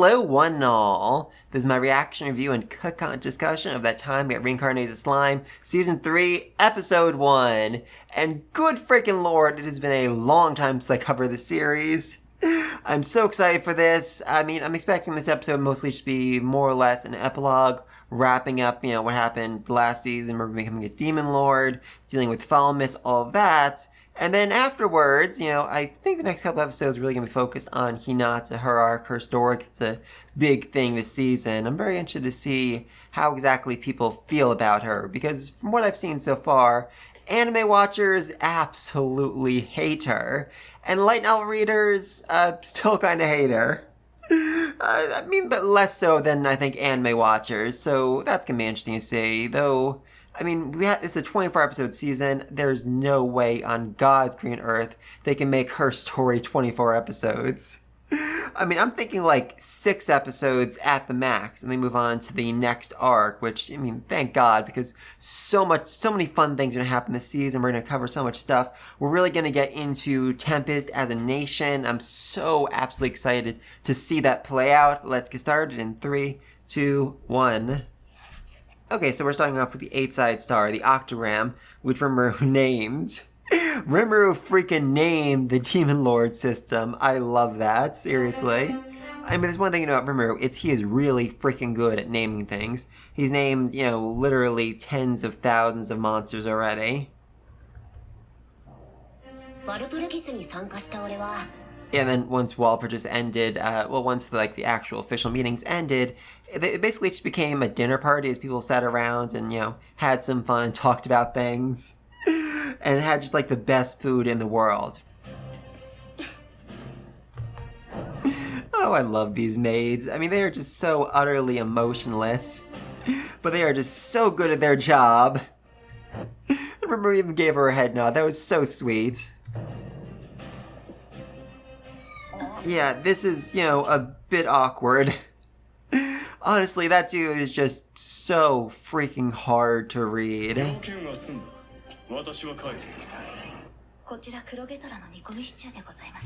Hello one and all. This is my reaction review and discussion of that time we got Reincarnated Slime, Season 3, Episode 1. And good freaking lord, it has been a long time since I covered the series. I'm so excited for this. I mean, I'm expecting this episode mostly to be more or less an epilogue, wrapping up, what happened last season, remember becoming a demon lord, dealing with foul mist, all of that. And then afterwards, I think the next couple episodes are really going to be focused on Hinata, her arc, her story. It's a big thing this season. I'm very interested to see how exactly people feel about her, because from what I've seen so far, anime watchers absolutely hate her. And light novel readers still kind of hate her. But less so than I think anime watchers, so that's going to be interesting to see, though. It's a 24-episode season. There's no way on God's green earth they can make her story 24 episodes. I'm thinking like 6 episodes at the max, and they move on to the next arc, which, thank God, because so many fun things are going to happen this season. We're going to cover so much stuff. We're really going to get into Tempest as a nation. I'm so absolutely excited to see that play out. Let's get started in 3, 2, 1. Okay, so we're starting off with the 8-side star, the Octogram, which Rimuru named. Rimuru freaking named the Demon Lord system. I love that, seriously. There's one thing about Rimuru, he is really freaking good at naming things. He's named, literally tens of thousands of monsters already. And then once Walpurgis ended, once the actual official meetings ended, it basically just became a dinner party as people sat around and, had some fun, talked about things, and had just the best food in the world. Oh, I love these maids. They are just so utterly emotionless, but they are just so good at their job. I remember we even gave her a head nod. That was so sweet. Yeah, this is, a bit awkward. Honestly, that dude is just so freaking hard to read.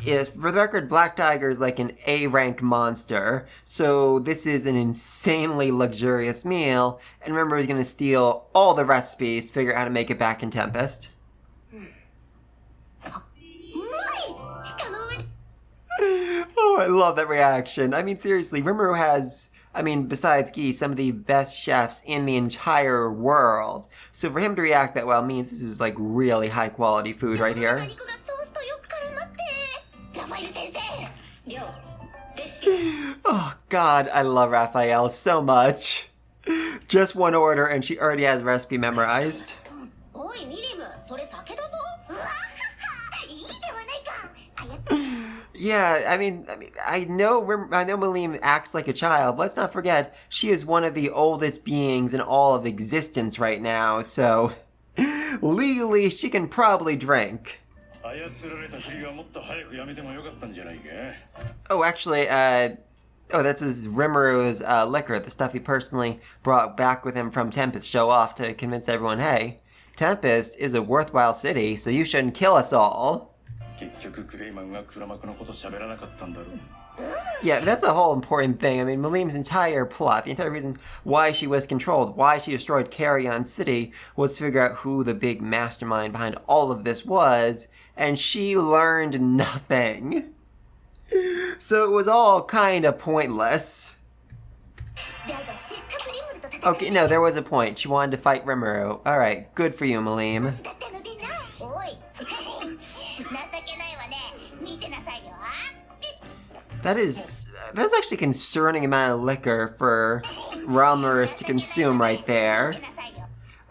Yes, for the record, Black Tiger is like an A-rank monster, so this is an insanely luxurious meal, and remember he's gonna steal all the recipes to figure out how to make it back in Tempest. Oh, I love that reaction. Seriously, Rimuru has, besides Gi, some of the best chefs in the entire world. So for him to react that well means this is really high quality food right here. Oh God, I love Raphael so much. Just one order and she already has the recipe memorized. Yeah, I know Malim acts like a child, but let's not forget, she is one of the oldest beings in all of existence right now, so legally she can probably drink. Oh, actually, that's Rimuru's liquor, the stuff he personally brought back with him from Tempest, show off to convince everyone, hey, Tempest is a worthwhile city, so you shouldn't kill us all. Yeah, that's a whole important thing. Malim's entire plot, the entire reason why she was controlled, why she destroyed Carrion City, was to figure out who the big mastermind behind all of this was, and she learned nothing. So it was all kind of pointless. Okay, no, there was a point. She wanted to fight Rimuru. Alright, good for you, Malim. That's actually a concerning amount of liquor for Realmers to consume right there.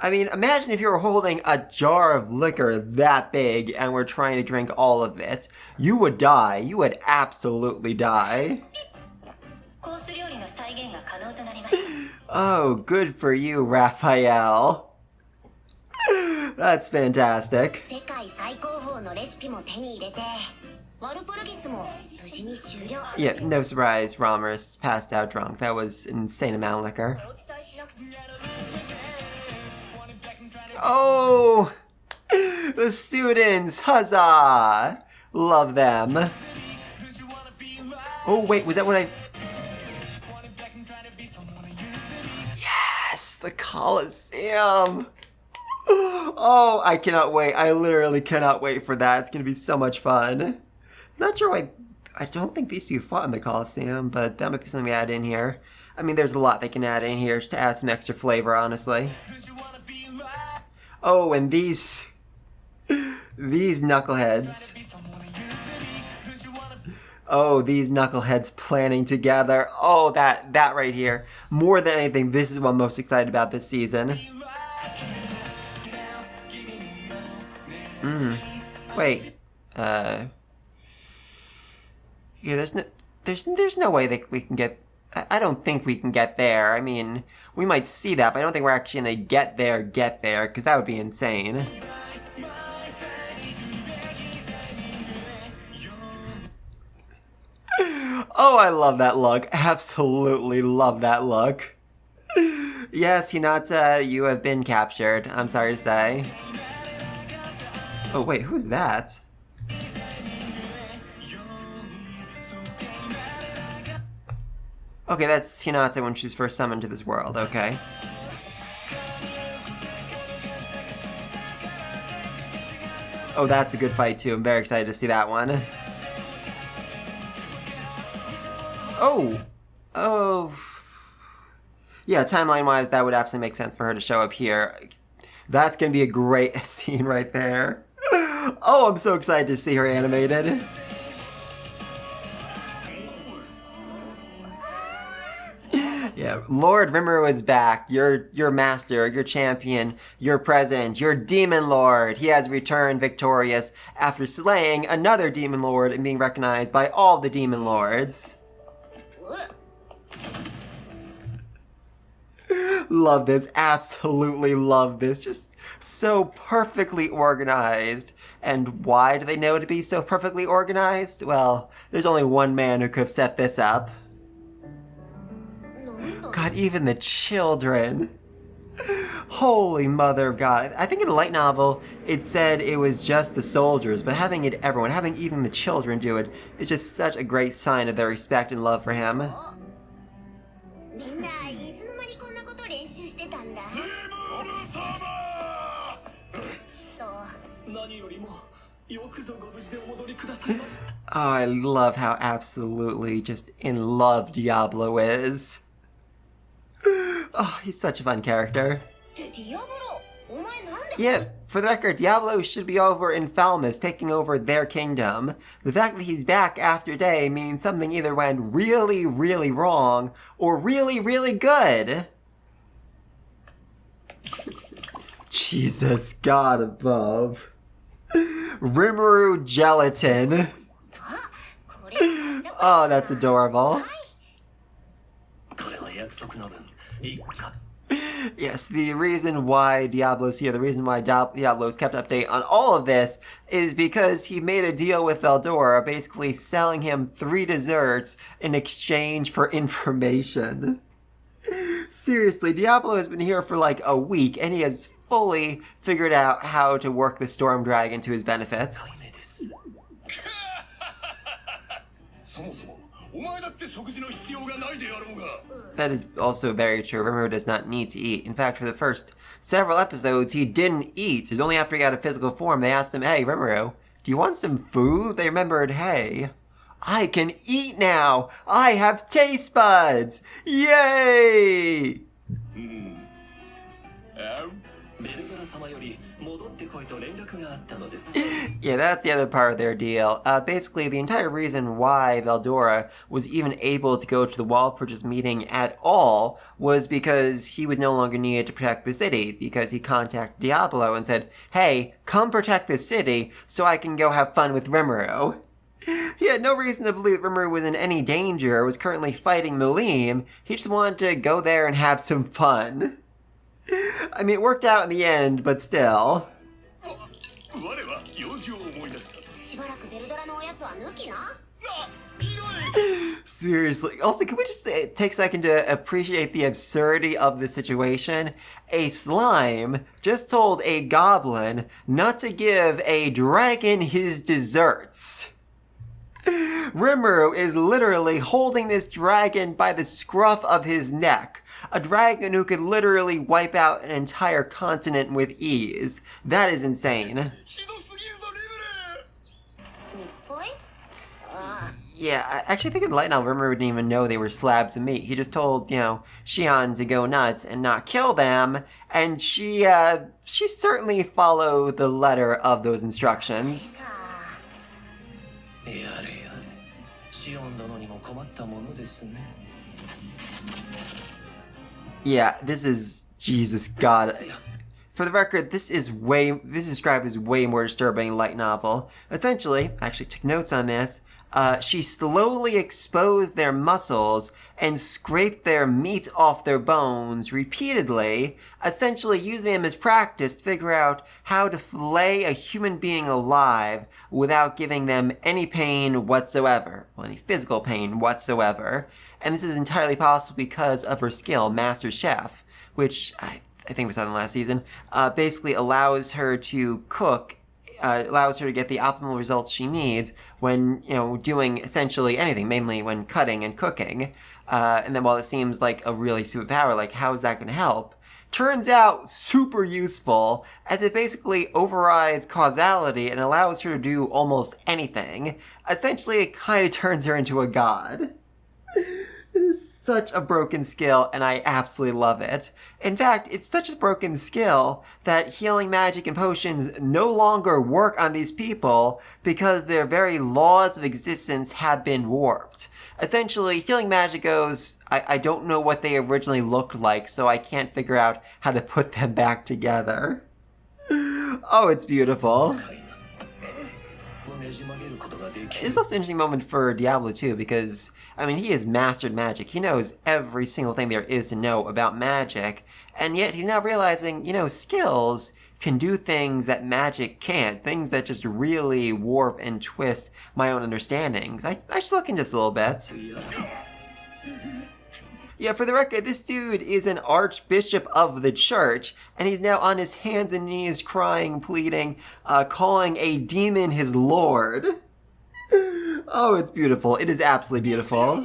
Imagine if you were holding a jar of liquor that big and were trying to drink all of it. You would die. You would absolutely die. Oh, good for you, Raphael. That's fantastic. Yeah, no surprise, Realmers passed out drunk. That was an insane amount of liquor. Oh! The students! Huzzah! Love them. Oh, wait, was that what I... the Coliseum. Oh, I cannot wait. I literally cannot wait for that. It's going to be so much fun. Not sure why. I don't think these two fought in the Coliseum, but that might be something we add in here. I mean, there's a lot they can add in here just to add some extra flavor, honestly. Oh, and these knuckleheads. Oh, these knuckleheads planning together. Oh, that right here. More than anything, this is what I'm most excited about this season. Wait. Yeah, there's no way that we can get. I don't think we can get there. I mean, we might see that, but I don't think we're actually gonna get there, because that would be insane. Oh, I love that look. Absolutely love that look. Yes, Hinata, you have been captured. I'm sorry to say. Oh, wait, who's that? Okay, that's Hinata when she was first summoned to this world, okay. Oh, that's a good fight too. I'm very excited to see that one. Oh. Yeah, timeline-wise, that would absolutely make sense for her to show up here. That's gonna be a great scene right there. Oh, I'm so excited to see her animated. Yeah, Lord Rimuru is back. Your master, your champion, your president, your demon lord. He has returned victorious after slaying another demon lord and being recognized by all the demon lords. Love this, absolutely love this. Just so perfectly organized. And why do they know to be so perfectly organized? Well, there's only one man who could have set this up. God, even the children. Holy mother of God. I think in the light novel, it said it was just the soldiers, but having it everyone, having even the children do it, is just such a great sign of their respect and love for him. Oh, I love how absolutely just in love Diablo is. Oh, he's such a fun character. Yeah, for the record, Diablo should be over in Falmouth, taking over their kingdom. The fact that he's back after day means something either went really, really wrong, or really, really good. Jesus, God above. Rimuru Gelatin. Oh, that's adorable. Yes, the reason why Diablo's here, the reason why Diablo's kept update on all of this is because he made a deal with Veldora, basically selling him 3 desserts in exchange for information. Seriously, Diablo has been here for like a week, and he has fully figured out how to work the Storm Dragon to his benefit. That is also very true. Rimuru does not need to eat. In fact, for the first several episodes, he didn't eat. It was only after he got a physical form they asked him, "Hey, Rimuru, do you want some food?" They remembered, "Hey, I can eat now! I have taste buds! Yay!" Yeah, that's the other part of their deal. Basically, the entire reason why Veldora was even able to go to the Walpurgis meeting at all was because he was no longer needed to protect the city, because he contacted Diablo and said, "Hey, come protect the city so I can go have fun with Rimuru." He had no reason to believe Rimuru was in any danger or was currently fighting Malim. He just wanted to go there and have some fun. I mean, it worked out in the end, but still. Seriously. Also, can we just take a second to appreciate the absurdity of the situation? A slime just told a goblin not to give a dragon his desserts. Rimuru is literally holding this dragon by the scruff of his neck. A dragon who could literally wipe out an entire continent with ease. That is insane. Yeah, I actually think in light novel, Rimuru didn't even know they were slabs of meat. He just told, Shion to go nuts and not kill them, and she certainly followed the letter of those instructions. Yeah, this is, Jesus God. For the record, this is described as way more disturbing light novel. Essentially, I actually took notes on this. She slowly exposed their muscles and scraped their meat off their bones repeatedly, essentially using them as practice to figure out how to fillet a human being alive without giving them any pain whatsoever, well, any physical pain whatsoever. And this is entirely possible because of her skill, Master Chef, which I think we saw in the last season, basically allows her to cook, allows her to get the optimal results she needs when, doing essentially anything, mainly when cutting and cooking. And then while it seems like a really superpower, like how is that going to help? Turns out super useful, as it basically overrides causality and allows her to do almost anything. Essentially, it kind of turns her into a god. It is such a broken skill, and I absolutely love it. In fact, it's such a broken skill that healing magic and potions no longer work on these people because their very laws of existence have been warped. Essentially, healing magic goes, I don't know what they originally looked like, so I can't figure out how to put them back together. Oh, it's beautiful. It's also an interesting moment for Diablo too, because, he has mastered magic. He knows every single thing there is to know about magic, and yet he's now realizing, skills can do things that magic can't, things that just really warp and twist my own understandings. I should look into this a little bit. Yeah, for the record, this dude is an archbishop of the church, and he's now on his hands and knees crying, pleading, calling a demon his lord. Oh, it's beautiful. It is absolutely beautiful.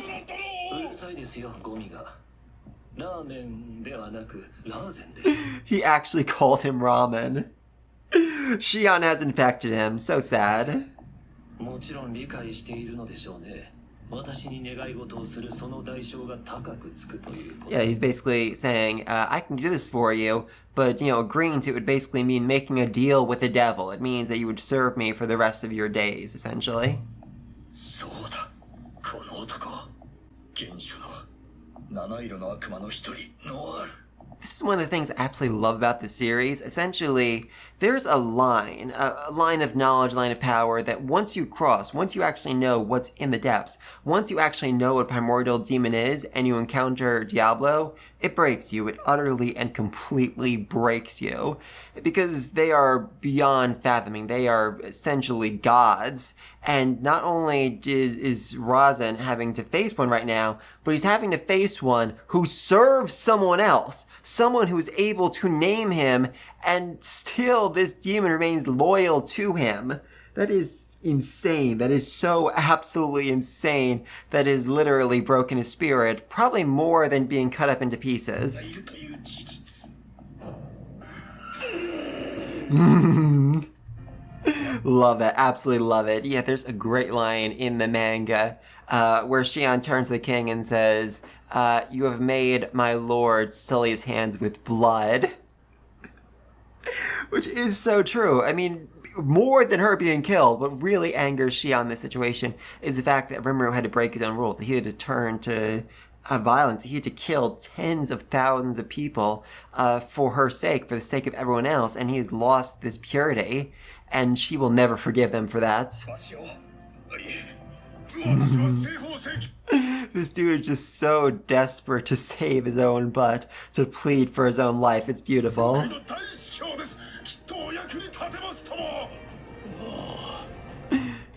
He actually called him ramen. Shion has infected him. So sad. Yeah, he's basically saying, I can do this for you, but, agreeing to it would basically mean making a deal with the devil. It means that you would serve me for the rest of your days, essentially. This is one of the things I absolutely love about the series. Essentially, there's a line of knowledge, a line of power that once you cross, once you actually know what's in the depths, once you actually know what primordial demon is and you encounter Diablo, it breaks you. It utterly and completely breaks you. Because they are beyond fathoming. They are essentially gods. And not only is Razan having to face one right now, but he's having to face one who serves someone else. Someone who's able to name him, and still this demon remains loyal to him. That is insane. That is so absolutely insane. That is literally broken his spirit. Probably more than being cut up into pieces. Love it. Absolutely love it. Yeah, there's a great line in the manga where Shion turns to the king and says, you have made my lord sully his hands with blood. Which is so true. More than her being killed, what really angers Shion in this situation is the fact that Rimuru had to break his own rules. He had to turn to violence. He had to kill tens of thousands of people for her sake, for the sake of everyone else, and he has lost this purity, and she will never forgive them for that. This dude is just so desperate to save his own butt, to plead for his own life. It's beautiful.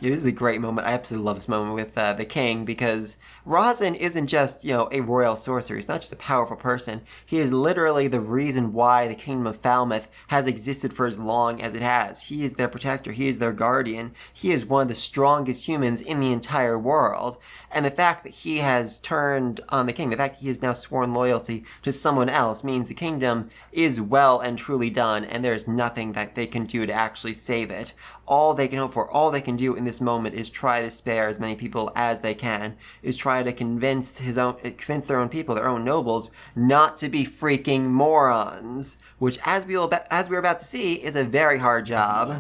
Yeah, this is a great moment. I absolutely love this moment with the king because Rosin isn't just, a royal sorcerer. He's not just a powerful person. He is literally the reason why the kingdom of Falmouth has existed for as long as it has. He is their protector. He is their guardian. He is one of the strongest humans in the entire world. And the fact that he has turned on the king, the fact that he has now sworn loyalty to someone else means the kingdom is well and truly done, and there's nothing that they can do to actually save it. All they can hope for, all they can do in this moment is try to spare as many people as they can, is try to convince their own people, their own nobles, not to be freaking morons, which, as we're about to see, is a very hard job.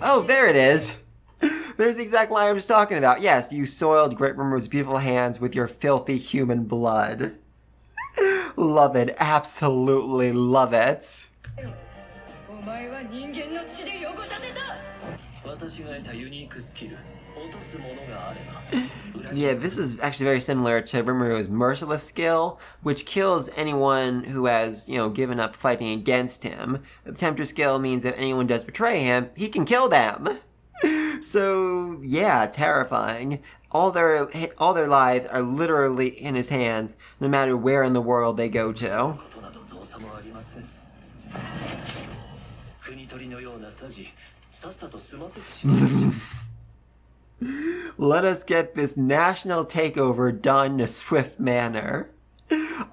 Oh, there it is. There's the exact line I was talking about. Yes, you soiled Great Rimmer's beautiful hands with your filthy human blood. Love it. Absolutely love it. Yeah, this is actually very similar to Rimmeru's merciless skill, which kills anyone who has, given up fighting against him. The Tempter skill means if anyone does betray him, he can kill them. So, yeah, terrifying. All their lives are literally in his hands, no matter where in the world they go to. Let us get this national takeover done in a swift manner.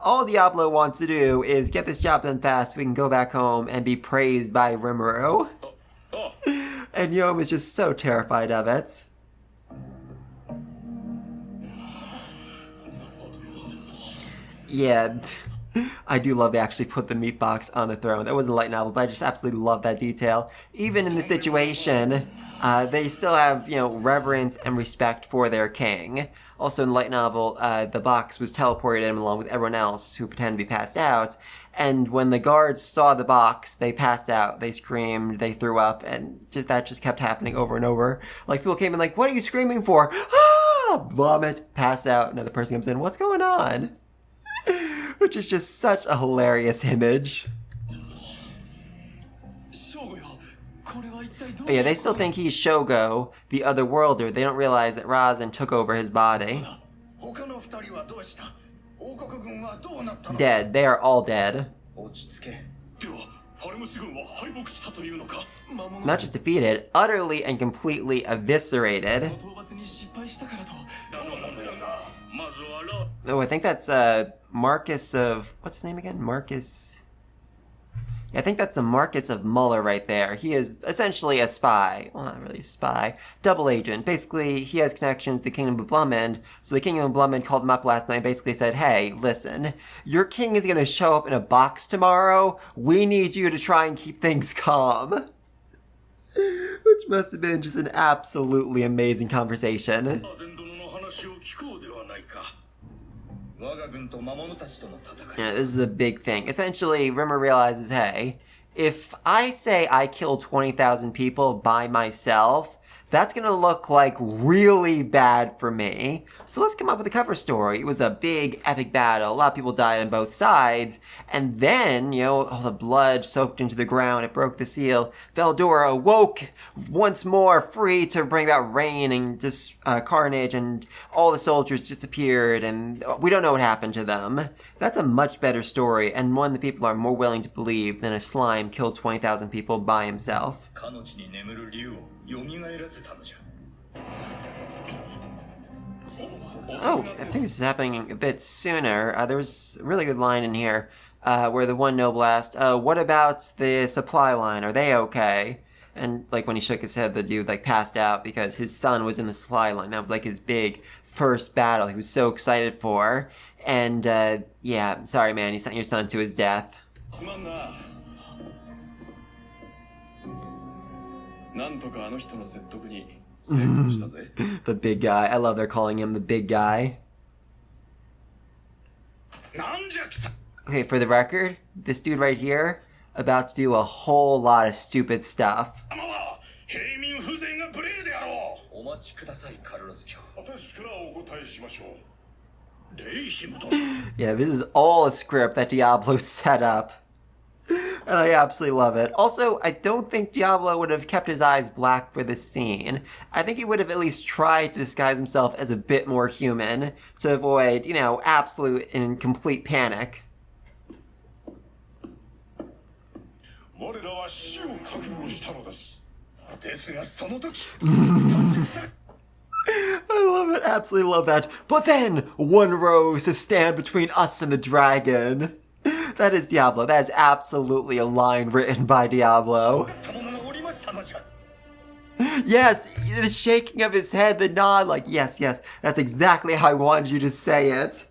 All Diablo wants to do is get this job done fast so we can go back home and be praised by Rimuru. And Yom is just so terrified of it. Yeah, I do love they actually put the meat box on the throne. That wasn't a light novel, but I just absolutely love that detail. Even in this situation, they still have, reverence and respect for their king. Also in the light novel, the box was teleported in along with everyone else who pretended to be passed out. And when the guards saw the box, they passed out, they screamed, they threw up, and that just kept happening over and over. Like, people came in like, what are you screaming for? Ah! Vomit, pass out, another person comes in, what's going on? Which is just such a hilarious image. But yeah, they still think he's Shogo, the Otherworlder. They don't realize that Razin took over his body. Dead. They are all dead. Not just defeated, utterly and completely eviscerated. Oh, I think that's Marcus of... What's his name again? Marcus... Yeah, I think that's the Marcus of Muller right there. He is essentially a spy. Well, not really a spy. Double agent. Basically, he has connections to the Kingdom of Blumend. So the Kingdom of Blumend called him up last night and basically said, hey, listen, your king is going to show up in a box tomorrow. We need you to try and keep things calm. Which must have been just an absolutely amazing conversation. Yeah, this is a big thing. Essentially, Rimmer realizes, hey, if I say I killed 20,000 people by myself, that's going to look like really bad for me. So let's come up with a cover story. It was a big, epic battle. A lot of people died on both sides. And then, all the blood soaked into the ground. It broke the seal. Veldora awoke once more, free to bring about rain and just carnage. And all the soldiers disappeared. And we don't know what happened to them. That's a much better story. And one that people are more willing to believe than a slime killed 20,000 people by himself. Oh, I think this is happening a bit sooner. There was a really good line in here where the one noble asked, what about the supply line? Are they okay? And when he shook his head, the dude passed out because his son was in the supply line. That was his big first battle he was so excited for. And yeah, sorry man, you sent your son to his death. The big guy. I love they're calling him the big guy. Okay, for the record, this dude right here about to do a whole lot of stupid stuff. Yeah, this is all a script that Diablo set up. And I absolutely love it. Also, I don't think Diablo would have kept his eyes black for this scene. I think he would have at least tried to disguise himself as a bit more human to avoid, absolute and complete panic. I love it, absolutely love that. But then, one rose to stand between us and the dragon. That is Diablo. That is absolutely a line written by Diablo. Yes, the shaking of his head, the nod, like, yes, that's exactly how I wanted you to say it.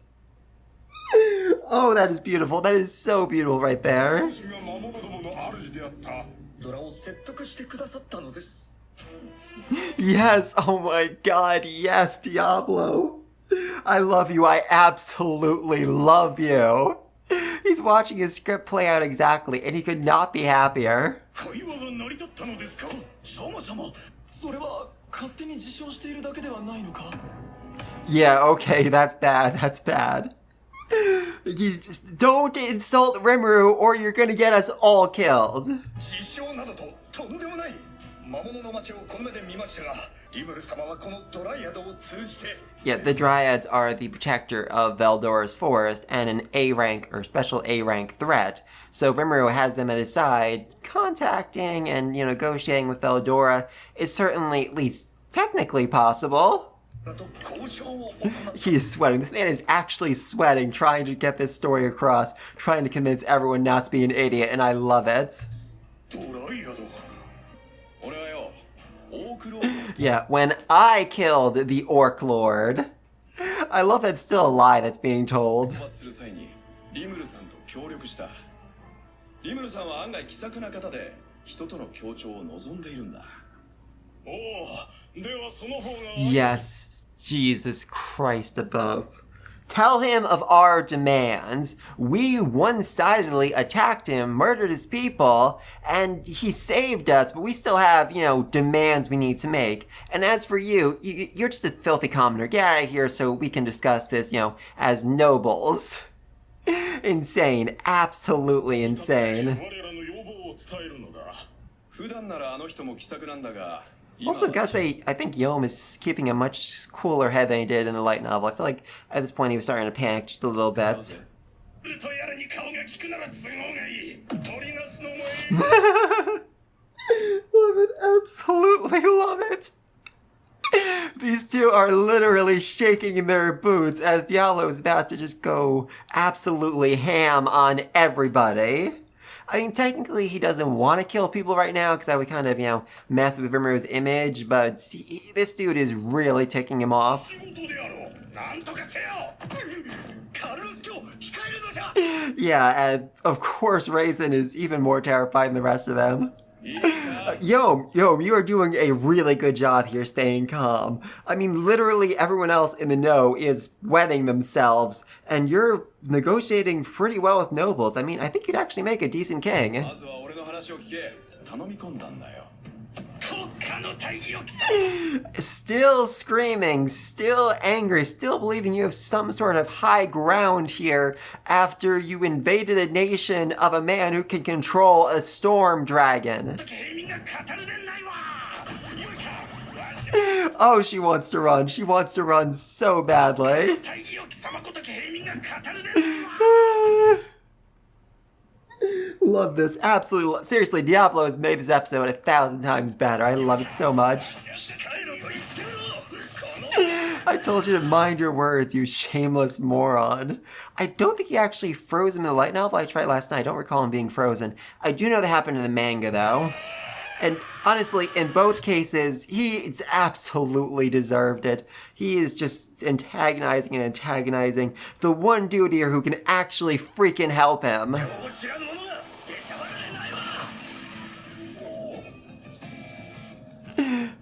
Oh, that is beautiful. That is so beautiful right there. Yes, oh my god, yes, Diablo. I love you. I absolutely love you. He's watching his script play out exactly, and he could not be happier. Yeah, okay, that's bad, that's bad. You just don't insult Rimuru or you're gonna get us all killed. Yeah, the Dryads are the protector of Veldora's forest and an A rank or special A rank threat. So Rimuru has them at his side. Contacting and negotiating with Veldora is certainly at least technically possible. He is sweating. This man is actually sweating, trying to get this story across, trying to convince everyone not to be an idiot, and I love it. Yeah, when I killed the Orc Lord. I love that's still a lie that's being told. Yes, Jesus Christ above. Tell him of our demands. We one-sidedly attacked him, murdered his people, and he saved us, but we still have, demands we need to make. And as for you, you're just a filthy commoner. Get out of here so we can discuss this, as nobles. Insane. Absolutely insane. Also, gotta say, I think Yom is keeping a much cooler head than he did in the light novel. I feel like at this point he was starting to panic just a little bit. Love it, absolutely love it. These two are literally shaking in their boots as Diablo is about to just go absolutely ham on everybody. I mean, technically, he doesn't want to kill people right now because that would kind of, mess with Rimuru's image, but this dude is really ticking him off. Yeah, and of course, Raisin is even more terrified than the rest of them. Yom, you are doing a really good job here staying calm. I mean, literally everyone else in the know is wetting themselves, and you're negotiating pretty well with nobles. I mean, I think you'd actually make a decent king. Still screaming, still angry, still believing you have some sort of high ground here after you invaded a nation of a man who can control a storm dragon. Oh, she wants to run. She wants to run so badly. Love this. Absolutely. Seriously, Diablo has made this episode 1,000 times better. I love it so much. I told you to mind your words, you shameless moron. I don't think he actually froze him in the light novel. I tried last night. I don't recall him being frozen. I do know that happened in the manga, though. And honestly, in both cases, he's absolutely deserved it. He is just antagonizing and antagonizing the one dude here who can actually freaking help him.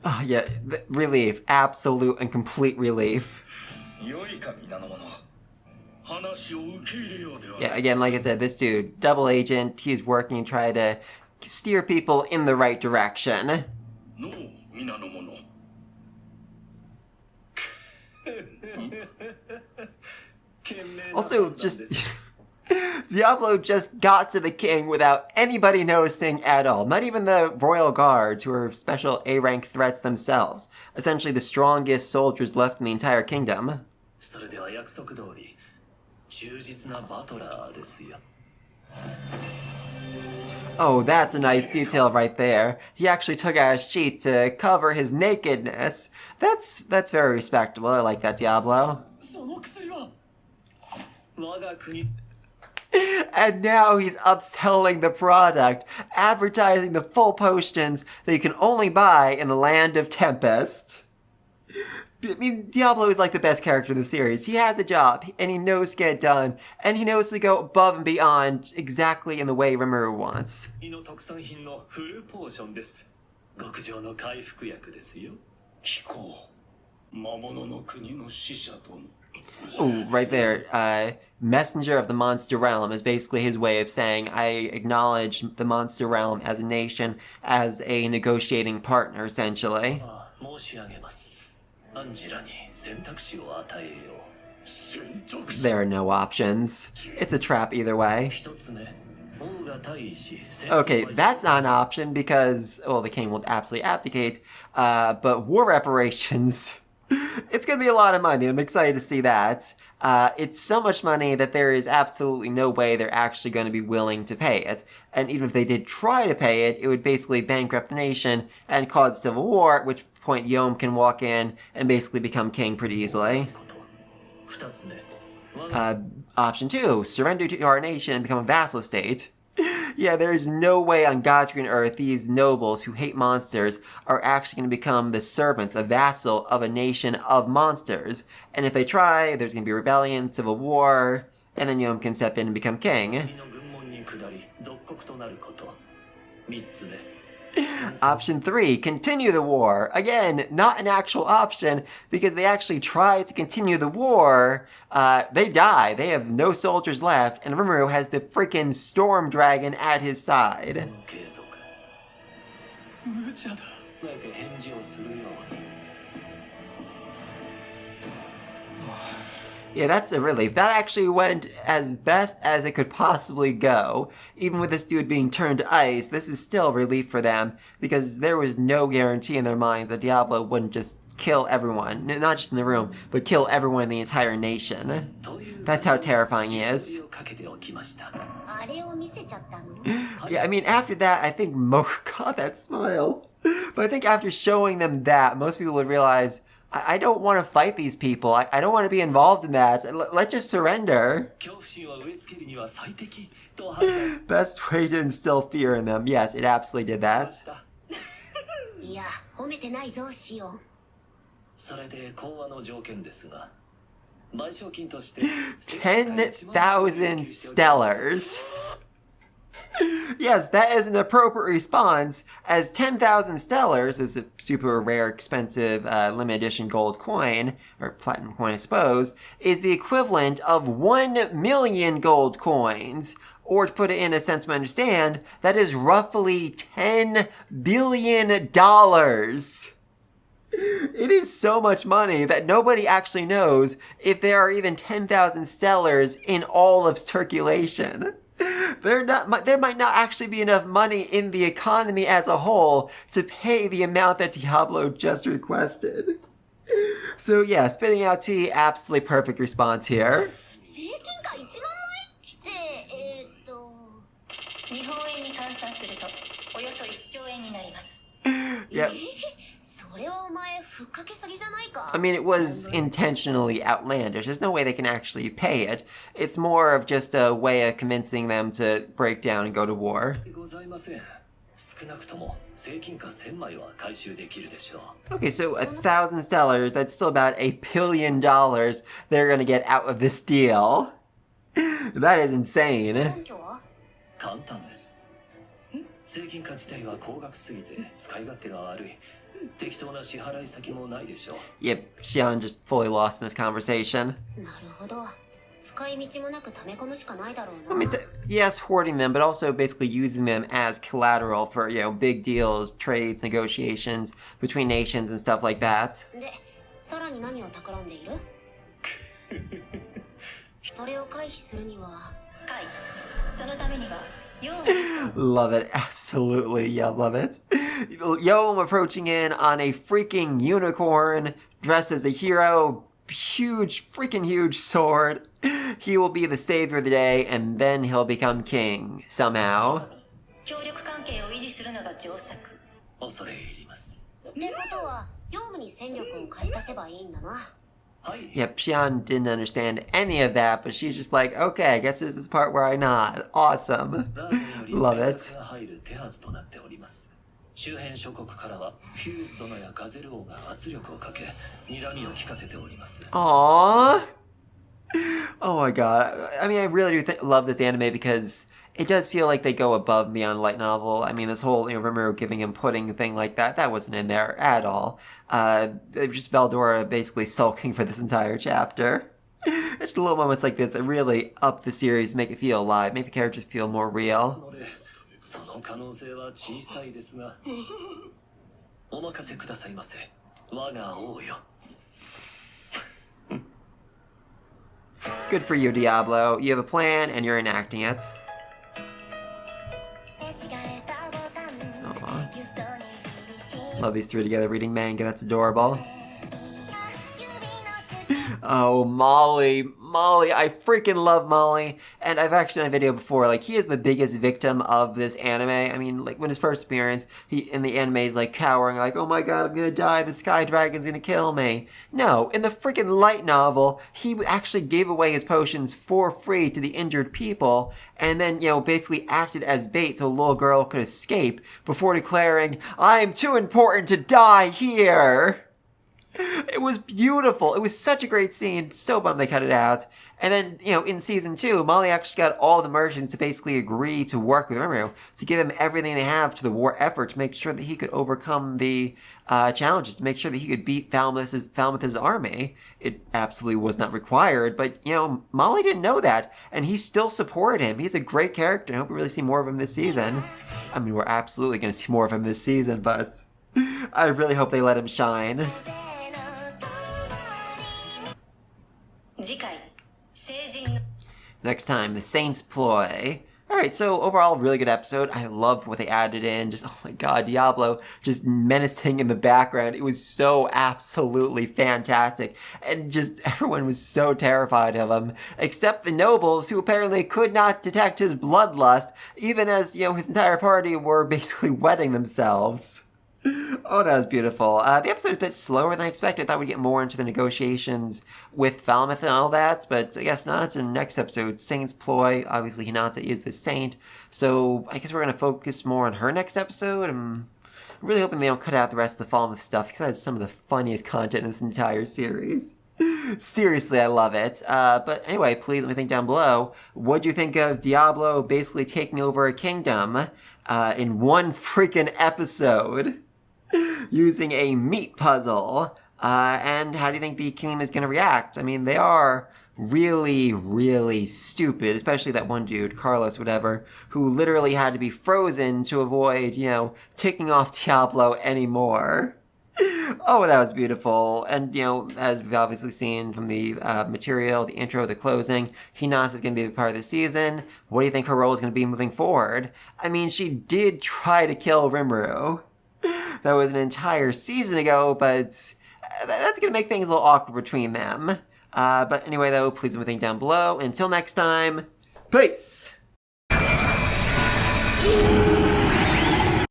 Oh, yeah, relief. Absolute and complete relief. Yeah, again, like I said, this dude, double agent, he's working to try to steer people in the right direction. Also, just Diablo just got to the king without anybody noticing at all. Not even the royal guards, who are special A-rank threats themselves. Essentially the strongest soldiers left in the entire kingdom. Oh, that's a nice detail right there. He actually took out a sheet to cover his nakedness. That's very respectable. I like that, Diablo. And now he's upselling the product, advertising the full potions that you can only buy in the land of Tempest. I mean, Diablo is like the best character in the series. He has a job, and he knows to get it done, and he knows to go above and beyond exactly in the way Rimuru wants. Oh, right there. Messenger of the Monster Realm is basically his way of saying, I acknowledge the Monster Realm as a nation, as a negotiating partner, essentially. There are no options. It's a trap either way. Okay, that's not an option because, well, the king will absolutely abdicate, but war reparations, it's gonna be a lot of money. I'm excited to see that. It's so much money that there is absolutely no way they're actually going to be willing to pay it. And even if they did try to pay it, it would basically bankrupt the nation and cause civil war, at which point Yom can walk in and basically become king pretty easily. Option 2, surrender to our nation and become a vassal state. Yeah, there's no way on God's green earth these nobles who hate monsters are actually going to become the servants, a vassal of a nation of monsters. And if they try, there's going to be rebellion, civil war, and then Yom can step in and become king. Option 3, continue the war. Again, not an actual option, because they actually try to continue the war. They die. They have no soldiers left, and Rimuru has the freaking Storm Dragon at his side. Yeah, that's a relief. That actually went as best as it could possibly go. Even with this dude being turned to ice, this is still relief for them, because there was no guarantee in their minds that Diablo wouldn't just kill everyone. Not just in the room, but kill everyone in the entire nation. That's how terrifying he is. Yeah, I mean, after that, I think God, that smile. But I think after showing them that, most people would realize, I don't want to fight these people. I don't want to be involved in that. Let's just surrender. Best way to instill fear in them. Yes, it absolutely did that. 10,000 stellars. Yes, that is an appropriate response, as 10,000 stellars is a super rare, expensive, limited edition gold coin, or platinum coin I suppose, is the equivalent of 1 million gold coins. Or to put it in a sense we understand, that is roughly $10 billion. It is so much money that nobody actually knows if there are even 10,000 stellars in all of circulation. There might not actually be enough money in the economy as a whole to pay the amount that Diablo just requested. So yeah, spitting out tea, absolutely perfect response here. Yep. I mean, it was intentionally outlandish. There's no way they can actually pay it. It's more of just a way of convincing them to break down and go to war. Okay, so 1,000 stellars, that's still about $1 billion they're gonna get out of this deal. That is insane. Yep, Xian just fully lost in this conversation. I mean, yes, hoarding them, but also basically using them as collateral for, big deals, trades, negotiations between nations and stuff like that. Love it, absolutely, yeah, love it. Yo, I'm approaching in on a freaking unicorn, dressed as a hero, freaking huge sword. He will be the savior of the day, and then he'll become king, somehow. Yep, Xian didn't understand any of that, but she's just like, okay, I guess this is the part where I nod. Awesome. Love it. Aww. Oh my god. I mean, I really do love this anime because it does feel like they go above and beyond light novel. I mean, this whole, Rimuru giving him pudding thing like that wasn't in there at all. Just Veldora basically sulking for this entire chapter. Just little moments like this that really up the series, make it feel alive, make the characters feel more real. Good for you, Diablo. You have a plan and you're enacting it. Aww. Love these three together reading manga, that's adorable. Oh, Molly, I freaking love Molly, and I've actually done a video before, like, he is the biggest victim of this anime. I mean, like, when his first appearance, he, in the anime, is, like, cowering, like, oh my god, I'm gonna die, the sky dragon's gonna kill me. No, in the freaking light novel, he actually gave away his potions for free to the injured people, and then, basically acted as bait so a little girl could escape, before declaring, I'm too important to die here! It was beautiful. It was such a great scene. So bummed they cut it out. And then, in season 2, Molly actually got all the merchants to basically agree to work with Rimuru, to give him everything they have to the war effort, to make sure that he could overcome the challenges, to make sure that he could beat Falmouth's army. It absolutely was not required, but, Molly didn't know that, and he still supported him. He's a great character. I hope we really see more of him this season. I mean, we're absolutely going to see more of him this season, but I really hope they let him shine. Next time, the Saint's Ploy. Alright, so overall, really good episode. I loved what they added in. Just, oh my god, Diablo just menacing in the background. It was so absolutely fantastic. And just everyone was so terrified of him. Except the nobles, who apparently could not detect his bloodlust, even as, his entire party were basically wetting themselves. Oh, that was beautiful. The episode is a bit slower than I expected. I thought we'd get more into the negotiations with Falmouth and all that, but I guess not. In the next episode, Saint's Ploy. Obviously, Hinata is the Saint, so I guess we're going to focus more on her next episode. I'm really hoping they don't cut out the rest of the Falmouth stuff, because that's some of the funniest content in this entire series. Seriously, I love it. But anyway, please let me think down below. What do you think of Diablo basically taking over a kingdom in one freaking episode? Using a meat puzzle. And how do you think the kingdom is going to react? I mean, they are really, really stupid, especially that one dude, Carlos, whatever, who literally had to be frozen to avoid, ticking off Diablo anymore. Oh, that was beautiful. And, as we've obviously seen from the material, the intro, the closing, Hinata's going to be a part of the season. What do you think her role is going to be moving forward? I mean, she did try to kill Rimuru. That was an entire season ago, but that's going to make things a little awkward between them. But anyway, though, please leave a thing down below. Until next time, peace!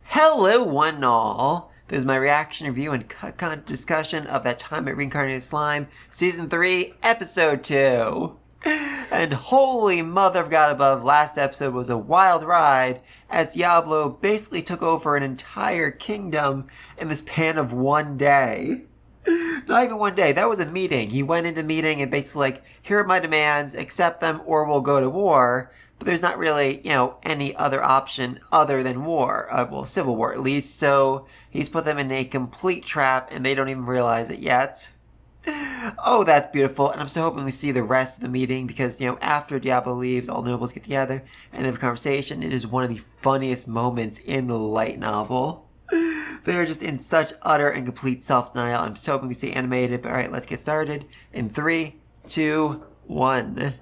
Hello, one and all. This is my reaction, review, and cut discussion of That Time at Reincarnated Slime, Season 3, Episode 2. And holy mother of God above, last episode was a wild ride as Diablo basically took over an entire kingdom in the span of one day. Not even one day, that was a meeting. He went into meeting and basically like, here are my demands, accept them or we'll go to war. But there's not really, any other option other than war. Well, civil war at least, so he's put them in a complete trap and they don't even realize it yet. Oh, that's beautiful, and I'm so hoping we see the rest of the meeting because, after Diablo leaves, all the nobles get together and have a conversation. It is one of the funniest moments in the light novel. They are just in such utter and complete self-denial. I'm so hoping we see animated, but alright, let's get started in 3, 2, 1.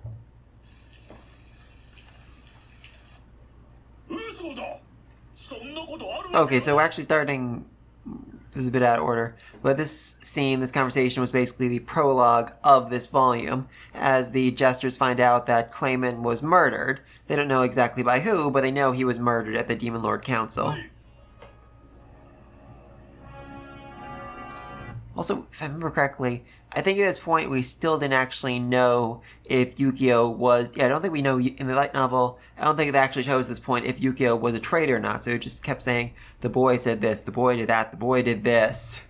Okay, so we're actually starting... This is a bit out of order. But this scene, this conversation was basically the prologue of this volume, as the jesters find out that Clayman was murdered. They don't know exactly by who, but they know he was murdered at the Demon Lord Council. Also, if I remember correctly, I think at this point we still didn't actually know if Yukio was... Yeah, I don't think we know in the light novel, I don't think it actually shows at this point if Yukio was a traitor or not. So it just kept saying, the boy said this, the boy did that, the boy did this.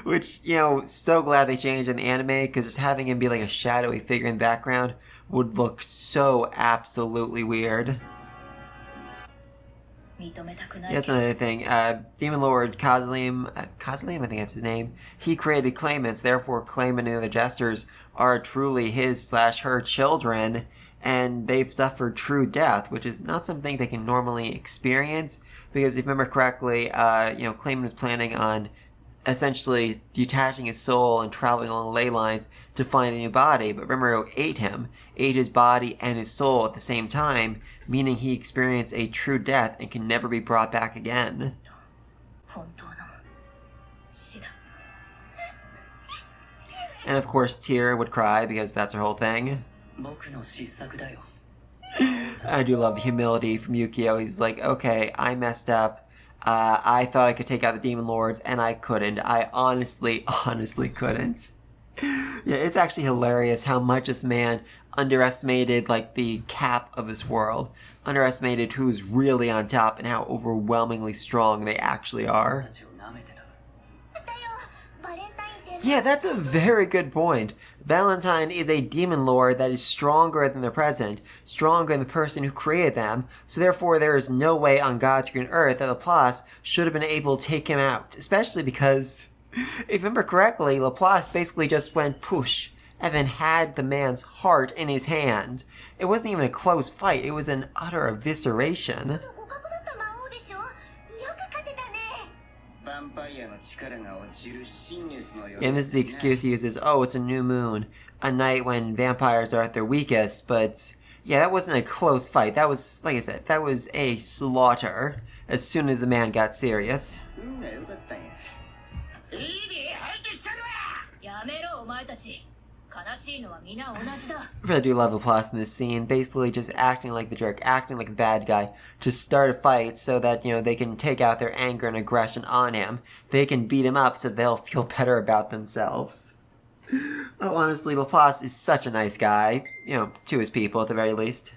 Which, you know, so glad they changed in the anime, because just having him be like a shadowy figure in the background would look so absolutely weird. Yeah, that's another thing. Demon Lord Kazlim, I think that's his name, he created claimants, therefore Clayman and the other jesters are truly his/her children, and they've suffered true death, which is not something they can normally experience, because if you remember correctly, Clayman was planning on essentially detaching his soul and traveling along ley lines to find a new body, but Rimuru ate his body and his soul at the same time, meaning he experienced a true death and can never be brought back again. And of course Tear would cry because that's her whole thing. I do love the humility from Yukio. He's like, okay, I messed up. I thought I could take out the Demon Lords, and I couldn't. I honestly couldn't. Yeah, it's actually hilarious how much this man underestimated, like, the cap of this world. Underestimated who's really on top and how overwhelmingly strong they actually are. Yeah, that's a very good point. Valentine is a demon lord that is stronger than the president, stronger than the person who created them, so therefore there is no way on God's green earth that Laplace should have been able to take him out, especially because, if you remember correctly, Laplace basically just went push, and then had the man's heart in his hand. It wasn't even a close fight, it was an utter evisceration. And this is the excuse he uses, oh, it's a new moon, a night when vampires are at their weakest, but yeah, that wasn't a close fight. That was, like I said, that was a slaughter as soon as the man got serious. I really do love Laplace in this scene, basically just acting like the jerk, acting like the bad guy, to start a fight so that, they can take out their anger and aggression on him. They can beat him up so they'll feel better about themselves. Oh, honestly, Laplace is such a nice guy, to his people at the very least.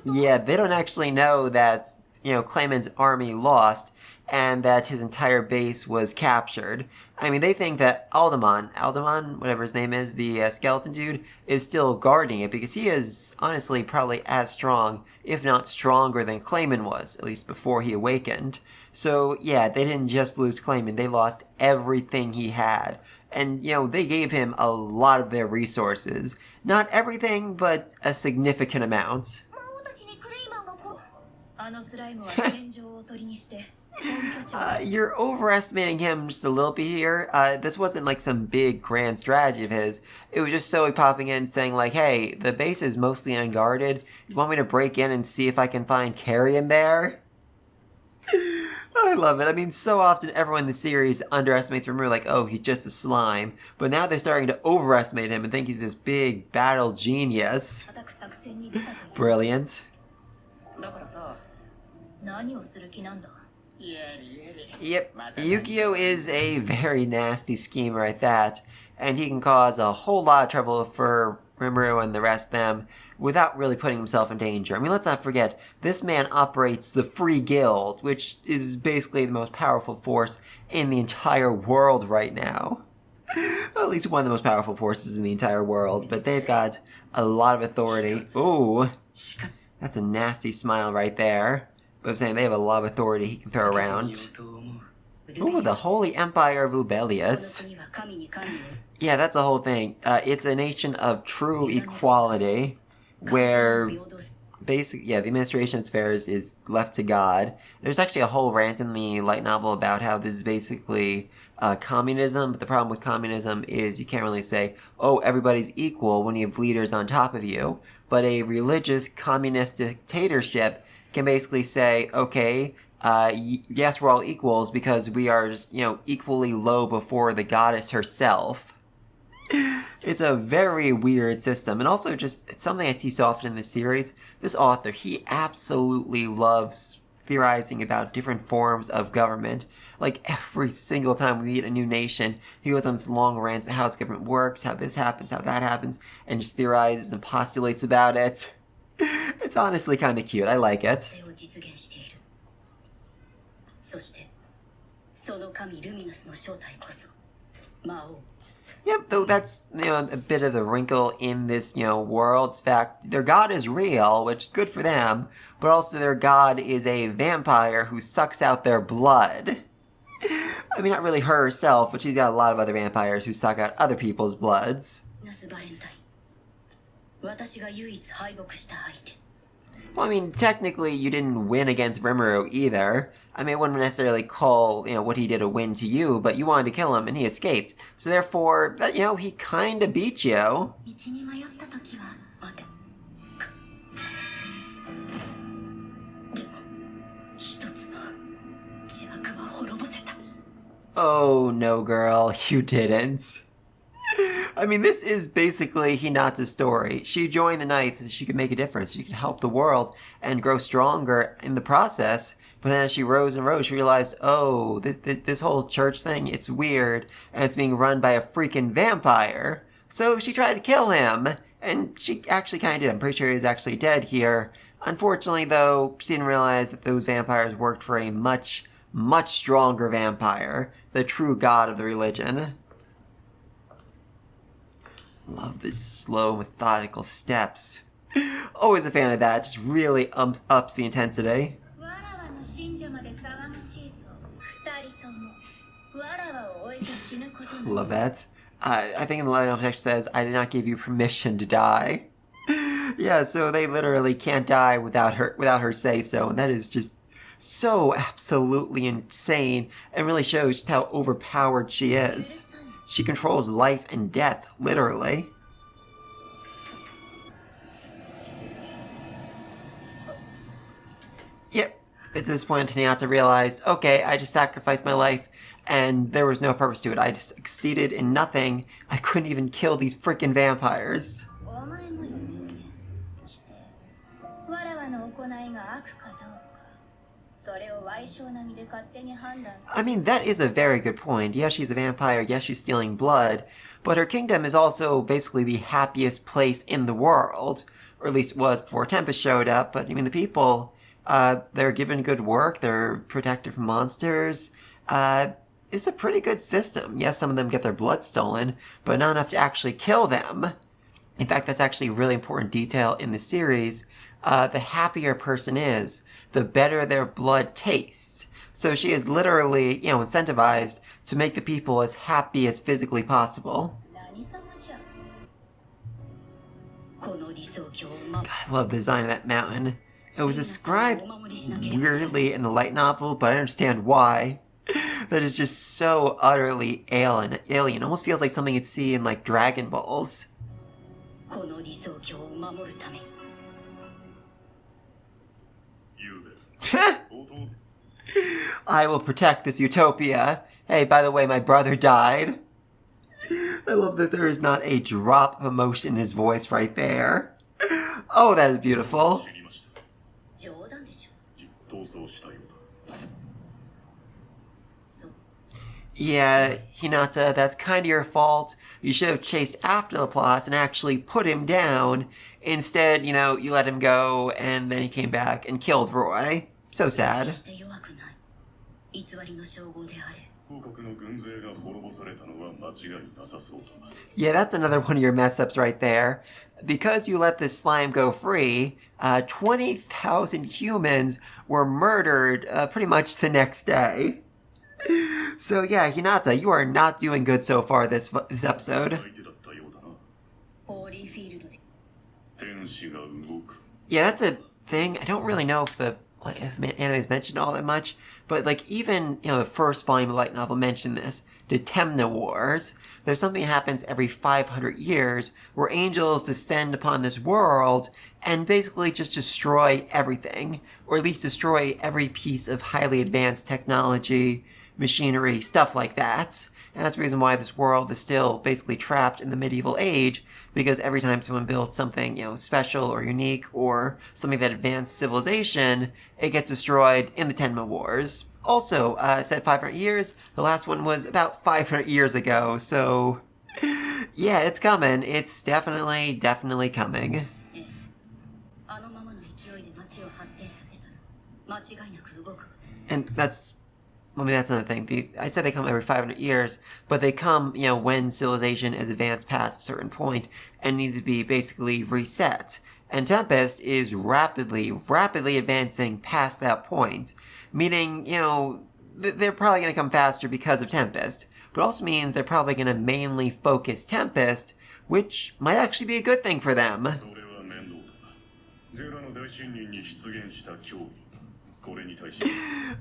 Yeah, they don't actually know that, Clayman's army lost, and that his entire base was captured. I mean, they think that Aldemon, whatever his name is, the skeleton dude, is still guarding it, because he is, honestly, probably as strong, if not stronger than Clayman was, at least before he awakened. So, yeah, they didn't just lose Clayman, they lost everything he had. And, they gave him a lot of their resources. Not everything, but a significant amount. You're overestimating him just a little bit here. This wasn't like some big grand strategy of his. It was just Zoe popping in saying like, hey, the base is mostly unguarded. You want me to break in and see if I can find Carrion there? I love it. I mean, so often everyone in the series underestimates Rimuru like, oh, he's just a slime. But now they're starting to overestimate him and think he's this big battle genius. Brilliant. Yep, Yukio is a very nasty schemer at that, and he can cause a whole lot of trouble for Rimuru and the rest of them without really putting himself in danger. I mean, let's not forget, this man operates the Free Guild, which is basically the most powerful force in the entire world right now. Well, at least one of the most powerful forces in the entire world, but they've got a lot of authority. Ooh, that's a nasty smile right there. But I'm saying they have a lot of authority he can throw around. Ooh, the Holy Empire of Ubelius. Yeah, that's the whole thing. It's a nation of true equality, where basically, the administration of affairs is left to God. There's actually a whole rant in the light novel about how this is basically communism, but the problem with communism is you can't really say, oh, everybody's equal when you have leaders on top of you. But a religious communist dictatorship can basically say, okay, yes, we're all equals because we are just, equally low before the goddess herself. It's a very weird system. And also just, it's something I see so often in this series. This author, he absolutely loves theorizing about different forms of government. Like every single time we meet a new nation, he goes on this long rant about how its government works, how this happens, how that happens, and just theorizes and postulates about it. It's honestly kind of cute. I like it. Yep, though that's, a bit of the wrinkle in this, world. In fact, their god is real, which is good for them, but also their god is a vampire who sucks out their blood. I mean, not really her herself, but she's got a lot of other vampires who suck out other people's bloods. Well, I mean, technically you didn't win against Rimuru either. I mean, I wouldn't necessarily call, what he did a win to you, but you wanted to kill him and he escaped. So therefore, he kinda beat you. Oh, no, girl, you didn't. I mean, this is basically Hinata's story. She joined the Knights so she could make a difference. She could help the world and grow stronger in the process. But then as she rose and rose, she realized, oh, this whole church thing, it's weird. And it's being run by a freaking vampire. So she tried to kill him. And she actually kind of did. I'm pretty sure he's actually dead here. Unfortunately, though, she didn't realize that those vampires worked for a much, much stronger vampire. The true god of the religion. Love the slow, methodical steps. Always a fan of that. Just really ups the intensity. Love that. I think in the line of text says, I did not give you permission to die. Yeah, so they literally can't die without her say so, and that is just so absolutely insane and really shows just how overpowered she is. She controls life and death, literally. Yep, it's at this point Hinata realized, okay, I just sacrificed my life, and there was no purpose to it. I just succeeded in nothing. I couldn't even kill these freaking vampires. I mean, that is a very good point. Yes, she's a vampire. Yes, she's stealing blood. But her kingdom is also basically the happiest place in the world. Or at least it was before Tempest showed up. But, I mean, the people, they're given good work. They're protected from monsters. It's a pretty good system. Yes, some of them get their blood stolen, but not enough to actually kill them. In fact, that's actually a really important detail in the series. The happier a person is, the better their blood tastes. So she is literally, incentivized to make the people as happy as physically possible. God, I love the design of that mountain. It was described weirdly in the light novel, but I understand why. That is just so utterly alien. Almost feels like something you'd see in, like, Dragon Balls. I will protect this utopia. Hey, by the way, my brother died. I love that there is not a drop of emotion in his voice right there. Oh, that is beautiful. Yeah, Hinata, that's kind of your fault. You should have chased after Laplace and actually put him down. Instead, you let him go, and then he came back and killed Roy. So sad. Yeah, that's another one of your mess-ups right there. Because you let this slime go free, 20,000 humans were murdered pretty much the next day. So yeah, Hinata, you are not doing good so far this episode. Yeah, that's a thing. I don't really know if the anime's mentioned all that much, but even the first volume of light novel mentioned this. the Temna Wars. There's something that happens every 500 years where angels descend upon this world and basically just destroy everything, or at least destroy every piece of highly advanced technology, machinery, stuff like that. And that's the reason why this world is still basically trapped in the medieval age, because every time someone builds something, special or unique or something that advanced civilization, it gets destroyed in the Tenma Wars. Also, said 500 years, the last one was about 500 years ago, so yeah, it's coming. It's definitely coming. And that's another thing. I said they come every 500 years, but they come, when civilization is advanced past a certain point and needs to be basically reset. And Tempest is rapidly advancing past that point. Meaning, they're probably going to come faster because of Tempest. But also means they're probably going to mainly focus Tempest, which might actually be a good thing for them.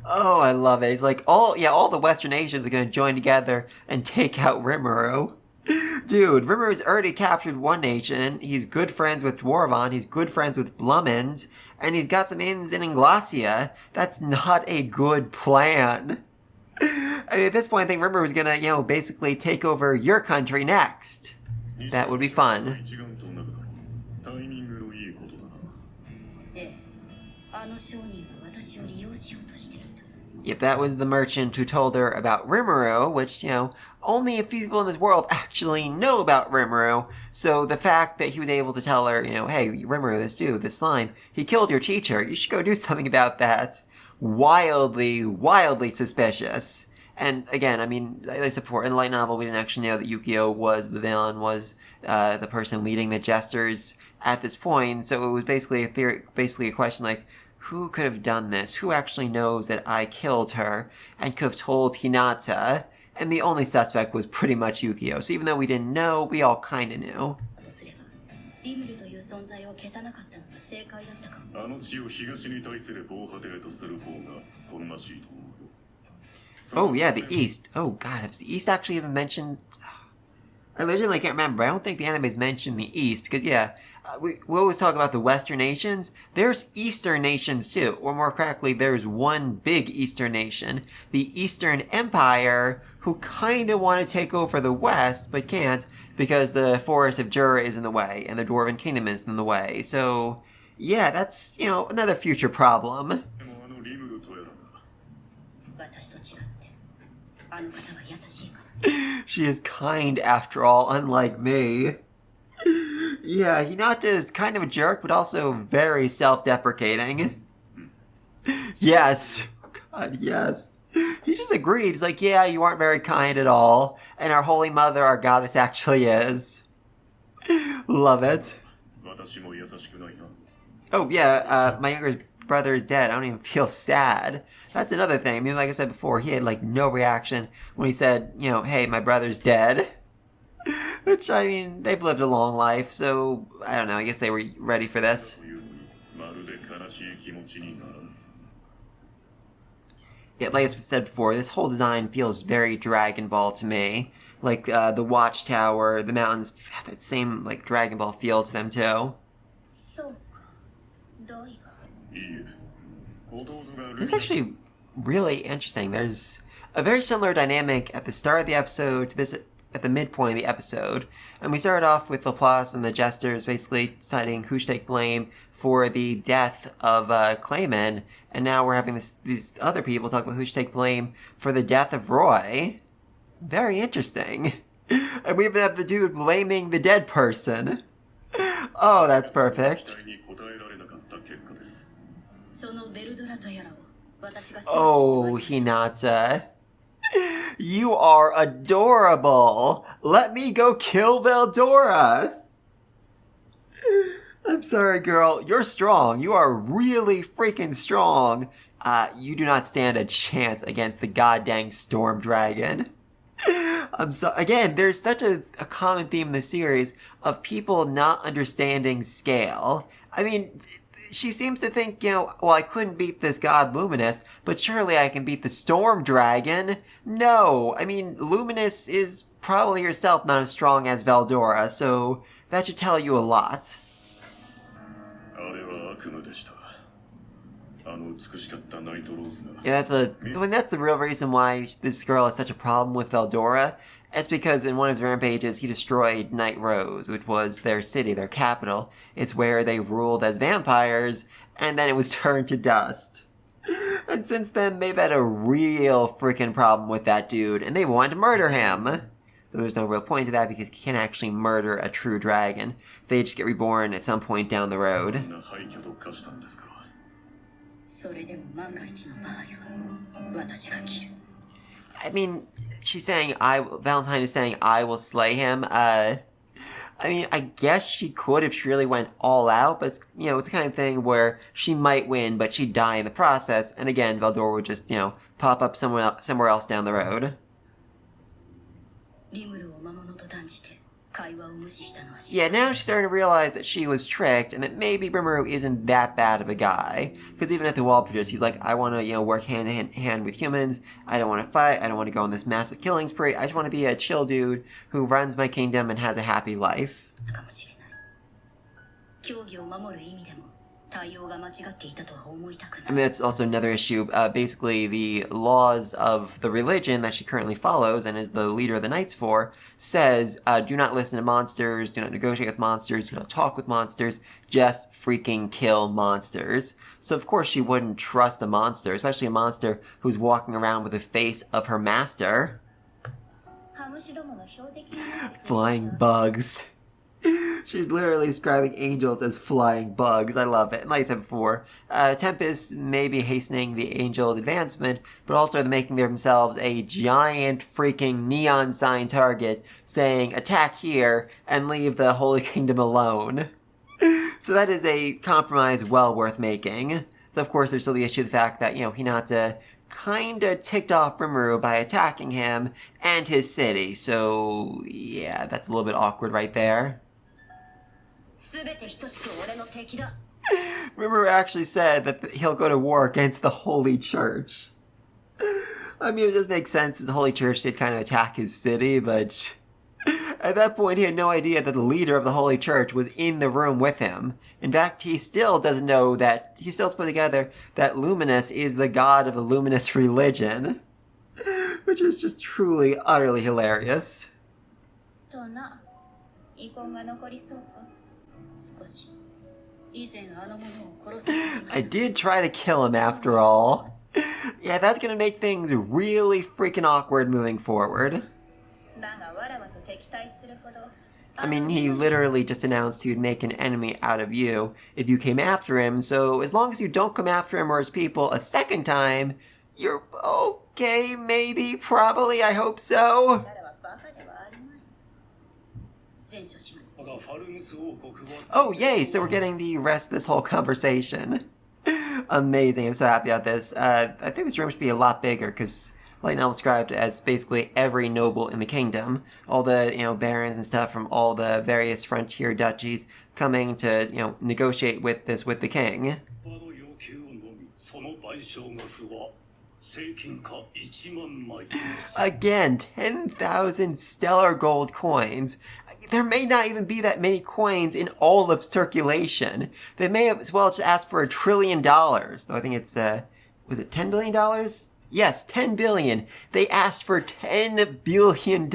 Oh, I love it. He's like, all the Western nations are going to join together and take out Rimuru. Dude, Rimmeru's already captured one nation. He's good friends with Dwarven. He's good friends with Blummond. And he's got some ins in Inglacia. That's not a good plan. I mean, at this point, I think Rimmeru's going to, basically take over your country next. That would be fun. Yep, that was the merchant who told her about Rimuru, which, only a few people in this world actually know about Rimuru. So the fact that he was able to tell her, hey, Rimuru, this dude, this slime, he killed your teacher. You should go do something about that. Wildly suspicious. And again, I mean, like I said before, in the light novel, we didn't actually know that Yukio was the villain, was the person leading the jesters at this point. So it was basically a question like, who could have done this? Who actually knows that I killed her and could have told Hinata? And the only suspect was pretty much Yukio. So even though we didn't know, we all kind of knew. Oh yeah, the East. Oh god, has the East actually even mentioned? I legitimately can't remember. I don't think the anime's mentioned the East, because yeah, we always talk about the Western nations. There's Eastern nations too, or more correctly, there's one big Eastern nation, the Eastern Empire, who kind of want to take over the West, but can't, because the Forest of Jura is in the way, and the Dwarven Kingdom is in the way. So, yeah, that's, another future problem. She is kind after all, unlike me. Yeah, Hinata is kind of a jerk, but also very self-deprecating. Yes. God, yes. He just agreed. He's like, yeah, you aren't very kind at all. And our Holy Mother, our goddess, actually is. Love it. Oh, yeah, my younger brother is dead. I don't even feel sad. That's another thing. I mean, like I said before, he had, no reaction when he said, hey, my brother's dead. Which, I mean, they've lived a long life, so, I don't know, I guess they were ready for this. Yeah, like I said before, this whole design feels very Dragon Ball to me. Like, the watchtower, the mountains have that same, Dragon Ball feel to them, too. It's actually really interesting. There's a very similar dynamic at the start of the episode to this at the midpoint of the episode. And we started off with Laplace and the Jesters basically deciding who should take blame for the death of Clayman. And now we're having these other people talk about who should take blame for the death of Roy. Very interesting. And we even have the dude blaming the dead person. Oh, that's perfect. Oh, Hinata. You are adorable. Let me go kill Veldora. I'm sorry, girl. You're strong. You are really freaking strong. You do not stand a chance against the goddamn Storm Dragon. Again, there's such a common theme in the series of people not understanding scale. I mean, she seems to think, well, I couldn't beat this god Luminous, but surely I can beat the Storm Dragon. No, I mean, Luminous is probably herself not as strong as Veldora, so that should tell you a lot. Yeah, that's the real reason why this girl has such a problem with Veldora. It's because in one of his rampages, he destroyed Night Rose, which was their city, their capital. It's where they ruled as vampires, and then it was turned to dust. And since then, they've had a real freaking problem with that dude, and they wanted to murder him. Though there's no real point to that because you can't actually murder a true dragon. They just get reborn at some point down the road. I mean, Valentine is saying, I will slay him. I mean, I guess she could if she really went all out, but, it's the kind of thing where she might win, but she'd die in the process, and again, Veldora would just, pop up somewhere else down the road. Yeah, now she's starting to realize that she was tricked, and that maybe Rimuru isn't that bad of a guy. Because even at the wall produce, he's like, I want to, work hand in hand with humans. I don't want to fight. I don't want to go on this massive killing spree. I just want to be a chill dude who runs my kingdom and has a happy life. I mean, that's also another issue. Basically, the laws of the religion that she currently follows and is the leader of the Knights for says, do not listen to monsters, do not negotiate with monsters, do not talk with monsters, just freaking kill monsters. So of course she wouldn't trust a monster, especially a monster who's walking around with the face of her master. Flying bugs. She's literally describing angels as flying bugs. I love it. And like I said before, Tempest may be hastening the angels' advancement, but also they're making themselves a giant freaking neon sign target saying, attack here and leave the Holy Kingdom alone. So that is a compromise well worth making. Though, of course, there's still the issue of the fact that, Hinata kinda ticked off Rimuru by attacking him and his city. So, yeah, that's a little bit awkward right there. Rimuru actually said that he'll go to war against the Holy Church. I mean, it does make sense that the Holy Church did kind of attack his city, but at that point he had no idea that the leader of the Holy Church was in the room with him. In fact, he still doesn't know that, he still put together that Luminous is the god of the Luminous religion. Which is just truly, utterly hilarious. I did try to kill him after all. Yeah, that's gonna make things really freaking awkward moving forward. I mean, he literally just announced he would make an enemy out of you if you came after him, so as long as you don't come after him or his people a second time, you're okay, maybe, probably, I hope so. Oh, yay, so we're getting the rest of this whole conversation. Amazing, I'm so happy about this. I think this room should be a lot bigger, because Light Novel described as basically every noble in the kingdom. All the, barons and stuff from all the various frontier duchies coming to, negotiate with the king. Again, 10,000 stellar gold coins. There may not even be that many coins in all of circulation. They may have as well just asked for $1 trillion. Though I think it's, was it $10 billion? Yes, 10 billion. They asked for $10 billion.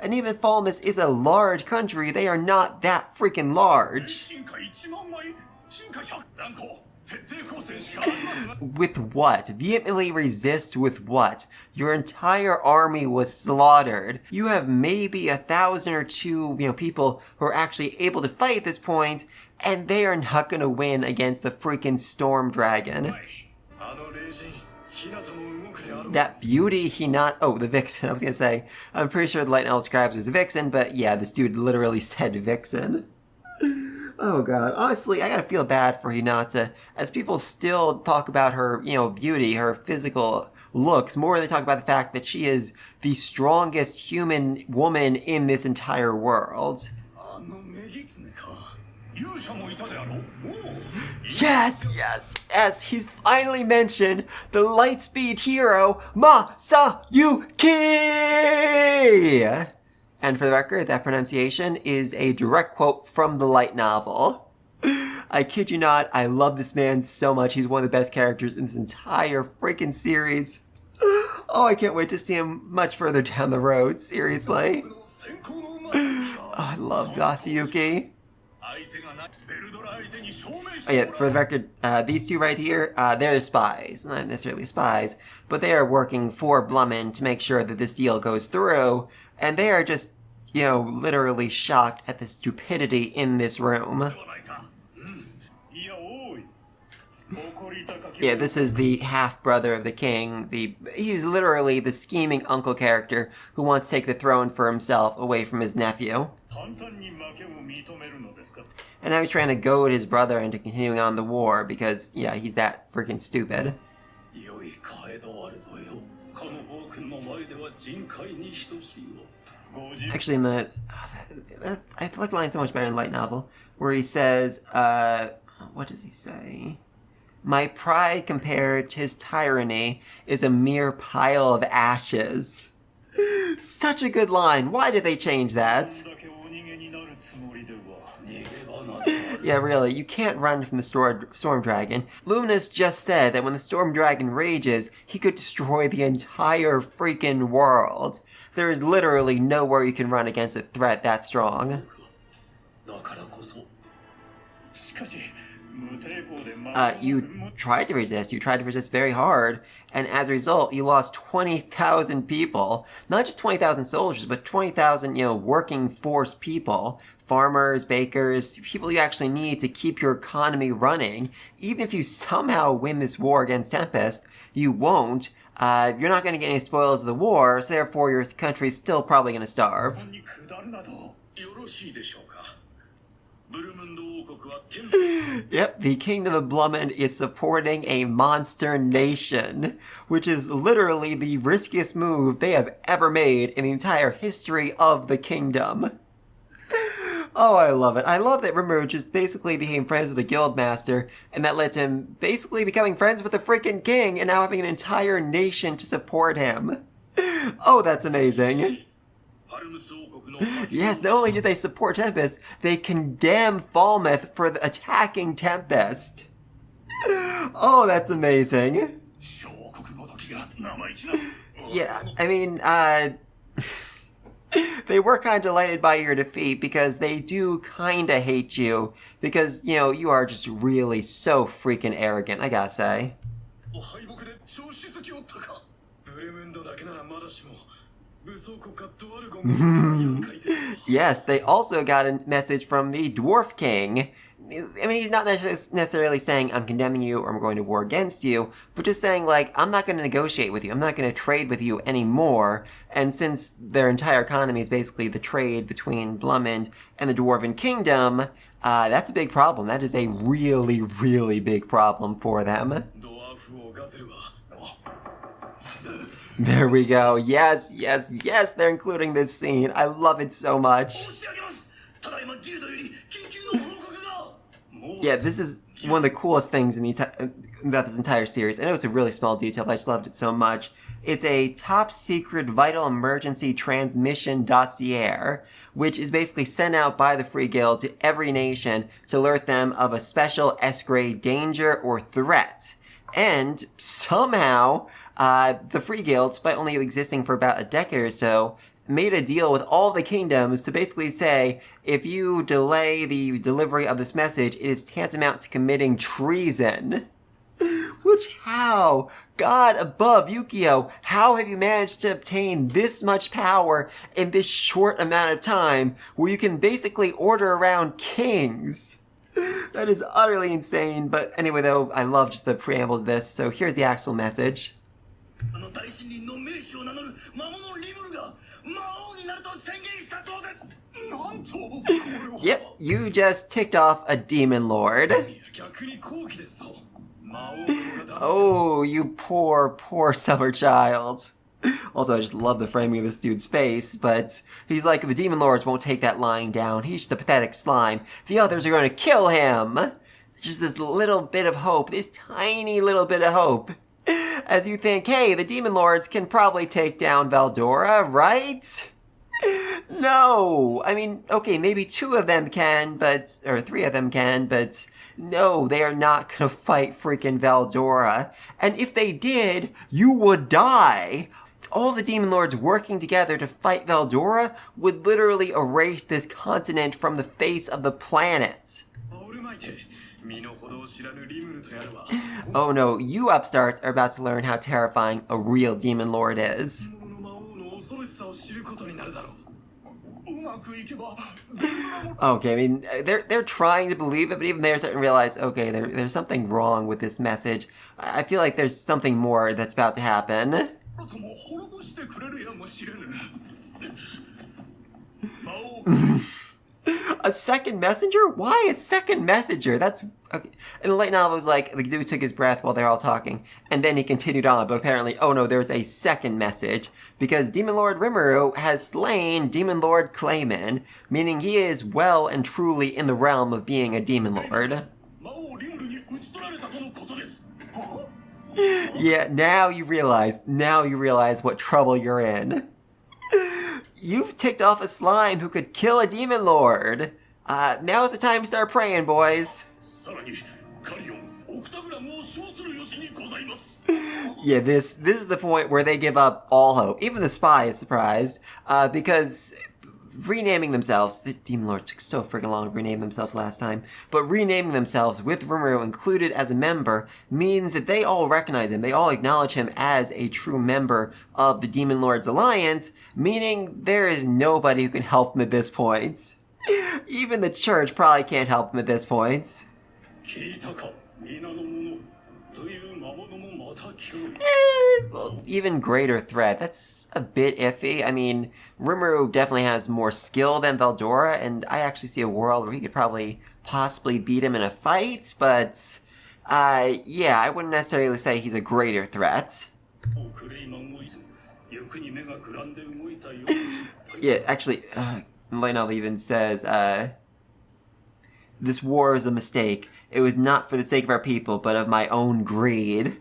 And even Falmus is a large country, they are not that freaking large. With what? Vehemently resist with what? Your entire army was slaughtered. You have maybe 1,000 or two, people who are actually able to fight at this point, and they are not gonna win against the freaking Storm Dragon. That beauty the Vixen, I was gonna say. I'm pretty sure the Light Novel describes was a Vixen, but yeah, this dude literally said Vixen. Oh god, honestly, I gotta feel bad for Hinata, as people still talk about her, beauty, her physical looks, more than they talk about the fact that she is the strongest human woman in this entire world. Yes, yes, yes, he's finally mentioned the Lightspeed hero, Masayuki! And for the record, that pronunciation is a direct quote from the light novel. I kid you not, I love this man so much. He's one of the best characters in this entire freaking series. Oh, I can't wait to see him much further down the road, seriously. Oh, I love Masayuki. Oh yeah, for the record, these two right here, they're the spies. Not necessarily spies, but they are working for Blummin to make sure that this deal goes through, and they are just, you know, literally shocked at the stupidity in this room. Yeah, this is the half-brother of the king. He's literally the scheming uncle character who wants to take the throne for himself away from his nephew. And now he's trying to goad his brother into continuing on the war because, yeah, he's that freaking stupid. Actually, I like the line so much better in the light novel, where he says, what does he say? My pride compared to his tyranny is a mere pile of ashes. Such a good line. Why did they change that? Yeah, really, you can't run from the Storm Dragon. Luminous just said that when the Storm Dragon rages, he could destroy the entire freaking world. There is literally nowhere you can run against a threat that strong. You tried to resist. You tried to resist very hard, and as a result, you lost 20,000 people. Not just 20,000 soldiers, but 20,000, you know, working force people. Farmers, bakers, people you actually need to keep your economy running. Even if you somehow win this war against Tempest, you won't. You're not going to get any spoils of the war, so therefore your country is still probably going to starve. Yep, the Kingdom of Blummin is supporting a monster nation, which is literally the riskiest move they have ever made in the entire history of the kingdom. Oh, I love it. I love that Rimuru just basically became friends with the guild master, and that led to him basically becoming friends with the freaking king, and now having an entire nation to support him. Oh, that's amazing. Yes, not only did they support Tempest, they condemn Falmouth for attacking Tempest. Oh, that's amazing. Yeah, I mean, they were kind of delighted by your defeat because they do kind of hate you because, you know, you are just really so freaking arrogant, I gotta say. Yes, they also got a message from the Dwarf King. I mean, he's not necessarily saying, I'm condemning you or I'm going to war against you, but just saying, like, I'm not going to negotiate with you. I'm not going to trade with you anymore. And since their entire economy is basically the trade between Blummin and the Dwarven Kingdom, that's a big problem. That is a really, really big problem for them. There we go. Yes, yes, yes, they're including this scene. I love it so much. Yeah, this is one of the coolest things about this entire series. I know it's a really small detail, but I just loved it so much. It's a top secret vital emergency transmission dossier, which is basically sent out by the Free Guild to every nation to alert them of a special S-grade danger or threat. And somehow, the Free Guild, despite only existing for about a decade or so, made a deal with all the kingdoms to basically say, if you delay the delivery of this message, it is tantamount to committing treason. Which, how? God above, Yukio, how have you managed to obtain this much power in this short amount of time, where you can basically order around kings? That is utterly insane, but anyway though, I love just the preamble to this, so here's the actual message. Yep, you just ticked off a demon lord. Oh, you poor, poor summer child. Also, I just love the framing of this dude's face, but he's like, the Demon Lords won't take that lying down. He's just a pathetic slime. The others are going to kill him. It's just this little bit of hope, this tiny little bit of hope. As you think, hey, the Demon Lords can probably take down Veldora, right? No! I mean, okay, maybe 2 of them can, or 3 of them can, but no, they are not gonna fight freaking Veldora. And if they did, you would die! All the Demon Lords working together to fight Veldora would literally erase this continent from the face of the planet. Oh no, you upstarts are about to learn how terrifying a real Demon Lord is. Okay, I mean, they're trying to believe it, but even they're starting to realize, okay, there's something wrong with this message. I feel like there's something more that's about to happen. A second messenger? Why a second messenger? That's okay. And the light novel was like, the dude took his breath while they're all talking, and then he continued on, but apparently, oh no, there's a second message, because Demon Lord Rimuru has slain Demon Lord Clayman, meaning he is well and truly in the realm of being a Demon Lord. Yeah, now you realize what trouble you're in. You've ticked off a slime who could kill a Demon Lord. Now's the time to start praying, boys. Yeah, this is the point where they give up all hope. Even the spy is surprised, because renaming themselves, the Demon Lords took so freaking long to rename themselves last time, but renaming themselves with Rimuru included as a member means that they all recognize him, they all acknowledge him as a true member of the Demon Lords Alliance, meaning there is nobody who can help him at this point. Even the church probably can't help him at this point. Well, even greater threat. That's a bit iffy. I mean, Rimuru definitely has more skill than Veldora, and I actually see a world where he could probably possibly beat him in a fight, but yeah, I wouldn't necessarily say he's a greater threat. Yeah, actually, Lionel even says, this war is a mistake. It was not for the sake of our people, but of my own greed.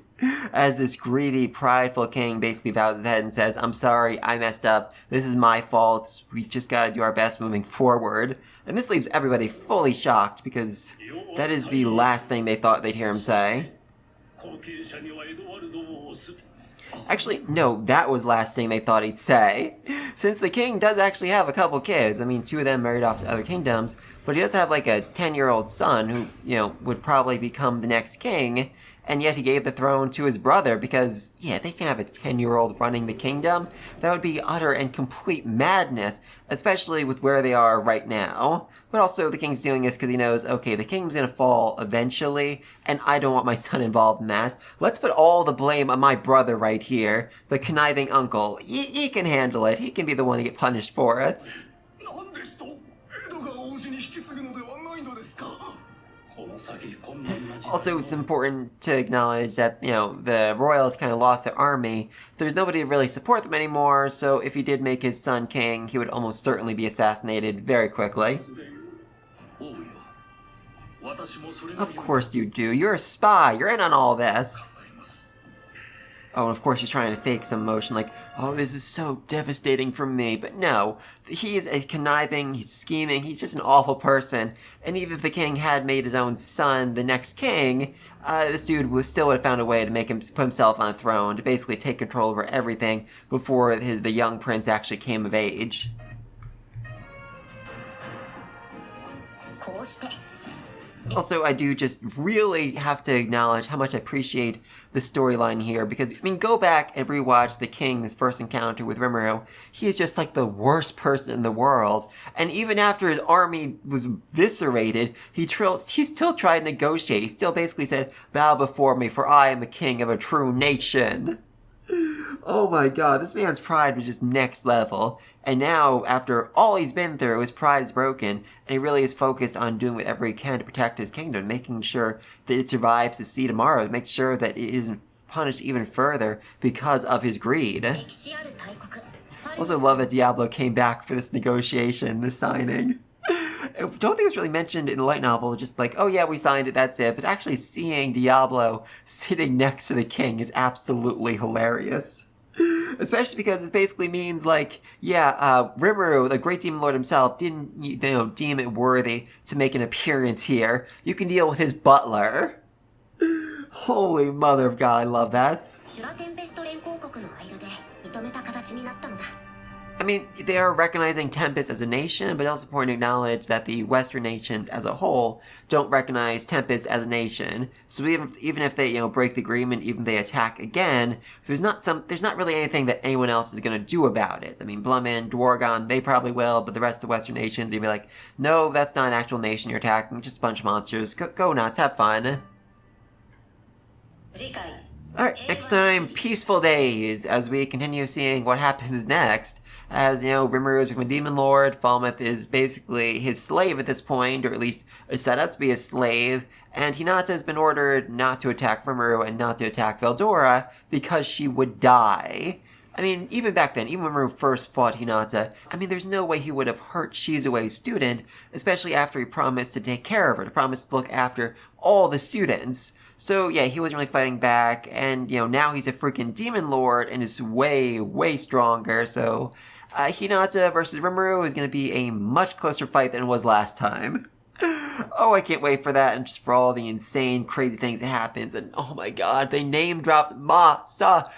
As this greedy, prideful king basically bows his head and says, I'm sorry, I messed up. This is my fault. We just gotta do our best moving forward. And this leaves everybody fully shocked, because that is the last thing they thought they'd hear him say. Actually, no, that was the last thing they thought he'd say. Since the king does actually have a couple kids, I mean, 2 of them married off to other kingdoms, but he does have like a 10-year-old son who, you know, would probably become the next king, and yet he gave the throne to his brother because, yeah, they can have a 10-year-old running the kingdom. That would be utter and complete madness, especially with where they are right now. But also, the king's doing this because he knows, okay, the kingdom's gonna fall eventually, and I don't want my son involved in that. Let's put all the blame on my brother right here, the conniving uncle. He can handle it. He can be the one to get punished for it. Also, it's important to acknowledge that, you know, the royals kind of lost their army, so there's nobody to really support them anymore, so if he did make his son king, he would almost certainly be assassinated very quickly. Of course you do. You're a spy. You're in on all this. Oh, and of course he's trying to fake some emotion like, oh, this is so devastating for me. But no, he is a conniving, he's scheming, he's just an awful person. And even if the king had made his own son the next king, this dude still would have found a way to make him put himself on a throne, to basically take control over everything before the young prince actually came of age. Also, I do just really have to acknowledge how much I appreciate the storyline here, because, I mean, go back and rewatch the king's first encounter with Rimuru. He is just like the worst person in the world, and even after his army was eviscerated, he still tried to negotiate. He still basically said, bow before me, for I am the king of a true nation. Oh my god, this man's pride was just next level. And now, after all he's been through, his pride is broken, and he really is focused on doing whatever he can to protect his kingdom, making sure that it survives to see tomorrow, to make sure that it isn't punished even further because of his greed. Also love that Diablo came back for this negotiation, this signing. I don't think it was really mentioned in the light novel, just like, oh yeah, we signed it, that's it. But actually seeing Diablo sitting next to the king is absolutely hilarious. Especially because this basically means, like, yeah, Rimuru, the great demon lord himself, didn't, deem it worthy to make an appearance here. You can deal with his butler. Holy mother of God, I love that. I mean, they are recognizing Tempest as a nation, but also important to acknowledge that the Western nations as a whole don't recognize Tempest as a nation. So even if they, break the agreement, even if they attack again, there's not really anything that anyone else is going to do about it. I mean, Blummin, Dwargon, they probably will, but the rest of the Western nations, they'd be like, no, that's not an actual nation you're attacking, just a bunch of monsters. Go nuts, have fun. Alright, next time, Peaceful Days, as we continue seeing what happens next. As, Rimuru is becoming a demon lord, Falmouth is basically his slave at this point, or at least is set up to be his slave, and Hinata has been ordered not to attack Rimuru and not to attack Veldora because she would die. I mean, even back then, even when Rimuru first fought Hinata, I mean, there's no way he would have hurt Shizue's student, especially after he promised to take care of her, to promise to look after all the students. So yeah, he wasn't really fighting back, and now he's a freaking demon lord and is way, way stronger, so Hinata versus Rimuru is going to be a much closer fight than it was last time. Oh, I can't wait for that, and just for all the insane, crazy things that happens, and oh my god, they name-dropped Masayuki!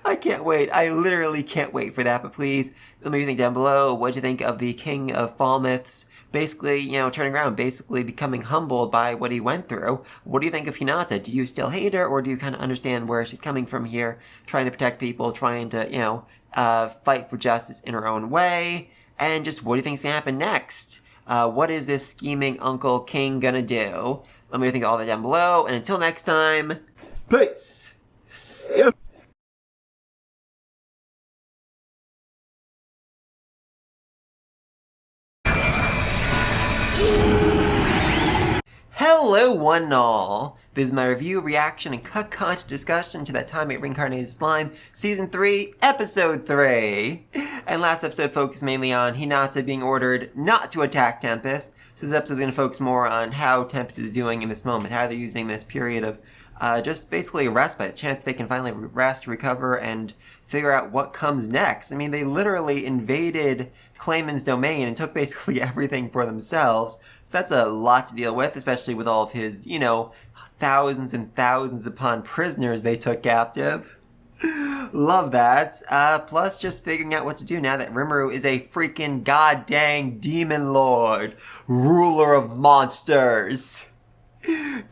I can't wait. I literally can't wait for that, but please, let me know what you think down below. What do you think of the King of Falmouth's basically, turning around, basically becoming humbled by what he went through? What do you think of Hinata? Do you still hate her, or do you kind of understand where she's coming from here, trying to protect people, trying to, fight for justice in her own way? And just what do you think's gonna happen next? What is this scheming Uncle King gonna do? Let me know think of all that down below, and until next time, peace! See ya. Hello one and all! This is my review, reaction, and cut content discussion to that time at Reincarnated Slime, Season 3, Episode 3! And last episode focused mainly on Hinata being ordered not to attack Tempest, so this episode is going to focus more on how Tempest is doing in this moment, how they're using this period of just basically a respite, a chance they can finally rest, recover, and figure out what comes next. I mean, they literally invaded Clayman's domain and took basically everything for themselves. So that's a lot to deal with, especially with all of his, thousands and thousands upon prisoners they took captive. Love that. Plus just figuring out what to do now that Rimuru is a freaking goddamn demon lord, ruler of monsters.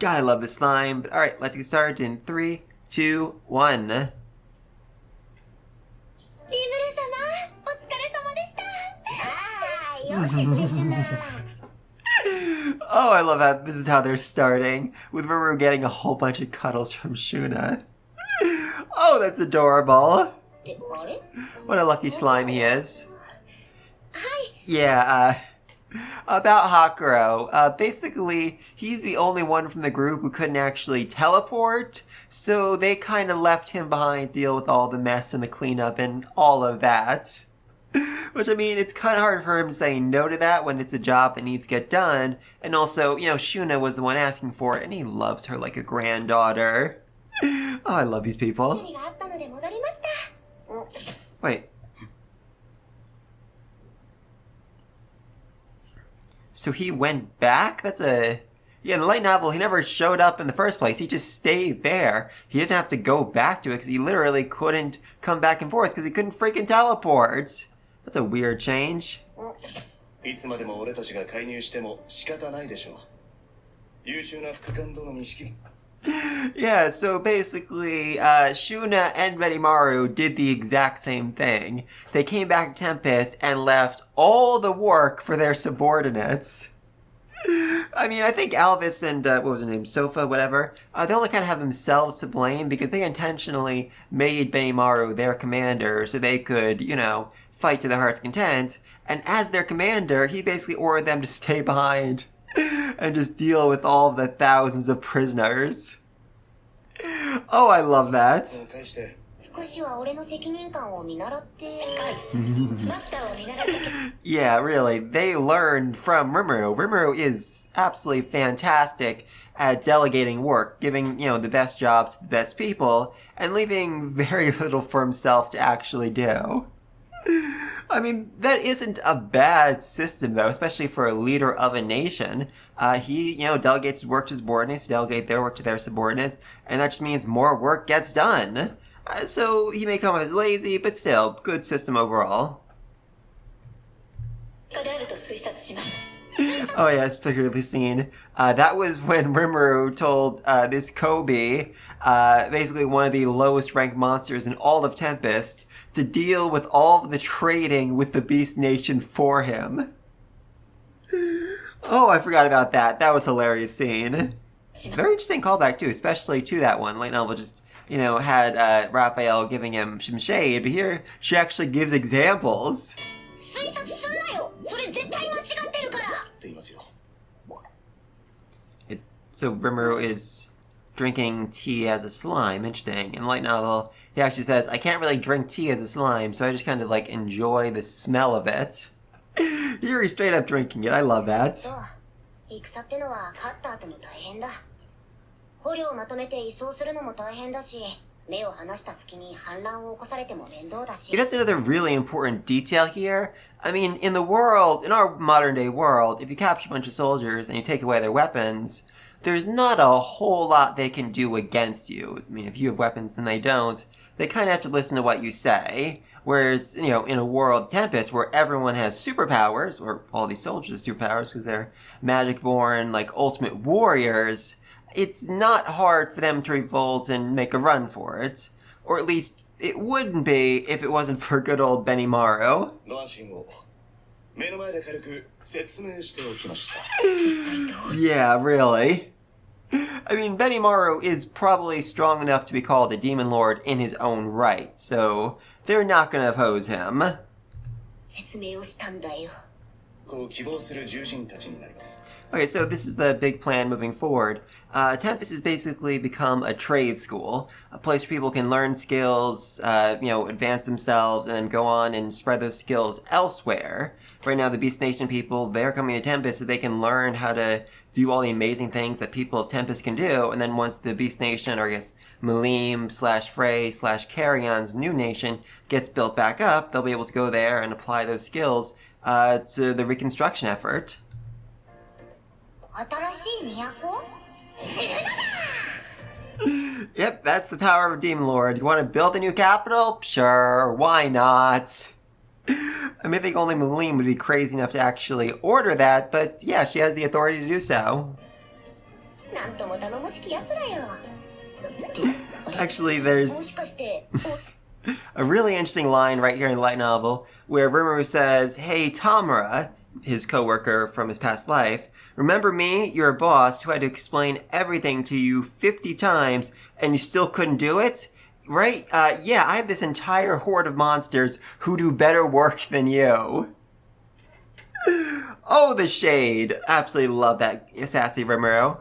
God, I love this slime. But alright, let's get started in 3, 2, 1. Oh, I love how this is how they're starting, with Rimuru getting a whole bunch of cuddles from Shuna. Oh, that's adorable. What a lucky slime he is. Yeah, about Hakuro. Basically, he's the only one from the group who couldn't actually teleport, so they kind of left him behind to deal with all the mess and the cleanup and all of that. Which, I mean, it's kind of hard for him to say no to that when it's a job that needs to get done. And also, Shuna was the one asking for it, and he loves her like a granddaughter. Oh, I love these people. Wait. So he went back? That's a... Yeah, in the light novel, he never showed up in the first place. He just stayed there. He didn't have to go back to it because he literally couldn't come back and forth because he couldn't freaking teleport. That's a weird change. Yeah, so basically, Shuna and Benimaru did the exact same thing. They came back to Tempest and left all the work for their subordinates. I mean, I think Alvis and, what was her name, Sofa, whatever, they only kind of have themselves to blame because they intentionally made Benimaru their commander so they could, fight to their heart's content. And as their commander, he basically ordered them to stay behind and just deal with all the thousands of prisoners. Oh, I love that. Yeah, really, they learned from Rimuru. Rimuru is absolutely fantastic at delegating work, giving, the best job to the best people, and leaving very little for himself to actually do. I mean, that isn't a bad system, though, especially for a leader of a nation. He, delegates work to subordinates, delegate their work to their subordinates, and that just means more work gets done. So he may come as lazy, but still, good system overall. Oh yeah, it's particularly seen. That was when Rimuru told this Kobe, basically one of the lowest ranked monsters in all of Tempest, to deal with all of the trading with the Beast Nation for him. Oh, I forgot about that. That was a hilarious scene. Very interesting callback too, especially to that one. Light novel just, had Raphael giving him some shade, but here she actually gives examples. So Rimuru is drinking tea as a slime. Interesting. In light novel, he actually says, I can't really drink tea as a slime, so I just kind of enjoy the smell of it. Here he's straight up drinking it. I love that. That's another really important detail here. I mean, in our modern day world, if you capture a bunch of soldiers and you take away their weapons, there's not a whole lot they can do against you. I mean, if you have weapons and they don't, they kind of have to listen to what you say. Whereas, in a world, Tempest, where everyone has superpowers, or all these soldiers have superpowers because they're magic-born, ultimate warriors, it's not hard for them to revolt and make a run for it. Or at least, it wouldn't be if it wasn't for good old Benimaru. Yeah, really. I mean, Benimaru is probably strong enough to be called a demon lord in his own right, so they're not going to oppose him. Okay, so this is the big plan moving forward. Tempest has basically become a trade school, a place where people can learn skills, advance themselves, and then go on and spread those skills elsewhere. Right now, the Beast Nation people, they're coming to Tempest so they can learn how to do all the amazing things that people of Tempest can do, and then once the Beast Nation, or I guess Malim/Frey/Carrion's new nation gets built back up, they'll be able to go there and apply those skills to the reconstruction effort. Yep, that's the power of a Demon Lord. You want to build a new capital? Sure, why not? I mean, I think only Malim would be crazy enough to actually order that, but yeah, she has the authority to do so. Actually, there's a really interesting line right here in the light novel where Rimuru says, hey, Tamara, his co-worker from his past life, remember me, your boss, who had to explain everything to you 50 times and you still couldn't do it? Right? Yeah, I have this entire horde of monsters who do better work than you. Oh, the shade. Absolutely love that sassy Rimuru.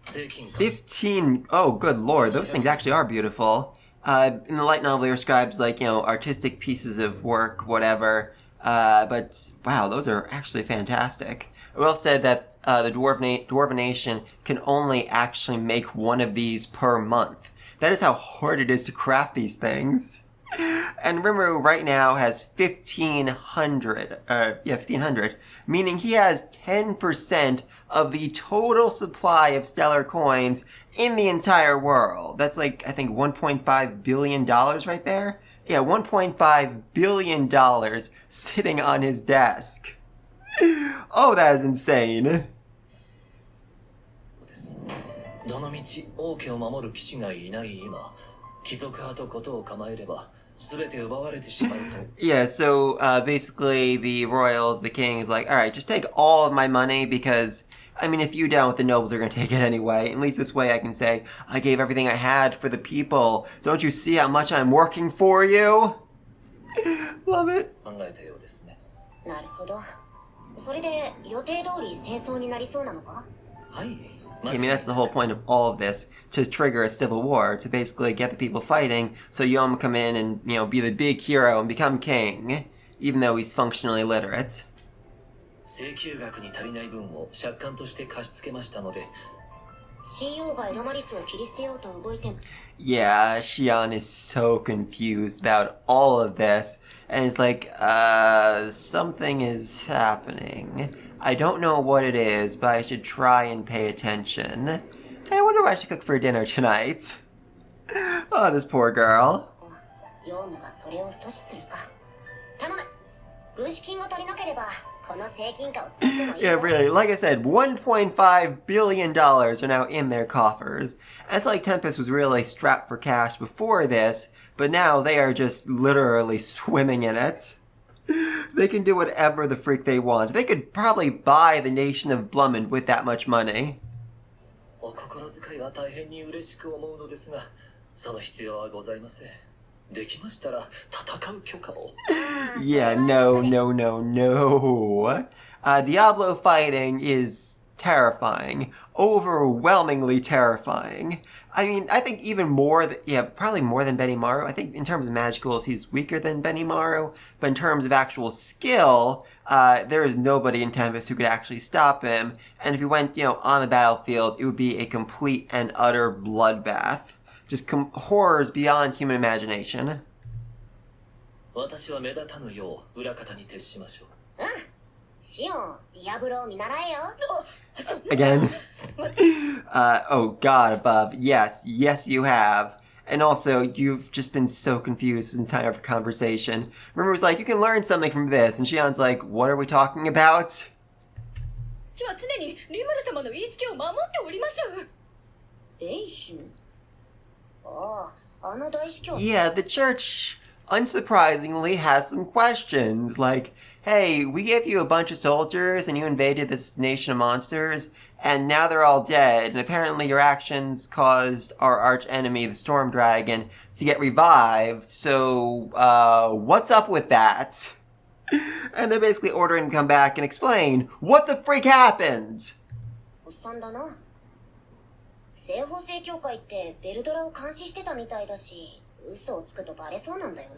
$15. Oh, good lord. Those things actually are beautiful. In the light novel, it describes, artistic pieces of work, whatever. But, wow, those are actually fantastic. It well said that the Dwarven Nation can only actually make one of these per month. That is how hard it is to craft these things. And Rimuru right now has 1,500, meaning he has 10% of the total supply of stellar coins in the entire world. That's I think $1.5 billion right there. Yeah, $1.5 billion sitting on his desk. Oh, that is insane. Yeah, so basically the royals, the king is like, alright, just take all of my money because I mean, if you don't, the nobles are going to take it anyway. At least this way I can say, I gave everything I had for the people. Don't you see how much I'm working for you? Love it. 考えたようですね。なるほど。それで予定通り戦争になりそうなのか？はい。I mean, that's the whole point of all of this, to trigger a civil war, to basically get the people fighting, so Yom come in and, be the big hero and become king, even though he's functionally illiterate. 請求額に足りない分を借款として貸し付けましたので。神王がエドマリスを切り捨てようと動いても。Yeah, Xion is so confused about all of this, and it's like, something is happening. I don't know what it is, but I should try and pay attention. I wonder what I should cook for dinner tonight. Oh, this poor girl. ヨウムがそれを阻止するか。頼む。軍資金が足りなければ。Yeah, really, like I said, $1.5 billion are now in their coffers. And it's like Tempest was really strapped for cash before this, but now they are just literally swimming in it. They can do whatever the freak they want. They could probably buy the nation of Blumend with that much money. お心遣いは大変に嬉しく思うのですが、その必要はございません。できましたら戦う許可を。Yeah, no. Diablo fighting is terrifying. Overwhelmingly terrifying. I mean, I think even more, probably more than Benimaru. I think in terms of magicals, he's weaker than Benimaru. But in terms of actual skill, there is nobody in Tempest who could actually stop him. And if he went, on the battlefield, it would be a complete and utter bloodbath. Just horrors beyond human imagination. 私は目立たぬよう裏方に徹しましょう。シオン、ディアブロを見習えよ。Again. Oh God above. Yes, you have. And also, you've just been so confused since our conversation. Remember, it was like, you can learn something from this. And Shion's like, what are we talking about? Yeah, the church, unsurprisingly, has some questions. Like, hey, we gave you a bunch of soldiers and you invaded this nation of monsters, and now they're all dead, and apparently your actions caused our arch enemy, the Storm Dragon, to get revived, so, what's up with that? And they're basically ordering him to come back and explain what the freak happened!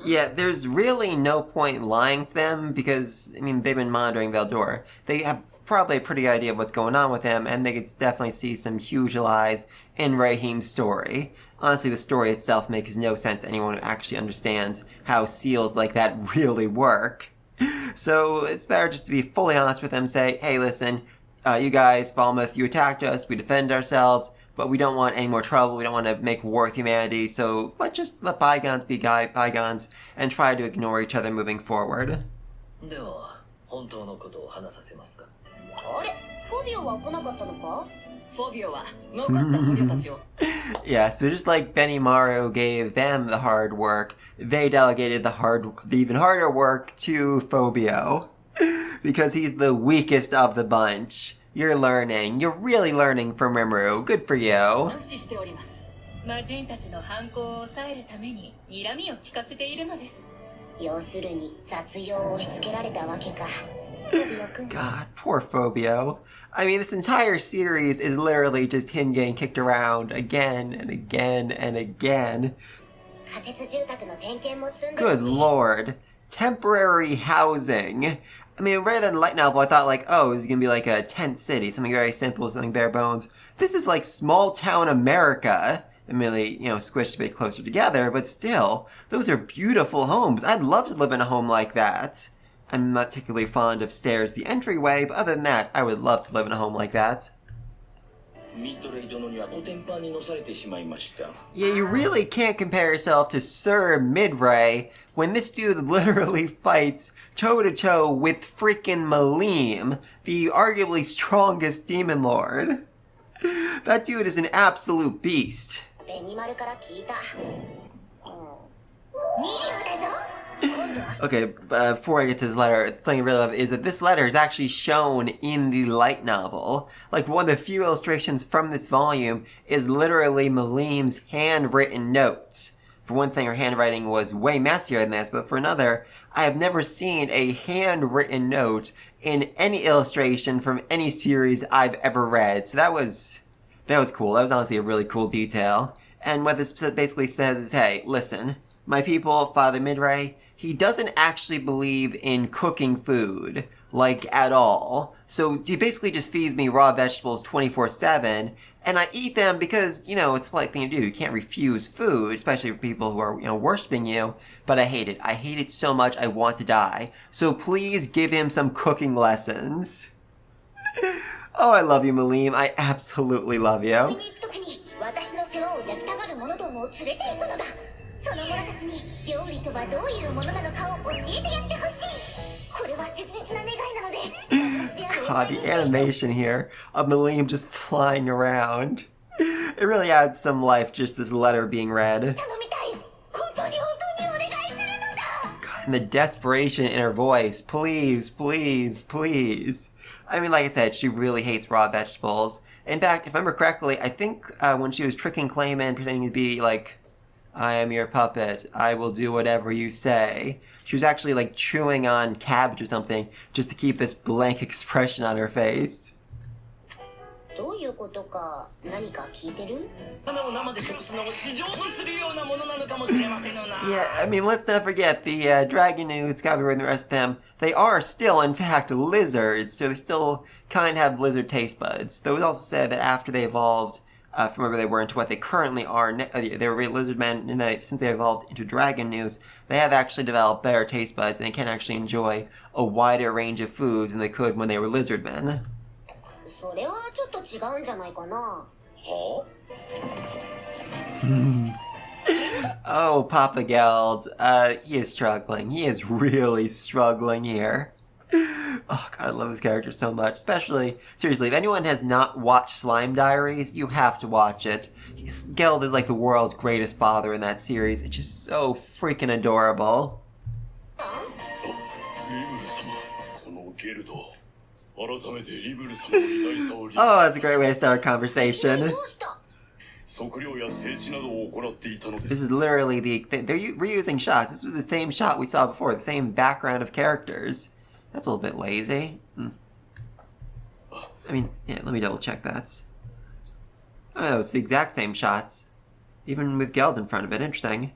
Yeah, there's really no point lying to them because, I mean, they've been monitoring Veldor. They have probably a pretty idea of what's going on with him, and they could definitely see some huge lies in Rahim's story. Honestly, the story itself makes no sense to anyone who actually understands how seals like that really work. So it's better just to be fully honest with them, say, hey, listen, you guys, Falmouth, you attacked us, we defended ourselves, but we don't want any more trouble, we don't want to make war with humanity, so let's just let bygones be bygones and try to ignore each other moving forward. Yeah, so just like Benimaru gave them the hard work, they delegated the even harder work to Phobio. Because he's the weakest of the bunch. You're really learning from Rimuru. Good for you. God, poor Phobio. I mean, this entire series is literally just him getting kicked around again and again and again. Good lord. Temporary housing. I mean, rather than light novel, I thought like, oh, is it gonna be like a tent city, something very simple, something bare bones. This is like small town America. Admittedly, squished a bit closer together, but still, those are beautiful homes. I'd love to live in a home like that. I'm not particularly fond of stairs the entryway, but other than that, I would love to live in a home like that. Yeah, you really can't compare yourself to Sir Midray when this dude literally fights toe-to-toe with freaking Malim, the arguably strongest demon lord. That dude is an absolute beast. Okay, before I get to this letter, the thing I really love is that this letter is actually shown in the light novel. Like, one of the few illustrations from this volume is literally Malim's handwritten notes. For one thing, her handwriting was way messier than this, but for another, I have never seen a handwritten note in any illustration from any series I've ever read. So that was cool. That was honestly a really cool detail. And what this basically says is, hey, listen, my people, Father Midray, he doesn't actually believe in cooking food, like, at all. So he basically just feeds me raw vegetables 24/7, and I eat them because, it's the polite thing to do. You can't refuse food, especially for people who are, worshiping you, but I hate it. I hate it so much I want to die. So please give him some cooking lessons. Oh, I love you, Malim. I absolutely love you. 私の世話を焼きたがる者どもを連れて行くのだ。その者たちに料理とはどういうものなのかを教えてやってほしい。これは切実な願いなので。God, the animation here of Malim just flying around. It really adds some life, just this letter being read. 頼みたい。本当にお願いするのだ。 God, and the desperation in her voice. Please, please, please. I mean, like I said, she really hates raw vegetables. In fact, if I remember correctly, I think when she was tricking Clayman, pretending to be like, I am your puppet, I will do whatever you say, she was actually like chewing on cabbage or something just to keep this blank expression on her face. どういうことか何か聞いてる? Yeah, I mean, let's not forget the dragon newts, Gabiru and the rest of them, they are still, in fact, lizards, so they still kind of have lizard taste buds. Though it was also said that after they evolved from wherever they were into what they currently are, they were lizard men, and since they evolved into dragon newts, they have actually developed better taste buds, and they can actually enjoy a wider range of foods than they could when they were lizard men. それはちょっと違うんじゃないかな。は? Oh, Papa Geld, he is struggling. He is really struggling here. Oh god, I love this character so much. Especially, seriously, if anyone has not watched Slime Diaries, you have to watch it. Geld is like the world's greatest father in that series. It's just so freaking adorable. Oh, that's a great way to start a conversation. This is literally they're reusing shots. This was the same shot we saw before, the same background of characters. That's a little bit lazy. I mean, yeah, let me double check that. Oh, no, it's the exact same shots. Even with Geld in front of it. Interesting.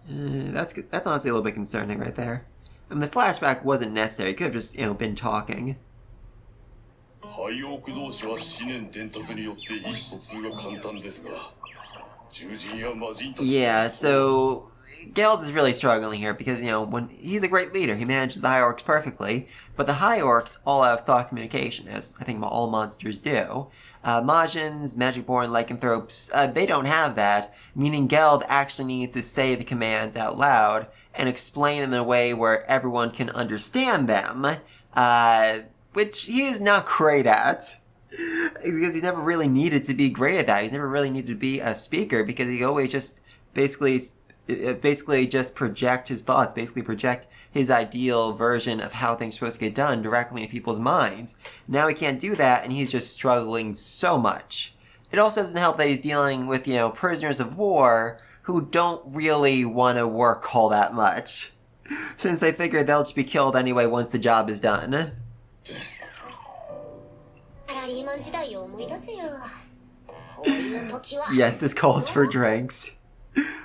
That's honestly a little bit concerning right there. I mean, the flashback wasn't necessary. It could have just, been talking. Yeah, so Geld is really struggling here because, when he's a great leader, he manages the High Orcs perfectly, but the High Orcs all have thought communication, as I think all monsters do. Majins, Magic-born, Lycanthropes, they don't have that, meaning Geld actually needs to say the commands out loud and explain them in a way where everyone can understand them, which he is not great at. Because he never really needed to be great at that. He's never really needed to be a speaker because he always just basically just project his thoughts, basically project his ideal version of how things are supposed to get done directly into people's minds. Now he can't do that, and he's just struggling so much. It also doesn't help that he's dealing with, prisoners of war who don't really want to work all that much, since they figure they'll just be killed anyway once the job is done. Yes, this calls for drinks.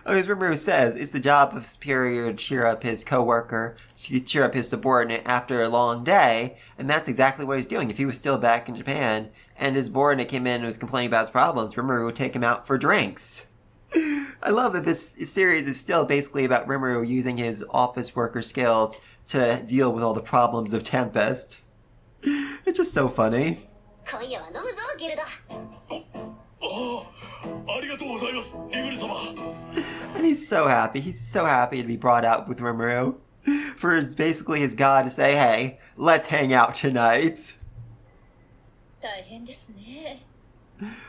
As Rimuru says, it's the job of Superior to cheer up his co-worker, to cheer up his subordinate after a long day, and that's exactly what he's doing. If he was still back in Japan, and his subordinate came in and was complaining about his problems, Rimuru would take him out for drinks. I love that this series is still basically about Rimuru using his office worker skills to deal with all the problems of Tempest. It's just so funny. And he's so happy. He's so happy to be brought out with Rimuru. For basically his god to say, hey, let's hang out tonight.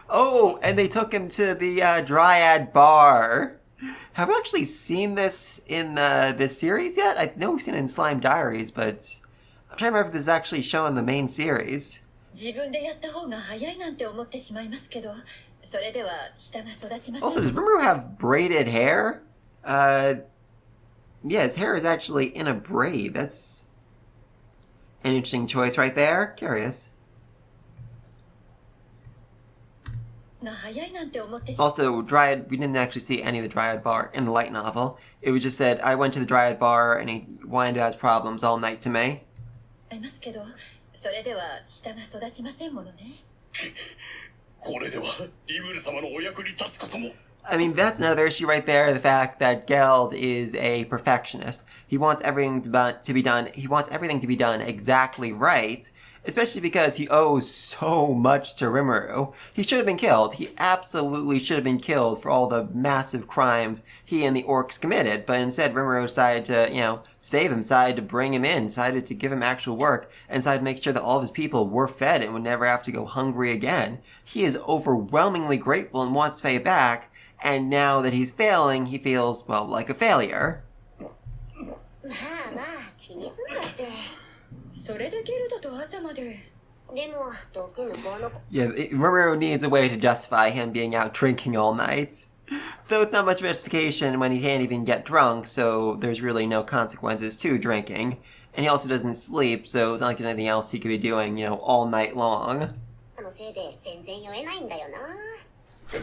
Oh, and they took him to the Dryad bar. Have we actually seen this in this series yet? I know we've seen it in Slime Diaries, but I'm trying to remember if this is actually shown in the main series. 自分でやった方が早いなんて思ってしまいますけど、それでは下が育ちません。 Also, does Rimuru have braided hair? Yeah, his hair is actually in a braid. That's an interesting choice right there. Curious. が早いなんて思ってし Also, Dryad, we didn't actually see any of the Dryad bar in the light novel. It was just said, I went to the Dryad bar and he whined out his problems all night to me. まいますけど、それでは下が育ちませんものね。これではリムル様のお役に立つことも。 I mean, that's another issue right there, the fact that Geld is a perfectionist. He wants everything to be done, he wants everything to be done exactly right, especially because he owes so much to Rimuru. He should have been killed. He absolutely should have been killed for all the massive crimes he and the orcs committed, but instead Rimuru decided to, save him, decided to bring him in, decided to give him actual work, and decided to make sure that all of his people were fed and would never have to go hungry again. He is overwhelmingly grateful and wants to pay it back, and now that he's failing, he feels, well, like a failure. まあまあ気にすんなって。それでゲルドと朝まで。でも毒抜こうの子。 Yeah, Rimuru needs a way to justify him being out drinking all night. Though it's not much justification when he can't even get drunk, so there's really no consequences to drinking. And he also doesn't sleep, so it's not like there's anything else he could be doing, all night long. あのせいで全然酔えないんだよな。 Now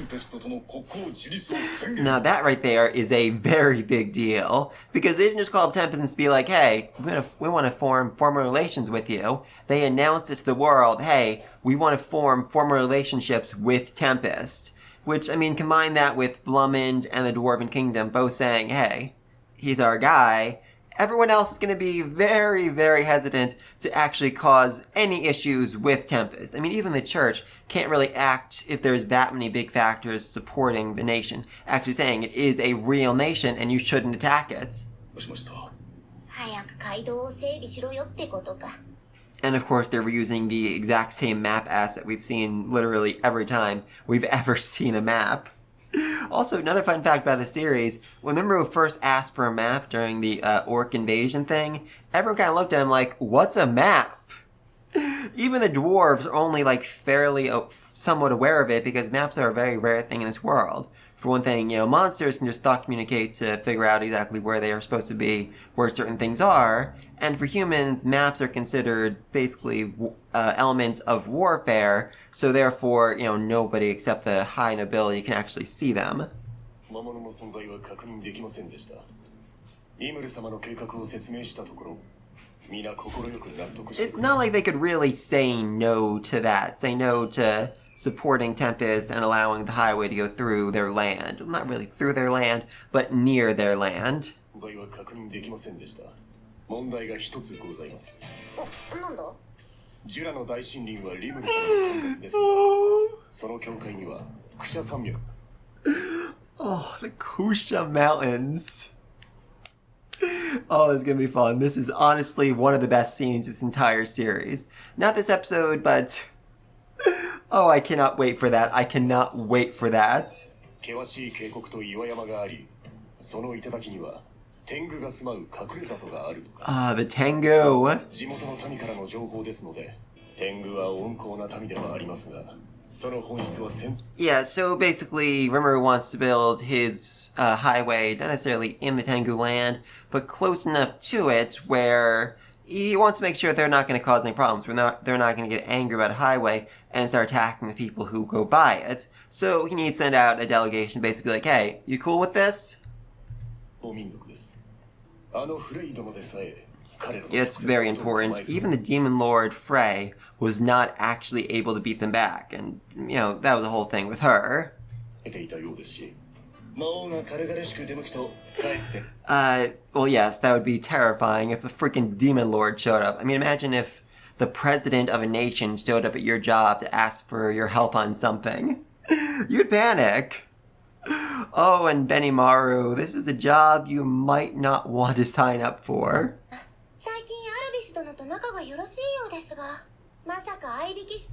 that right there is a very big deal, because they didn't just call up Tempest and be like, hey, we want to form formal relations with you. They announced it to the world, hey, we want to form formal relationships with Tempest. Which, I mean, combine that with Blumend and the Dwarven Kingdom both saying, hey, he's our guy. Everyone else is going to be very, very hesitant to actually cause any issues with Tempest. I mean, even the church can't really act if there's that many big factors supporting the nation, actually saying it is a real nation and you shouldn't attack it. 早く街道を整備しろよってことか。 And of course, they're reusing the exact same map asset we've seen literally every time we've ever seen a map. Also, another fun fact about the series, when Rimuru first asked for a map during the orc invasion thing, everyone kind of looked at him like, what's a map? Even the dwarves are only fairly somewhat aware of it because maps are a very rare thing in this world. For one thing, monsters can just thought communicate to figure out exactly where they are supposed to be, where certain things are. And for humans, maps are considered basically elements of warfare, so therefore, nobody except the high nobility can actually see them. It's not like they could really say no to that, say no to supporting Tempest and allowing the highway to go through their land. Well, not really through their land, but near their land. 問題が一つございます。なんだ？ジュラの大森林はリムル様の管轄ですが、その境界にはクシャ山脈。Oh, the Kusha Mountains. Oh, this is gonna be fun. This is honestly one of the best scenes in this entire series. Not this episode, but oh, I cannot wait for that. I cannot wait for that. 険しい渓谷と岩山があり、その頂には天狗が住まう隠れ里があるとか。Ah, the Tengu. 地元の民からの情報ですので、天狗は温厚な民ではありますが、その本質はYeah, so basically, Rimuru wants to build his highway, not necessarily in the Tengu land, but close enough to it where he wants to make sure they're not going to cause any problems. They're not going to get angry about a highway and start attacking the people who go by it. So he needs to send out a delegation, basically like, hey, you cool with this? It's very important. Even the Demon Lord Frey was not actually able to beat them back, and that was the whole thing with her. Well, yes, that would be terrifying if the freaking Demon Lord showed up. I mean, imagine if the president of a nation showed up at your job to ask for your help on something. You'd panic. Oh, and Benimaru, this is a job you might not want to sign up for. 最近アルビス殿と仲がよろしいようですが、まさか相引きし。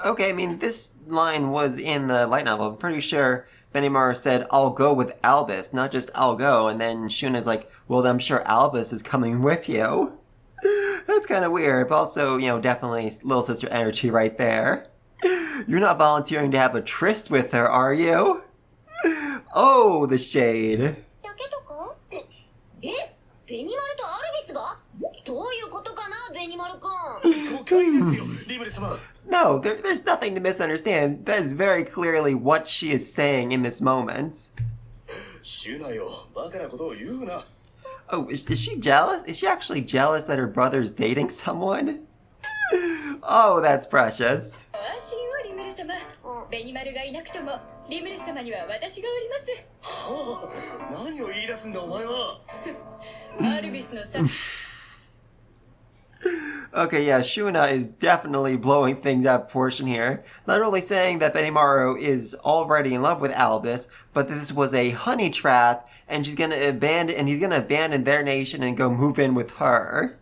Okay, I mean, this line was in the light novel. I'm pretty sure Benimaru said, I'll go with Albus, not just I'll go. And then Shuna's like, well, I'm sure Albus is coming with you. That's kind of weird, but also, definitely little sister energy right there. You're not volunteering to have a tryst with her, are you? Oh, the shade. だけとかえベニマルとアルビスがどういうことかなベニマルくん誤解ですよリムル様 No, there's nothing to misunderstand. That is very clearly what she is saying in this moment. シュナよバカなことを言うな Oh, is she jealous? Is she actually jealous that her brother's dating someone? Oh, that's precious. ご安心をリムル様。ベニマルがいなくともリムル様には私がおります。はあ何を言い出すんだお前は アルビスのさ Okay, yeah, Shuna is definitely blowing things out of proportion here. Not only saying that Benimaru is already in love with Albus, but this was a honey trap, and he's gonna abandon their nation and go move in with her.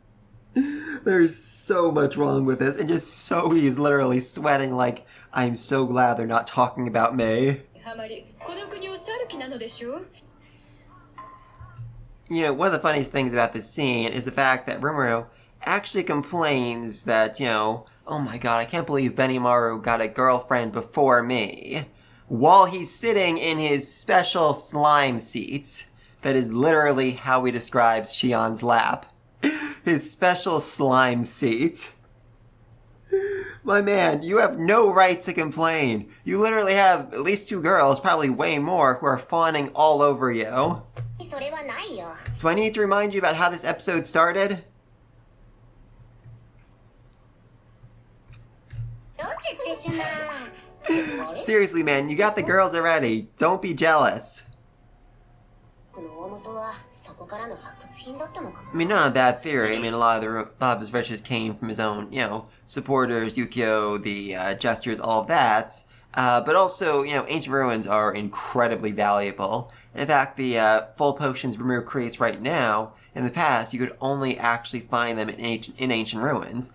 There's so much wrong with this, and just Zoe is literally sweating like, I'm so glad they're not talking about me. ハマりこの国を去る気なのでしょう One of the funniest things about this scene is the fact that Rimuru actually complains that, oh my god, I can't believe Benimaru got a girlfriend before me. While he's sitting in his special slime seat. That is literally how he describes Shion's lap. His special slime seat. My man, you have no right to complain. You literally have at least 2 girls, probably way more, who are fawning all over you. それはないよ Do I need to remind you about how this episode started? どうせってシュナ Seriously, man, you got the girls already. Don't be jealous. この大元はそこからの発掘品だったのかも I mean, not a bad theory. I mean, a lot of his riches came from his own, supporters, Yukio, the gestures, all of that. But also, ancient ruins are incredibly valuable. In fact, the full potions Rimuru creates right now, in the past, you could only actually find them in ancient ruins.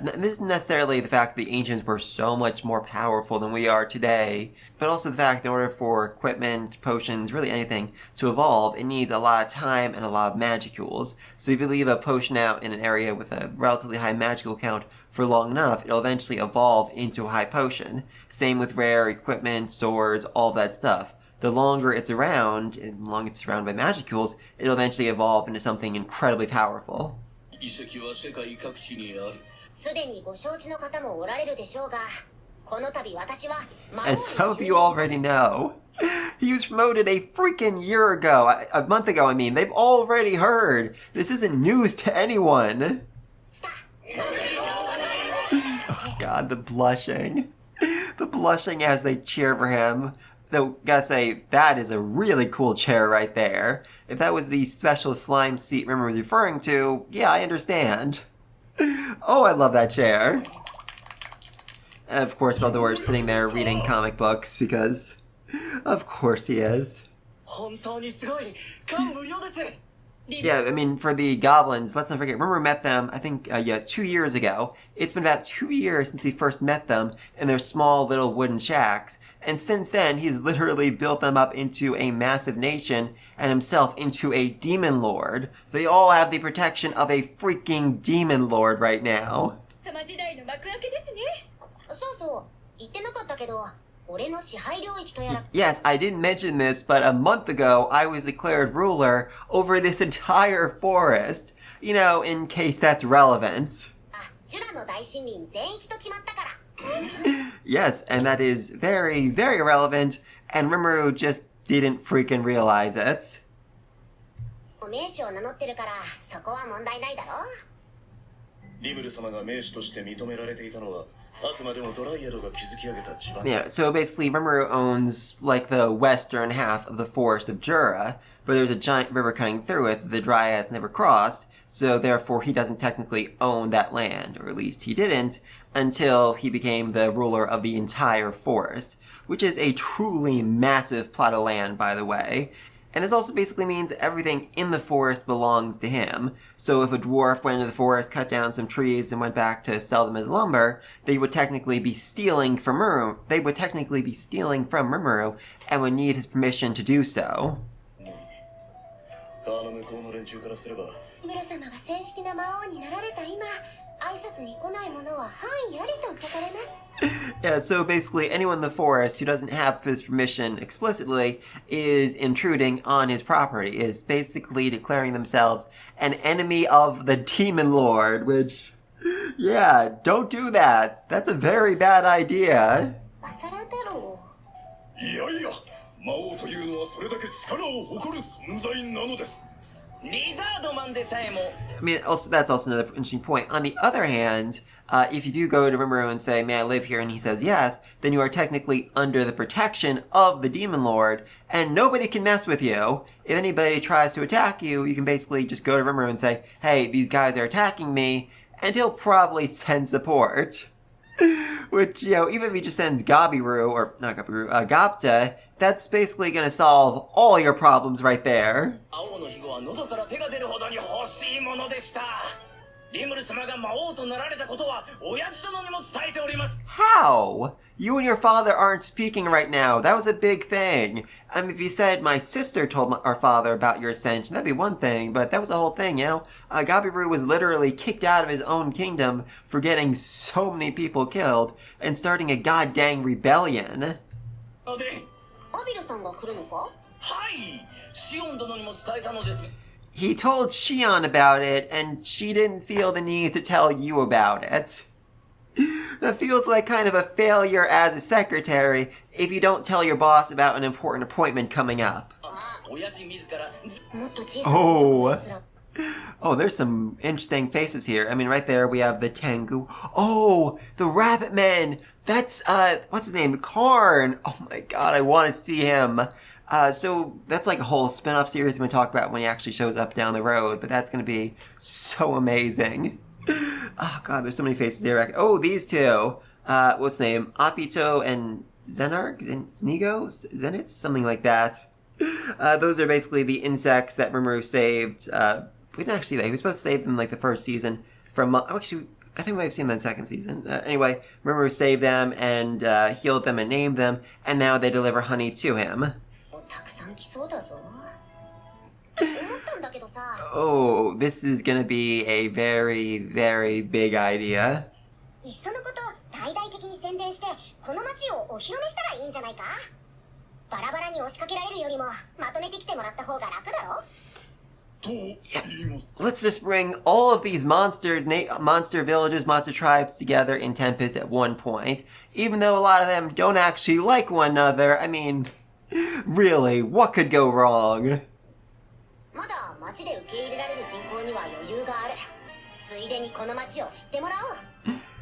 This isn't necessarily the fact that the ancients were so much more powerful than we are today, but also the fact that in order for equipment, potions, really anything, to evolve, it needs a lot of time and a lot of magicules. So if you leave a potion out in an area with a relatively high magical count for long enough, it'll eventually evolve into a high potion. Same with rare equipment, swords, all that stuff. The longer it's around, and the longer it's surrounded by magicules, it'll eventually evolve into something incredibly powerful. 遺跡は世界各地にあるすでにご承知の方もおられるでしょうがこの度私は As some of you already know, he was promoted a freaking year ago, a month ago, I mean. They've already heard. This isn't news to anyone. Oh god, the blushing. The blushing as they cheer for him. Though, gotta say, that is a really cool chair right there. If that was the special slime seat Rimmer was referring to, yeah, I understand. Oh, I love that chair. And of course, Valdor is sitting there reading comic books because, of course he is. 本当にすごい感無量です Yeah, I mean, for the goblins, let's not forget, remember we met them, I think, 2 years ago. It's been about 2 years since he first met them in their small little wooden shacks. And since then, he's literally built them up into a massive nation and himself into a demon lord. They all have the protection of a freaking demon lord right now. 様時代の幕開けですねそうそう言ってなかったけど俺の支配領域とやら Yes, I didn't mention this, but a month ago, I was declared ruler over this entire forest. In case that's relevant. あジュラの大森林全域と決まったから Yes, and that is very, very relevant, and Rimuru just didn't freaking realize it. お名手を名乗ってるからそこは問題ないだろリムル様が名手として認められていたのはあくまでもドライアドが築き上げた地盤 Yeah, so basically Rimuru owns, like, the western half of the forest of Jura, but there's a giant river cutting through it that the Dryads never crossed, so therefore he doesn't technically own that land, or at least he didn't, until he became the ruler of the entire forest, which is a truly massive plot of land, by the way. And this also basically means everything in the forest belongs to him. So if a dwarf went into the forest, cut down some trees, and went back to sell them as lumber, they would technically be stealing from Rimuru. And would need his permission to do so. 川の向こうの連中からすれば村様が正式な魔王になられた今、挨拶に来ない者は範囲ありと書かれます。Yeah, so basically anyone in the forest who doesn't have his permission explicitly is intruding on his property, is basically declaring themselves an enemy of the Demon Lord, which, yeah, don't do that. That's a very bad idea. バサラ太郎。いやいや魔王というのはそれだけ力を誇る存在なのです。 リザードマンでさえも I mean, also that's also another interesting point. On the other hand, if you do go to Rimuru and say, may I live here, and he says yes, then you are technically under the protection of the Demon Lord, and nobody can mess with you. If anybody tries to attack you, you can basically just go to Rimuru and say, hey, these guys are attacking me, and he'll probably send support. Which, you know, even if he just sends Gabiru, or not Gabiru, Gapta, that's basically gonna solve all your problems right there. 青の肥後は喉から手が出るほどに欲しいものでした。リムル様が魔王となられたことは親父殿にも伝えております。 How? You and your father aren't speaking right now. That was a big thing. I mean, if you said my sister told our father about your ascension, that'd be one thing, but that was the whole thing, you know? Gabiru was literally kicked out of his own kingdom for getting so many people killed and starting a goddamn rebellion. で、アビルさんが来るのか？はい、シオン殿にも伝えたのです。 He told Shion about it, and she didn't feel the need to tell you about it. That feels like kind of a failure as a secretary if you don't tell your boss about an important appointment coming up. 親父自ら もっと小さな奴ら。 Oh, there's some interesting faces here. I mean, right there we have the Tengu. Oh, the Rabbit Men! That's, what's his name? Karn! Oh my god, I want to see him. So that's like a whole spin-off series I'm going to talk about when he actually shows up down the road, but that's going to be so amazing. Oh god, there's so many faces here. Oh, these two. What's his name? Apito and Zenarg? Zenigo? Zenitz? Something like that. Those are basically the insects that Rimuru saved. We didn't actually see that. He was supposed to save them like the first season from... actually, I think we might have seen that in the second season. Anyway, Rimuru saved them and healed them and named them, and now they deliver honey to him. たくさん来そうだぞ。思ったんだけどさ。Oh, this is gonna be a very, very big idea. いっそのこと大々的に宣伝してこの街をお披露目したらいいんじゃないか？バラバラに押しかけられるよりもまとめてきてもらった方が楽だろ？ Let's just bring all of these monster villages, monster tribes together in Tempest at one point. Even though a lot of them don't actually like one another, I mean, really, what could go wrong? まだ街で受け入れられる人口には余裕がある。ついでにこの街を知ってもら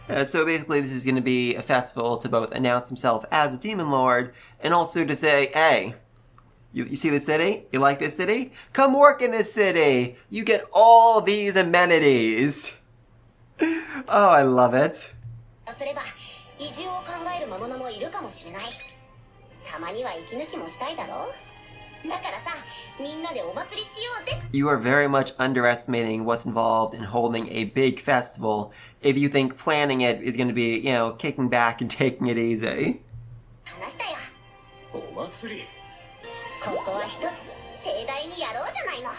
おう。So basically this is going to be a festival to both announce himself as a Demon Lord and also to say, hey, you see this city? You like this city? Come work in this city! You get all these amenities! Oh, I love it. すれば移住を考える魔物もいるかもしれない。たまには息抜きもしたいだろ？だからさ、みんなでお祭りしようぜ。 You are very much underestimating what's involved in holding a big festival if you think planning it is going to be, you know, kicking back and taking it easy. 話したよ。お祭り。ここは一つ盛大にやろうじゃないの。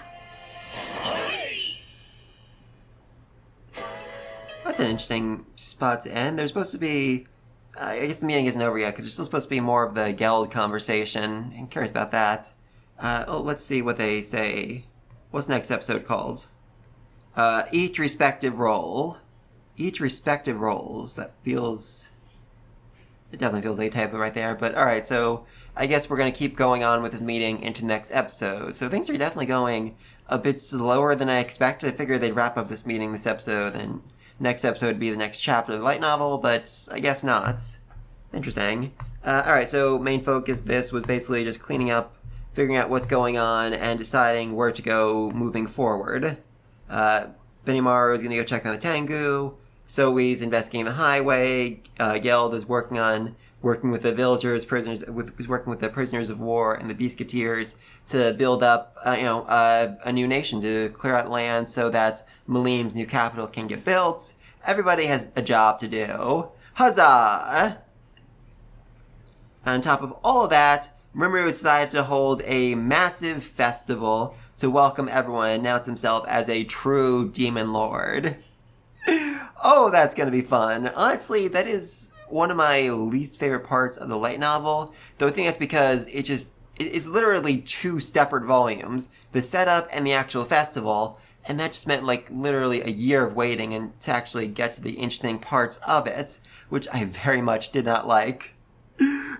That's an interesting spot to end. There's supposed to be... I guess the meeting isn't over yet, because there's still supposed to be more of the Geld conversation. I'm curious about that. Let's see what they say. What's the next episode called? Each respective role. Each respective roles. That feels... It definitely feels like a typo right there. But alright, so I guess we're going to keep going on with this meeting into next episode. So things are definitely going a bit slower than I expected. I figured they'd wrap up this meeting this episode, and next episode would be the next chapter of the light novel, but I guess not. Interesting. Alright, so main focus this was basically just cleaning up, figuring out what's going on, and deciding where to go moving forward. Benimaru is going to go check on the Tengu. Zoe's investigating the highway. Geld is working on working with the villagers, working with the prisoners of war and the Beastketeers to build up, a new nation, to clear out land so that Malim's new capital can get built. Everybody has a job to do. Huzzah! On top of all of that, Rimuru decided to hold a massive festival to welcome everyone and announce himself as a true demon lord. Oh, that's gonna be fun. Honestly, that is one of my least favorite parts of the light novel, though I think that's because it's literally 2 separate volumes, the setup and the actual festival, and that just meant like literally a year of waiting and to actually get to the interesting parts of it, which I very much did not like.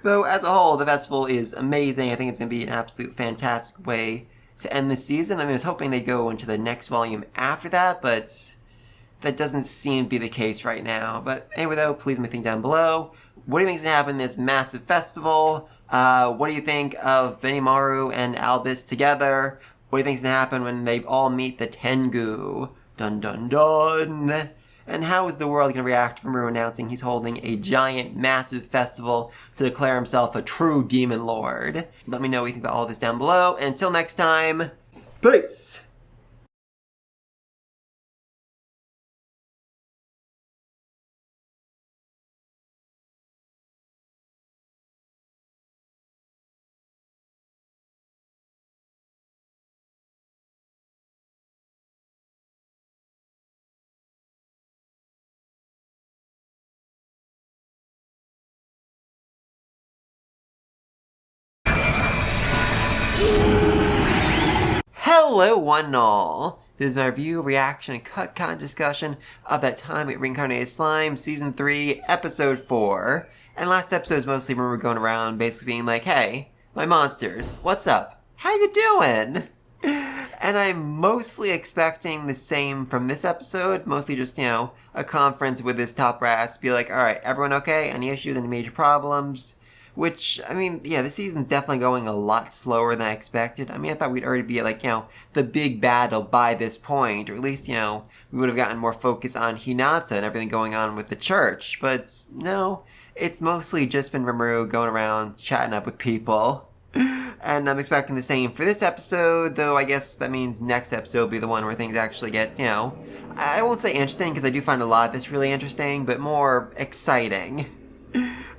Though as a whole, the festival is amazing. I think it's going to be an absolute fantastic way to end the season. I was hoping they'd go into the next volume after that, but that doesn't seem to be the case right now. But anyway though, please leave me a thing down below. What do you think is going to happen in this massive festival? What do you think of Benimaru and Albus together? What do you think is going to happen when they all meet the Tengu? Dun dun dun! And how is the world going to react to Rimuru announcing he's holding a giant, massive festival to declare himself a true demon lord? Let me know what you think about all this down below. And until next time, peace! Hello one and all! This is my review, reaction, and cut content discussion of That Time at Reincarnated Slime, Season 3, Episode 4. And last episode was mostly Rimuru going around basically being like, hey, my monsters, what's up? How you doing? And I'm mostly expecting the same from this episode, mostly just, a conference with his top brass, be like, alright, everyone okay? Any issues, any major problems? Which, I mean, yeah, the season's definitely going a lot slower than I expected. I mean, I thought we'd already be like, the big battle by this point, or at least, we would have gotten more focus on Hinata and everything going on with the church. But no, it's mostly just been Rimuru going around chatting up with people. And I'm expecting the same for this episode, though I guess that means next episode will be the one where things actually get, I won't say interesting, because I do find a lot of this really interesting, but more exciting.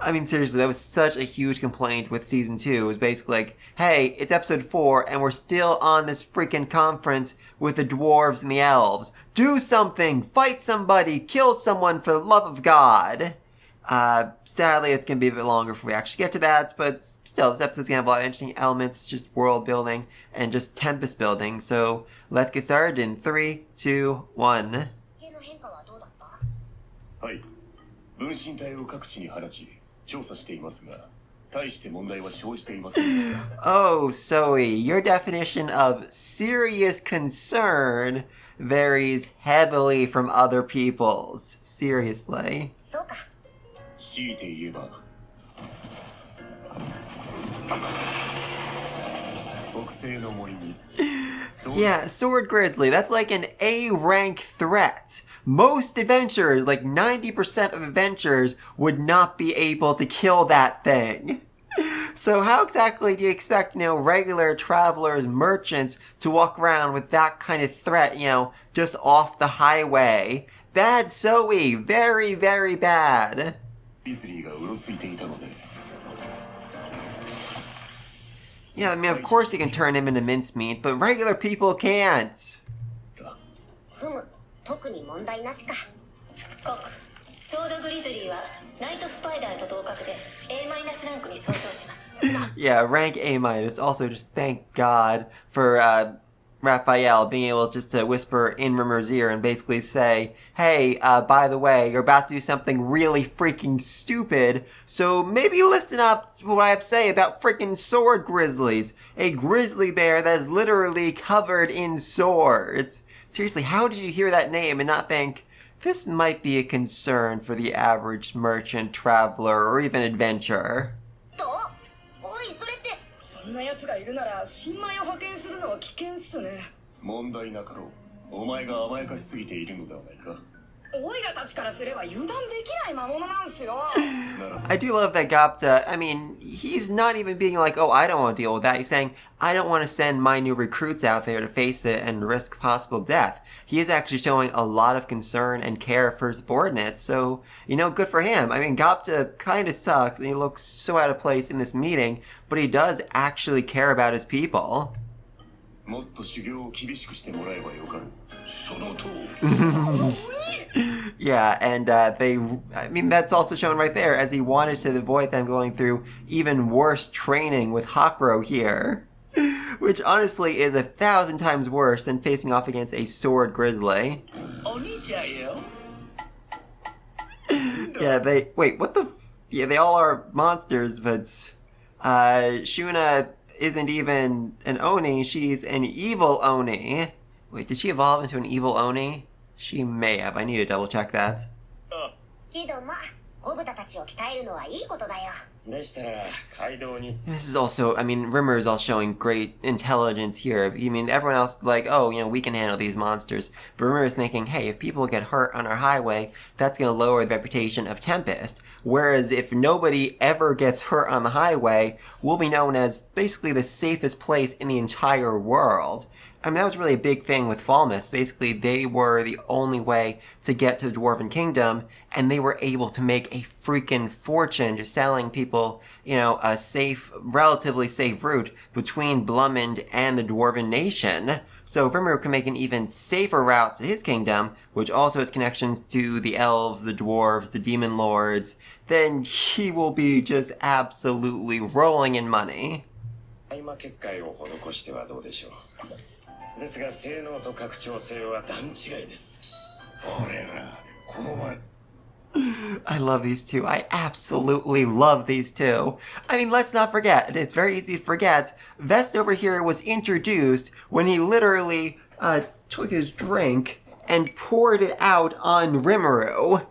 I mean, seriously, that was such a huge complaint with Season 2. It was basically like, hey, it's Episode 4, and we're still on this freaking conference with the dwarves and the elves. Do something! Fight somebody! Kill someone for the love of God! Sadly, it's going to be a bit longer before we actually get to that, but still, this episode's going to have a lot of interesting elements, just world building, and just tempest building, so let's get started in 3, 2, 1. はい。分身体を各地に放ち、調査していますが、大して問題は生じていませんでした。Oh, Zoe, your definition of serious concern varies heavily from other people's. Seriously. そうか。強いて言えば、北西の森に。Yeah, Sword Grizzly, that's like an A-rank threat. Most adventurers, like 90% of adventurers, would not be able to kill that thing. So how exactly do you expect, regular travelers, merchants, to walk around with that kind of threat, just off the highway? Bad Zoe, very, very bad. ビズリーがうろついていたので。Yeah, I mean, of course you can turn him into mincemeat, but regular people can't. ふむ、特に問題なしか。コック、ソードグリズリーはナイトスパイダーと同格で A- ランクに相当します。Yeah, rank A-. Also, just thank God for Raphael being able just to whisper in Rimmer's ear and basically say, hey, by the way, you're about to do something really freaking stupid, so maybe listen up to what I have to say about freaking sword grizzlies. A grizzly bear that is literally covered in swords. Seriously, how did you hear that name and not think, this might be a concern for the average merchant, traveler, or even adventurer? おい、それって。そんな奴がいるなら新米を派遣するのは危険っすね。問題なかろう。お前が甘やかしすぎているのではないか。オイラたちからすれば油断できない魔物なんすよ。 I do love that Gapta, I mean, he's not even being like, oh, I don't want to deal with that. He's saying, I don't want to send my new recruits out there to face it and risk possible death. He is actually showing a lot of concern and care for his subordinates, so, you know, good for him. I mean, Gapta kind of sucks, and he looks so out of place in this meeting, but he does actually care about his people. もっと修行を厳しくしてもらえばよかろう。その通り。 Yeah, and I mean, that's also shown right there, as he wanted to avoid them going through even worse training with Hakro here. Which honestly is 1,000 times worse than facing off against a sword grizzly. Yeah, wait, what the, yeah, they all are monsters, but, Shuna isn't even an Oni, she's an evil Oni. Wait, did she evolve into an evil Oni? She may have. I need to double check that. けどまあゴブタたちを鍛えるのはいいことだよ。でしたら街道に This is also, I mean, Rimmer is all showing great intelligence here. I mean, everyone else is like, oh, you know, we can handle these monsters. But Rimmer is thinking, hey, if people get hurt on our highway, that's going to lower the reputation of Tempest. Whereas if nobody ever gets hurt on the highway, we'll be known as basically the safest place in the entire world. I mean, that was really a big thing with Falmouth. Basically, they were the only way to get to the Dwarven Kingdom, and they were able to make a freaking fortune just selling people, you know, a safe, relatively safe route between Blumend and the Dwarven Nation. So Rimmer can make an even safer route to his kingdom, which also has connections to the elves, the dwarves, the demon lords. Then he will be just absolutely rolling in money. 今結界を施してはどうでしょう。ですが性能と拡張性は段違いです。俺らこの前 I love these two. I absolutely love these two. I mean, let's not forget, and it's very easy to forget, Vest over here was introduced when he literally took his drink and poured it out on Rimuru.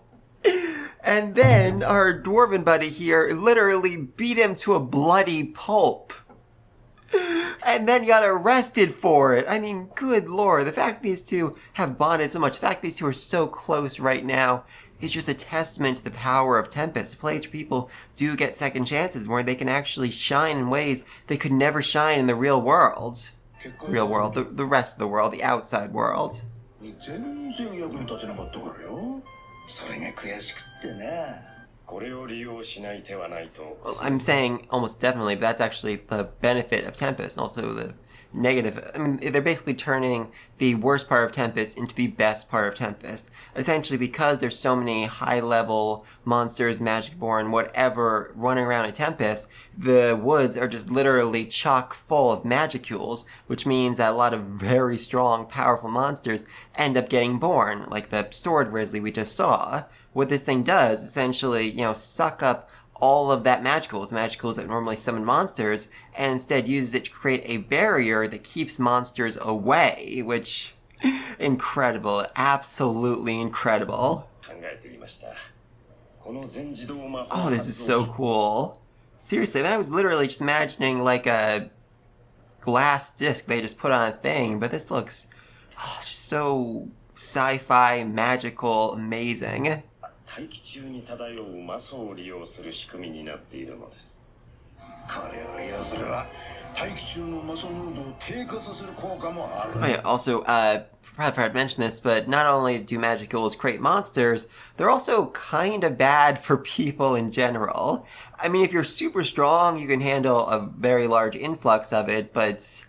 And then our dwarven buddy here literally beat him to a bloody pulp. And then got arrested for it. I mean, good lord, the fact these two have bonded so much, the fact these two are so close right now, is just a testament to the power of Tempest, a place where people do get second chances, where they can actually shine in ways they could never shine in the real world. Real world, the rest of the world, the outside world. 全然役に立てなかったからよ。それが悔しくってな。これを利用しない手はないと。 Well, I'm saying almost definitely, but that's actually the benefit of Tempest, and also the negative. I mean, they're basically turning the worst part of Tempest into the best part of Tempest. Essentially, because there's so many high-level monsters, Magicborn, whatever, running around in Tempest, the woods are just literally chock full of Magicules, which means that a lot of very strong, powerful monsters end up getting born, like the Sword Grizzly we just saw. What this thing does, essentially, you know, suck up all of that magicals that normally summon monsters, and instead uses it to create a barrier that keeps monsters away, which, incredible, absolutely incredible. 考えてみました。この全自動魔法 Oh, this is so cool. Seriously, I was literally just imagining like a glass disc they just put on a thing, but this looks just so sci-fi, magical, amazing. 大気中に漂う魔素を利用する仕組みになっているのです。これを利用すれば大気中の魔素濃度を低下させる効果もある。 Oh yeah, also, probably forgot to mention this, but not only do Magicals create monsters, they're also kind of bad for people in general. I mean, if you're super strong, you can handle a very large influx of it, but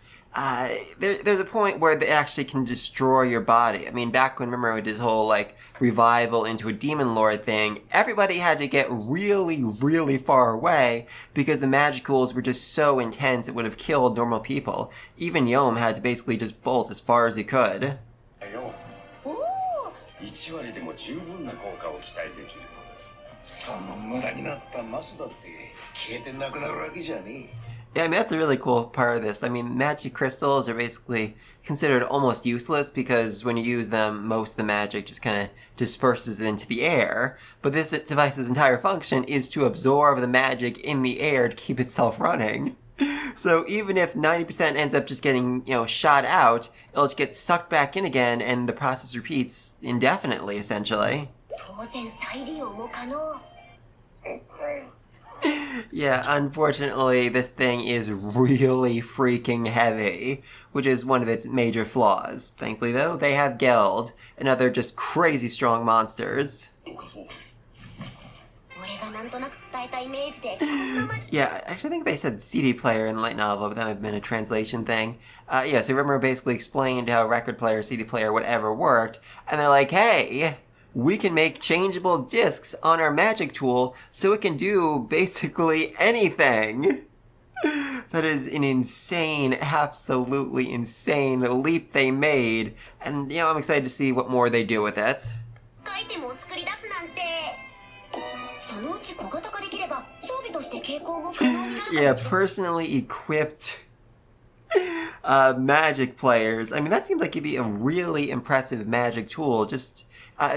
there's a point where they actually can destroy your body. I mean, back when, remember, we did his whole, like, revival into a demon lord thing, everybody had to get really, really far away because the Magicals were just so intense it would have killed normal people. Even Yom had to basically just bolt as far as he could. 1割でも十分な効果を期待できるのです。その無駄になったマスだって消えてなくなるわけじゃねえ。 Yeah, I mean, that's a really cool part of this. I mean, magic crystals are basically considered almost useless because when you use them, most of the magic just kind of disperses into the air. But this device's entire function is to absorb the magic in the air to keep itself running. So even if 90% ends up just getting, shot out, it'll just get sucked back in again, and the process repeats indefinitely, essentially. 当然再利用も可能。 Yeah, unfortunately, this thing is really freaking heavy, which is one of its major flaws. Thankfully, though, they have Geld and other just crazy strong monsters. 俺がなんとなく伝えたイメージでこんなマジ Yeah, actually, I think they said CD player in the light novel, but that might have been a translation thing. Yeah, so Rimmer basically explained how record player, CD player, whatever worked, and they're like, hey, we can make changeable discs on our magic tool so it can do basically anything. That is an insane, absolutely insane leap they made, and, I'm excited to see what more they do with it. アイテムを作り出すなんてそのうち小型化できれば装備として携行も可能になるかもしれない Yeah, personally equipped magic players. I mean, that seems like it'd be a really impressive magic tool. Just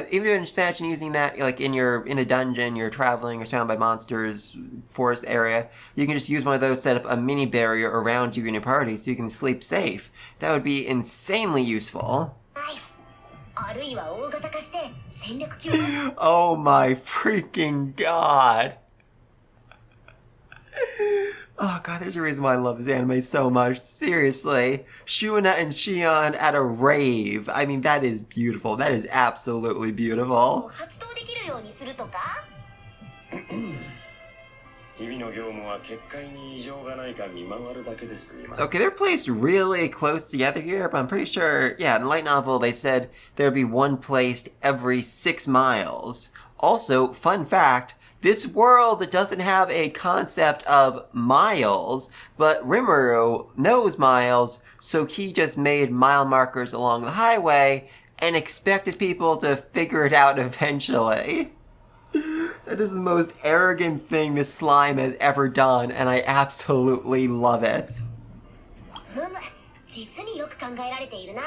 even just imagine using that like in a dungeon, you're traveling or surrounded by monsters, forest area. You can just use one of those, set up a mini barrier around you and your party so you can sleep safe. That would be insanely useful. ナイスあるいは大型化して戦略級の Oh my freaking god. Oh god, there's a reason why I love this anime so much. Seriously. Shuina and Shion at a rave. I mean, that is beautiful. That is absolutely beautiful. 発動できるようにするとか日々の業務は結界に異常がないか見回るだけで済みます。 Okay, they're placed really close together here, but I'm pretty sure, yeah, in the light novel they said there'd be one placed every 6 miles. Also, fun fact, this world doesn't have a concept of miles, but Rimuru knows miles, so he just made mile markers along the highway and expected people to figure it out eventually. That is the most arrogant thing this slime has ever done, and I absolutely love it. ふむ実によく考えられているな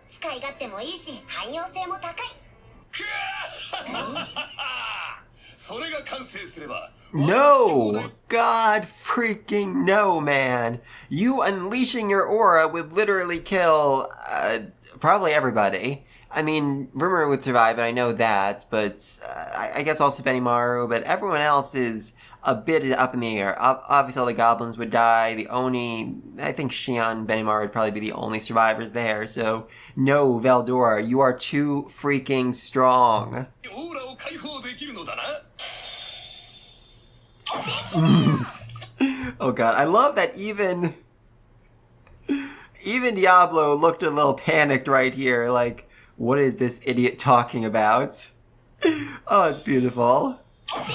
使い勝手もいいし汎用性も高いそれが完成すれば No! God freaking no, man. You unleashing your aura would literally kill, probably everybody. I mean, Rimuru would survive, and I know that, but I guess also Benimaru, but everyone else is a bit up in the air. Obviously, all the goblins would die. I think Shion and Benimaru would probably be the only survivors there, so no, Veldora, you are too freaking strong. オーラを解放できるのだな Oh god, I love that even Diablo looked a little panicked right here, like, what is this idiot talking about? Oh, it's beautiful. できねえ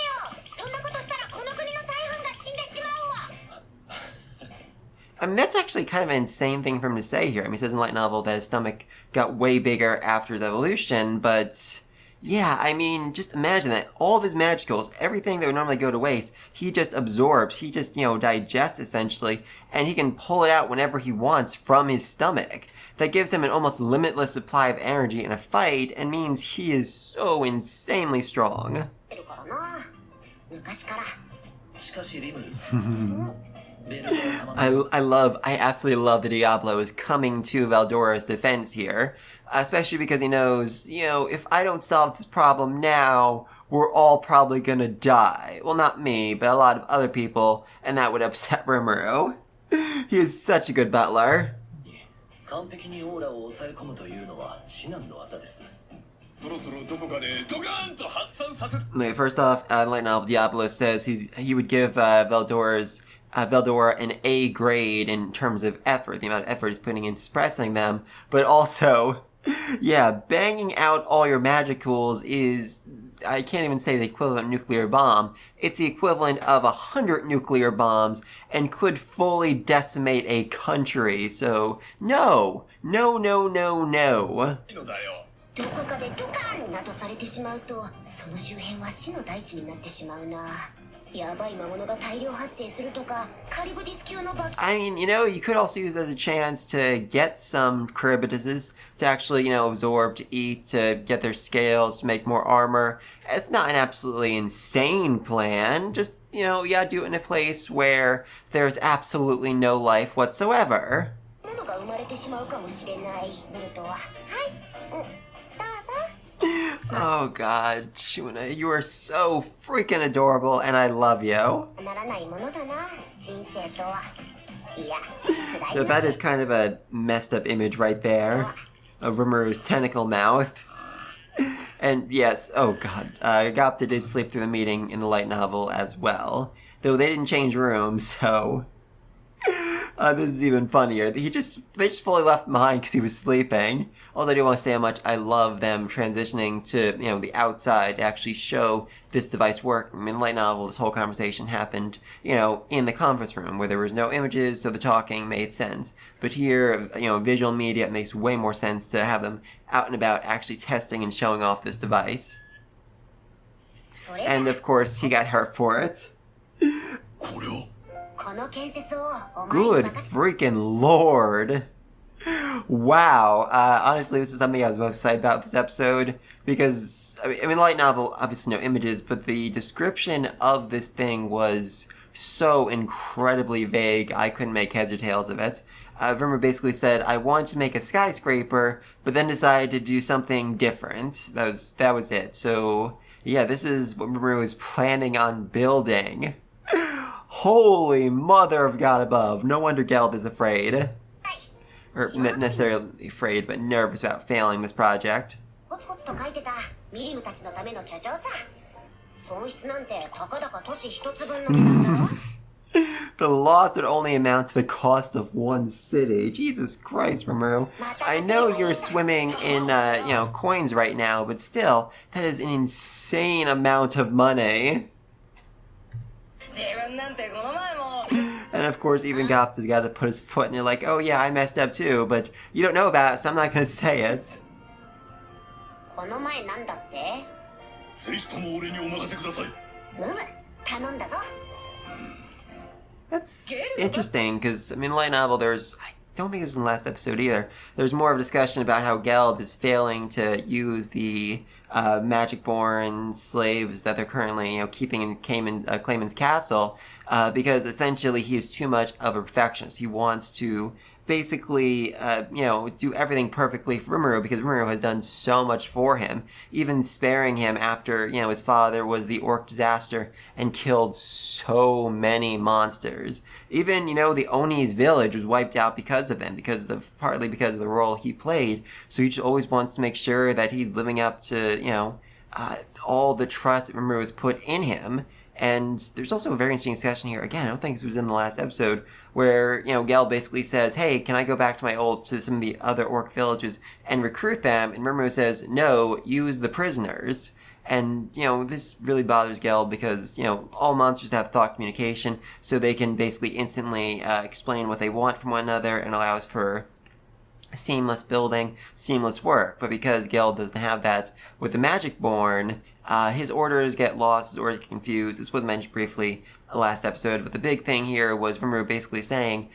よそんなことしたらこの国の大半が死んでしまうわ I mean, that's actually kind of an insane thing for him to say here. I mean, he says in the light novel that his stomach got way bigger after the evolution, but yeah, I mean, just imagine that all of his magicals, everything that would normally go to waste, he just absorbs, he just, digests essentially, and he can pull it out whenever he wants from his stomach. That gives him an almost limitless supply of energy in a fight and means he is so insanely strong. てるからな昔からしかしリムルさんベルドラ様の I absolutely love that Diablo is coming to Valdora's defense here. Especially because he knows, if I don't solve this problem now, we're all probably gonna die. Well, not me, but a lot of other people, and that would upset Rimuru. He is such a good butler. 完璧にオーラを抑え込むというのは至難の技ですそろそろどこかでドカーンと発散させ Okay, first off, in light novel, Diablo says he would give Veldora an A grade in terms of effort, the amount of effort he's putting into suppressing them, but also, yeah, banging out all your magic tools is, I can't even say the equivalent of nuclear bomb. It's the equivalent of 100 nuclear bombs and could fully decimate a country. So, no. No, no, no, no. いのだよどこかでドカンなどされてしまうとその周辺は死の大地になってしまうなやばい魔物が大量発生するとかカリブディス級のバ I mean, you could also use it as a chance to get some Charybdises to actually, absorb, to eat, to get their scales, to make more armor. It's not an absolutely insane plan. Just you gotta do it in a place where there's absolutely no life whatsoever. ものが生まれてしまうかもしれないルートははいどうぞ Oh god, Shuna, you are so freaking adorable and I love you. ならないものだな人生とはいや So that is kind of a messed up image right there of Rimuru's tentacle mouth. And yes, oh god, Gapta did sleep through the meeting in the light novel as well. Though they didn't change rooms, so... this is even funnier. They just fully left him behind because he was sleeping. Also, I do want to say how much I love them transitioning to, the outside to actually show this device work. I mean, in the light novel, this whole conversation happened, in the conference room where there was no images, so the talking made sense. But here, visual media, it makes way more sense to have them out and about actually testing and showing off this device. And of course, he got hurt for it. これを Good freaking lord. Wow. Honestly, this is something I was most excited about this episode because, I mean, light novel, obviously no images, but the description of this thing was so incredibly vague, I couldn't make heads or tails of it. Vermeer basically said, I wanted to make a skyscraper, but then decided to do something different. That was it. So, yeah, this is what Vermeer was planning on building. Holy mother of God above. No wonder Geld is afraid. Or not necessarily afraid, but nervous about failing this project. コツコツと書いてたミリムたちのための居城さ損失なんてたかだか都市一つ分の値段だろ The loss would only amount to the cost of one city. Jesus Christ, Rimuru. I know you're swimming in, coins right now, but still, that is an insane amount of money. 自分なんてこの前も And of course, even Gopta's got to put his foot in it like, oh yeah, I messed up too, but you don't know about it, so I'm not going to say it. この前なんだってぜひとも俺にお任せください。頼んだぞ That's interesting, because, I mean, in the light novel, I don't think it was in the last episode either, there's more of a discussion about how Geld is failing to use the magic-born slaves that they're currently, keeping in Clayman's castle, because essentially he is too much of a perfectionist. He wants to basically, do everything perfectly for Rimuru because Rimuru has done so much for him, even sparing him after, his father was the orc disaster and killed so many monsters. Even, the Oni's village was wiped out because of him, partly because of the role he played. So he just always wants to make sure that he's living up to, all the trust that Rimuru has put in him. And there's also a very interesting discussion here. Again, I don't think this was in the last episode, where, Gel basically says, hey, can I go back to some of the other orc villages and recruit them? And Rimuru says, no, use the prisoners. And, this really bothers Gel because, all monsters have thought communication, so they can basically instantly explain what they want from one another and allows for seamless building, seamless work. But because Geld doesn't have that with the Magic-born, his orders get lost, his orders get confused. This was mentioned briefly last episode, but the big thing here was Rimuru basically saying,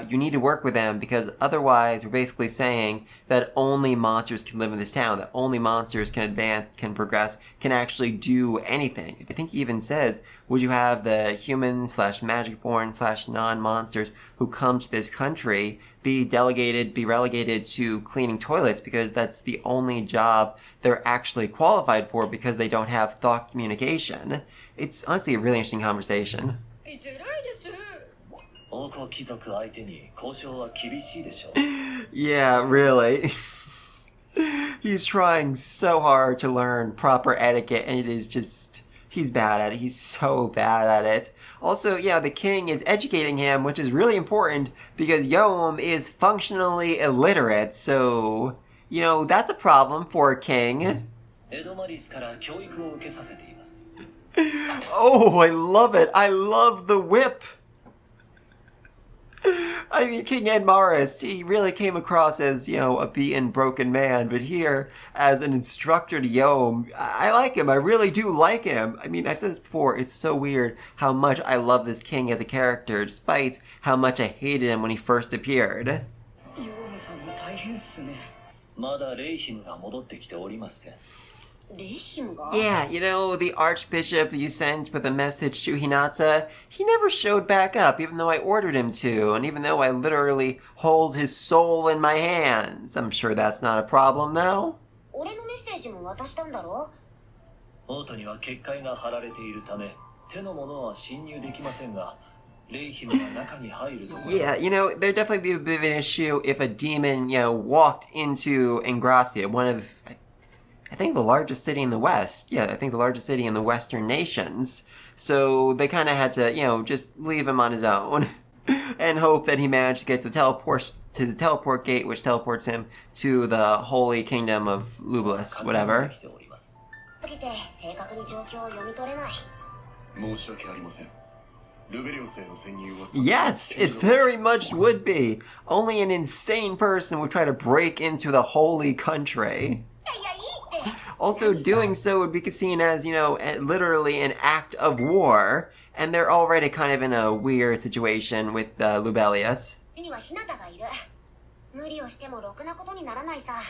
you need to work with them because otherwise we're basically saying that only monsters can live in this town, that only monsters can advance, can progress, can actually do anything. I think he even says, would you have the human/magic-born/ non-monsters who come to this country be relegated to cleaning toilets because that's the only job they're actually qualified for because they don't have thought communication. It's honestly a really interesting conversation. ずるいです 王侯貴族相手に交渉は厳しいでしょう Yeah, really. He's trying so hard to learn proper etiquette, and it is just... He's bad at it. He's so bad at it. Also, the king is educating him, which is really important, because Yom is functionally illiterate, so... that's a problem for a king. エドマリスから教育を受けさせています Oh, I love it. I love the whip. I mean, King Edmaris, he really came across as, a beaten, broken man, but here, as an instructor to Yom, I like him. I really do like him. I mean, I've said this before, it's so weird how much I love this king as a character, despite how much I hated him when he first appeared. ヨウムさんも大変っすねまだレイヒムが戻ってきておりませんレイヒムが Yeah, you know, the archbishop you sent with a message to Hinata, he never showed back up, even though I ordered him to, and even though I literally hold his soul in my hands. I'm sure that's not a problem, though. 俺のメッセージも渡したんだろオートには結界が張られているため手の者は侵入できませんがレイヒムが中に入るところ Yeah, you know, there'd definitely be a bit of an issue if a demon, you know, walked into Ingracia, one of, I think, the largest city in the West. Yeah, I think the largest city in the Western nations. So they kind of had to, you know, just leave him on his own and hope that he managed to get to the teleport gate, which teleports him to the holy kingdom of Lublis, whatever. 来ております。すぎて正確に状況を読み取れない申し訳ありません。ルベリオスへの潜入は Yes, it very much would be. Only an insane person would try to break into the holy country. いやいいって Also, doing so would be seen as, you know, literally an act of war, and they're already kind of in a weird situation with Lubelius. には日向がいる無理をしてもろくなことにならないさ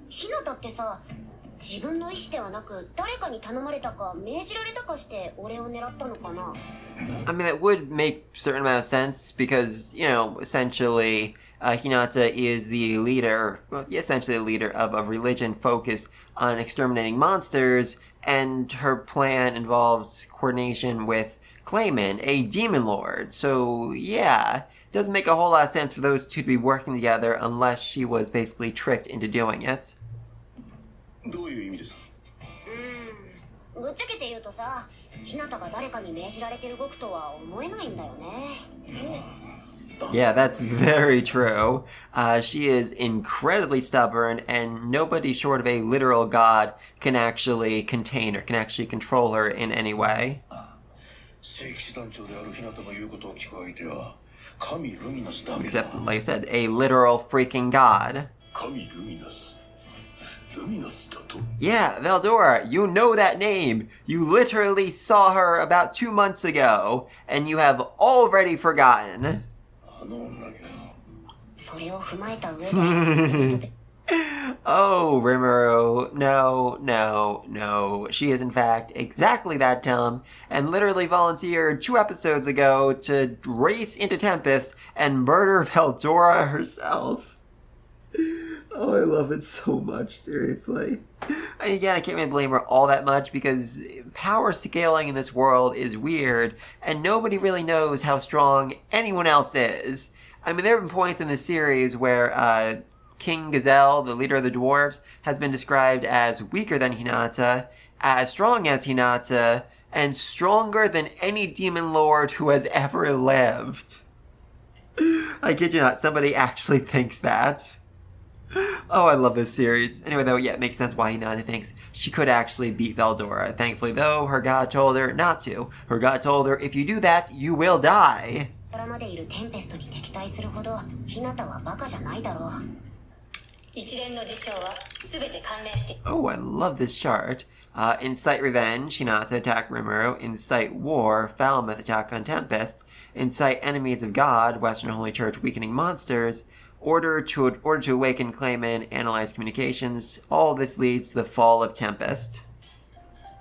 日向ってさ自分の意思ではなく誰かに頼まれたか命じられたかして俺を狙ったのかな I mean, that would make a certain amount of sense because, you know, essentially, Hinata is the leader, well, essentially the leader of a religion focused on exterminating monsters, and her plan involves coordination with Clayman, a demon lord. So, yeah, it doesn't make a whole lot of sense for those two to be working together unless she was basically tricked into doing it. どういう意味ですか？ぶっちゃけて言うとさ日向が誰かに命じられて動くとは思えないんだよね Yeah, that's very true. She is incredibly stubborn, and nobody short of a literal god can actually contain her, can actually control her in any way. 聖騎士団長である日向が言うことを聞く相手は神ルミナスだけだ。 Except, like I said, a literal freaking god. 神ルミナス。ルミナスだと？ Yeah, Veldora, you know that name. You literally saw her about 2 months ago, and you have already forgotten. あの女には。それを踏まえた上で Oh, Rimuru, no, no, no. She is in fact exactly that dumb, and literally volunteered 2 episodes ago to race into Tempest and murder Veldora herself. Oh, I love it so much, seriously. Again, I can't really blame her all that much because power scaling in this world is weird, and nobody really knows how strong anyone else is. I mean, there have been points in this series where King Gazelle, the leader of the dwarves, has been described as weaker than Hinata, as strong as Hinata, and stronger than any demon lord who has ever lived. I kid you not, somebody actually thinks that. Oh, I love this series. Anyway, though, yeah, it makes sense why Hinata thinks she could actually beat Veldora. Thankfully, though, her god told her not to. Her god told her, if you do that, you will die. ドラマでいるテンペストに敵対するほど日向はバカじゃないだろう一連の事象は全て関連して Oh, I love this chart. Incite revenge, Hinata attack Rimuru. Incite war, Falmouth attack on Tempest. Incite enemies of God, Western Holy Church weakening monsters. Order to awaken Clayman, analyze communications. All this leads to the fall of Tempest.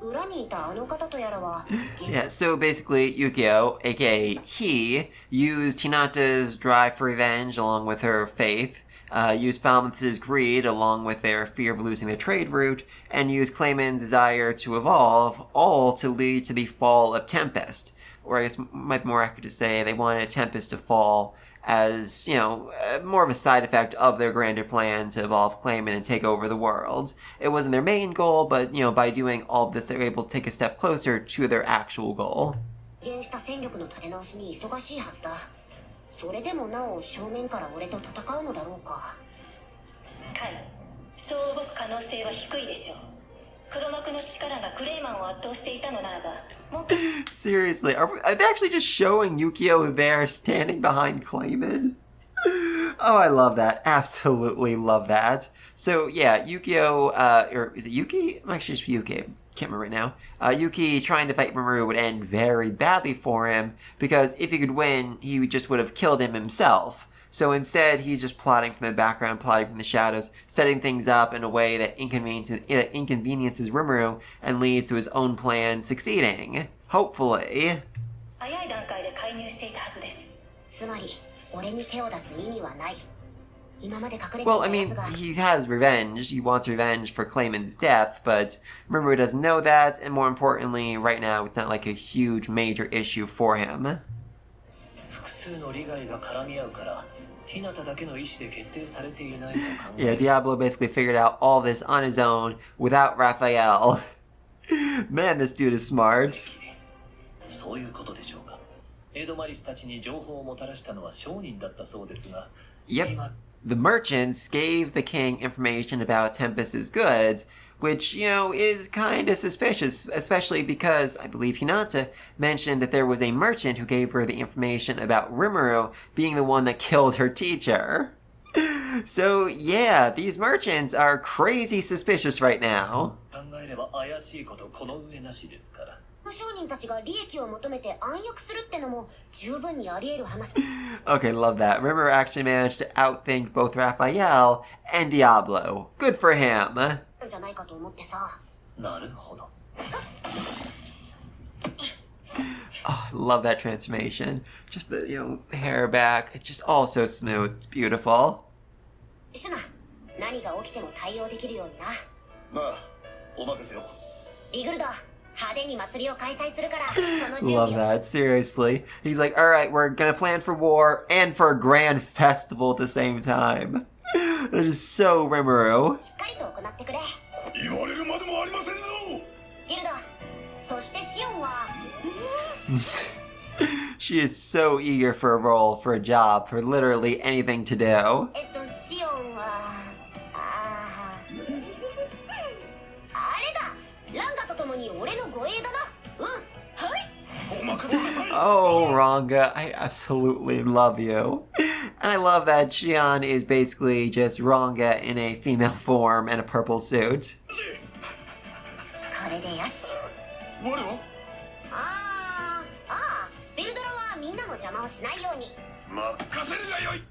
裏にいたあの方とやらは Yeah, so basically, Yukio, aka he, used Hinata's drive for revenge along with her faith, used Falmouth's greed along with their fear of losing their trade route, and used Clayman's desire to evolve, all to lead to the fall of Tempest. Or I guess it might be more accurate to say they wanted Tempest to fall as, you know, more of a side effect of their grander plan to evolve Clayman and take over the world. It wasn't their main goal, but, you know, by doing all of this, they were able to take a step closer to their actual goal. 減した戦力の立て直しに忙しいはずだそれでもなお正面から俺と戦うのだろうかはいそう動く可能性は低いでしょう黒幕の力がクレイマンを圧倒していたのならばもっと Seriously, are they actually just showing Yukio there standing behind Clayman? Oh, I love that. Absolutely love that. So, yeah, Yukio, or is it Yuki? I'm actually just Yuki. Can't remember right now. Yuki trying to fight Mamoru would end very badly for him because if he could win, he just would have killed him himself. So instead, he's just plotting from the background, plotting from the shadows, setting things up in a way that inconveniences Rimuru and leads to his own plan succeeding. Hopefully. 早い段階で介入していたはずです。つまり俺に手を出す意味はない。 Well, I mean, he has revenge. He wants revenge for Clayman's death, but Rimuru doesn't know that, and more importantly, right now, it's not like a huge, major issue for him. 複数の利害が絡み合うから日向だけの意思で決定されていないと考え Yeah, Diablo basically figured out all this on his own without Raphael. Man, this dude is smart. そういうことでしょうか。エドマリスたちに情報をもたらしたのは商人だったそうですが、 Yep. The merchants gave the king information about Tempest's goods, which, you know, is kind of suspicious, especially because I believe Hinata mentioned that there was a merchant who gave her the information about Rimuru being the one that killed her teacher. So, yeah, these merchants are crazy suspicious right now. 考えれば怪しいことこの上なしですから。 商人たちが利益を求めて暗躍するってのも十分にあり得る話。 Okay, love that. Rimuru actually managed to outthink both Raphael and Diablo. Good for him. じゃないかと思ってさ。なるほど。 Oh, I love that transformation. Just the, you know, hair back. It's just all so smooth. It's beautiful. シュナ、何が起きても対応できるようにな。まあお任せを。リグルド、派手に祭りを開催するから、その準 Love 備を。 that. Seriously. He's like, alright, we're gonna plan for war and for a grand festival at the same time. That is so Rimuru. しっかりと行ってくれ。言われるまでもありませんぞ。ギルド、そしてシオンは。She is so eager for a role, for a job, for literally anything to do. シオンは。あれだ、ランガと共に俺の護衛だな。うん、はい。お任せください。 Oh, Ranga, I absolutely love you. And I love that Xion is basically just Ranga in a female form and a purple suit. これでよし。我はビルドラはみんなの邪魔をしないように。任せるがよい。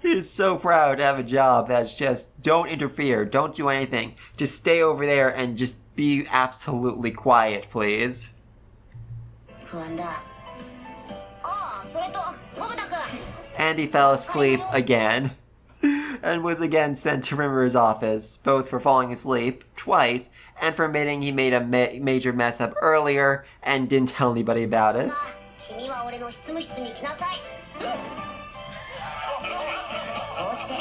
He's so proud to have a job that's just don't interfere, don't do anything. Just stay over there and just be absolutely quiet, please. 不安だ。それとゴブタ君。 And he fell asleep again. And was again sent to Rimmer's office, both for falling asleep twice and for admitting he made a major mess up earlier and didn't tell anybody about it. 君は俺の執務室に来なさい。こうして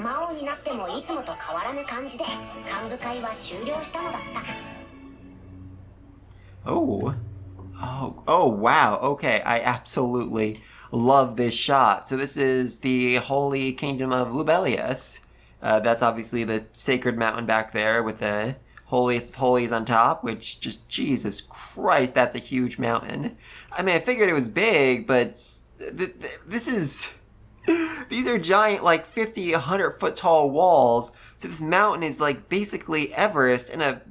魔王になってもいつもと変わらぬ感じで幹部会は終了したのだった。Oh, wow. Okay, I absolutely love this shot. So this is the Holy Kingdom of Lubelius. That's obviously the sacred mountain back there with the holiest of holies on top, which just, Jesus Christ, that's a huge mountain. I mean, I figured it was big, but these are giant, like 50, 100 foot tall walls. So this mountain is like basically Everest in a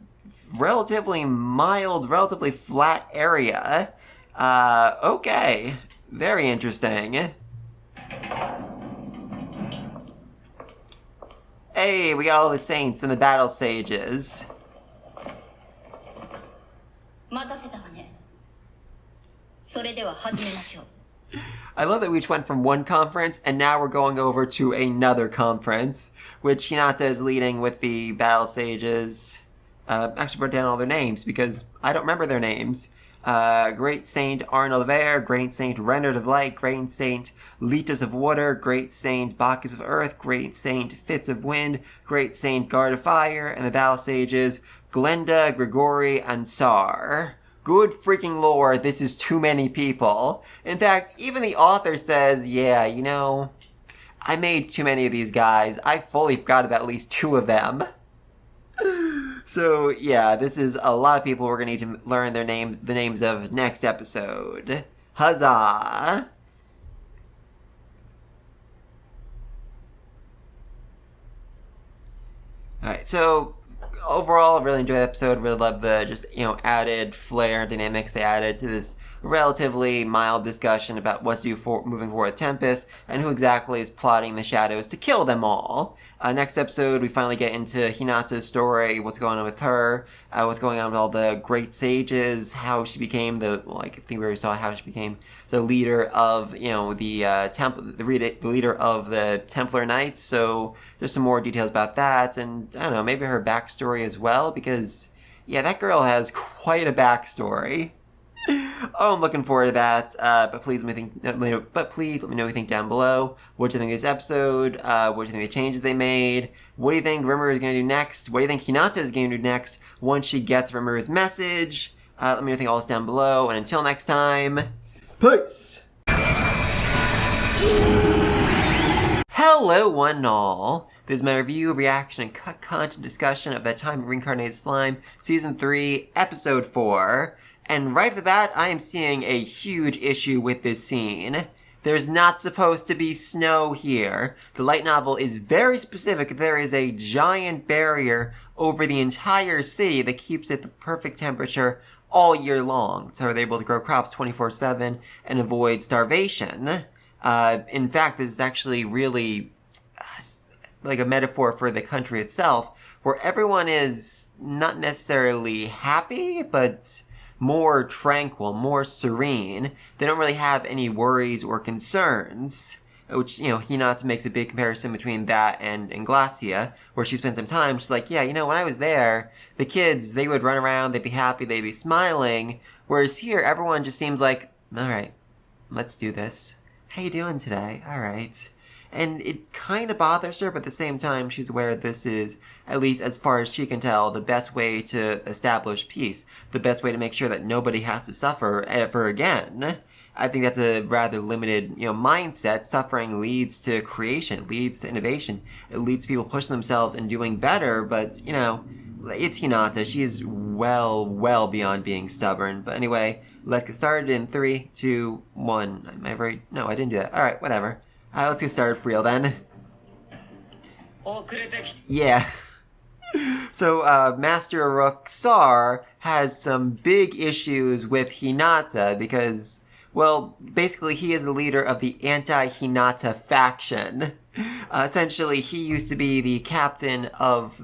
relatively mild, relatively flat area. Okay. Very interesting. Hey, we got all the saints and the battle sages. 待たせたわね。それでは始めましょう。 I love that we just went from one conference and now we're going over to another conference, which Hinata is leading with the battle sages. Actually wrote down all their names because I don't remember their names. Great Saint Arnold Ver, Great Saint Renard of Light, Great Saint Litas of Water, Great Saint Bacchus of Earth, Great Saint Fitz of Wind, Great Saint Guard of Fire, and the battle sages Glenda, Grigori, and Sar. Good freaking lord, this is too many people. In fact, even the author says, yeah, you know, I made too many of these guys. I fully forgot about at least 2 of them. So, yeah, this is a lot of people we're going to need to learn their names, the names of next episode. Huzzah! Alright, so overall, I really enjoyed the episode. Really love the just, added flair and dynamics they added to this relatively mild discussion about what to do for moving forward with Tempest and who exactly is plotting the shadows to kill them all. Next episode, we finally get into Hinata's story, what's going on with her, what's going on with all the great sages, how she became I think we already saw how she became the leader of, the leader of the Templar Knights. So just some more details about that, and I don't know, maybe her backstory as well, because yeah, that girl has quite a backstory. Oh, I'm looking forward to that. But please let me know what you think down below. What do you think of this episode? What do you think of the changes they made? What do you think Rimuru is going to do next? What do you think Hinata is going to do next once she gets Rimuru's message? Let me know what you think all this down below. And until next time, peace! Hello, one and all. This is my review, reaction, and cut content discussion of That Time of Reincarnated Slime, Season 3, Episode 4. And right off the bat, I am seeing a huge issue with this scene. There's not supposed to be snow here. The light novel is very specific. There is a giant barrier over the entire city that keeps it the perfect temperature all year long. So they're able to grow crops 24/7 and avoid starvation. In fact, this is actually really like a metaphor for the country itself, where everyone is not necessarily happy, but more tranquil, more serene. They don't really have any worries or concerns, which, Hinata makes a big comparison between that and Glacia, where she spent some time. She's like, yeah, when I was there, the kids, they would run around, they'd be happy, they'd be smiling, whereas here, everyone just seems like, all right, let's do this. How you doing today? All right. And it kind of bothers her, but at the same time, she's aware this is, at least as far as she can tell, the best way to establish peace. The best way to make sure that nobody has to suffer ever again. I think that's a rather limited, mindset. Suffering leads to creation, leads to innovation. It leads to people pushing themselves and doing better, but, it's Hinata. She is well beyond being stubborn. But anyway, let's get started in 3, 2, 1. Am I right? No, I didn't do that. Alright, whatever. Let's get started for real then. Yeah. So, Master Rook Sar has some big issues with Hinata because, well, basically he is the leader of the anti-Hinata faction. Essentially, he used to be the captain of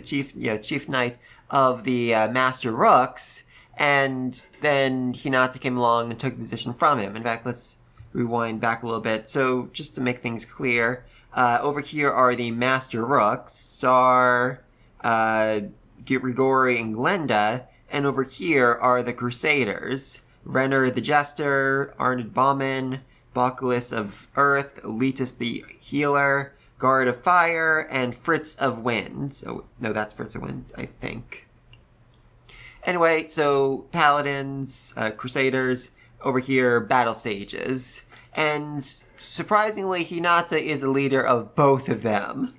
chief knight of the Master Rooks, and then Hinata came along and took the position from him. In fact, let's rewind back a little bit. So, just to make things clear, over here are the Master Rooks, Sar, Grigori, and Glenda, and over here are the Crusaders, Renner the Jester, Arnid Bauman, Bacchus of Earth, Letus the Healer, Guard of Fire, and Fritz of Wind. Oh, no, that's Fritz of Wind, I think. Anyway, so Paladins, Crusaders, over here, Battle Sages. And surprisingly, Hinata is the leader of both of them.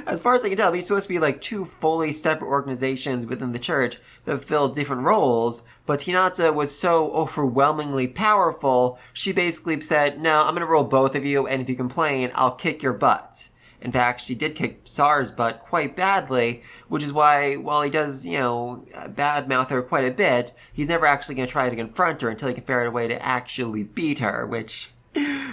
As far as I can tell, these are supposed to be like two fully separate organizations within the church that fill different roles, but Hinata was so overwhelmingly powerful, she basically said, no, I'm going to rule both of you, and if you complain, I'll kick your butt. In fact, she did kick Sar's butt quite badly, which is why, while he does, badmouth her quite a bit, he's never actually going to try to confront her until he can figure out a way to actually beat her, which,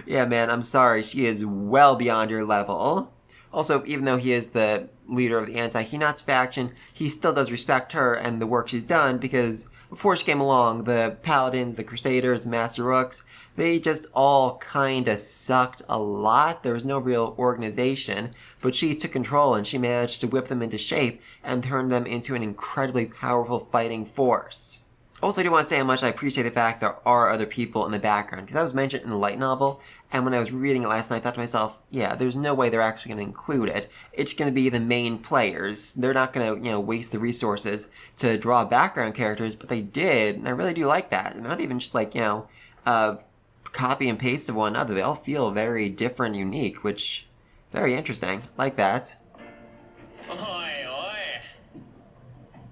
yeah, man, I'm sorry, she is well beyond your level. Also, even though he is the leader of the anti-Hinata faction, he still does respect her and the work she's done, because before she came along, the Paladins, the Crusaders, the Master Rooks, they just all kinda sucked a lot. There was no real organization, but she took control and she managed to whip them into shape and turn them into an incredibly powerful fighting force. Also, I do want to say how much I appreciate the fact there are other people in the background, because that was mentioned in the light novel, and when I was reading it last night, I thought to myself, yeah, there's no way they're actually going to include it. It's going to be the main players. They're not going to, waste the resources to draw background characters, but they did, and I really do like that. Not even just like, copy and paste of one another. They all feel very different and unique, which, very interesting. Like that.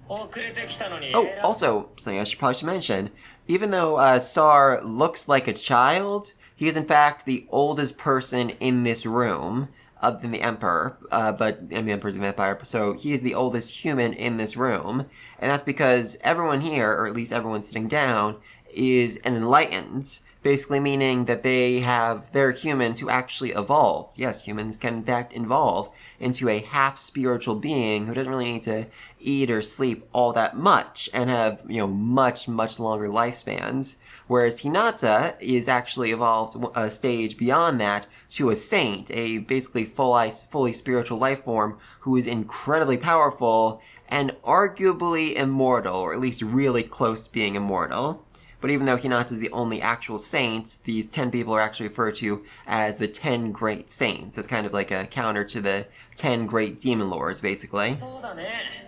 Oh, also, something I should probably mention, even though Sar looks like a child, he is in fact the oldest person in this room. other than the Emperor, but I mean, the Emperor's a vampire, so he is the oldest human in this room, and that's because everyone here, or at least everyone sitting down, is an enlightened, basically meaning that they're humans who actually evolved. Yes, humans can in fact evolve into a half-spiritual being who doesn't really need to eat or sleep all that much and have, much, much longer lifespans. Whereas Hinata is actually evolved a stage beyond that to a saint, a basically fully spiritual life form who is incredibly powerful and arguably immortal, or at least really close to being immortal. But even though Hinata is the only actual saint, these 10 people are actually referred to as the 10 Great Saints. It's kind of like a counter to the 10 Great Demon Lords, basically. そうだね。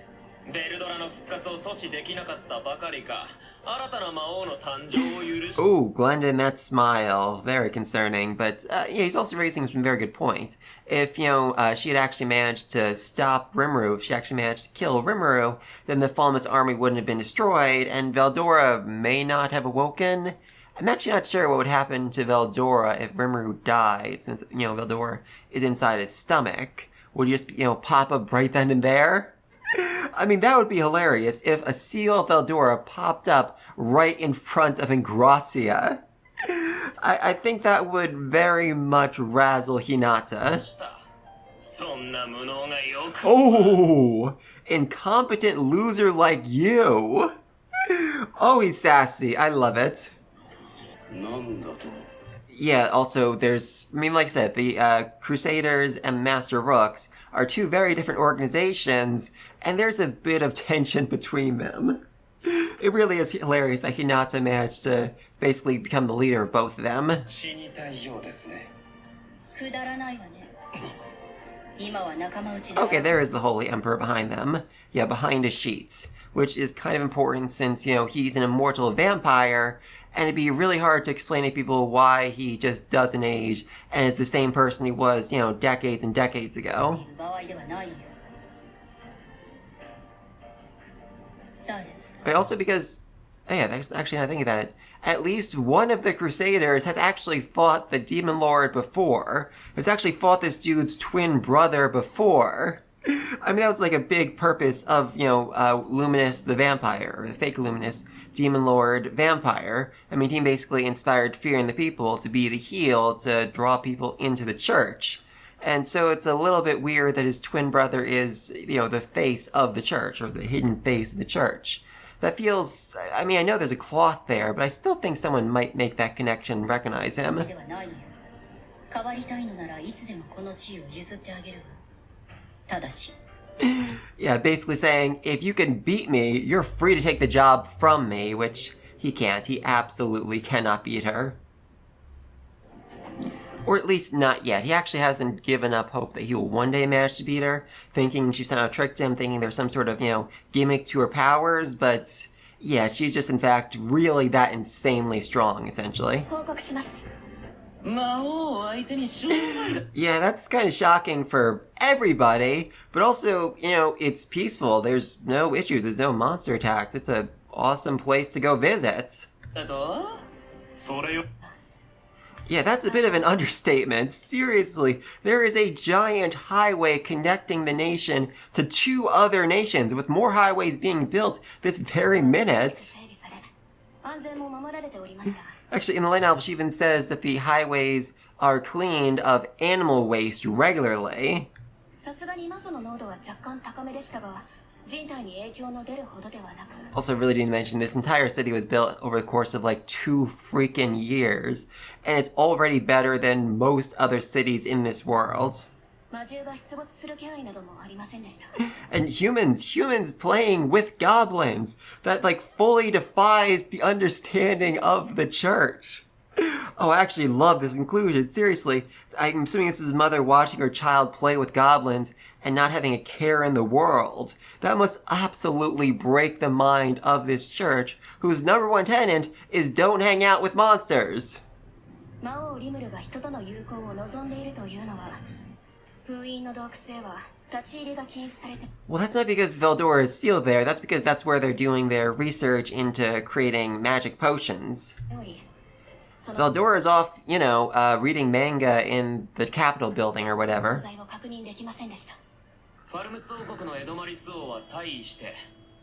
ベルドラの復活を阻止できなかったばかりか、新たな魔王の誕生を許し。 Ooh, Glendon, that smile. Very concerning. But, he's also raising some very good points. If, she had actually managed to stop Rimuru, if she actually managed to kill Rimuru, then the Falmus army wouldn't have been destroyed, and Veldora may not have awoken. I'm actually not sure what would happen to Veldora if Rimuru died, since, Veldora is inside his stomach. Would you just, pop up right then and there? I mean, that would be hilarious if a seal of Veldora popped up right in front of Ingracia. I think that would very much razzle Hinata. そんな無能がよく。 Oh, incompetent loser like you. Oh, he's sassy. I love it. なんだと。 Yeah, also, like I said, the Crusaders and Master Rooks are two very different organizations, and there's a bit of tension between them. It really is hilarious that Hinata managed to basically become the leader of both of them. 死にたいようですね。くだらないわね。今は仲間内で。 Okay, there is the Holy Emperor behind them. Yeah, behind his sheets, which is kind of important since, he's an immortal vampire, and it'd be really hard to explain to people why he just doesn't age and is the same person he was, decades and decades ago. 場合ではないのよ。され。 But also because, that's actually not thinking about it, at least one of the Crusaders has actually fought the Demon Lord before. Has actually fought this dude's twin brother before. I mean, that was like a big purpose of, Luminous the Vampire, or the fake Luminous Demon Lord Vampire. I mean, he basically inspired fear in the people to be the heel to draw people into the church. And so it's a little bit weird that his twin brother is, the face of the church, or the hidden face of the church. That feels, I mean, I know there's a cloth there, but I still think someone might make that connection and recognize him. ではないのよ。変わりたいのならいつでもこの地位を譲ってあげるわ。ただし。Yeah, basically saying, if you can beat me, you're free to take the job from me, which he can't. He absolutely cannot beat her. Or at least not yet. He actually hasn't given up hope that he will one day manage to beat her, thinking she somehow tricked him, thinking there's some sort of, gimmick to her powers, but yeah, she's just in fact really that insanely strong, essentially. 報告します。 魔王を相手にしょうがない。 Yeah, that's kind of shocking for everybody, but also, it's peaceful. There's no issues. There's no monster attacks. It's a awesome place to go visit. それよ。 Yeah, that's a bit of an understatement. Seriously, there is a giant highway connecting the nation to 2 other nations, with more highways being built this very minute. 整備され、安全も守られておりました。 Actually, in the light novel, she even says that the highways are cleaned of animal waste regularly. さすがにマソの濃度は若干高めでしたが、人体に影響の出るほどではなく。 Also, really didn't mention this entire city was built over the course of like 2 freaking years, and it's already better than most other cities in this world. 魔獣が出没する気配などもありませんでした。 And humans playing with goblins, that like fully defies the understanding of the church. Oh, I actually love this inclusion. Seriously, I'm assuming this is mother watching her child play with goblins and not having a care in the world. That must absolutely break the mind of this church, whose number one tenet is don't hang out with monsters. 魔王リムルが人との友好を望んでいるというのは、封印の洞窟へは立ち入りが禁止されて。 Well, that's not because Veldora is sealed there. That's because that's where they're doing their research into creating magic potions. より、Veldora is off, reading manga in the Capitol building or whatever. 在を確認できませんでした。ファルムス王国のエドマリス王は退位して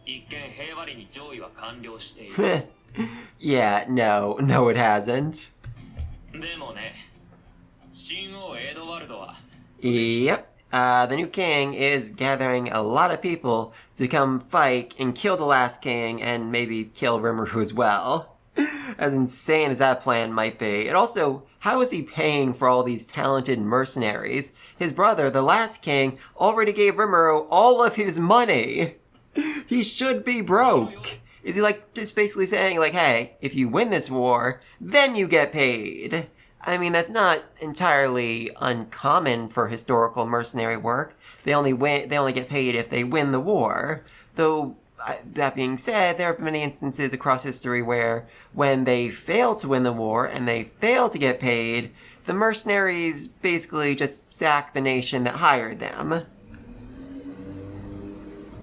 一見平和裏に上位は完了している。Yeah, no, it hasn't. でもね、新王エドワルドは Yep. The new king is gathering a lot of people to come fight and kill the last king and maybe kill Rimuru as well. As insane as that plan might be. And also, how is he paying for all these talented mercenaries? His brother, the last king, already gave Rimuru all of his money. He should be broke. Is he just basically saying hey, if you win this war, then you get paid? I mean, that's not entirely uncommon for historical mercenary work. They only get paid if they win the war. Though, that being said, there have been many instances across history where when they fail to win the war and they fail to get paid, the mercenaries basically just sack the nation that hired them.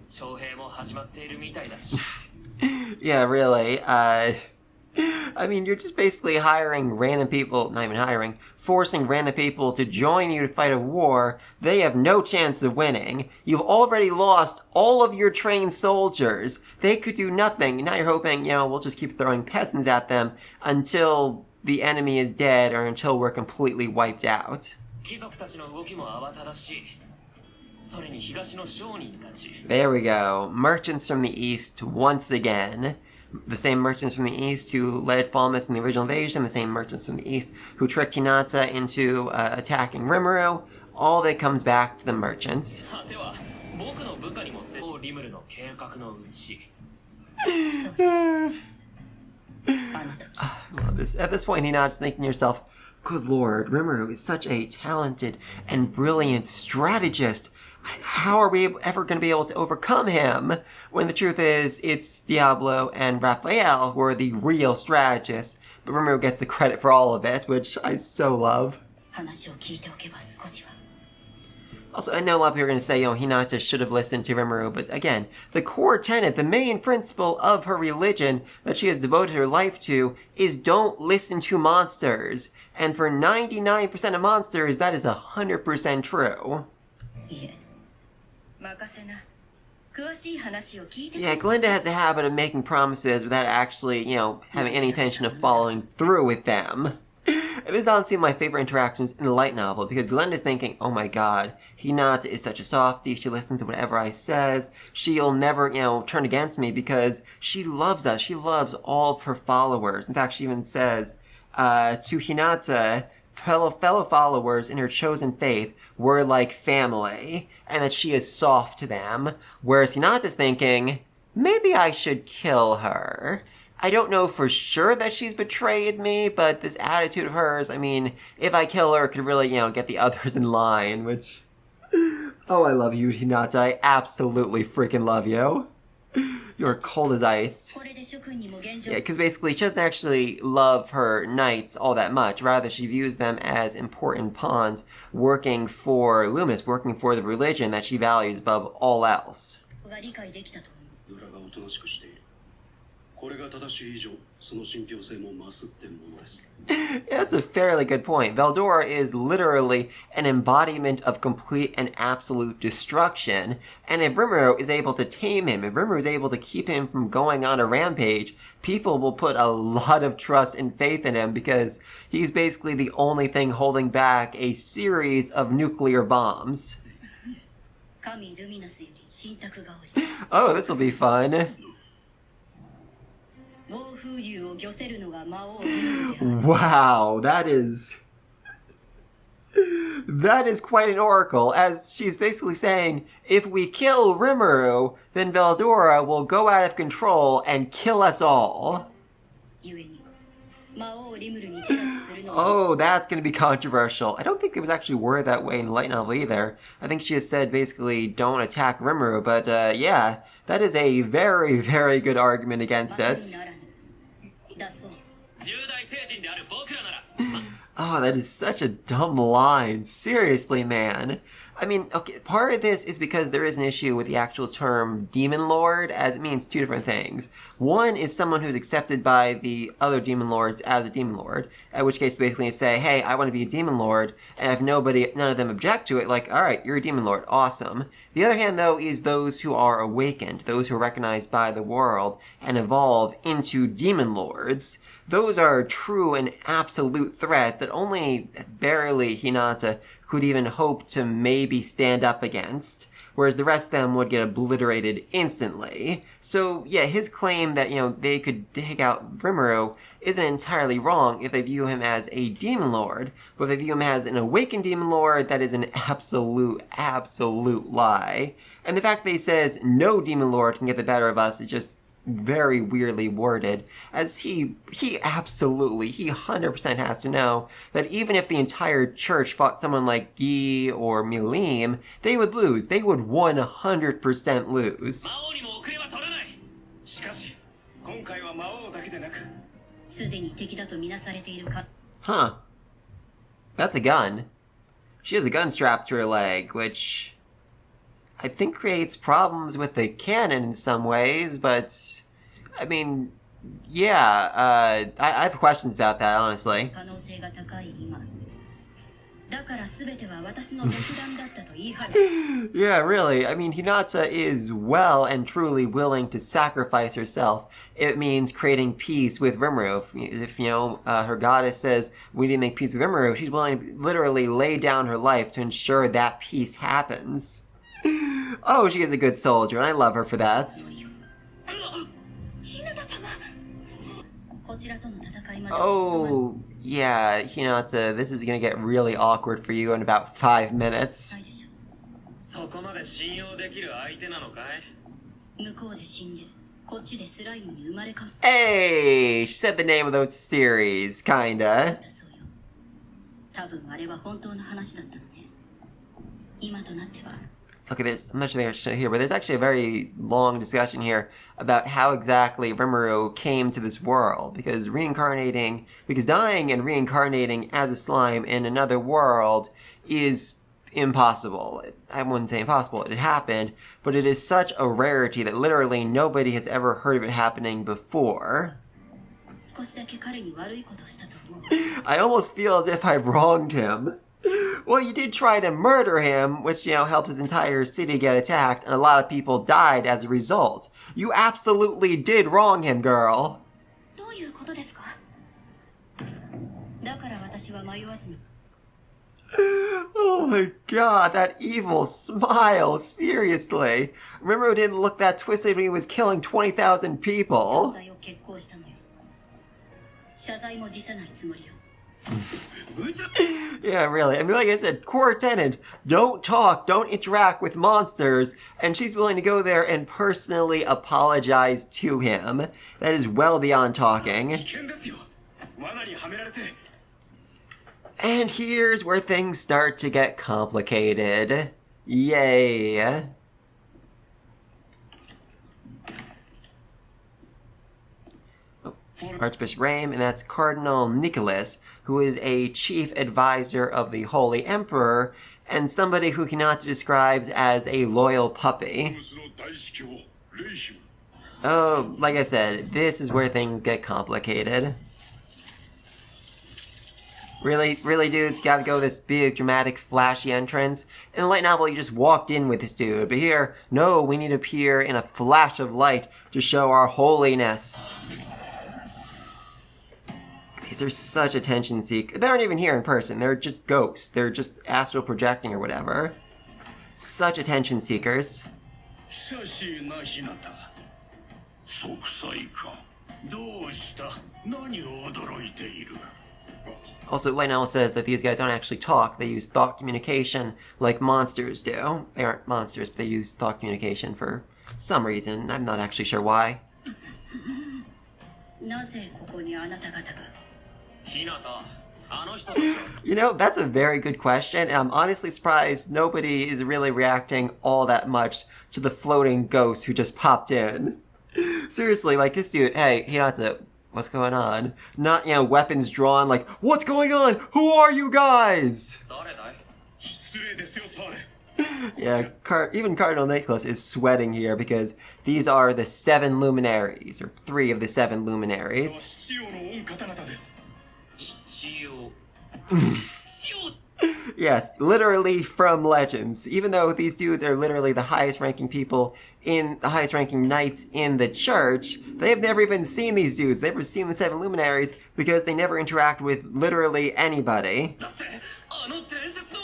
徴兵も始まっているみたいだし。Yeah, really. I mean, you're just basically hiring random people, not even hiring, forcing random people to join you to fight a war they have no chance of winning. You've already lost all of your trained soldiers. They could do nothing. Now you're hoping, we'll just keep throwing peasants at them until the enemy is dead or until we're completely wiped out. 貴族たちの動きも慌ただしい。それに東の商人たち。There we go. Merchants from the east once again. The same merchants from the east who led Falmouth in the original invasion, the same merchants from the east who tricked Hinata into attacking Rimuru. All that comes back to the merchants. では、僕の部下にもリムルの計画のうち。At this point, Hinata's thinking to yourself, good lord, Rimuru is such a talented and brilliant strategist. How are we ever going to be able to overcome him? When the truth is, it's Diablo and Raphael who are the real strategists. But Rimuru gets the credit for all of it, which I so love. 話を聞いておけば少しは。 Also, I know a lot of people are going to say, Hinata should have listened to Rimuru, but again, the core tenet, the main principle of her religion that she has devoted her life to is don't listen to monsters. And for 99% of monsters, that is 100% true. いえ、任せな。詳しい話を聞いて。 Yeah, Glinda has the habit of making promises without actually, having any intention of following through with them. And this is honestly my favorite interactions in the light novel, because Glinda's thinking, oh my god, Hinata is such a softie, she listens to whatever I says, she'll never, turn against me because she loves us, she loves all of her followers. In fact, she even says to Hinata, fellow followers in her chosen faith were like family, and that she is soft to them, whereas Hinata's thinking, maybe I should kill her. I don't know for sure that she's betrayed me, but this attitude of hers, I mean, if I kill her, it could really, get the others in line, which... Oh, I love you, Hinata. I absolutely freaking love you. You're cold as ice. Yeah, because basically she doesn't actually love her knights all that much. Rather, she views them as important pawns working for Loomis, working for the religion that she values above all else. これが正しい以上、その信憑性も増すってものです。 Yeah, that's a fairly good point. Veldora is literally an embodiment of complete and absolute destruction. And if Rimuru is able to tame him, if Rimuru is able to keep him from going on a rampage, people will put a lot of trust and faith in him because he's basically the only thing holding back a series of nuclear bombs. Oh, this will be fun. Wow, that is quite an oracle, as she's basically saying, if we kill Rimuru, then Veldora will go out of control and kill us all. Oh, that's going to be controversial. I don't think it was actually worded that way in the light novel either. I think she just said basically don't attack Rimuru, but yeah, that is a very, very good argument against it. Oh, that is such a dumb line. Seriously, man. I mean, okay, part of this is because there is an issue with the actual term demon lord, as it means two different things. One is someone who's accepted by the other demon lords as a demon lord, at which case basically you say, hey, I want to be a demon lord, and if none of them object to it, like, alright, you're a demon lord, awesome. The other hand, though, is those who are awakened, those who are recognized by the world and evolve into demon lords. Those are true and absolute threats that only barely Hinata could even hope to maybe stand up against, whereas the rest of them would get obliterated instantly. So, yeah, his claim that, they could take out Rimuru isn't entirely wrong if they view him as a demon lord, but if they view him as an awakened demon lord, that is an absolute lie. And the fact that he says no demon lord can get the better of us is just very weirdly worded, as he 100% has to know that even if the entire church fought someone like Gi or Milim, they would lose. They would 100% lose. 魔王にも遅れは取らない。しかし今回は魔王だけでなく、すでに敵だとみなされているか。 Huh. That's a gun. She has a gun strapped to her leg, which I think creates problems with the canon in some ways, but I mean, yeah, I have questions about that, honestly. 可能性が高い今。だから全ては私の独断だったと言い張る。 Yeah, really. I mean, Hinata is well and truly willing to sacrifice herself. It means creating peace with Rimuru. If her goddess says we need to make peace with Rimuru, she's willing to literally lay down her life to ensure that peace happens. Oh, she is a good soldier, and I love her for that. こちらとの戦いまで。 Oh, yeah, Hinata, this is gonna get really awkward for you in about 5 minutes. ないでしょ。そこまで信用できる相手なのかい？向こうで死んで、こっちでスライムに生まれ変わっ Hey, she said the name of the series, kinda. たそうよ。多分あれは本当の話だったのね。今となっては。 Okay, I'm not sure they show here, but there's actually a very long discussion here about how exactly Rimuru came to this world, because dying and reincarnating as a slime in another world is impossible. I wouldn't say impossible, it happened, but it is such a rarity that literally nobody has ever heard of it happening before. 少しだけ彼に悪いことをしたと思う。 I almost feel as if I've wronged him. Well, you did try to murder him, which, helped his entire city get attacked, and a lot of people died as a result. You absolutely did wrong him, girl. どういうことですか？だから私は迷わずに。 Oh my god, that evil smile, seriously. Remember, it didn't look that twisted when he was killing 20,000 people. 謝罪を決行したのよ。謝罪も辞さないつもりよ。 Yeah, really. I mean, like I said, core tenet, don't talk, don't interact with monsters, and she's willing to go there and personally apologize to him. That is well beyond talking. 危険ですよ。罠にはめられて。 And here's where things start to get complicated. Yay. Archbishop Rame, and that's Cardinal Nicholas, who is a chief advisor of the Holy Emperor, and somebody who Hinata describes as a loyal puppy. Oh, like I said, this is where things get complicated. Really, dudes, gotta go this big, dramatic, flashy entrance? In the light novel, you just walked in with this dude, but here, no, we need to appear in a flash of light to show our holiness. These are such attention seekers. They aren't even here in person. They're just ghosts. They're just astral projecting or whatever. Such attention seekers. Also, Light Novel says that these guys don't actually talk. They use thought communication like monsters do. They aren't monsters, but they use thought communication for some reason. I'm not actually sure why. なぜここにあなた方が？ That's a very good question, and I'm honestly surprised nobody is really reacting all that much to the floating ghost who just popped in. Seriously, like this dude, hey, Hinata, what's going on? Not, weapons drawn, like, what's going on? Who are you guys? Yeah, even Cardinal Nicholas is sweating here because these are the 7 luminaries, or 3 of the 7 luminaries. 七王の御方々です七王 Yes, literally from Legends. Even though these dudes are literally the highest ranking knights in the church, they have never even seen these dudes. They've never seen the 7 luminaries because they never interact with literally anybody. だってあの伝説の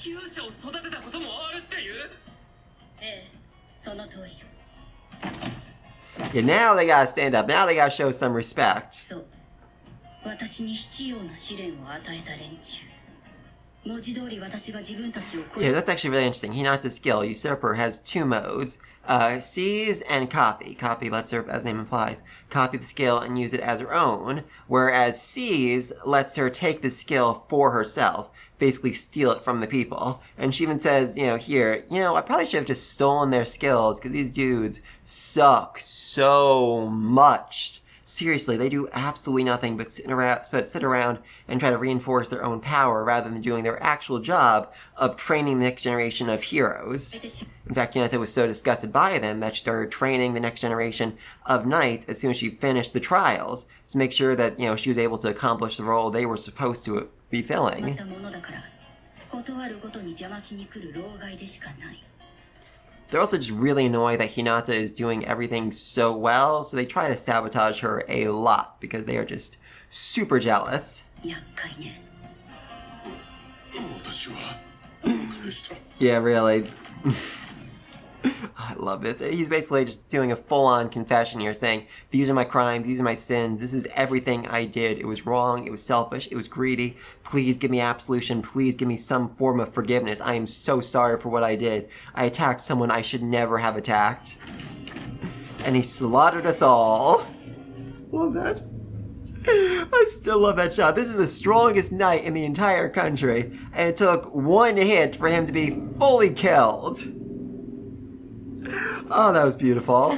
勇者を育てたこともあるっていうええその通りよ Yeah, now they gotta stand up. Now they gotta show some respect. そう私に七王の試練を与えた連中文字通り私が自分たちを超 Yeah, え that's actually really interesting. Hinata's skill, Usurper, has 2 modes. Seize and copy. Copy lets her, as the name implies, copy the skill and use it as her own, whereas Seize lets her take the skill for herself, basically steal it from the people. And she even says, here, I probably should have just stolen their skills, because these dudes suck so much. Seriously, they do absolutely nothing but sit around and try to reinforce their own power rather than doing their actual job of training the next generation of heroes. In fact, Hinata was so disgusted by them that she started training the next generation of knights as soon as she finished the trials to make sure that, she was able to accomplish the role they were supposed to be ま filling. たものだから断るごとに邪魔しに来る老害でしかない They're also just really annoyed that Hinata is doing everything so well, so they try to sabotage her a lot because they are just super jealous. 厄介ね 私は愚かでした Yeah, really. I love this. He's basically just doing a full-on confession here, saying, these are my crimes, these are my sins, this is everything I did. It was wrong, it was selfish, it was greedy. Please give me absolution, please give me some form of forgiveness. I am so sorry for what I did. I attacked someone I should never have attacked. And he slaughtered us all. Love that. I still love that shot. This is the strongest knight in the entire country, and it took 1 hit for him to be fully killed. Oh, that was beautiful.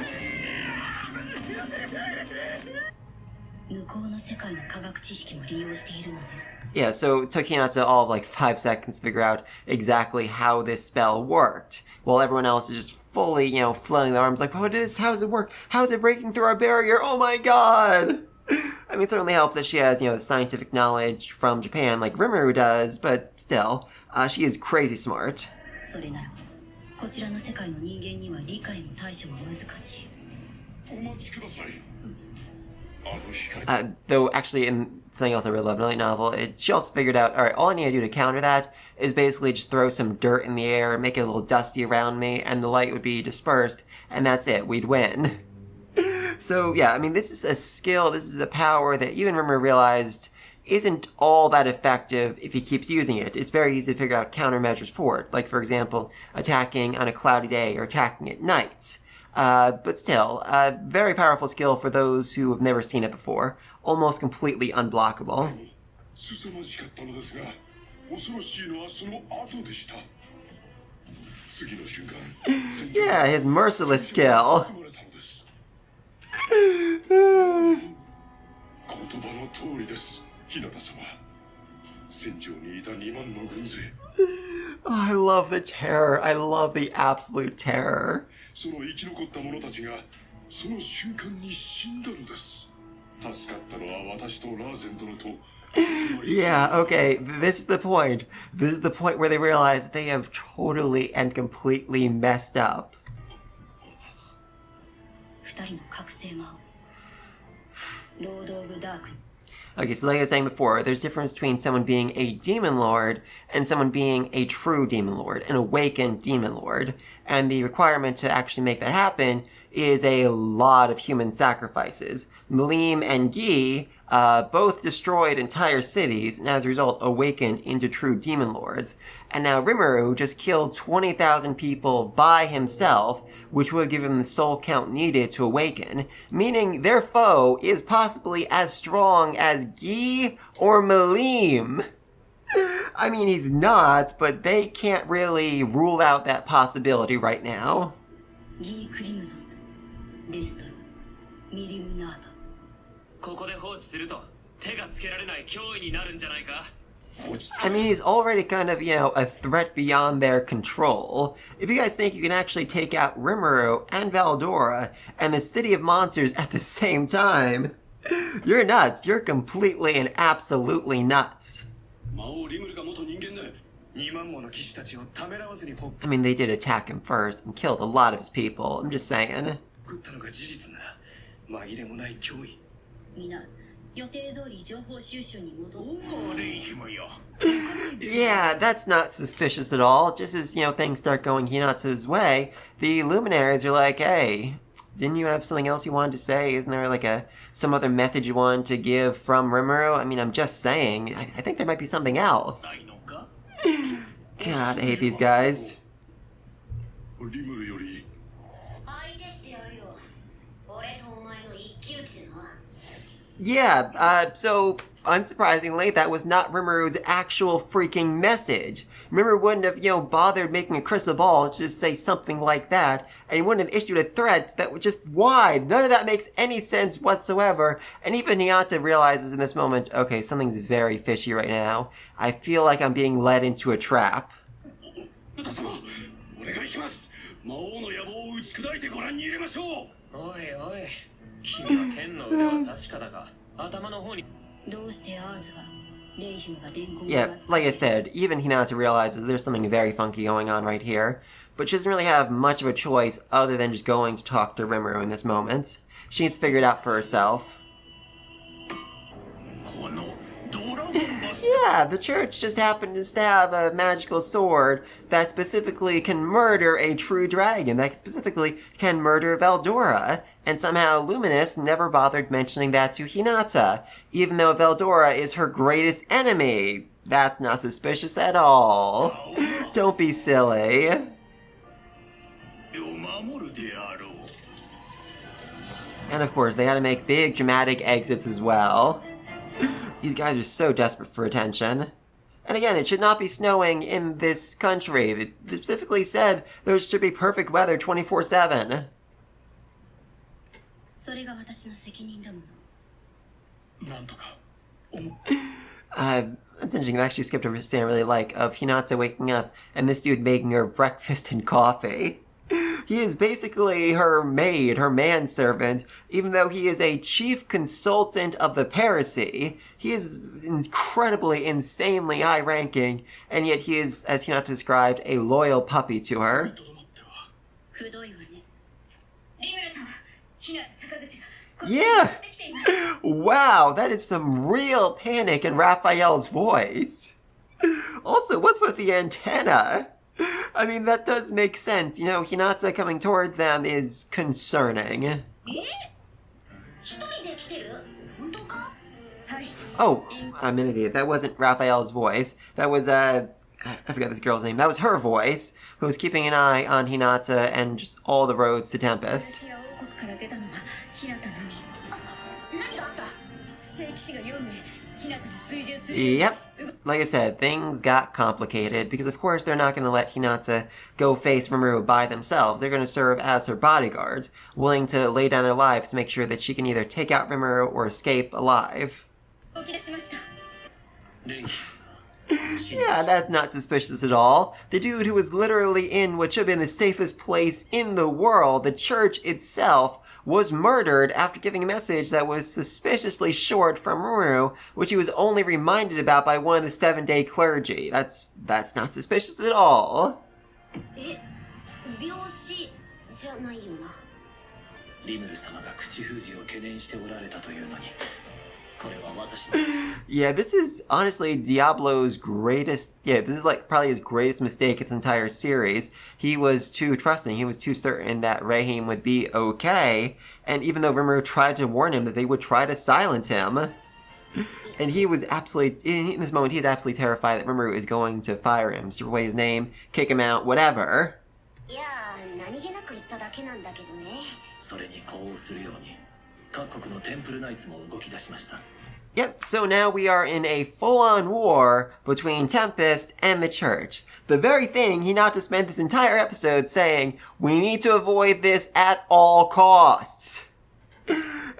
向こうの世界の科学知識も利用しているのね Yeah, so it took Hinata all of like 5 seconds to figure out exactly how this spell worked, while everyone else is just fully, flailing their arms like, what is this? How does it work? How is it breaking through our barrier? Oh my god! I mean, it certainly helps that she has, the scientific knowledge from Japan like Rimuru does, but still, she is crazy smart. それならこちらの世界の人間には理解も対処も難しいお待ちくださいあの光 Though, actually, in something else I really love in the light novel, she also figured out, alright, all I need to do to counter that is basically just throw some dirt in the air, make it a little dusty around me, and the light would be dispersed, and that's it, we'd win. So, yeah, I mean, this is a skill, this is a power that even Rimmer realized isn't all that effective if he keeps using it. It's very easy to figure out countermeasures for it, like, for example, attacking on a cloudy day or attacking at night. But still, a very powerful skill for those who have never seen it before. Almost completely unblockable. 凄まじかったのですが恐ろしいのはその後でした次の瞬間 Yeah, his merciless skill. 包まれたのです言葉の通りです日向様戦場にいた2万の軍勢 Oh, I love the terror. I love the absolute terror. その生き残った者たちがその瞬間に死んだのです助かったのは私とラーゼン殿と Yeah, okay, this is the point. This is the point where they realize that they have totally and completely messed up. 二人の覚醒魔王ロード・オブ・ダーク Okay, so like I was saying before, there's a difference between someone being a demon lord and someone being a true demon lord, an awakened demon lord. And the requirement to actually make that happen is a lot of human sacrifices. Malim and Gi both destroyed entire cities and as a result awakened into true demon lords. And now Rimuru just killed 20,000 people by himself, which would give him the soul count needed to awaken, meaning their foe is possibly as strong as Gi or Malim. I mean, he's not, but they can't really rule out that possibility right now. ギー・クリムゾンデストロミリム・ナーバここで放置すると手がつけられない脅威になるんじゃないか I mean, he's already kind of, a threat beyond their control. If you guys think you can actually take out Rimuru and Veldora and the City of Monsters at the same time, you're nuts. You're completely and absolutely nuts. I mean, they did attack him first and killed a lot of his people. I'm just saying. Yeah, that's not suspicious at all. Just as, things start going Hinata's way, the luminaries are like, hey, didn't you have something else you wanted to say? Isn't there like some other message you wanted to give from Rimuru? I mean, I'm just saying. I think there might be something else. God, I hate these guys. Yeah, so unsurprisingly, that was not Rimuru's actual freaking message. Rimuru wouldn't have, bothered making a crystal ball to just say something like that, and he wouldn't have issued a threat that was just wide. None of that makes any sense whatsoever, and even Hinata realizes in this moment, okay, something's very fishy right now. I feel like I'm being led into a trap. Yeah, like I said, even Hinata realizes there's something very funky going on right here, but she doesn't really have much of a choice other than just going to talk to Rimuru in this moment. She needs to figure it out for herself. Yeah, the church just happens to have a magical sword that specifically can murder a true dragon, that specifically can murder Veldora, and somehow Luminous never bothered mentioning that to Hinata, even though Veldora is her greatest enemy. That's not suspicious at all. Don't be silly. And of course, they had to make big dramatic exits as well. These guys are so desperate for attention. And again, it should not be snowing in this country. They specifically said there should be perfect weather 24/7. That's interesting. I actually skipped over a scene I really like of Hinata waking up and this dude making her breakfast and coffee. He is basically her maid, her manservant, even though he is a chief consultant of the Parisy. He is incredibly, insanely high-ranking, and yet he is, as Hinata described, a loyal puppy to her. Yeah! Wow, that is some real panic in Raphael's voice. Also, what's with the antenna? I mean, that does make sense. Hinata coming towards them is concerning. Oh, I'm an idiot. That wasn't Raphael's voice. That was, I forgot this girl's name. That was her voice, who was keeping an eye on Hinata and just all the roads to Tempest. Yep. Like I said, things got complicated because of course they're not going to let Hinata go face Rimuru by themselves. They're going to serve as her bodyguards, willing to lay down their lives to make sure that she can either take out Rimuru or escape alive. Yeah, that's not suspicious at all. The dude who was literally in what should have been the safest place in the world, the church itself, was murdered after giving a message that was suspiciously short from Rimuru, which he was only reminded about by one of the 7-day clergy. That's not suspicious at all. Yeah, this is honestly Diablo's greatest, this is like probably his greatest mistake in this entire series. He was too trusting, he was too certain that Rahim would be okay, and even though Rimuru tried to warn him that they would try to silence him, and he was absolutely, in this moment, he is absolutely terrified that Rimuru is going to fire him, strip away his name, kick him out, whatever. Yep, so now we are in a full-on war between Tempest and the Church. The very thing Hinata spent this entire episode saying, we need to avoid this at all costs.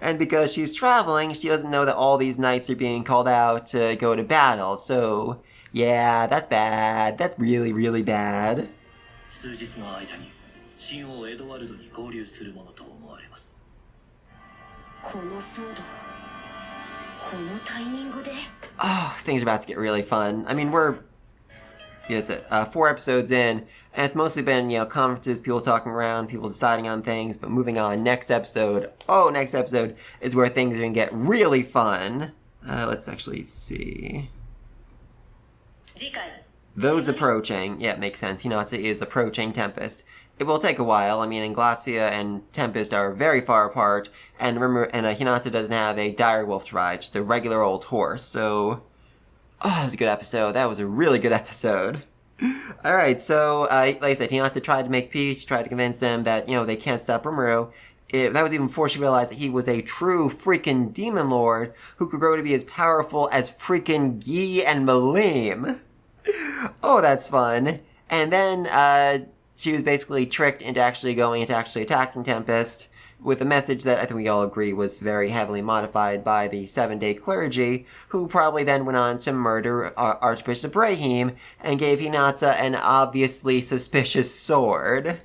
And because she's traveling, she doesn't know that all these knights are being called out to go to battle. So, yeah, that's bad. That's really, really bad. 数日の間に新王エドワルドに合流するものと思われます。この騒動、このタイミングで。 Oh, things are about to get really fun. I mean, it's 4 episodes in, and it's mostly been, conferences, people talking around, people deciding on things, but moving on. Next episode is where things are going to get really fun. Let's actually see. Those approaching, yeah, it makes sense. Hinata is approaching Tempest. It will take a while. I mean, Inglacia and Tempest are very far apart, and remember, Hinata doesn't have a direwolf to ride, just a regular old horse, so... Oh, that was a good episode. That was a really good episode. Alright, so, like I said, Hinata tried to make peace, she tried to convince them that, they can't stop Rimuru. That was even before she realized that he was a true freaking demon lord who could grow to be as powerful as freaking Guy and Malim. Oh, that's fun. And then, she was basically tricked into actually attacking Tempest with a message that I think we all agree was very heavily modified by the 7-day clergy, who probably then went on to murder Archbishop Brahim and gave Hinata an obviously suspicious sword.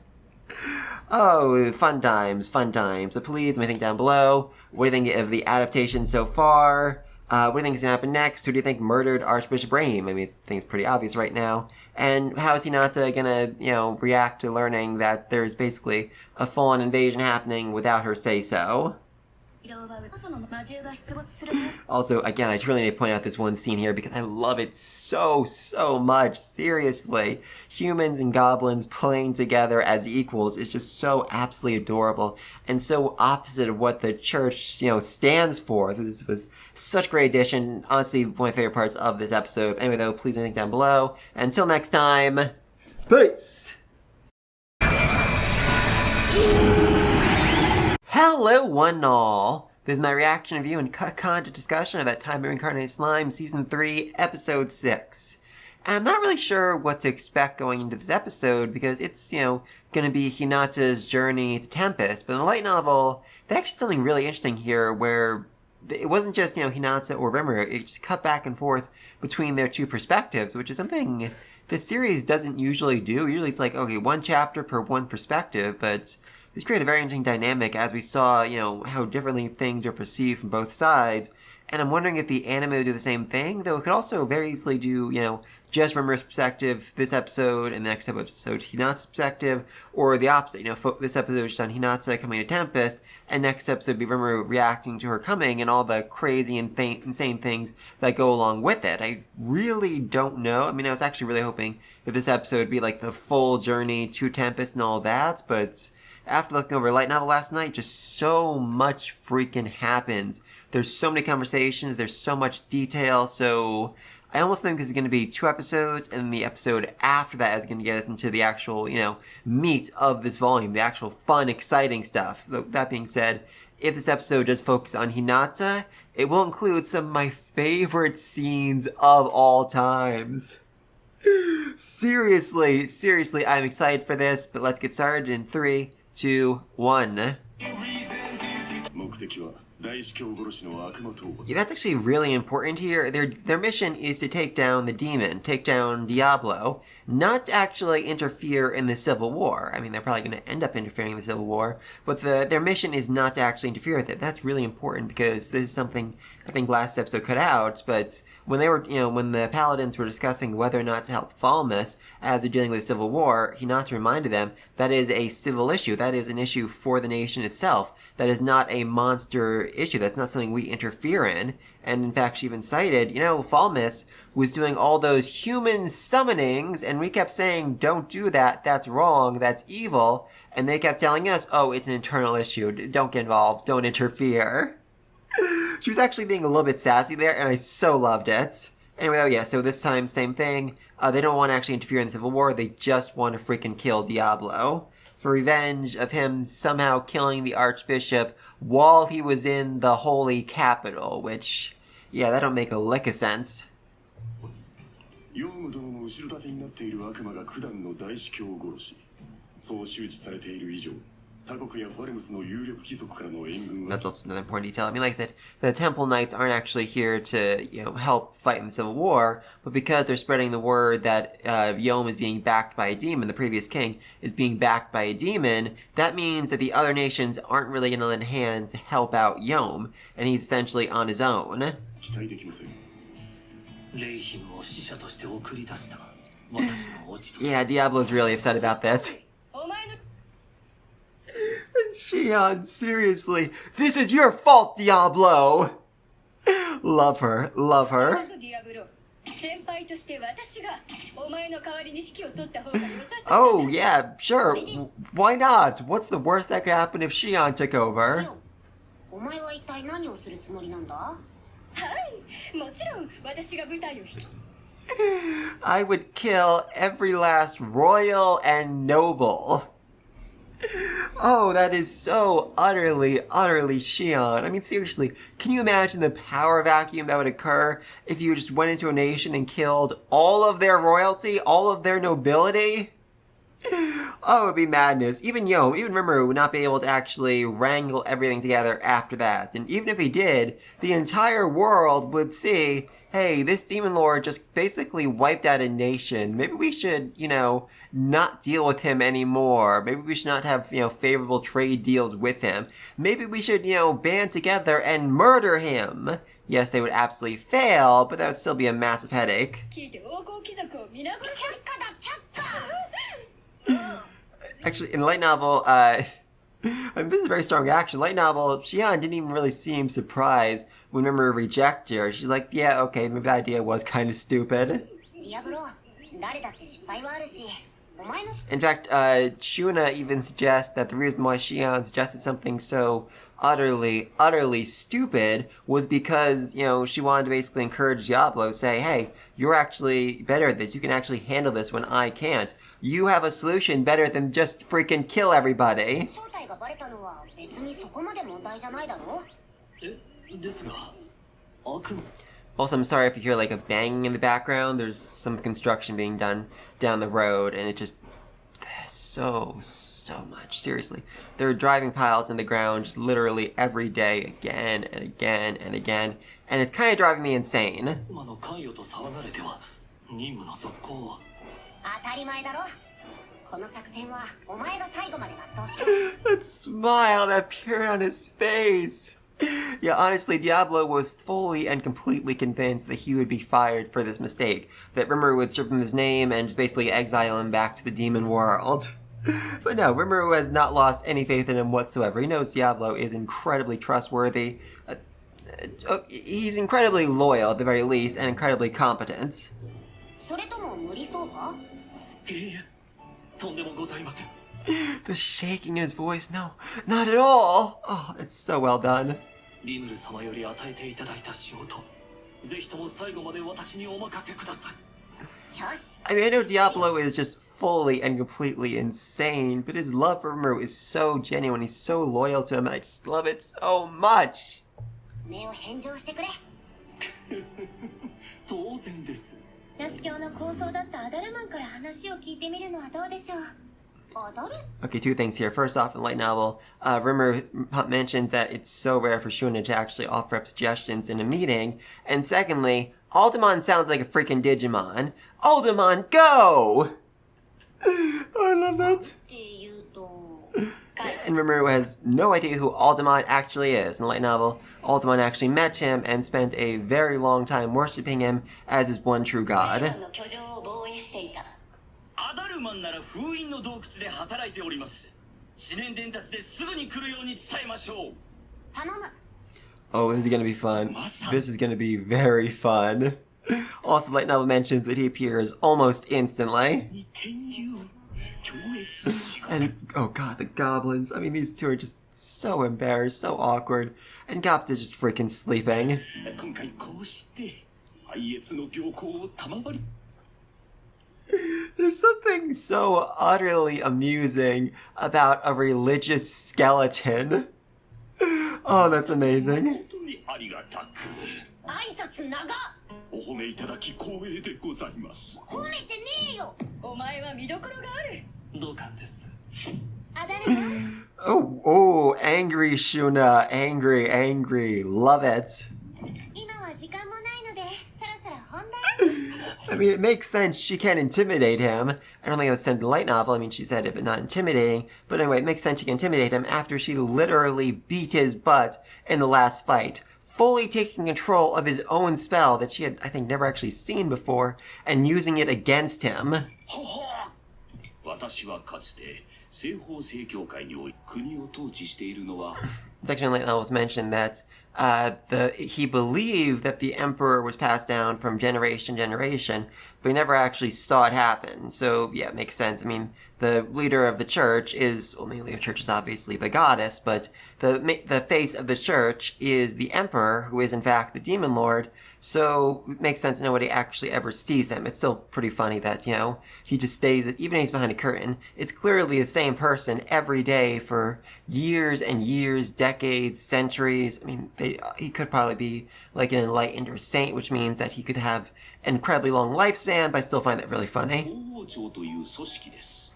Oh, fun times, fun times. So please, let me think down below. What do you think of the adaptation so far? What do you think is going to happen next? Who do you think murdered Archbishop Brahim? I mean, I think it's pretty obvious right now. And how is Hinata going to, react to learning that there's basically a full-on invasion happening without her say-so? Also, again, I just really need to point out this one scene here because I love it so, so much. Seriously. Humans and goblins playing together as equals is just so absolutely adorable and so opposite of what the church, stands for. This was such a great addition. Honestly, one of my favorite parts of this episode. Anyway, though, please link down below. Until next time, peace! Hello, one and all. This is my reaction, review, and cut content discussion of That Time I Reincarnated Slime, Season 3, Episode 6. And I'm not really sure what to expect going into this episode, because it's, gonna be Hinata's journey to Tempest, but in the light novel, there's actually something really interesting here, where it wasn't just, Hinata or Rimuru, it just cut back and forth between their two perspectives, which is something this series doesn't usually do. Usually it's like, okay, one chapter per one perspective, but... this created a very interesting dynamic as we saw, how differently things are perceived from both sides. And I'm wondering if the anime will do the same thing, though it could also very easily do, just Rimuru's perspective this episode and the next episode Hinata's perspective, or the opposite, this episode just on Hinata coming to Tempest, and next episode be Rimuru reacting to her coming and all the crazy and insane things that go along with it. I really don't know. I mean, I was actually really hoping that this episode would be like the full journey to Tempest and all that, but... after looking over light novel last night, just so much freaking happens. There's so many conversations, there's so much detail, so I almost think this is going to be 2 episodes, and the episode after that is going to get us into the actual, meat of this volume, the actual fun, exciting stuff. That being said, if this episode does focus on Hinata, it will include some of my favorite scenes of all times. Seriously, I'm excited for this, but let's get started in 3, 2, 1. Yeah, that's actually really important here. Their mission is to take down the demon, take down Diablo, not to actually interfere in the Civil War. I mean, they're probably going to end up interfering in the Civil War, but their mission is not to actually interfere with it. That's really important because this is something I think last episode cut out, but when they were, when the Paladins were discussing whether or not to help Falmus as they're dealing with the Civil War, Hinata reminded them that is a civil issue. That is an issue for the nation itself. That is not a monster issue. That's not something we interfere in. And in fact, she even cited, Falmus was doing all those human summonings, and we kept saying, don't do that, that's wrong, that's evil. And they kept telling us, oh, it's an internal issue, don't get involved, don't interfere. She was actually being a little bit sassy there, and I so loved it. Anyway, oh yeah, so this time, same thing. They don't want to actually interfere in the Civil War, they just want to freaking kill Diablo. For revenge of him somehow killing the Archbishop while he was in the Holy Capital, which, yeah, that don't make a lick of sense. That's also another important detail. I mean, like I said, the Temple Knights aren't actually here to, help fight in the Civil War, but because they're spreading the word that Yom is being backed by a demon, the previous king is being backed by a demon, that means that the other nations aren't really going to lend a hand to help out Yom, and he's essentially on his own. Yeah, Diablo's really upset about this. Shion, seriously, this is your fault, Diablo! Love her, love her. Oh, yeah, sure. Why not? What's the worst that could happen if Shion took over? I would kill every last royal and noble. Oh, that is so utterly, utterly Shion. I mean, seriously, can you imagine the power vacuum that would occur if you just went into a nation and killed all of their royalty, all of their nobility? Oh, it would be madness. Even Rimuru would not be able to actually wrangle everything together after that. And even if he did, the entire world would see, hey, this demon lord just basically wiped out a nation. Maybe we should, not deal with him anymore. Maybe we should not have, favorable trade deals with him. Maybe we should, band together and murder him. Yes, they would absolutely fail, but that would still be a massive headache. Actually, in the light novel, this is a very strong reaction. Light novel, Shion didn't even really seem surprised when Rimuru rejected her. She's like, yeah, okay, maybe the idea was kind of stupid. In fact, Shuna even suggests that the reason why Shion suggested something so utterly, utterly stupid was because, she wanted to basically encourage Diablo, say, hey, you're actually better at this. You can actually handle this when I can't. You have a solution better than just freaking kill everybody. Also, I'm sorry if you hear like a banging in the background. There's some construction being done down the road, and it just so much. Seriously, there are driving piles in the ground just literally every day, again and again and again, and it's kind of driving me insane. That smile, that period on his face. Yeah, honestly, Diablo was fully and completely convinced that he would be fired for this mistake. That Rimuru would strip him his name and just basically exile him back to the demon world. But no, Rimuru has not lost any faith in him whatsoever. He knows Diablo is incredibly trustworthy. He's incredibly loyal, at the very least, and incredibly competent. The shaking in his voice, no, not at all. Oh, it's so well done. I mean, I know Diablo is just fully and completely insane, but his love for Rimuru is so genuine. He's so loyal to him, and I just love it so much. Okay, two things here. First off, in the light novel, Rimuru mentions that it's so rare for Shuna to actually offer up suggestions in a meeting. And secondly, Altamon sounds like a freaking Digimon. Altamon, go! I love that. And Rimuru has no idea who Altamon actually is. In the light novel, Altamon actually met him and spent a very long time worshipping him as his one true god. Oh, this is gonna be fun. This is gonna be very fun. Also, light novel mentions that he appears almost instantly. And, oh god, the goblins. I mean, these two are just so embarrassed, so awkward. And Gapta's just freaking sleeping. There's something so utterly amusing about a religious skeleton. Oh, that's amazing. Oh, angry Shuna. Angry. Love it. I mean, it makes sense. She can't intimidate him. I don't think it was sent the light novel. I mean, she said it, but not intimidating. But anyway, it makes sense she can intimidate him after she literally beat his butt in the last fight, fully taking control of his own spell that she had, I think, never actually seen before, and using it against him. 私はかつて西方正教会におい国を統治しているのは Section light novels mentioned that he believed that the emperor was passed down from generation to generation, but he never actually saw it happen. So yeah, it makes sense. I mean, the leader of the church is, well, the leader of the church is obviously the goddess, but the face of the church is the emperor, who is in fact the demon lord. So it makes sense nobody actually ever sees him. It's still pretty funny that, you know, he just stays, even if he's behind a curtain, it's clearly the same person every day for years and years, decades, centuries. I mean, he could probably be like an enlightened or saint, which means that he could have an incredibly long lifespan, but I still find that really funny. 法王庁という組織です。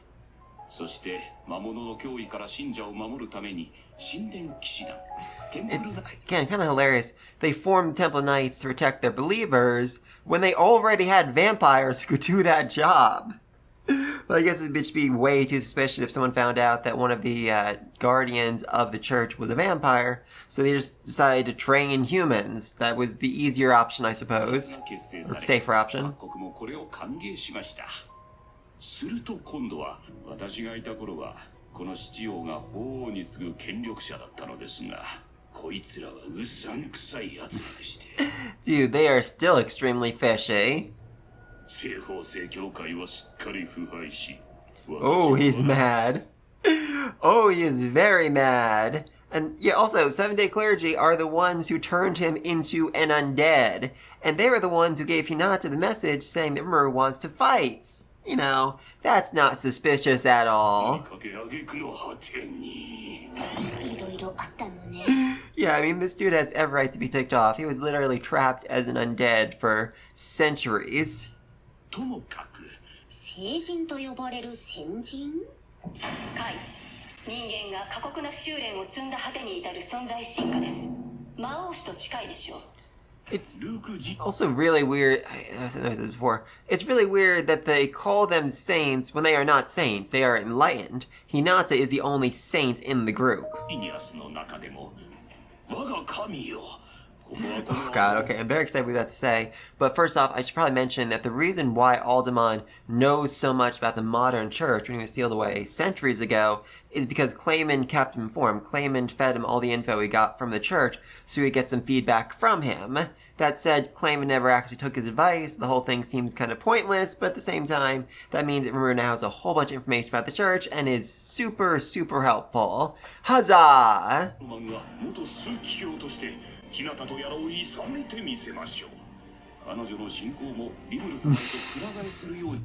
そして魔物の脅威から信者を守るために神殿騎士団 It's, again, kind of hilarious. They formed the Temple Knights to protect their believers when they already had vampires who could do that job. But I guess it'd just be way too suspicious if someone found out that one of the guardians of the church was a vampire. So they just decided to train humans. That was the easier option, I suppose. Or safer option. 各国もこれを歓迎しました。すると今度は私がいた頃はこの七王が法王に次ぐ権力者だったのですが。こいつらはうさんくさい奴らでして。Dude, they are still extremely fishy. 西方正教会はしっかり腐敗し。Oh, he's mad. Oh, he is very mad. And yeah, also, Seven-Day Clergy are the ones who turned him into an undead. And they were the ones who gave Hinata the message saying that Rimuru wants to fight. You know, that's not suspicious at all. Yeah, I mean, this dude has every right to be ticked off. He was literally trapped as an undead for centuries. ともかく聖人と呼ばれる先人？怪人間が過酷な修練を積んだ果てに至る存在進化です。魔王種と近いでしょう。 It's also really weird. I've said this before. It's really weird that they call them saints when they are not saints. They are enlightened. Hinata is the only saint in the group. イニアスの中でも我が神よ Oh god, okay, I'm very excited with that to say. But first off, I should probably mention that the reason why Alderman knows so much about the modern church when he was sealed away centuries ago is because Clayman kept him informed. Clayman fed him all the info he got from the church so he'd get some feedback from him. That said, Clayman never actually took his advice. The whole thing seems kind of pointless, but at the same time, that means that Rimuru now has a whole bunch of information about the church and is super, super helpful. Huzzah! 日向とやらを諌めてみせましょう。彼女の信仰もリムル様とくら替えするように。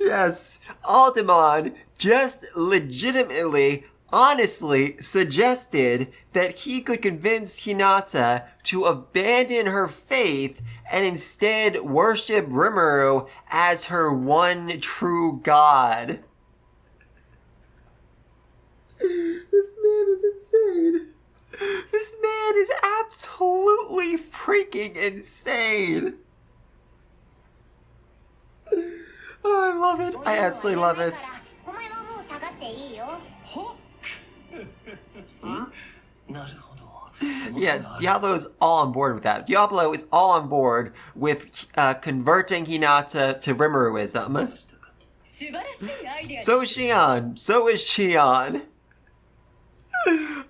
Yes, Alderman just legitimately, honestly suggested that he could convince Hinata to abandon her faith and instead worship Rimuru as her one true god. This man is insane. This man is absolutely freaking insane. Oh, I love it. I absolutely love it. Yeah, Diablo's all on board with that. Diablo is all on board with converting Hinata to Rimuruism. So is Shion. So is Shion.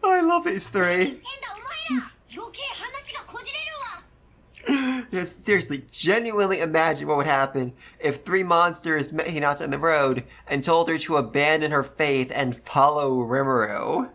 I love these three. Yes, seriously, genuinely imagine what would happen if three monsters met Hinata on the road and told her to abandon her faith and follow Rimuru.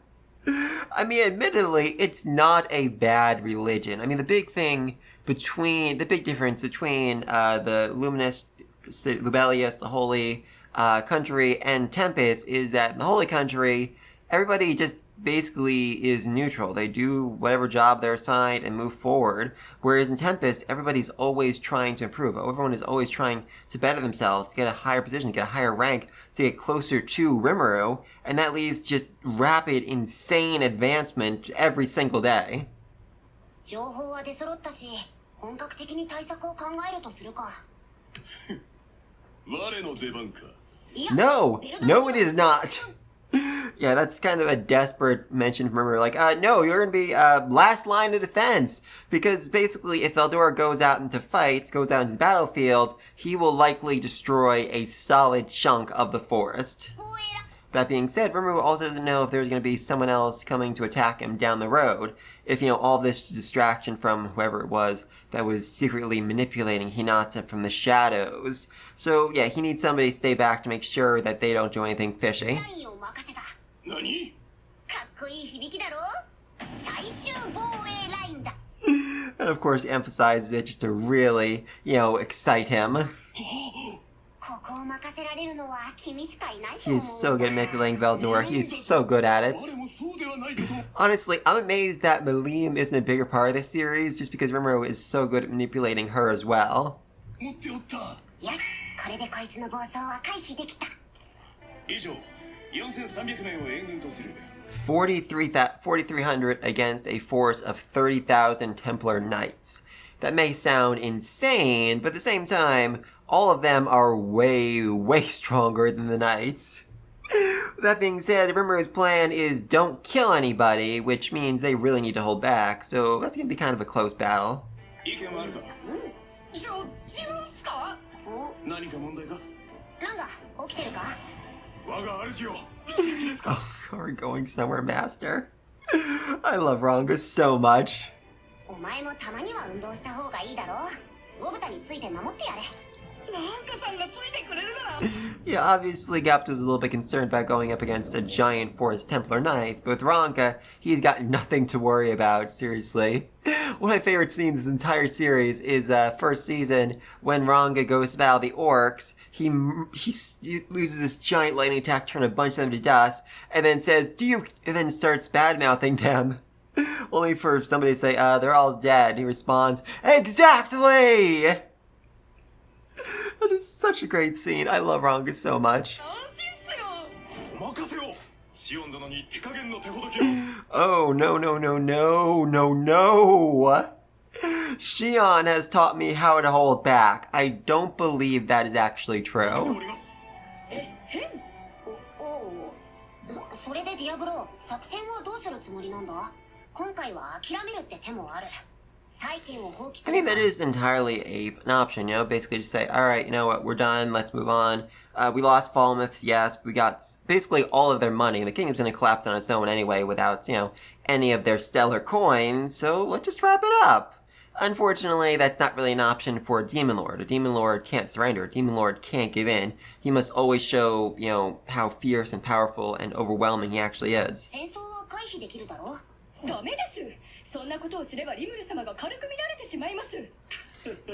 I mean, admittedly, it's not a bad religion. I mean, the big difference between the Luminous, Lubelius, the Holy Country, and Tempest is that in the Holy Country, everybody just basically is neutral. They do whatever job they're assigned and move forward. Whereas in Tempest, everybody's always trying to improve. Everyone is always trying to better themselves, to get a higher position, to get a higher rank, to get closer to Rimuru, and that leads to just rapid, insane advancement every single day. 情報は出揃ったし、本格的に対策を考えるとするか。我の出番か。No, no, it is not. Yeah, that's kind of a desperate mention from Rimuru. Like, no, you're going to be last line of defense. Because basically, if Eldora goes out into fights, goes out into the battlefield, he will likely destroy a solid chunk of the forest. That being said, Rimuru also doesn't know if there's going to be someone else coming to attack him down the road. If, all this distraction from whoever it was that was secretly manipulating Hinata from the shadows. So, yeah, he needs somebody to stay back to make sure that they don't do anything fishy. 何？かっこいい響きだろ？最終防衛ラインだ。 And of course, he emphasizes it just to really, excite him. ここを任せられるのは君しかいないと思う。 He's so good at manipulating Veldora. He's so good at it. Honestly, I'm amazed that Malim isn't a bigger part of this series, just because Rimuru is so good at manipulating her as well. 持っておった。よし、これでこいつの暴走は回避できた。以上、4300名を援軍とする。4,300 against a force of 30,000 Templar Knights. That may sound insane, but at the same time, all of them are way, way stronger than the Knights. That being said, Rimuru's plan is don't kill anybody, which means they really need to hold back, so that's going to be kind of a close battle. 意見はあるか？自分っすか？何か問題か？ランガ、起きてるか？我が主よ、出撃ですか？ Are we going somewhere, Master? I love Ranga so much. お前もたまには運動した方がいいだろう。ゴブタについて守ってやれ。 Yeah, obviously Gapto's a little bit concerned about going up against a giant forest Templar Knights, but with Ranka, he's got nothing to worry about, seriously. One of my favorite scenes in the entire series is first season, when Ranga goes to battle the orcs, he loses this giant lightning attack, turn a bunch of them to dust, and then says, and then starts bad-mouthing them. Only for somebody to say, they're all dead. He responds, exactly! That is such a great scene. I love Ranga so much. Oh, no, no, no, no, no, no. Shion has taught me how to hold back. I don't believe that is actually true. それでディアブロ、作戦はどうするつもりなんだ？今回は諦めるって手もある。 I mean, that is entirely an option, basically just say, alright, you know what, we're done, let's move on. We lost Falmouth, yes, we got basically all of their money. The kingdom's gonna collapse on its own anyway without, any of their stellar coins, so let's just wrap it up. Unfortunately, that's not really an option for a Demon Lord. A Demon Lord can't surrender. A Demon Lord can't give in. He must always show, how fierce and powerful and overwhelming he actually is. ダメです。そんなことをすればリムル様が軽く見られてしまいます。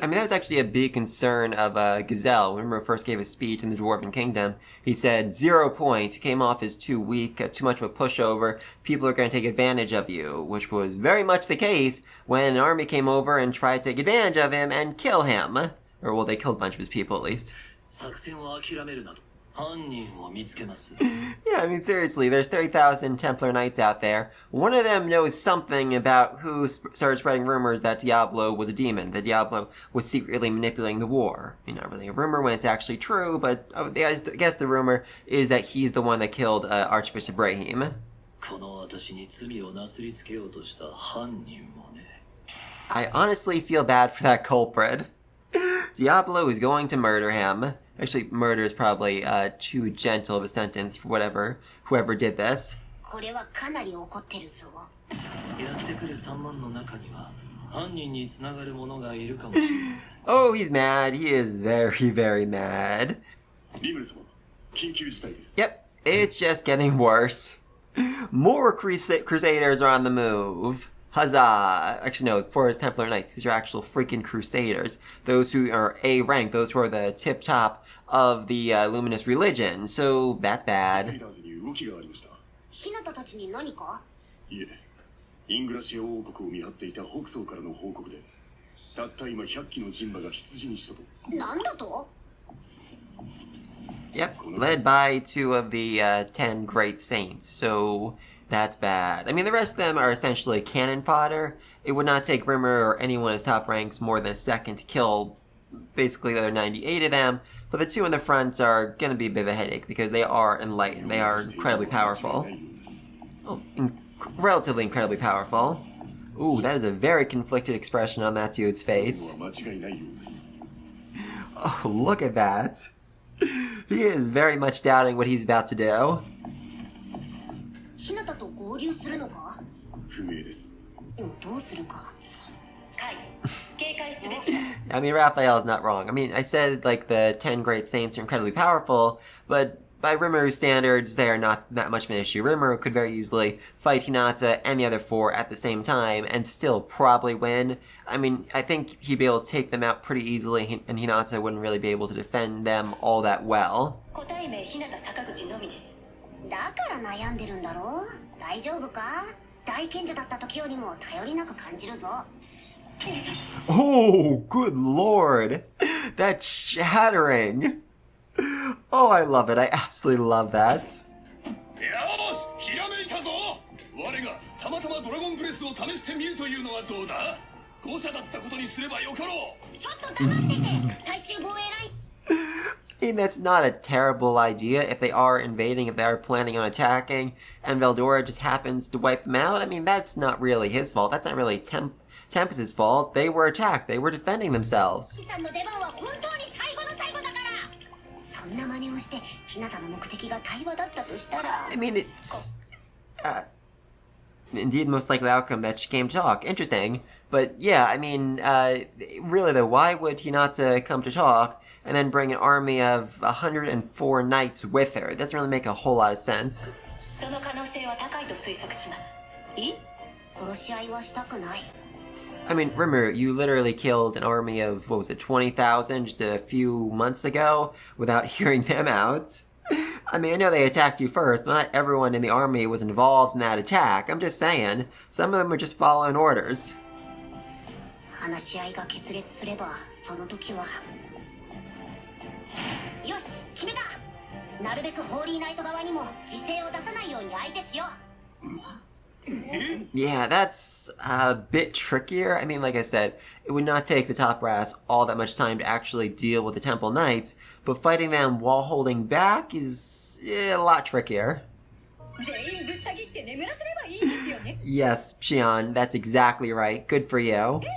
I mean, that was actually a big concern of Gazelle. When Rimuru first gave a speech in the Dwarven Kingdom, he said, 0 points, you came off as too weak, too much of a pushover, people are going to take advantage of you, which was very much the case when an army came over and tried to take advantage of him and kill him. Or, well, they killed a bunch of his people, at least. 作戦を諦めるなど犯人を見つけます Yeah, I mean, seriously, there's 30,000 Templar Knights out there. One of them knows something about who started spreading rumors that Diablo was a demon, that Diablo was secretly manipulating the war. Not really a rumor when it's actually true, but I guess the rumor is that he's the one that killed Archbishop Brahim. この私に罪をなすりつけようとした犯人もね I honestly feel bad for that culprit. Diablo is going to murder him. Actually, murder is probably too gentle of a sentence for whoever did this. これはかなり怒ってるぞ。やってくる3万の中には犯人につながる者がいるかもしれません Oh, he's mad. He is very, very mad. リムル様、緊急事態です。 Yep, it's just getting worse. More Crusaders are on the move. Huzzah! Actually, no, Forest Templar Knights. These are actual freaking Crusaders. Those who are A rank, those who are the tip top of the Luminous religion. So, that's bad. 日向たちに何か？いえ、イングラシア王国を見張っていた北総からの報告で、たった今100機の人馬が出陣したと。なんだと？ Yep, led by 2 of the 10 great saints, so that's bad. I mean, the rest of them are essentially cannon fodder. It would not take Rimmer or anyone in his top ranks more than a second to kill basically the other 98 of them, but the 2 in the front are gonna be a bit of a headache because they are enlightened. They are incredibly powerful. Oh, relatively incredibly powerful. Ooh, that is a very conflicted expression on that dude's face. Oh, look at that. He is very much doubting what he's about to do. 日向と合流するのか？不明です。どうするか？カイ、警戒すべきだ。 I mean, Raphael is not wrong. I mean, I said, like, the 10 great saints are incredibly powerful, but by Rimmeru's standards, they are not that much of an issue. Rimmeru could very easily fight Hinata and the other 4 at the same time and still probably win. I mean, I think he'd be able to take them out pretty easily, and Hinata wouldn't really be able to defend them all that well. 個体名日向坂口のみです。だから悩んでるんだろう。大丈夫か？大賢者だった時よりも頼りなく感じるぞ。Oh, good lord! That's shattering! Oh, I love it. I absolutely love that. よし、ひらめいたぞ。我がたまたまドラゴンブレスを試してみるというのはどうだ？誤射だったことにすればよかろう。ちょっと黙ってて。最終防衛ライン。I mean, that's not a terrible idea if they are invading, if they are planning on attacking, and Veldora just happens to wipe them out. I mean, that's not really his fault. That's not really Tempest's fault. They were attacked. They were defending themselves. さんの出番は本当に最後の最後だから。そんな真似をして日向の目的が対話だったとしたら。I mean, it's indeed most likely outcome that she came to talk. Interesting. But yeah, I mean, really though, why would Hinata come to talk and then bring an army of 104 knights with her? It doesn't really make a whole lot of sense. その可能性は高いと推測します。殺し合いはしたくない。I mean, Rimmer, you literally killed an army of, what was it, 20,000 just a few months ago without hearing them out. I mean, I know they attacked you first, but not everyone in the army was involved in that attack. I'm just saying, some of them were just following orders. 話し合いが決裂すればその時は。よし、決めた。なるべくホーリーナイト側にも犠牲を出さないように相手しよう。Yeah, that's a bit trickier. I mean, like I said, it would not take the top brass all that much time to actually deal with the Temple Knights, but fighting them while holding back is a lot trickier. 全員ぶった切って眠らせればいいんですよね。 Yes, Shion, that's exactly right. Good for you. 冗談で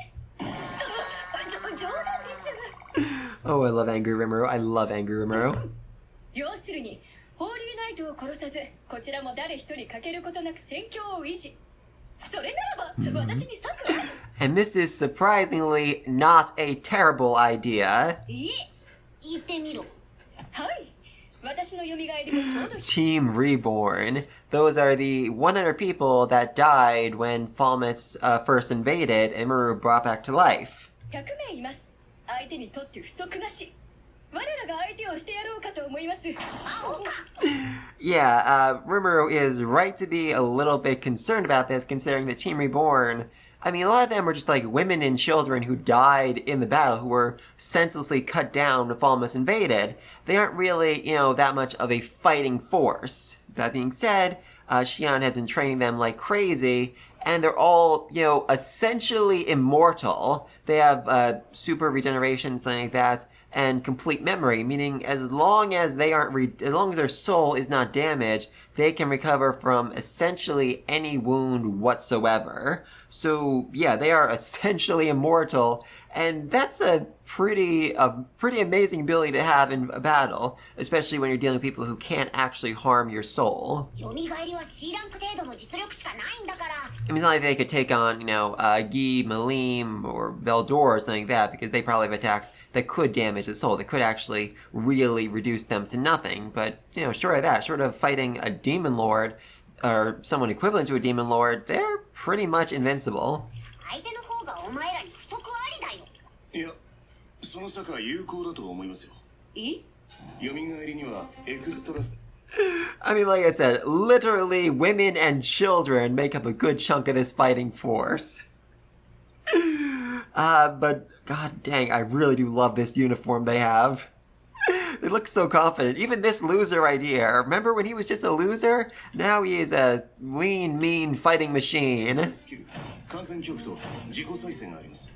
す。 Oh, I love Angry Rimuru. I love Angry Rimuru. 要するにホーリーナイトを殺さず、こちらも誰一人欠けることなく戦況を維持。それならば私に策はある。 And this is surprisingly not a terrible idea. 言ってみろ。はい。私の蘇りもちょうど。 Team Reborn. Those are the 100 people that died when Falmus first invaded and Miru brought back to life. 100名います。相手にとって不足なし。我らが相手をしてやろうかと思います。 Yeah, Rimuru is right to be a little bit concerned about this, considering that Team Reborn, I mean, a lot of them were just like women and children who died in the battle, who were senselessly cut down when Falmus invaded. They aren't really, you know, that much of a fighting force. That being said, Xion had been training them like crazy, and they're all, you know, essentially immortal. They have super regeneration, something like that, and complete memory, meaning as long as they aren't, as long as their soul is not damaged, they can recover from essentially any wound whatsoever. So yeah, they are essentially immortal, and that's a pretty amazing ability to have in a battle, especially when you're dealing with people who can't actually harm your soul. 蘇りは C ランク程度の実力しかないんだから。 I mean, it's not like they could take on, you know, Guy, Malim, or Veldor or something like that, because they probably have attacks that could damage the soul. They could actually really reduce them to nothing. But, you know, short of that, short of fighting a demon lord, or someone equivalent to a demon lord, they're pretty much invincible. 相手の方がお前らに不足ありだよ。いや、その策は有効だと思いますよ。蘇りにはエクストラス。I mean, like I said, literally women and children make up a good chunk of this fighting force. But god dang, I really do love this uniform they have. They look so confident. Even this loser right here. Remember when he was just a loser? Now he is a lean, mean fighting machine. スキル感染恐怖と自己再生があります。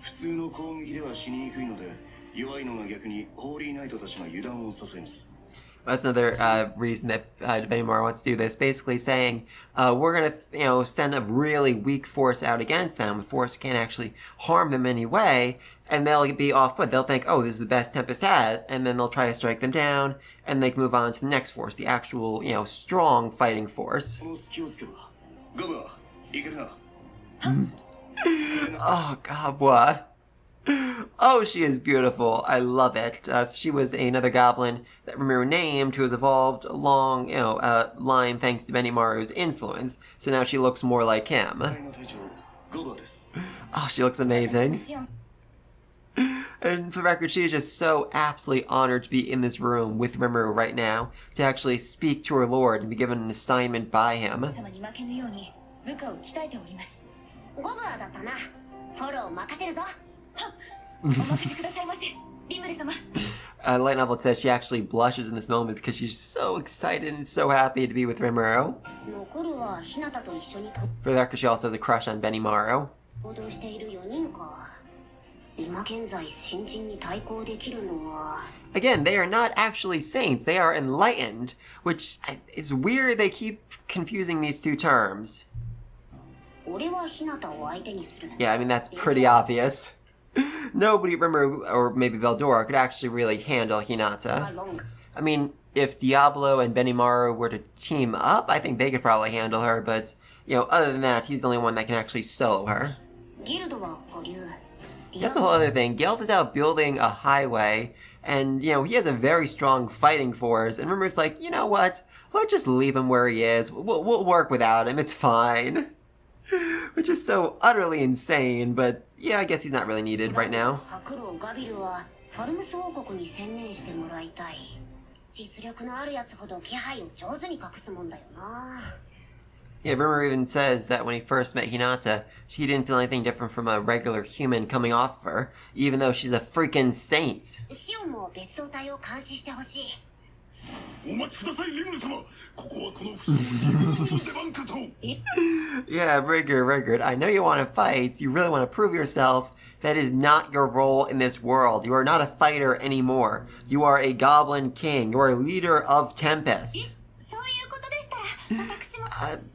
普通の攻撃では死ににくいので、弱いのが逆にホーリーナイトたちが油断を誘います。 That's another reason that Benimora wants to do this. Basically saying, we're going to, send a really weak force out against them, a force who can't actually harm them anyway, and they'll be off put. They'll think, oh, this is the best Tempest has, and then they'll try to strike them down, and they can move on to the next force, the actual, strong fighting force. この隙をつけば、ガムは、いけるな。Oh, God, what? Oh, she is beautiful. I love it. She was another goblin that Rimuru named who has evolved along, line thanks to Benimaru's influence. So now she looks more like him. 隊の隊長、ゴバーです。 Oh, she looks amazing. And for the record, she is just so absolutely honored to be in this room with Rimuru right now, to actually speak to her lord and be given an assignment by him. 様に負けぬように部下を鍛えております。ゴブアだったな。フォロー任せるぞ。お任せくださいませ、リムル様。Light Novel says she actually blushes in this moment because she's so excited and so happy to be with Rimuru. 残るは日向と一緒に For the record, she also has a crush on Benimaru. 行動している4人か。今現在先人に対抗できるのは。 Again, they are not actually saints. They are enlightened, which is weird. They keep confusing these two terms. 俺は日向を相手にする。 Yeah, I mean, that's pretty obvious. Nobody, Rimuru, or maybe Veldora, could actually really handle Hinata. I mean, if Diablo and Benimaru were to team up, I think they could probably handle her, but, other than that, he's the only one that can actually solo her. ギルドは保留。 That's a whole other thing. Gelt is out building a highway, and, he has a very strong fighting force, and Rimuru's like, you know what? Let's just leave him where he is. We'll work without him. It's fine. Which is so utterly insane, but yeah, I guess he's not really needed right now. 白老ガビルはファルムス王国に専念してもらいたい。実力のあるやつほど気配を上手に隠すもんだよな。 Yeah, Rimuru even says that when he first met Hinata, he didn't feel anything different from a regular human coming off of her, even though she's a freaking saint. シオンも別動隊を監視してほしい。お待ちください、リムル様。ここはこの不祥リムル殿の出番かと。Yeah, Rigard, I know you want to fight. You really want to prove yourself. That is not your role in this world. You are not a fighter anymore. You are a goblin king. You are a leader of Tempest. そういうことでしたら、私も。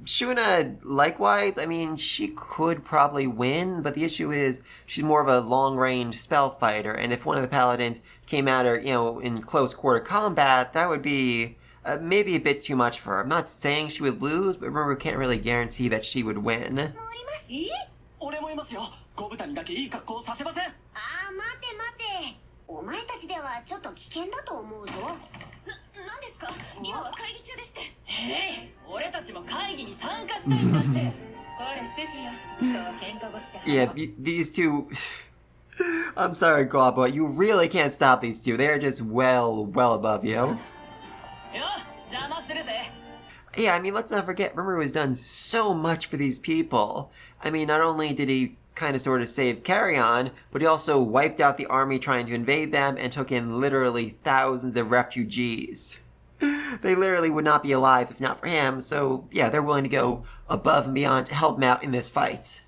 Shuna, likewise, I mean, she could probably win, but the issue is she's more of a long-range spell fighter, and if one of the paladins came at her, in close quarter combat, that would be maybe a bit too much for her. I'm not saying she would lose, but remember, we can't really guarantee that she would win. 俺もいますよ。ゴブタにだけいい格好をさせません。ああ、待て待て。お前たちではちょっと危険だと思うぞ。何ですか、今は会議中でして。俺たちも会議に参加したいんだって。これセフィア、そう喧嘩越して。 Yeah, these two... I'm sorry, Gob, but you really can't stop these two. They're just well above you. よ、邪魔するぜ。 Yeah, I mean, let's not forget, Rimuru has done so much for these people. I mean, not only did he kind of sort of save Carrion, but he also wiped out the army trying to invade them and took in literally thousands of refugees. They literally would not be alive if not for him, so yeah, they're willing to go above and beyond to help him out in this fight.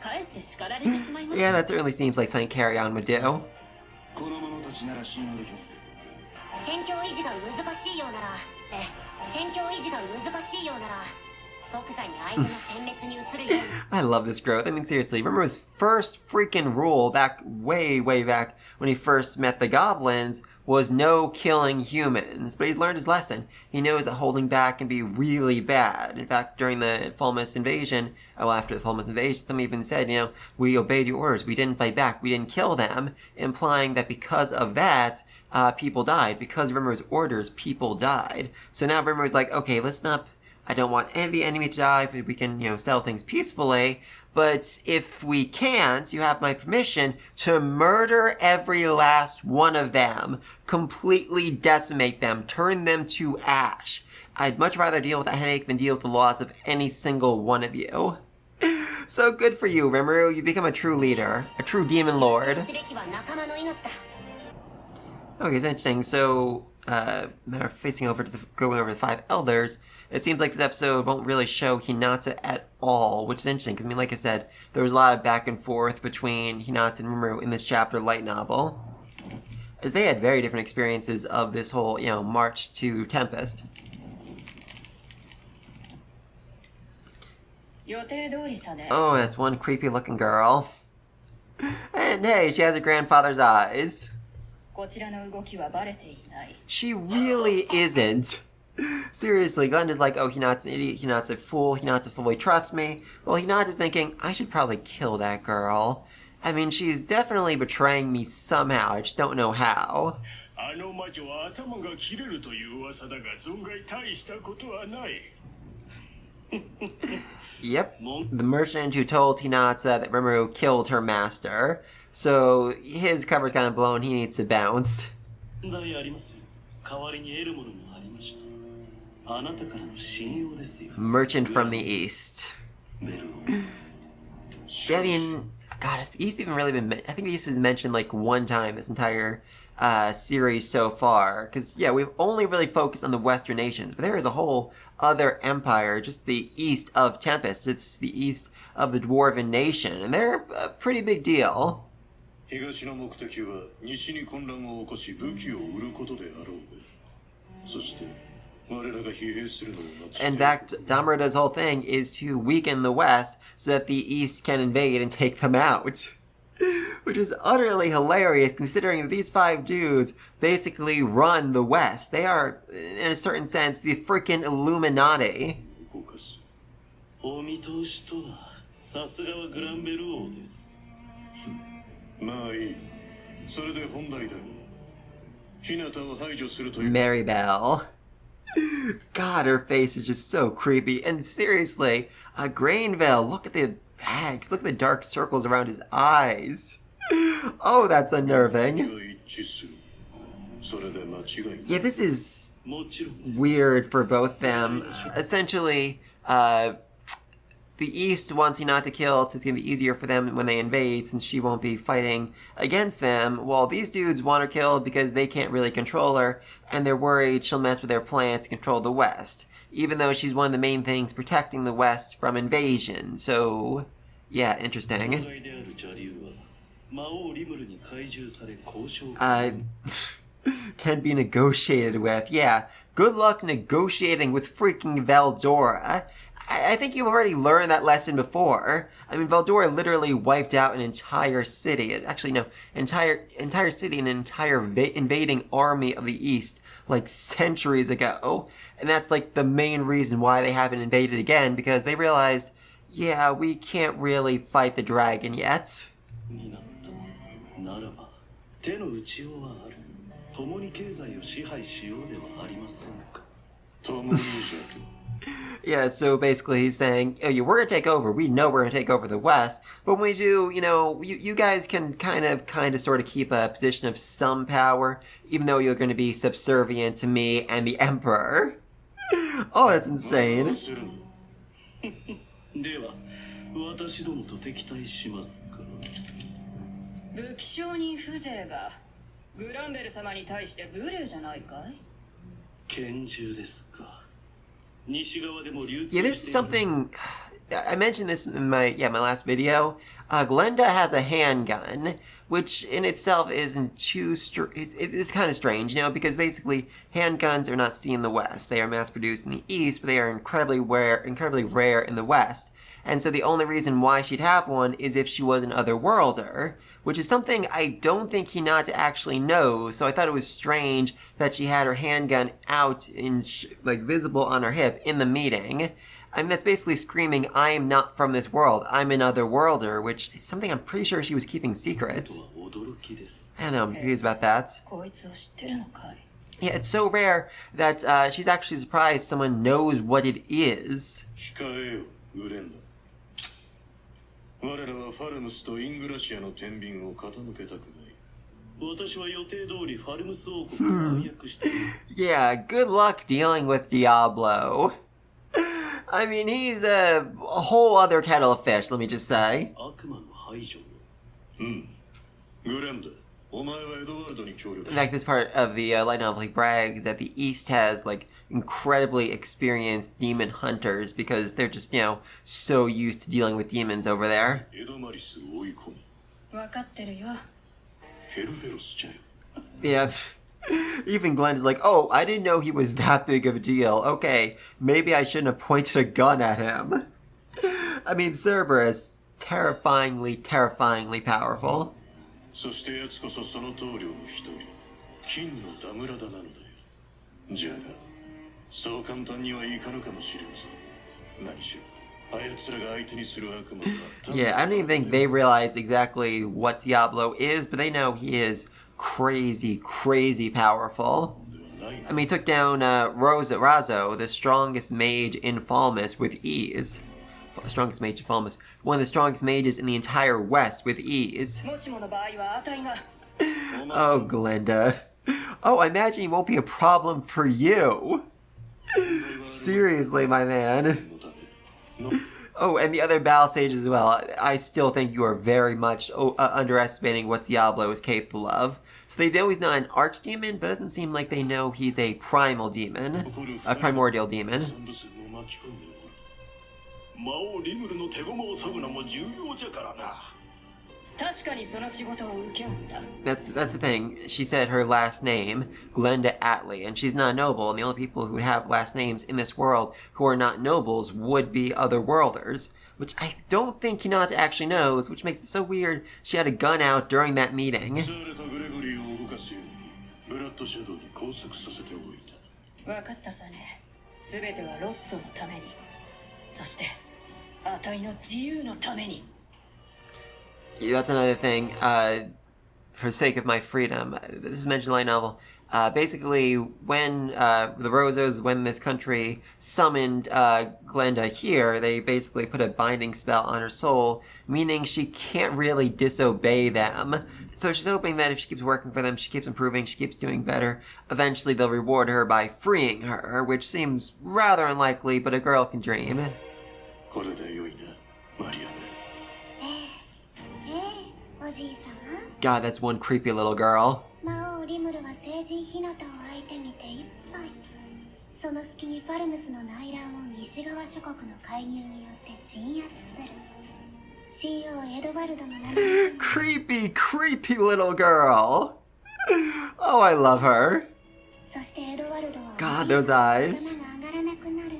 Yeah, that certainly seems like something Carrion would do. この者たちなら信用できます。戦況維持が難しいようなら、戦況維持が難しいようなら、即座に相手の殲滅に移るように。 I love this growth. I mean, seriously, remember his first freaking rule back way back when he first met the goblins was no killing humans. But he's learned his lesson. He knows that holding back can be really bad. In fact, during the Fulmus invasion, after the Fulmus invasion, some even said, we obeyed your orders. We didn't fight back. We didn't kill them, implying that because of that, people died. Because of Rimmer's orders, people died. So now Rimmer's like, okay, let's not I don't want any of the enemy to die if we can, settle things peacefully. But if we can't, you have my permission to murder every last one of them, completely decimate them, turn them to ash. I'd much rather deal with that headache than deal with the loss of any single one of you. So good for you, Rimuru. You become a true leader, a true demon lord. Okay, it's interesting. So, they're going over the 5 elders. It seems like this episode won't really show Hinata at all, which is interesting, because, like I said, there was a lot of back and forth between Hinata and Rimuru in this chapter light novel, as they had very different experiences of this whole, march to Tempest. Oh, that's one creepy-looking girl. And hey, she has her grandfather's eyes. She really isn't. Seriously, Glenda's like, oh, Hinata's an idiot, Hinata's a fool, Hinata fully trusts me. Well, Hinata's thinking, I should probably kill that girl. I mean, she's definitely betraying me somehow, I just don't know how. Yep, the merchant who told Hinata that Rimuru killed her master. So, his cover's kind of blown, he needs to bounce. Merchant from the East. Yeah, I mean, God, has the East even really been... I think the East has been mentioned like one time this entire series so far. Because, yeah, we've only really focused on the Western nations. But there is a whole other empire, just the east of Tempest. It's the east of the Dwarven nation. And they're a pretty big deal. In fact, Damarada's whole thing is to weaken the West so that the East can invade and take them out. Which is utterly hilarious considering that these 5 dudes basically run the West. They are, in a certain sense, the freaking Illuminati. Maribel. God, her face is just so creepy. And seriously, Grainville, look at the bags. Look at the dark circles around his eyes. Oh, that's unnerving. Yeah, this is weird for both them. Essentially, the East wants Hinata killed, so it's going to be easier for them when they invade, since she won't be fighting against them, while these dudes want her killed because they can't really control her, and they're worried she'll mess with their plan to control the West, even though she's one of the main things protecting the West from invasion. So, yeah, interesting. Can be negotiated with. Yeah, good luck negotiating with freaking Veldora. I think you've already learned that lesson before. I mean, Veldora literally wiped out an entire city. Actually, no, entire city and an entire invading army of the East, like centuries ago. And that's like the main reason why they haven't invaded again, because they realized, yeah, we can't really fight the dragon yet. Yeah, so basically he's saying, oh, yeah, we're going to take over. We know we're going to take over the West. But when we do, you guys can kind of sort of keep a position of some power, even though you're going to be subservient to me and the Emperor. Oh, that's insane. Yeah, this is something... I mentioned this in my last video. Glenda has a handgun, which in itself isn't too... It is kind of strange, because basically handguns are not seen in the West. They are mass-produced in the East, but they are incredibly rare in the West. And so the only reason why she'd have one is if she was an Otherworlder, which is something I don't think Hinata actually knows, so I thought it was strange that she had her handgun out, visible on her hip in the meeting. I mean, that's basically screaming, I am not from this world, I'm an Otherworlder, which is something I'm pretty sure she was keeping secret. I don't know, I'm confused about that. Yeah, it's so rare that she's actually surprised someone knows what it is. 控えよグレンダ。我らはファルムスとイングラシアの天秤を傾けたくない。私は予定通りファルムス王国に暗躍している。Yeah, good luck dealing with Diablo. I mean, he's a whole other kettle of fish, let me just say. 悪魔の排除の。グレンダ。お前はエドワルドに協力 In fact, this part of the light novel, he brags that the East has, like, incredibly experienced demon hunters because they're just, so used to dealing with demons over there. エドマリスを追い込み。分かってるよ。フェルベロスちゃよ。Yeah. Even Glenn is like, oh, I didn't know he was that big of a deal. Okay, maybe I shouldn't have pointed a gun at him. I mean, Cerberus, terrifyingly powerful. そして奴こそその棟梁の一人、金のダムラダなのだよ。じゃが、そう簡単にはいかぬかもしれんぞ。何しろ、あやつらが相手にする悪魔は。Yeah, I don't even think they realize exactly what Diablo is, but they know he is crazy powerful. I mean, he took down Razo, the strongest mage in Falmus, with ease. Strongest mage in Falmus. One of the strongest mages in the entire West with ease. もしもの場合は値が。Oh, Glenda. Oh, I imagine he won't be a problem for you. Seriously, my man. Oh, and the other battle sages as well. I still think you are very much underestimating what Diablo is capable of. So they know he's not an archdemon, but it doesn't seem like they know he's a primal demon. A primordial demon. 魔王リムルの手駒を削ぐのも重要じゃからな。確かにその仕事を請け負った。That's the thing. She said her last name, Glenda Atlee, and she's not a noble, and the only people who would have last names in this world who are not nobles would be otherworlders, which I don't think Hinata actually knows, which makes it so weird she had a gun out during that meeting. 分かったさね。すべてはロッツォのために。そして、値の自由のために。Yeah, that's another thing. For the sake of my freedom, this is mentioned in the light novel. Basically, when the Rozos, when this country summoned Glenda here, they basically put a binding spell on her soul, meaning she can't really disobey them. So she's hoping that if she keeps working for them, she keeps improving, she keeps doing better, eventually they'll reward her by freeing her, which seems rather unlikely, but a girl can dream. God, that's one creepy little girl. 魔王リムルは聖人ヒナタを相手に手一杯。その隙にファルムスの内乱を西側諸国の介入によって鎮圧する。CEO エドワルドの名前。Creepy little girl. Oh, I love her. そしてエドワルドは God, those eyes. 頭が上がらなくなるの。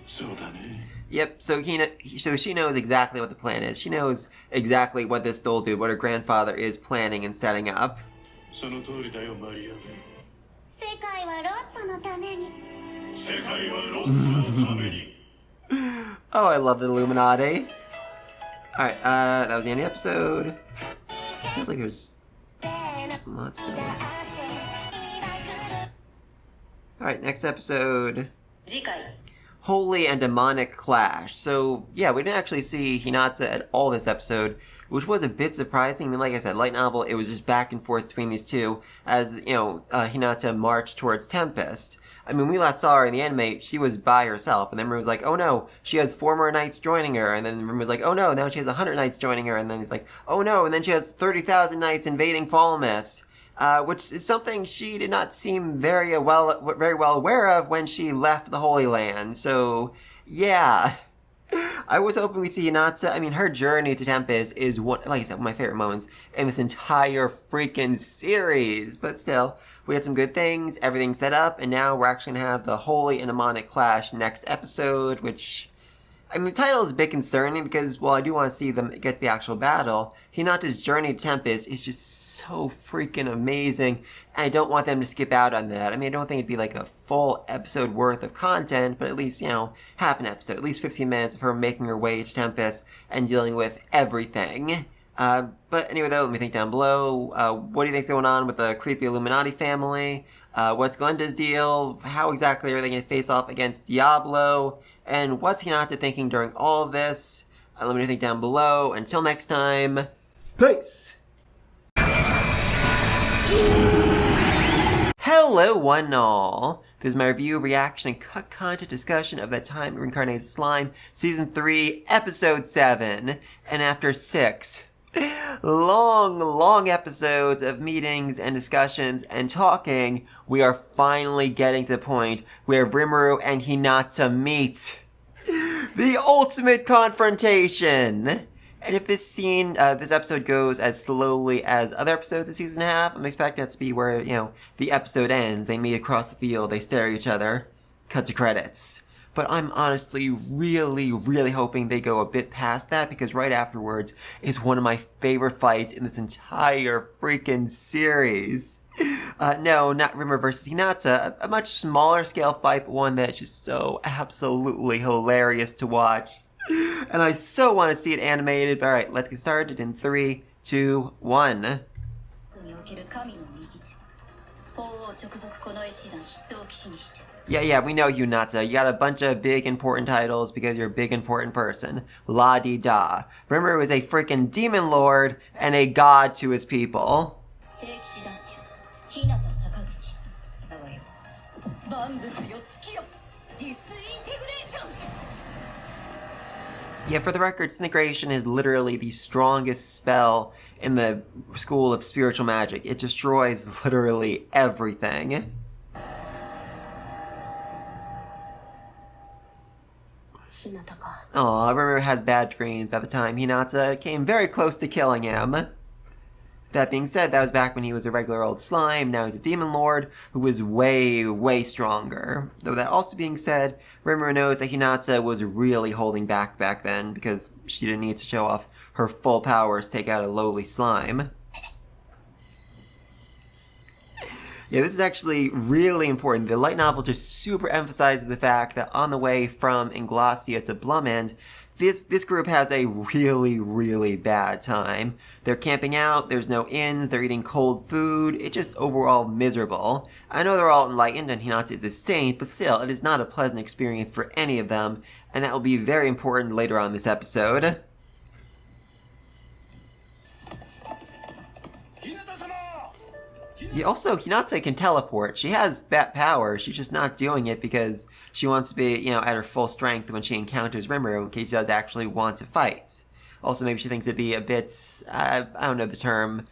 そうだね。Yep, so she knows exactly what the plan is. She knows exactly what this will do, what her grandfather is planning and setting up. その通りだよ、マリアメ。世界はロッツォのために。世界はロッツォのために。Oh, I love the Illuminati. Alright, that was the end of the episode. Feels like there's lots of... Alright, next episode. 次回 Holy and demonic clash. So, yeah, we didn't actually see Hinata at all this episode, which was a bit surprising. I mean, like I said, light novel, it was just back and forth between these two as, Hinata marched towards Tempest. I mean, we last saw her in the anime, she was by herself, and then Rim was like, oh no, she has 4 more knights joining her, and then Rim was like, oh no, now she has 100 knights joining her, and then he's like, oh no, and then she has 30,000 knights invading Falmus. Which is something she did not seem very well aware of when she left the Holy Land. So, yeah. I was hoping we'd see Hinata. I mean, her journey to Tempest is, like I said, one of my favorite moments in this entire freaking series. But still, we had some good things, everything set up, and now we're actually going to have the Holy and Demonic Clash next episode, which... I mean, the title is a bit concerning because, while I do want to see them get to the actual battle, Hinata's journey to Tempest is just so freaking amazing, and I don't want them to skip out on that. I mean, I don't think it'd be like a full episode worth of content, but at least, half an episode, at least 15 minutes of her making her way to Tempest and dealing with everything. But anyway, though, let me think down below. What do you think's going on with the creepy Illuminati family? What's Glenda's deal? How exactly are they going to face off against Diablo? And what's Hinata thinking during all of this? Let me know think down below. Until next time, peace! Hello, one and all. This is my review, reaction, and cut content discussion of That Time Reincarnated Slime, Season 3, Episode 7. And after 6 long episodes of meetings and discussions and talking, we are finally getting to the point where Rimuru and Hinata meet. The ultimate confrontation! And if this scene, this episode goes as slowly as other episodes of season half, I'm expecting that to be where, the episode ends. They meet across the field, they stare at each other, cut to credits. But I'm honestly really hoping they go a bit past that, because right afterwards is one of my favorite fights in this entire freaking series. No, not Rimmer versus Hinata, a much smaller scale fight, but one that's just so absolutely hilarious to watch. And I so want to see it animated. But alright, let's get started in 3, 2, 1. Yeah, we know you, Hinata. You got a bunch of big important titles because you're a big important person. La-di-da. Rimuru is a freaking demon lord and a god to his people. Yeah, for the record, Disintegration is literally the strongest spell in the school of spiritual magic. It destroys literally everything. Aw, Rimuru has bad dreams by the time Hinata came very close to killing him. That being said, that was back when he was a regular old slime. Now he's a demon lord who was way stronger. Though that also being said, Rimuru knows that Hinata was really holding back then because she didn't need to show off her full powers to take out a lowly slime. Yeah, this is actually really important. The light novel just super emphasizes the fact that on the way from Inglacia to Blumend, this group has a really bad time. They're camping out, there's no inns, they're eating cold food, it's just overall miserable. I know they're all enlightened and Hinata is a saint, but still, it is not a pleasant experience for any of them, and that will be very important later on in this episode. Yeah, also, Hinata can teleport. She has that power, she's just not doing it because she wants to be, at her full strength when she encounters Rimuru in case she does actually want to fight. Also, maybe she thinks it'd be a bit, I don't know the term,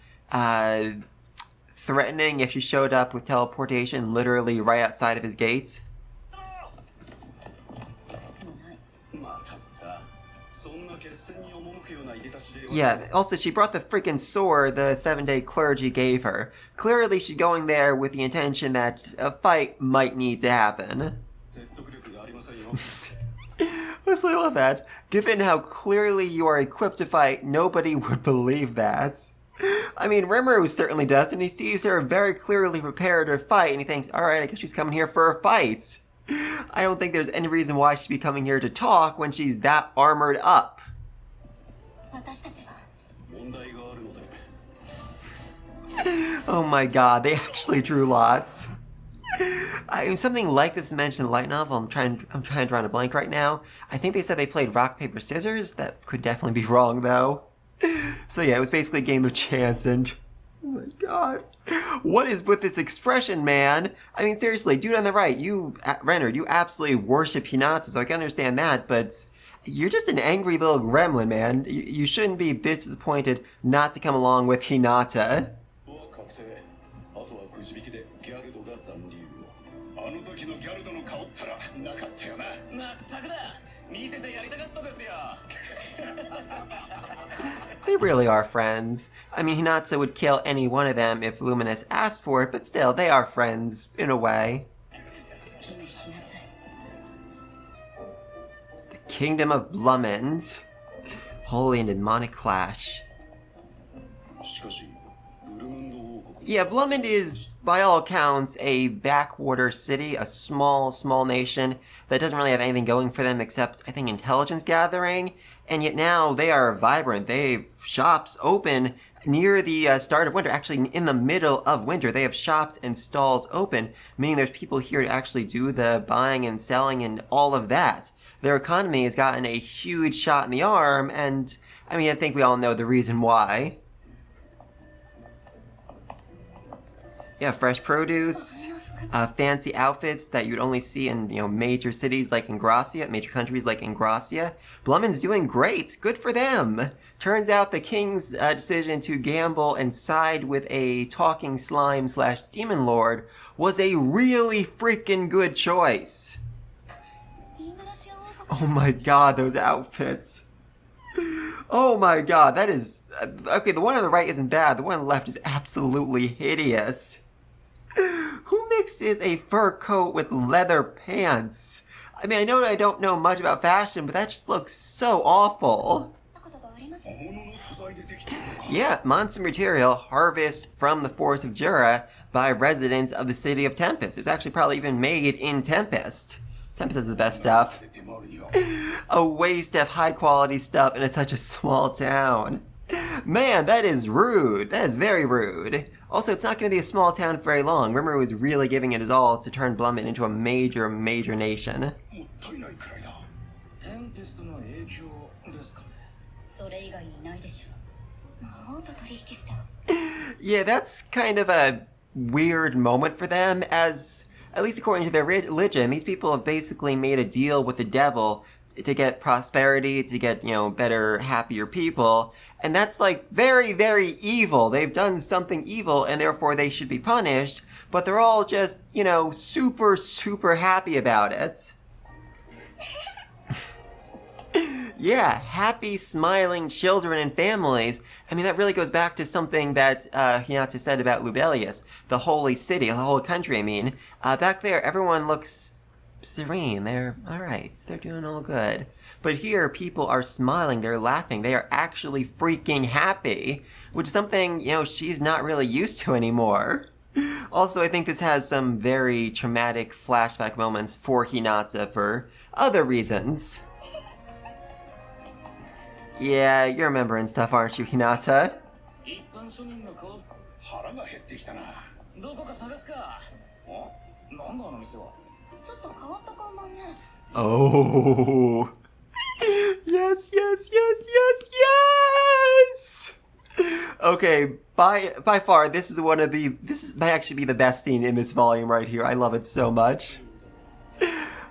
threatening if she showed up with teleportation literally right outside of his gates. Yeah, also she brought the freaking sword the 7-day clergy gave her. Clearly she's going there with the intention that a fight might need to happen. Honestly, I love that. Given how clearly you are equipped to fight, nobody would believe that. I mean, Rimuru certainly does, and he sees her very clearly prepared to fight, and he thinks, alright, I guess she's coming here for a fight. I don't think there's any reason why she'd be coming here to talk when she's that armored up. Oh my god, they actually drew lots. I mean, something like this is mentioned in the light novel. I'm trying to draw a blank right now. I think they said they played rock, paper, scissors. That could definitely be wrong, though. So yeah, it was basically a game of chance, and oh my god. What is with this expression, man? I mean, seriously, dude on the right, you, Renard, you absolutely worship Hinata, so I can understand that, but you're just an angry little gremlin, man. You shouldn't be this disappointed not to come along with Hinata. They really are friends. I mean, Hinata would kill any one of them if Luminous asked for it, but still, they are friends, in a way. The Kingdom of Blumend. Holy and demonic clash. Yeah, Blumend is by all accounts, a backwater city, a small, small nation that doesn't really have anything going for them except, I think, intelligence gathering. And yet now they are vibrant. They have shops open near the start of winter. Actually, in the middle of winter, they have shops and stalls open, meaning there's people here to actually do the buying and selling and all of that. Their economy has gotten a huge shot in the arm, and I mean, I think we all know the reason why. Yeah, fresh produce, fancy outfits that you'd only see in, major cities like Ingracia, major countries like Ingracia. Blummin's doing great. Good for them. Turns out the king's decision to gamble and side with a talking slime / demon lord was a really freaking good choice. Oh my god, those outfits. Oh my god, that is... Okay, the one on the right isn't bad. The one on the left is absolutely hideous. Who mixes a fur coat with leather pants? I mean, I know I don't know much about fashion, but that just looks so awful. Yeah, monster material harvest from the forest of Jura by residents of the city of Tempest. It was actually probably even made in Tempest. Tempest has the best stuff. A waste of high quality stuff in such a small town. Man, that is rude. That is very rude. Also, it's not going to be a small town for very long. Rimuru was really giving it his all to turn Blummin into a major, major nation. Yeah, that's kind of a weird moment for them, as, at least according to their religion, these people have basically made a deal with the devil to get prosperity, to get, better, happier people. And that's like very, very evil. They've done something evil and therefore they should be punished. But they're all just, super, super happy about it. Yeah, happy, smiling children and families. I mean, that really goes back to something that Hinata said about Lubelius, the holy city, the whole country, I mean. Back there, everyone looks serene. They're alright. They're doing all good. But here, people are smiling, they're laughing, they are actually freaking happy, which is something, she's not really used to anymore. Also, I think this has some very traumatic flashback moments for Hinata for other reasons. Yeah, you're remembering stuff, aren't you, Hinata? Oh. Yes, yes, yes, yes, yes! Okay, by far, this might actually be the best scene in this volume right here. I love it so much.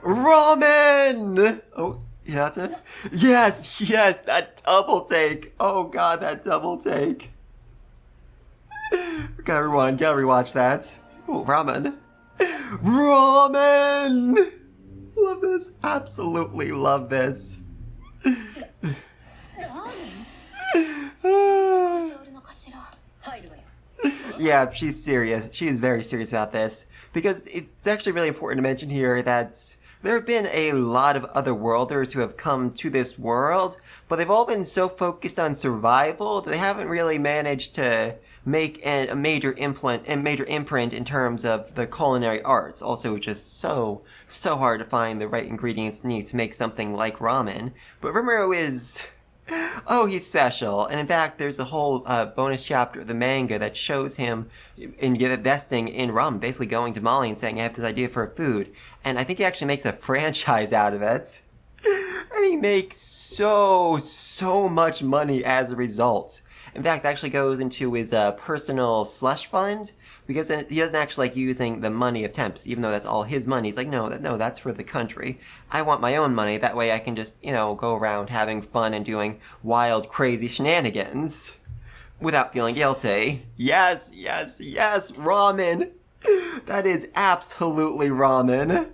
Ramen! Oh, Hinata? Yes, yes, that double take. Oh god, that double take. Gotta rewatch that. Oh, ramen. Ramen! Love this. Absolutely love this. Yeah, she's serious. She is very serious about this. Because it's actually really important to mention here that there have been a lot of other worlders who have come to this world, but they've all been so focused on survival that they haven't really managed to make a major imprint in terms of the culinary arts. Also, just so hard to find the right ingredients needed to make something like ramen. But Rimuru is... Oh, he's special. And in fact, there's a whole bonus chapter of the manga that shows him investing in ramen, basically going to Mali and saying, I have this idea for a food. And I think he actually makes a franchise out of it. And he makes so much money as a result. In fact, that actually goes into his personal slush fund, because he doesn't actually like using the money of Tempest, even though that's all his money. He's like, no, that's for the country. I want my own money. That way I can just, go around having fun and doing wild, crazy shenanigans without feeling guilty. Yes, yes, yes, ramen. That is absolutely ramen.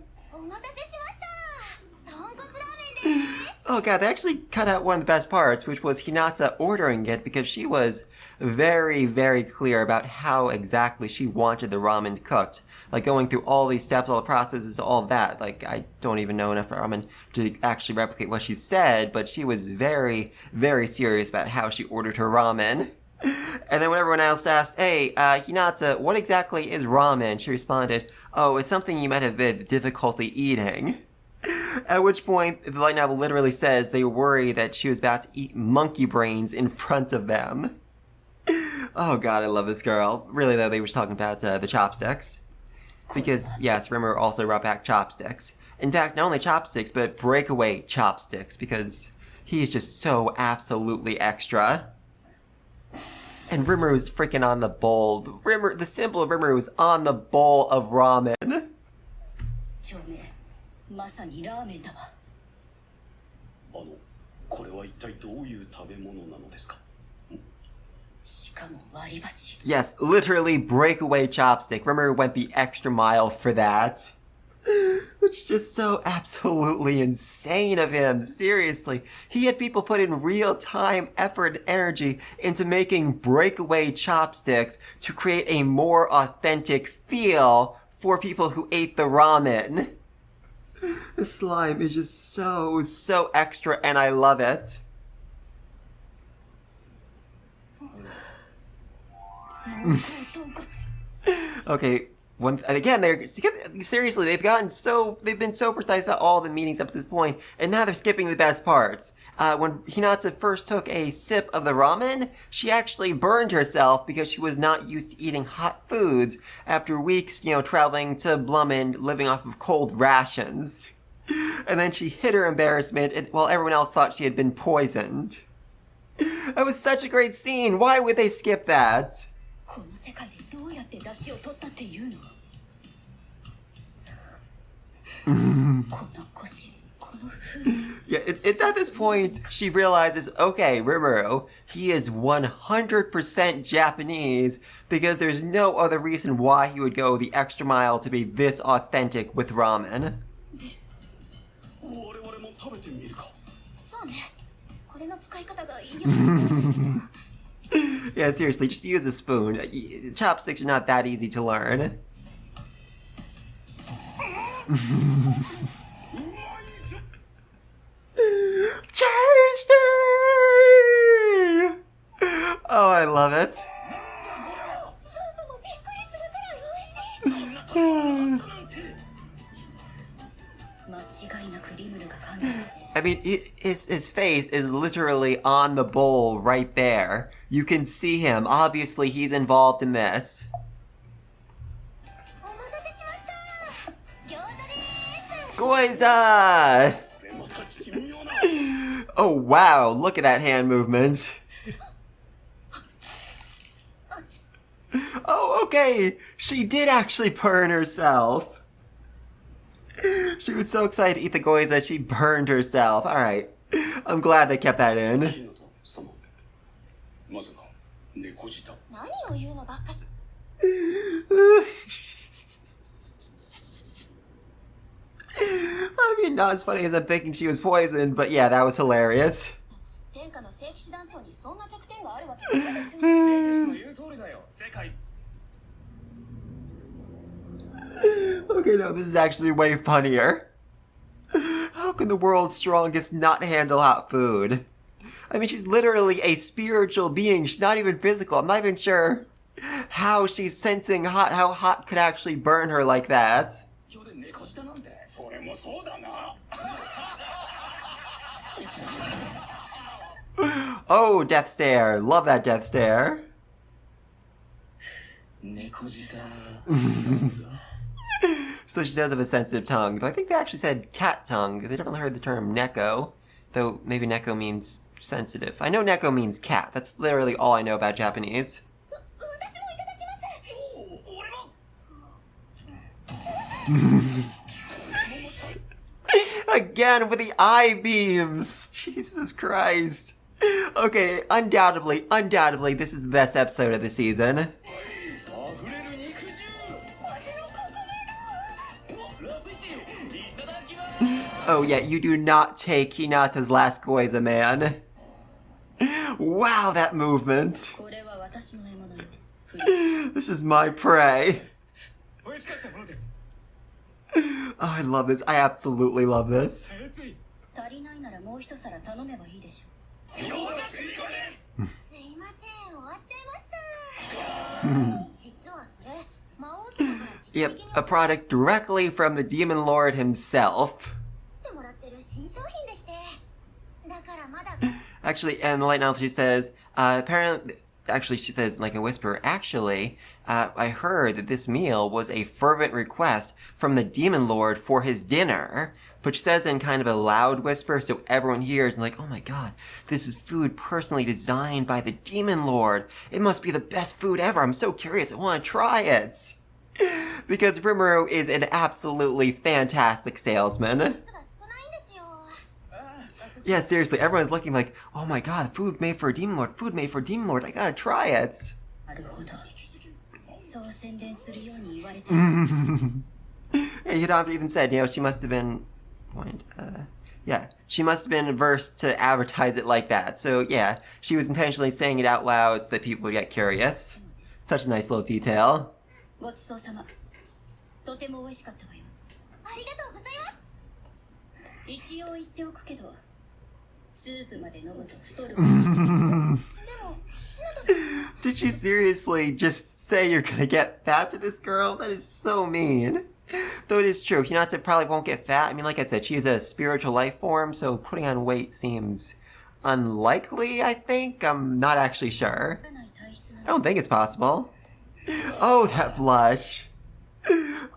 Oh god, they actually cut out one of the best parts, which was Hinata ordering it, because she was very, very clear about how exactly she wanted the ramen cooked. Like, going through all these steps, all the processes, all of that. Like, I don't even know enough about ramen to actually replicate what she said, but she was very, very serious about how she ordered her ramen. And then when everyone else asked, hey, Hinata, what exactly is ramen? She responded, oh, it's something you might have had difficulty eating. At which point, the light novel literally says they were worried that she was about to eat monkey brains in front of them. Oh god, I love this girl. Really though, they were talking about the chopsticks. Because, yes, Rimmer also brought back chopsticks. In fact, not only chopsticks, but breakaway chopsticks, because he's just so absolutely extra. And Rimmer was freaking on the bowl. The symbol of Rimmer was on the bowl of ramen. 照明まさにラーメンだわ。これは一体どういう食べ物なのですか？しかも割り箸。 Yes, literally breakaway chopstick. Rimmer went the extra mile for that. Which is just so absolutely insane of him. Seriously. He had people put in real time, effort, and energy into making breakaway chopsticks to create a more authentic feel for people who ate the ramen. The slime is just so extra, and I love it. Okay, again, seriously, they've been so precise about all the meanings up to this point, and now they're skipping the best parts. When Hinata first took a sip of the ramen, she actually burned herself because she was not used to eating hot foods after weeks, traveling to Blummen, living off of cold rations. And then she hid her embarrassment while everyone else thought she had been poisoned. That was such a great scene. Why would they skip that? この世界でどうやって出汁を取ったっていうの？この腰、この風味。 Yeah, it's at this point she realizes, okay, Rimuru, he is 100% Japanese because there's no other reason why he would go the extra mile to be this authentic with ramen. 我々も食べてみるか。そうね。これの使い方がよくわからないけど。 Yeah, seriously, just use a spoon. Chopsticks are not that easy to learn. Tasty! Oh, I love it. スープもびっくりするくらい美味しい。間違いなくリムルが考えた。 I mean, his face is literally on the bowl right there. You can see him. Obviously, he's involved in this. お待たせしました。餃子です。 Goiza! これまた珍妙な。 Oh, wow. Look at that hand movement. Oh, okay. She did actually burn herself. She was so excited to eat the goiza, she burned herself. Alright. I'm glad they kept that in. 日向様。まさか猫舌。何を言うのばっか。 I mean, not as funny as I'm thinking she was poisoned, but yeah, that was hilarious. 天下の聖騎士団長にそんな弱点があるわけないですよ。レイテスの言う通りだよ。世界 Okay, no, this is actually way funnier. How can the world's strongest not handle hot food? I mean, she's literally a spiritual being. She's not even physical. I'm not even sure how she's sensing how hot could actually burn her like that. 今日で猫舌なんて。それもそうだな。 Oh, death stare. Love that death stare. 猫舌。 So she does have a sensitive tongue. But I think they actually said cat tongue, because I definitely heard the term neko. Though maybe neko means sensitive. I know neko means cat. That's literally all I know about Japanese. 私もいただきます。お俺も。 Again with the eye beams! Jesus Christ. Okay, undoubtedly, this is the best episode of the season. 溢れる肉汁。味の革命だ。ラスイチいただきます。 Oh yeah, you do not take Hinata's last goiza, man. Wow, that movement. これは私の獲物よ。 This is my prey. 美味しかったもので。 Oh, I love this. I absolutely love this. つい。足りないならもう一皿頼めばいいでしょ。餃子追加で。すいません、終わっちゃいました実はそれ魔王様から直 Yep, 々に a product directly from the Demon Lord himself. してもらってる新商品でしてだからまだ Actually, in the light novel, she says, apparently, actually, she says, like a whisper, actually, I heard that this meal was a fervent request from the Demon Lord for his dinner. But she says in kind of a loud whisper so everyone hears and like, oh my god, this is food personally designed by the Demon Lord. It must be the best food ever. I'm so curious. I want to try it. Because Rimuru is an absolutely fantastic salesman. が少ないんですよ Yeah, seriously, everyone's looking like, oh my god, food made for a Demon Lord, food made for a Demon Lord, I gotta try it. なるほどそう宣伝するように言われて And Hidamata even said, you know, she must have been, yeah, she must have been versed to advertise it like that. So yeah, she was intentionally saying it out loud so that people would get curious. Such a nice little detail. ごちそうさまとても美味しかったわよありがとうございます一応言っておくけどスープまで飲むと太る Did she seriously just say you're gonna get fat to this girl? That is so mean. Though it is true, Hinata probably won't get fat. I mean, like I said, she is a spiritual life form, so putting on weight seems unlikely, I think. I'm not actually sure. I don't think it's possible. Oh, that blush.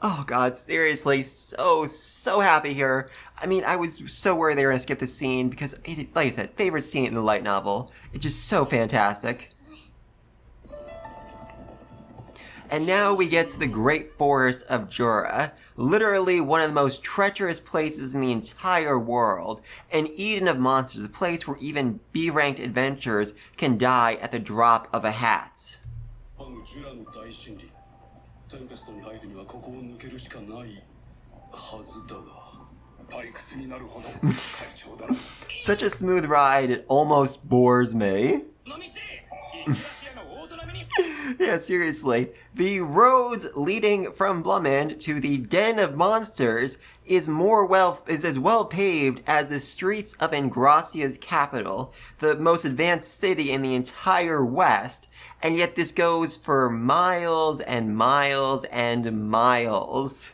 Oh god, seriously, so happy here. I mean, I was so worried they were gonna skip this scene because, it, like I said, favorite scene in the light novel. It's just so fantastic. And now we get to the Great Forest of Jura, literally one of the most treacherous places in the entire world, an Eden of monsters, a place where even B-ranked adventurers can die at the drop of a hat. ジュラの大真理テンペストに入るにはここを抜けるしかないはずだが退屈になるほど会長だな Such a smooth ride, it almost bores me. Yeah, seriously. The roads leading from Blumend to the Den of Monsters is as well paved as the streets of Ingracia's capital, the most advanced city in the entire West, and yet this goes for miles and miles and miles.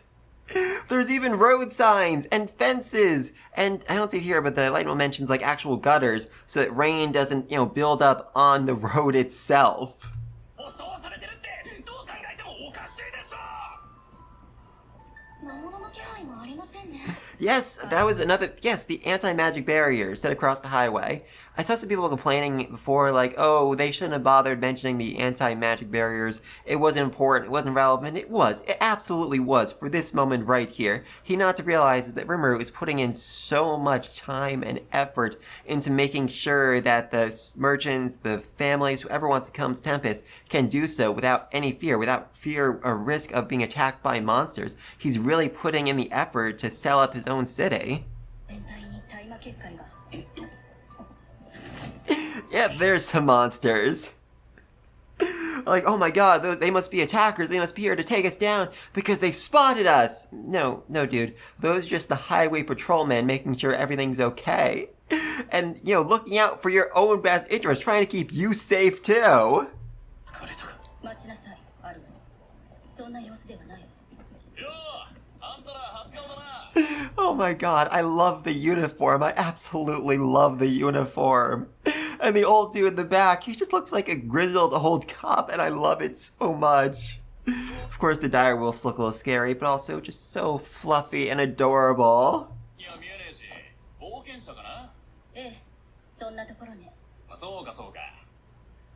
There's even road signs and fences, and I don't see it here, but the light novel mentions like actual gutters so that rain doesn't, you know, build up on the road itself. Yes, that was another, yes, the anti-magic barrier set across the highway. I saw some people complaining before, like, oh, they shouldn't have bothered mentioning the anti-magic barriers. It wasn't important, it wasn't relevant. It was. It absolutely was for this moment right here. Hinata realizes that Rimuru is putting in so much time and effort into making sure that the merchants, the families, whoever wants to come to Tempest can do so without any fear, without fear or risk of being attacked by monsters. He's really putting in the effort to sell up his own city. Yeah, there's some monsters. Like, oh my god, they must be attackers. They must be here to take us down because they've spotted us. No, dude. Those are just the highway patrolmen making sure everything's okay. And, you know, looking out for your own best interest, trying to keep you safe too. Oh my god, I love the uniform. I absolutely love the uniform. And the old dude in the back, he just looks like a grizzled old cop, and I love it so much. Of course, the dire wolves look a little scary, but also just so fluffy and adorable. そうかそうか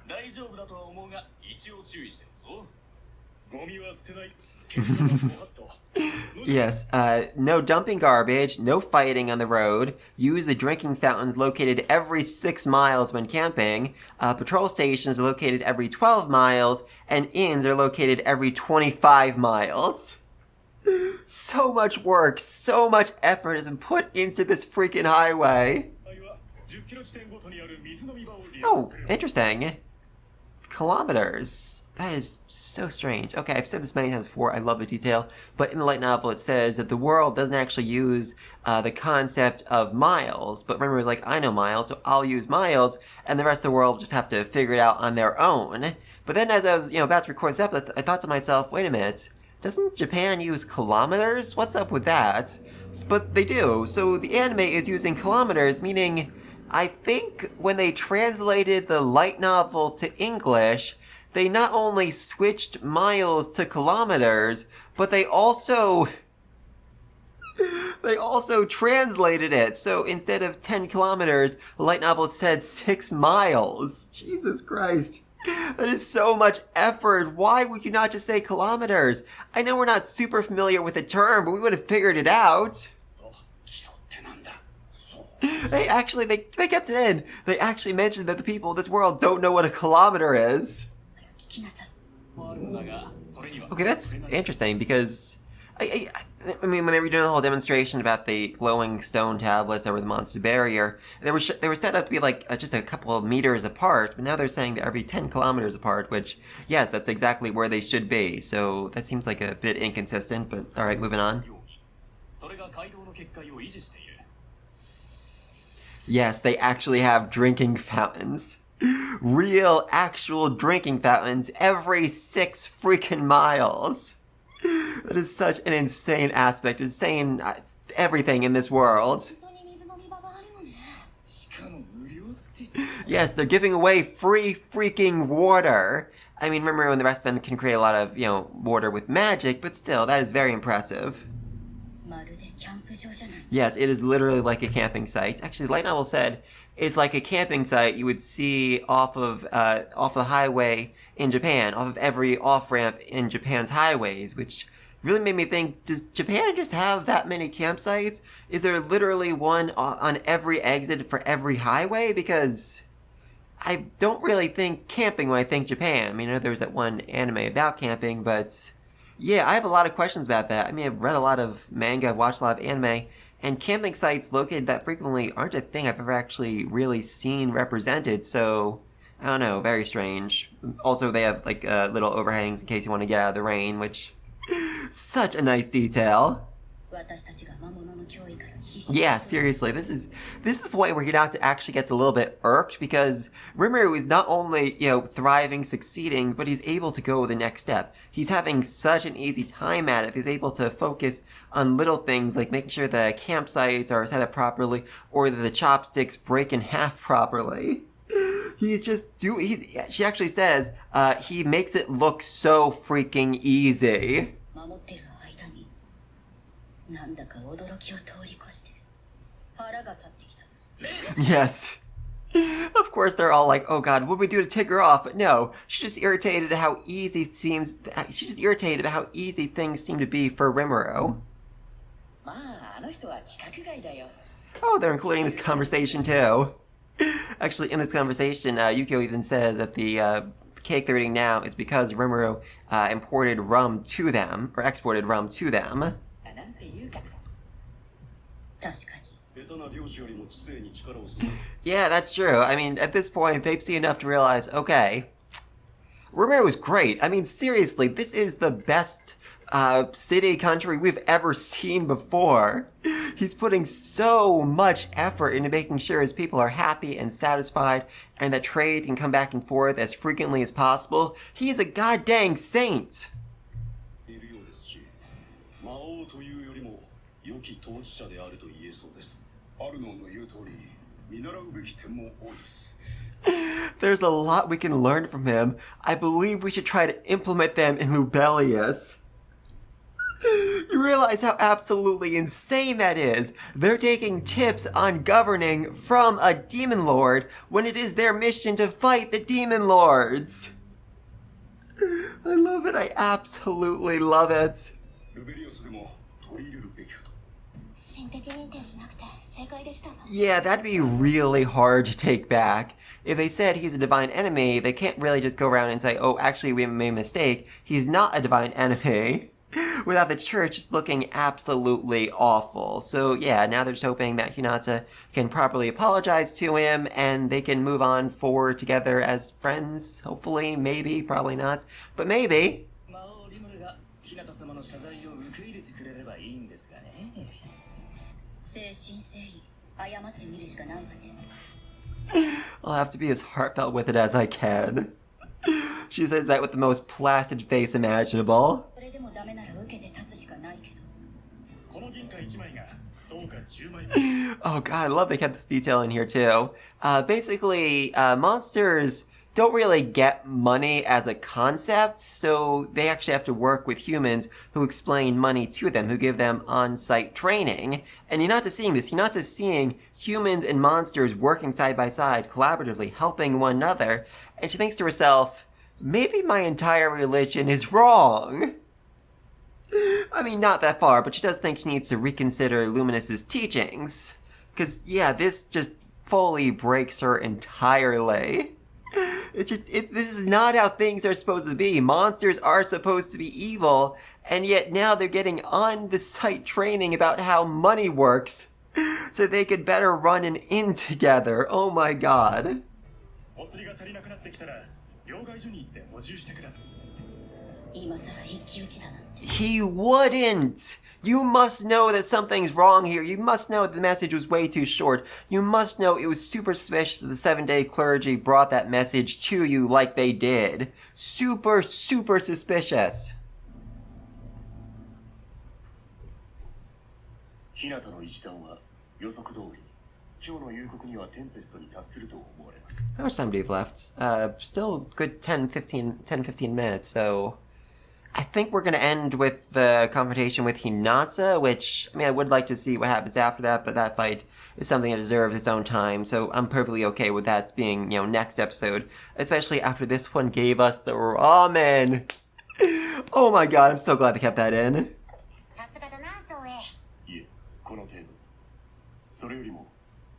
大丈夫だとは思うが一応注意してるぞゴミは捨てない Yes, no dumping garbage, no fighting on the road, use the drinking fountains located every 6 miles when camping, patrol stations are located every 12 miles, and inns are located every 25 miles. So much work, so much effort has been put into this freaking highway. Oh, interesting. Kilometers. That is so strange. Okay, I've said this many times before. I love the detail. But in the light novel, it says that the world doesn't actually use the concept of miles. But Rimuru was like, I know miles, so I'll use miles, and the rest of the world will just have to figure it out on their own. But then as I was, about to record this episode, I thought to myself, wait a minute. Doesn't Japan use kilometers? What's up with that? But they do. So the anime is using kilometers, meaning I think when they translated the light novel to English, they not only switched miles to kilometers, but they also translated it. So instead of 10 kilometers, the light novel said 6 miles. Jesus Christ. That is so much effort. Why would you not just say kilometers? I know we're not super familiar with the term, but we would have figured it out. They kept it in. They actually mentioned that the people of this world don't know what a kilometer is. Okay, that's interesting because I mean, when they were doing the whole demonstration about the glowing stone tablets over the monster barrier, they were set up to be like just a couple of meters apart, but now they're saying they're every 10 kilometers apart, which, yes, that's exactly where they should be, so that seems like a bit inconsistent, but alright, moving on. Yes, they actually have drinking fountains. Real, actual drinking fountains every 6 freaking miles. That is such an insane aspect, insane everything in this world. Yes, they're giving away free freaking water. I mean, remember when the rest of them can create a lot of, water with magic, but still, that is very impressive. Yes, it is literally like a camping site. Actually, Light Novel said it's like a camping site you would see off the highway in Japan, off of every off-ramp in Japan's highways, which really made me think, does Japan just have that many campsites? Is there literally one on every exit for every highway? Because I don't really think camping when I think Japan. I mean, I know there was that one anime about camping, but yeah, I have a lot of questions about that. I mean, I've read a lot of manga, watched a lot of anime, and camping sites located that frequently aren't a thing I've ever actually really seen represented, so I don't know, very strange. Also, they have like little overhangs in case you want to get out of the rain, which such a nice detail. Yeah, seriously, this is the point where Hinata actually gets a little bit irked because Rimuru is not only, thriving, succeeding, but he's able to go the next step. He's having such an easy time at it. He's able to focus on little things like making sure the campsites are set up properly or that the chopsticks break in half properly. She actually says, he makes it look so freaking easy. Yes. Of course they're all like, oh god, what do we do to tick her off? But no, she's just irritated at how easy things seem to be for Rimuru. Oh, they're including this conversation too. Actually, in this conversation, Yukio even says that the cake they're eating now is because Rimuru imported rum to them, or exported rum to them. Yeah, that's true. I mean, at this point, they've seen enough to realize, okay, Rimuru is great. I mean, seriously, this is the best city country we've ever seen before. He's putting so much effort into making sure his people are happy and satisfied and that trade can come back and forth as frequently as possible. He's a goddamn saint. There's a lot we can learn from him. I believe we should try to implement them in Lubelius. You realize how absolutely insane that is? They're taking tips on governing from a demon lord when it is their mission to fight the demon lords. I love it. I absolutely love it. Yeah, that'd be really hard to take back. If they said he's a divine enemy, they can't really just go around and say, oh, actually, we made a mistake. He's not a divine enemy. without the church just looking absolutely awful. So yeah, now they're just hoping that Hinata can properly apologize to him and they can move on forward together as friends. Hopefully, maybe, probably not, but maybe. 魔王リムルが日向様の謝罪を受け入れてくれればいいんですがね。誠心誠意謝ってみるしかないわね。 I'll have to be as heartfelt with it as I can. She says that with the most placid face imaginable. それでもダメなら受けて立つしかないけど。この銀貨1枚がどうか10枚 Oh god, I love they kept this detail in here too. Basically, monsters don't really get money as a concept, so they actually have to work with humans who explain money to them, who give them on-site training. And you're not just seeing this, you're not just seeing humans and monsters working side by side, collaboratively, helping one another. And she thinks to herself, maybe my entire religion is wrong. I mean, not that far, but she does think she needs to reconsider Luminous's teachings. Because, yeah, this just fully breaks her entirely. This is not how things are supposed to be. Monsters are supposed to be evil, and yet now they're getting on-the-site training about how money works, so they could better run an inn together. Oh my god. お釣りが足りなくなってきたら両替所に行って補充してください。今さら一騎打ちだなんて。 He wouldn't! You must know that something's wrong here. You must know the message was way too short. You must know it was super suspicious that the Seven-Day Clergy brought that message to you like they did. Super, super suspicious. 日向の一団は予測通り今日の夕刻にはテンペストに達すると思われます。 How much time do we have left? Still good 10-15 minutes, so... I think we're going to end with the confrontation with Hinata, which, I mean, I would like to see what happens after that, but that fight is something that deserves its own time, so I'm perfectly okay with that being, you know, next episode, especially after this one gave us the ramen. Oh my god, I'm so glad they kept that in. さすがだな、ソエ。いえ、この程度。それよりも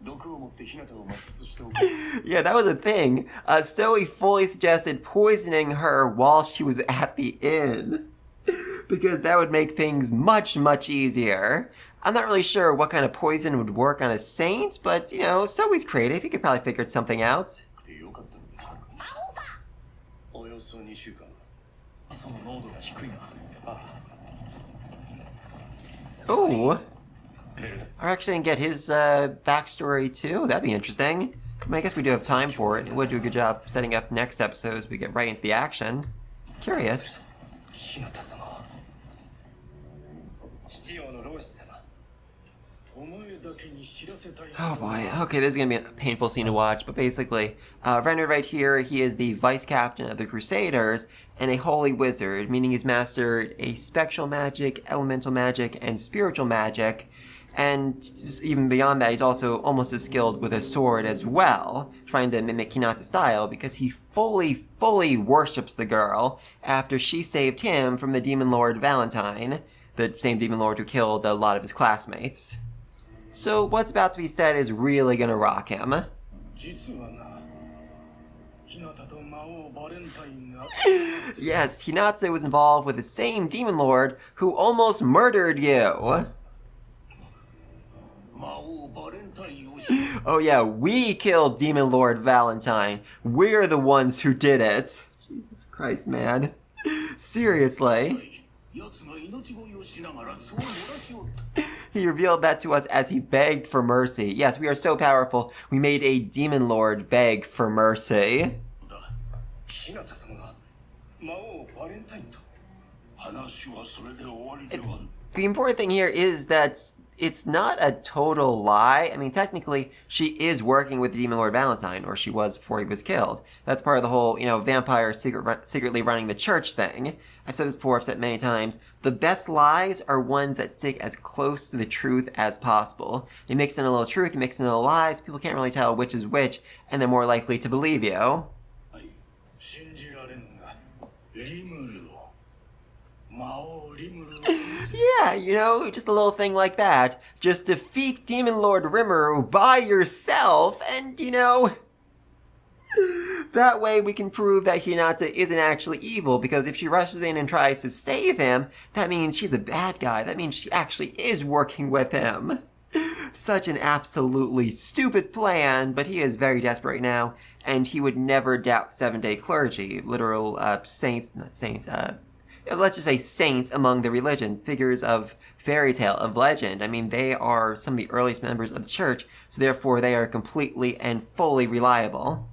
毒を持って日向を抹殺しておく。 Yeah, that was a thing. Zoe fully suggested poisoning her while she was at the inn. Because that would make things much, much easier. I'm not really sure what kind of poison would work on a saint, but, you know, Zoe's creative. He could probably figure something out. よかったのですからね。およそ2週間。その濃度が低いな。Oh. Are actually gonna get his backstory too? That'd be interesting. I mean, I guess we do have time for it. It would do a good job setting up next episode as we get right into the action. Curious. 日向様。七王の老子様。 Oh boy, okay, this is gonna be a painful scene to watch, but basically, rendered right here, he is the vice captain of the Crusaders and a holy wizard, meaning he's mastered a spectral magic, elemental magic, and spiritual magic, and even beyond that, he's also almost as skilled with a sword as well, trying to mimic Hinata's style, because he fully worships the girl after she saved him from the Demon Lord Valentine, the same Demon Lord who killed a lot of his classmates. So what's about to be said is really gonna rock him. Yes, Hinata was involved with the same Demon Lord who almost murdered you. Oh yeah, we killed Demon Lord Valentine. We're the ones who did it. Jesus Christ, man. Seriously. He revealed that to us as he begged for mercy. Yes, we are so powerful. We made a demon lord beg for mercy. The important thing here is that it's not a total lie. I mean, technically, she is working with the Demon Lord Valentine, or she was before he was killed. That's part of the whole, you know, vampire secretly running the church thing. I've said this before, I've said it many times. The best lies are ones that stick as close to the truth as possible. You mix in a little truth, you mix in a little lies, people can't really tell which is which, and they're more likely to believe you. Yeah, you know, just a little thing like that. Just defeat Demon Lord Rimuru by yourself, and, you know, That way we can prove that Hinata isn't actually evil, because if she rushes in and tries to save him, that means she's a bad guy. That means she actually is working with him. Such an absolutely stupid plan, but he is very desperate right now, and he would never doubt seven-day clergy, literal saints, not saints, let's just say saints among the religion, figures of fairy tale, of legend. I mean, they are some of the earliest members of the church, so therefore they are completely and fully reliable.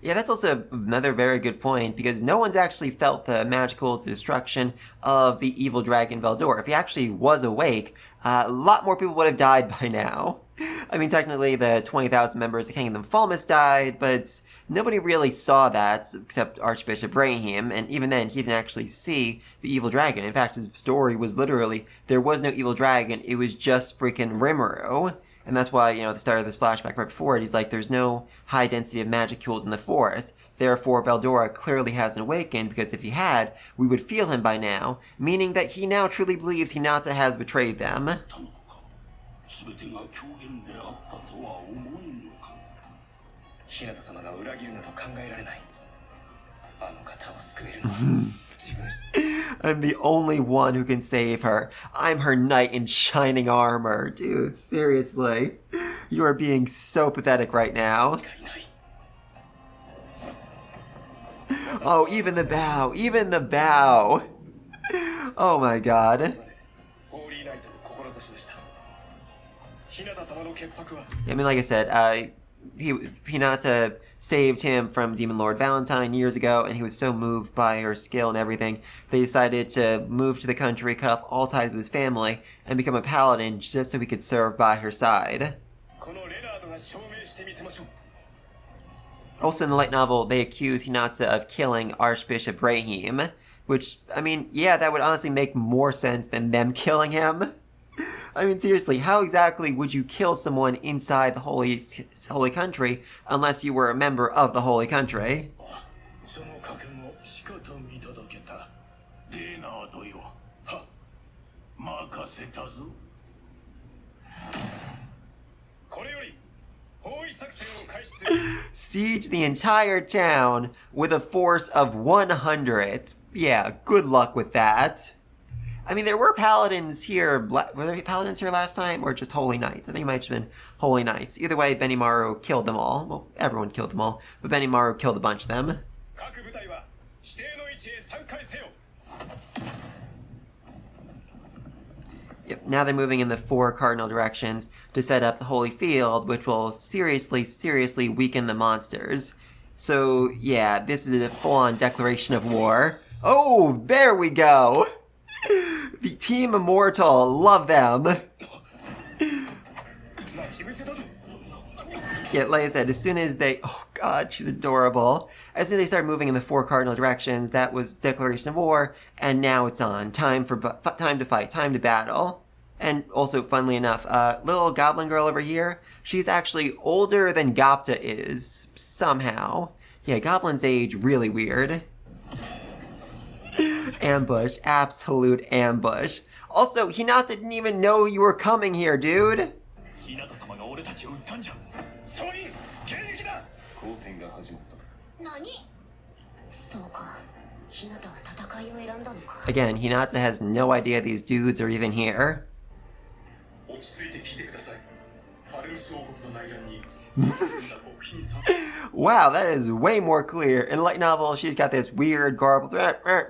Yeah, that's also another very good point, because no one's actually felt the magical destruction of the evil dragon Veldor. If he actually was awake, a lot more people would have died by now. I mean, technically the 20,000 members of the Kingdom Fulmus died, but nobody really saw that, except Archbishop Brahim, and even then, he didn't actually see the evil dragon. In fact, his story was literally, there was no evil dragon, it was just freaking Rimuru. And that's why, at the start of this flashback right before it, he's like, there's no high density of magicules in the forest. Therefore, Veldora clearly hasn't awakened, because if he had, we would feel him by now, meaning that he now truly believes Hinata has betrayed them. I'm the only one who can save her. I'm her knight in shining armor. Dude, seriously. You are being so pathetic right now. Oh, even the bow. Even the bow. Oh my god. I mean, like I said, Hinata saved him from Demon Lord Valentine years ago, and he was so moved by her skill and everything, they decided to move to the country, cut off all ties with his family, and become a paladin just so he could serve by her side. Also in the light novel, they accuse Hinata of killing Archbishop Brahim, which, I mean, yeah, that would honestly make more sense than them killing him. I mean, seriously, how exactly would you kill someone inside the holy country unless you were a member of the holy country? Siege the entire town with a force of 100. Yeah, good luck with that. I mean, there were paladins here. Were there paladins here last time, or just holy knights? I think it might have been holy knights. Either way, Benimaru killed them all. Well, everyone killed them all, but Benimaru killed a bunch of them. Yep, now they're moving in the 4 cardinal directions to set up the holy field, which will seriously weaken the monsters. So, yeah, this is a full-on declaration of war. Oh, there we go! The Team Immortal, love them. Yeah, like I said, as soon as they, oh god, she's adorable. As soon as they start moving in the 4 cardinal directions, that was declaration of war, and now it's on. Time to fight, time to battle. And also, funnily enough, little goblin girl over here, she's actually older than Gapta is, somehow. Yeah, goblins age really weird. Ambush, absolute ambush. Also, Hinata didn't even know you were coming here, dude. Again, Hinata has no idea these dudes are even here. Wow, that is way more clear. In the light novel, she's got this weird garbled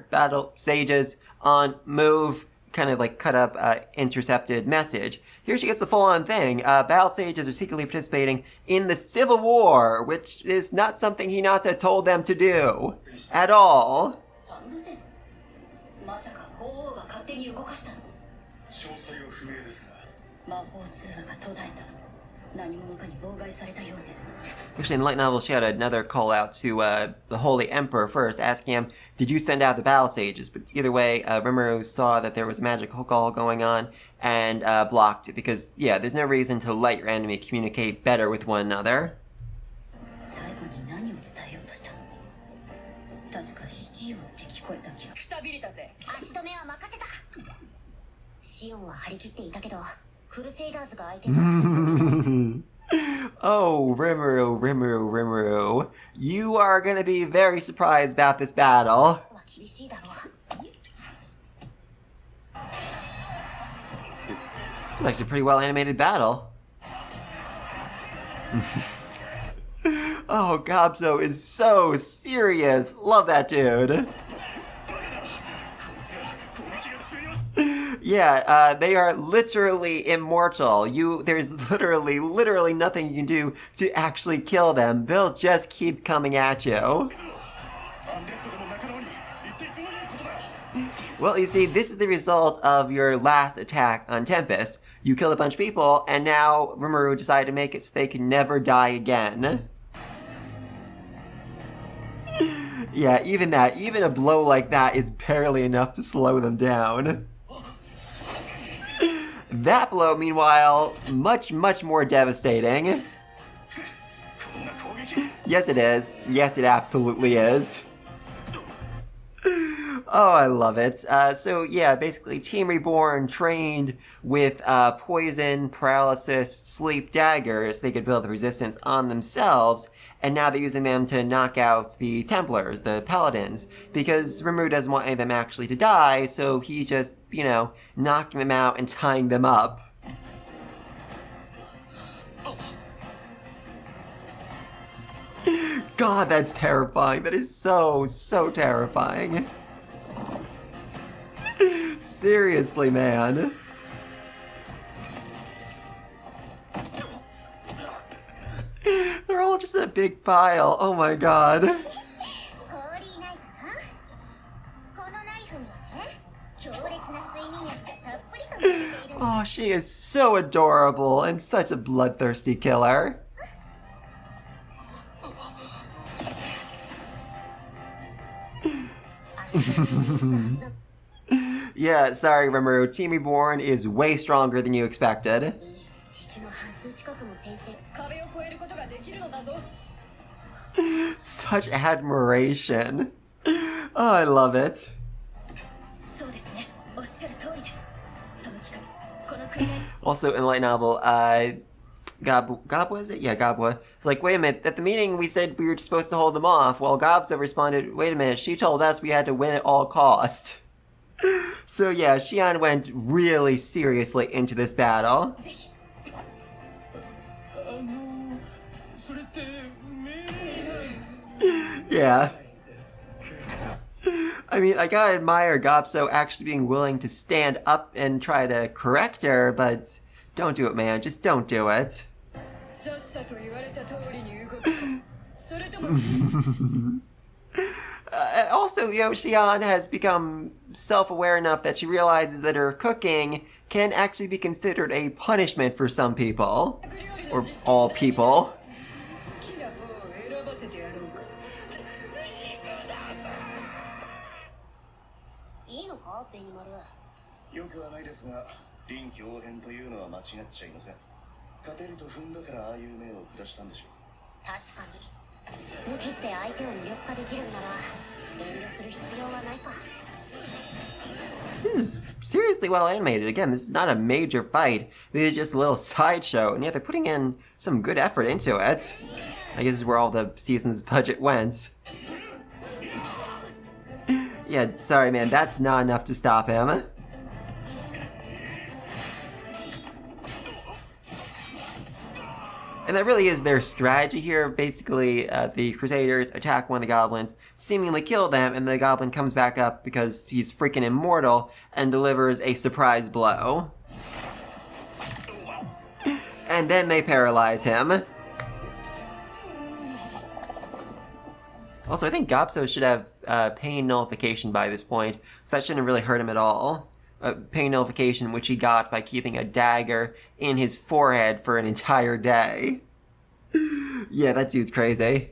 battle sages on move, kind of like cut up intercepted message. Here she gets the full-on thing. Battle sages are secretly participating in the Civil War, which is not something Hinata told them to do at all. Actually, in the light novel, she had another call out to the Holy Emperor first, asking him, did you send out the battle sages? But either way, Rimuru saw that there was a magical call going on and blocked it, because, yeah, there's no reason to let your enemy communicate better with one another. クルセイダーズが相手じゃない。Oh, Rimuru. You are gonna be very surprised about this battle. 厳しいだろう。It's actually a pretty well animated battle. Oh, Gobzo is so serious. Love that dude. Yeah, they are literally immortal. There's literally nothing you can do to actually kill them. They'll just keep coming at you. Well, you see, this is the result of your last attack on Tempest. You killed a bunch of people, and now Rimuru decided to make it so they can never die again. Yeah, even a blow like that is barely enough to slow them down. That blow, meanwhile, much more devastating. Yes, it is. Yes, it absolutely is. Oh, I love it. So yeah, basically Team Reborn trained with poison, paralysis, sleep daggers. They could build the resistance on themselves, and now they're using them to knock out the Templars, the Paladins, because Rimuru doesn't want any of them actually to die, so he's just, knocking them out and tying them up. God, that's terrifying. That is so terrifying. Seriously, man. They're all just in a big pile. Oh my god. Oh, she is so adorable and such a bloodthirsty killer. Yeah, sorry, Rimuru. Team Reborn is way stronger than you expected. Such admiration. Oh, I love it. Also, in the light novel, Gabwa, is it? Yeah, Gabwa. It's like, wait a minute, at the meeting we said we were supposed to hold them off. Well, Gobzo responded, wait a minute, she told us we had to win at all cost. So yeah, Xian went really seriously into this battle. Yeah. I mean, I gotta admire Gobso actually being willing to stand up and try to correct her, but don't do it, man. Just don't do it. Also, Xian has become self-aware enough that she realizes that her cooking can actually be considered a punishment for some people. Or all people. This is seriously well animated. Again, this is not a major fight. This is just a little sideshow, and yet they're putting in some good effort into it. I guess this is where all the season's budget went. Yeah, sorry man, that's not enough to stop him. And that really is their strategy here. Basically, the Crusaders attack one of the goblins, seemingly kill them, and the goblin comes back up because he's freaking immortal and delivers a surprise blow. And then they paralyze him. Also, I think Gobso should have pain nullification by this point, so that shouldn't really hurt him at all. Pain nullification, which he got by keeping a dagger in his forehead for an entire day. Yeah, that dude's crazy.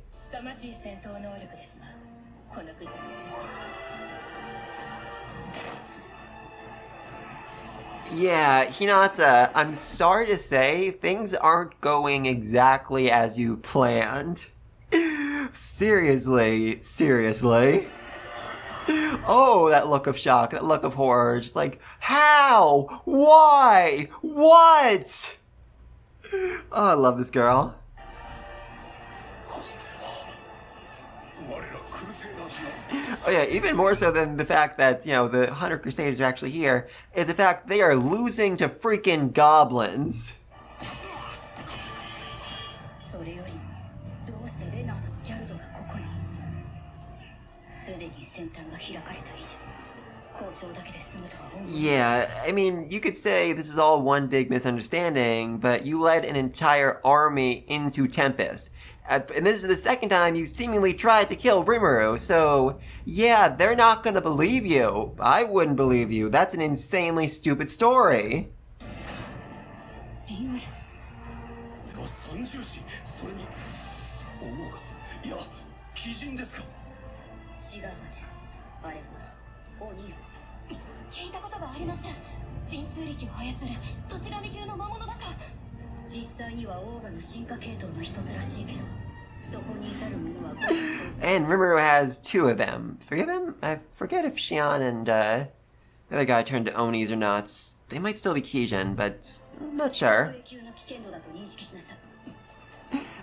Yeah, Hinata, I'm sorry to say, things aren't going exactly as you planned. Seriously. Oh, that look of shock, that look of horror. Just like, how? Why? What? Oh, I love this girl. Oh yeah, even more so than the fact that, you know, the 100 Crusaders are actually here, is the fact they are losing to freaking goblins. それよりもどうしてレナードとギャルドがここにすでに先端が開かれた以上交渉だけで済むとは思う Yeah, I mean, you could say this is all one big misunderstanding, but you led an entire army into Tempest. And this is the second time you seemingly tried to kill Rimuru, so yeah, they're not gonna believe you. I wouldn't believe you. That's an insanely stupid story. リムル俺は三重士それに王がいや鬼人ですか違うわねあれは鬼よ聞いたことがありません。神通力を操る土地神級の魔物だと。実際にはオーガの進化系統の一つらしいけどそこに至る者はごく少数 And Rimuru has 2 of them. 3 of them? I forget if Xion and the other guy turned to Onis or not. They might still be Kijin, but I'm not sure. 級の危険度だと認識しなさい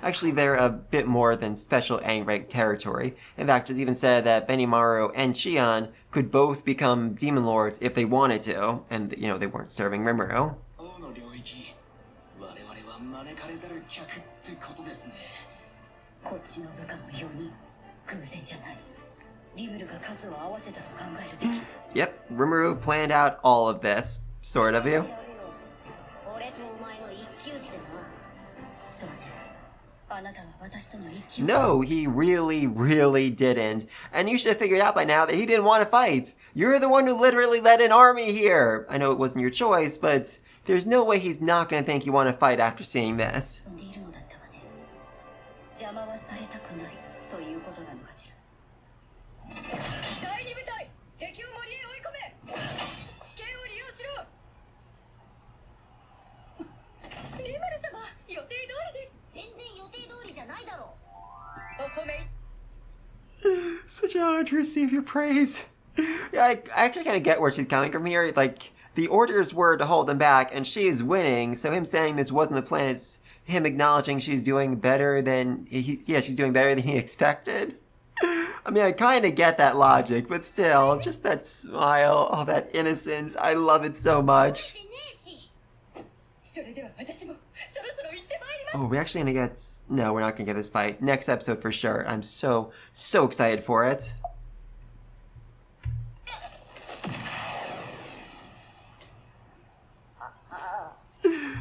Actually, they're a bit more than special rank territory. In fact, it's even said that Benimaru and Xion could both become demon lords if they wanted to, and, you know, they weren't serving Rimuru. 王の領域我々は招かれざる客ってことですねこっちの部下も4人偶然じゃないリムルが数を合わせたと考えるべき Yep, Rimuru planned out all of this. Sort of, you. 俺とお前の一騎打ちでなそうねあなたは私との一騎打ち No, he really, really didn't. And you should have figured out by now that he didn't want to fight. You're the one who literally led an army here. I know it wasn't your choice, but there's no way he's not going to think you want to fight after seeing this. 飛んでいるのだったわね邪魔はされたくないということなのかしら第二部隊敵を森へ追い込め地形を利用しろリムル様予定通りです全然予定通りじゃないだろう。お褒め Such an honor to receive your praise. Yeah, I actually kind of get where she's coming from here. Like, the orders were to hold them back, and she is winning, so him saying this wasn't the plan is him acknowledging she's doing better than she's doing better than he expected. I mean, I kind of get that logic, but still, just that smile, all that innocence, I love it so much. でねえし。それでは私もそろそろ行ってまいります Oh, we're actually gonna get... No, we're not gonna get this fight. Next episode for sure. I'm so excited for it.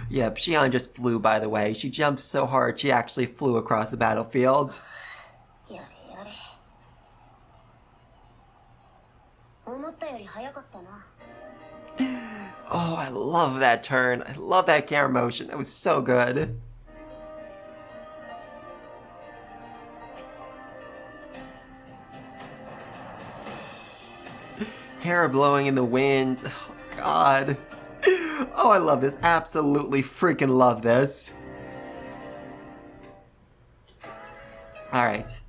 Yep, Xion just flew, by the way. She jumped so hard, she actually flew across the battlefield. やれやれ。思ったより早かったな。 Oh, I love that turn. I love that camera motion. That was so good. Hair blowing in the wind. Oh, God. Oh, I love this. Absolutely freaking love this. Alright.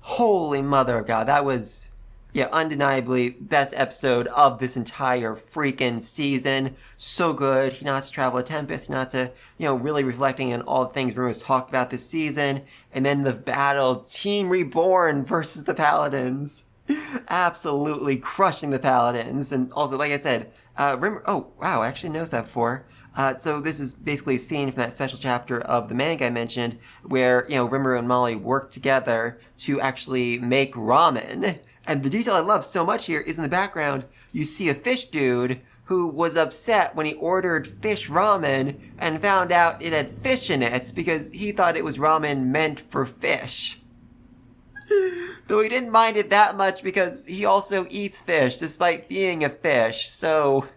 Holy mother of God. That was, yeah, undeniably best episode of this entire freaking season. So good. Hinata's Travel to Tempest. Hinata, you know, really reflecting on all the things Rumo's talked about this season. And then the battle. Team Reborn versus the Paladins. Absolutely crushing the Paladins. And also, like I said, oh, wow, I actually noticed that before. So this is basically a scene from that special chapter of the manga I mentioned where, you know, Rimuru and Molly work together to actually make ramen. And the detail I love so much here is in the background, you see a fish dude who was upset when he ordered fish ramen and found out it had fish in it because he thought it was ramen meant for fish. Though he didn't mind it that much because he also eats fish despite being a fish, so...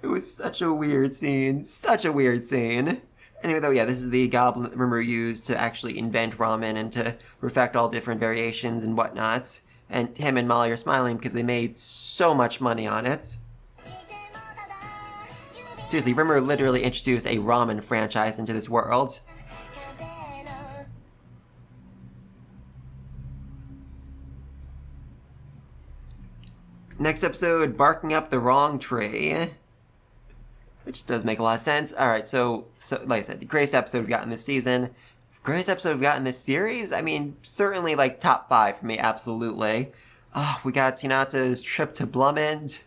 It was such a weird scene. Such a weird scene. Anyway, though, yeah, this is the goblin that Rimuru used to actually invent ramen and to perfect all different variations and whatnot. And him and Molly are smiling because they made so much money on it. Seriously, Rimuru literally introduced a ramen franchise into this world. Next episode, Barking Up the Wrong Tree. Which does make a lot of sense. Alright, so like I said, the greatest episode we've gotten this season. Greatest episode we've gotten this series? I mean, certainly like top 5 for me, absolutely. We got Hinata's trip to Blument,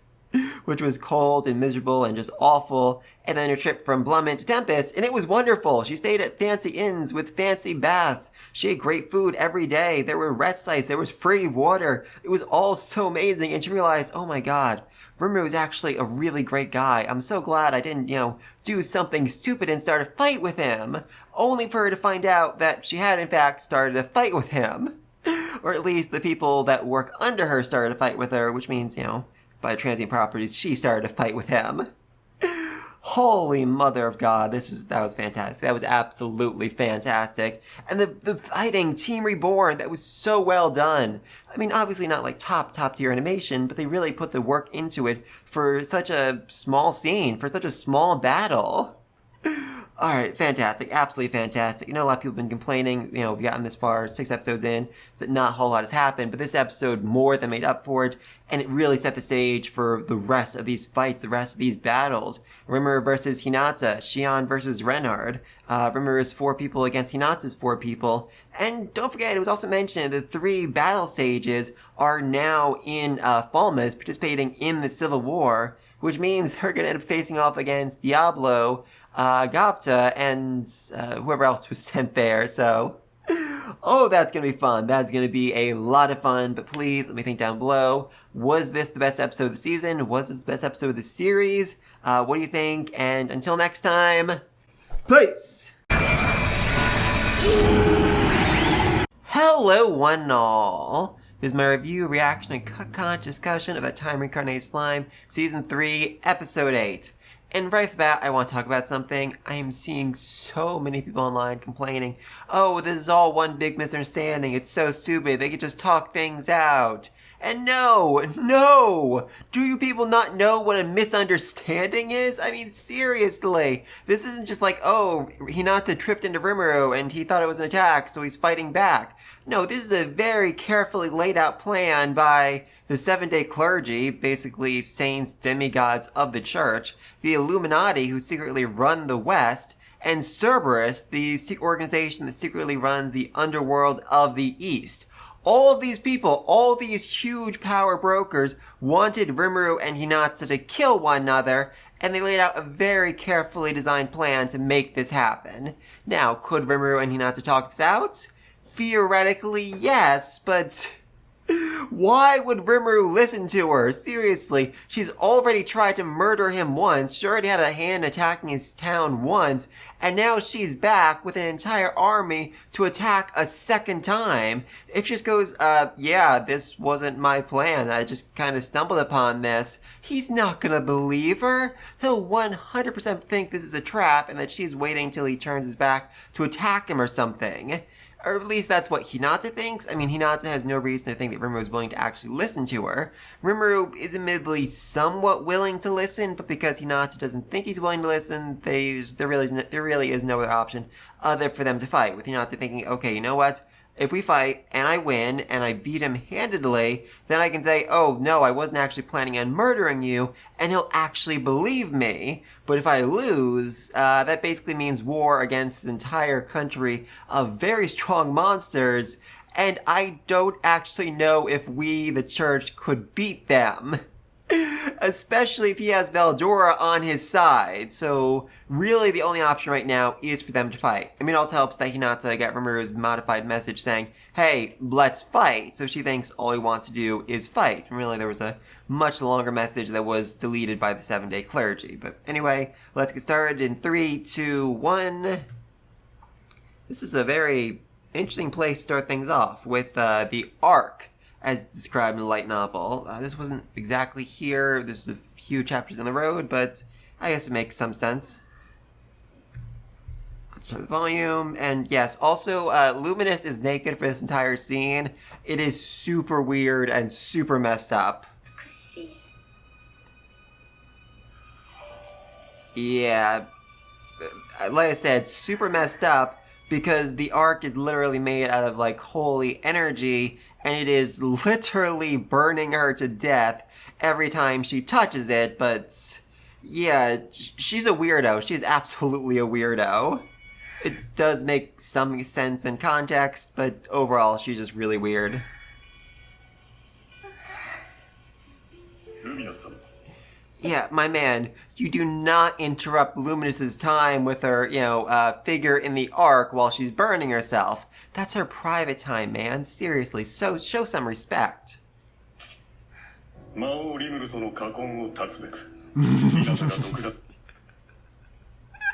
which was cold and miserable and just awful. And then her trip from Blument to Tempest, and it was wonderful. She stayed at fancy inns with fancy baths. She ate great food every day. There were rest sites. There was free water. It was all so amazing. And she realized, oh my god, Rimuru is actually a really great guy. I'm so glad I didn't, do something stupid and start a fight with him. Only for her to find out that she had in fact started a fight with him. Or at least the people that work under her started a fight with her, which means, by transient properties, she started a fight with him. Holy mother of God, that was fantastic. That was absolutely fantastic. And the fighting, Team Reborn, that was so well done. I mean, obviously not like top tier animation, but they really put the work into it for such a small scene, for such a small battle. Alright, fantastic. Absolutely fantastic. A lot of people have been complaining, we've gotten this far, 6 episodes in, that not a whole lot has happened, but this episode more than made up for it, and it really set the stage for the rest of these fights, the rest of these battles. Rimuru versus Hinata, Shion versus Renard, Rimuru's 4 people against Hinata's 4 people, and don't forget, it was also mentioned that the 3 battle stages are now in Falmouth, participating in the Civil War, which means they're going to end up facing off against Diablo, Gapta, and whoever else was sent there, so... Oh, that's going to be fun. That's going to be a lot of fun, but please let me think down below. Was this the best episode of the season? Was this the best episode of the series? What do you think? And until next time, peace! Hello, one and all. This is my review, reaction, and cut discussion of That Time Reincarnated Slime, Season 3, Episode 8. And right off the bat, I want to talk about something. I am seeing so many people online complaining, oh, this is all one big misunderstanding. It's so stupid. They could just talk things out. And no! Do you people not know what a misunderstanding is? I mean, seriously. This isn't just like, oh, Hinata tripped into Rimuru and he thought it was an attack, so he's fighting back. No, this is a very carefully laid out plan by the 7-day clergy, basically saints, demigods of the church, the Illuminati who secretly run the West, and Cerberus, the organization that secretly runs the underworld of the East. All of these people, all these huge power brokers, wanted Rimuru and Hinata to kill one another, and they laid out a very carefully designed plan to make this happen. Now, could Rimuru and Hinata talk this out? Theoretically, yes, but... why would Rimuru listen to her? Seriously, she's already tried to murder him once, she already had a hand attacking his town once, and now she's back with an entire army to attack a second time. If she just goes, yeah, this wasn't my plan, I just kind of stumbled upon this, he's not gonna believe her. He'll 100% think this is a trap and that she's waiting till he turns his back to attack him or something. Or at least that's what Hinata thinks. I mean, Hinata has no reason to think that Rimuru is willing to actually listen to her. Rimuru is admittedly somewhat willing to listen, but because Hinata doesn't think he's willing to listen, there really is no other option other for them to fight. With Hinata thinking, okay, you know what? If we fight, and I win, and I beat him handedly, then I can say, oh, no, I wasn't actually planning on murdering you, and he'll actually believe me. But if I lose, that basically means war against an entire country of very strong monsters, and I don't actually know if we, the church, could beat them. Especially if he has Veldora on his side, so really the only option right now is for them to fight. I mean, it also helps that Hinata got Rimuru's modified message saying, hey, let's fight, so she thinks all he wants to do is fight. And really there was a much longer message that was deleted by the 7-day clergy. But anyway, let's get started in 3, 2, 1. This is a very interesting place to start things off with the arc, as described in the light novel. This wasn't exactly here, there's a few chapters on the road, but I guess it makes some sense. Let's start the volume, and yes, also, Luminous is naked for this entire scene. It is super weird and super messed up. Yeah, like I said, super messed up, because the arc is literally made out of, like, holy energy, and it is literally burning her to death every time she touches it, but yeah, she's a weirdo. She's absolutely a weirdo. It does make some sense in context, but overall, she's just really weird. Yeah, my man, you do not interrupt Luminous's time with her, figure in the arc while she's burning herself. That's her private time, man. Seriously, so show some respect. 魔王リムルとの禍根を断つべく港が毒だ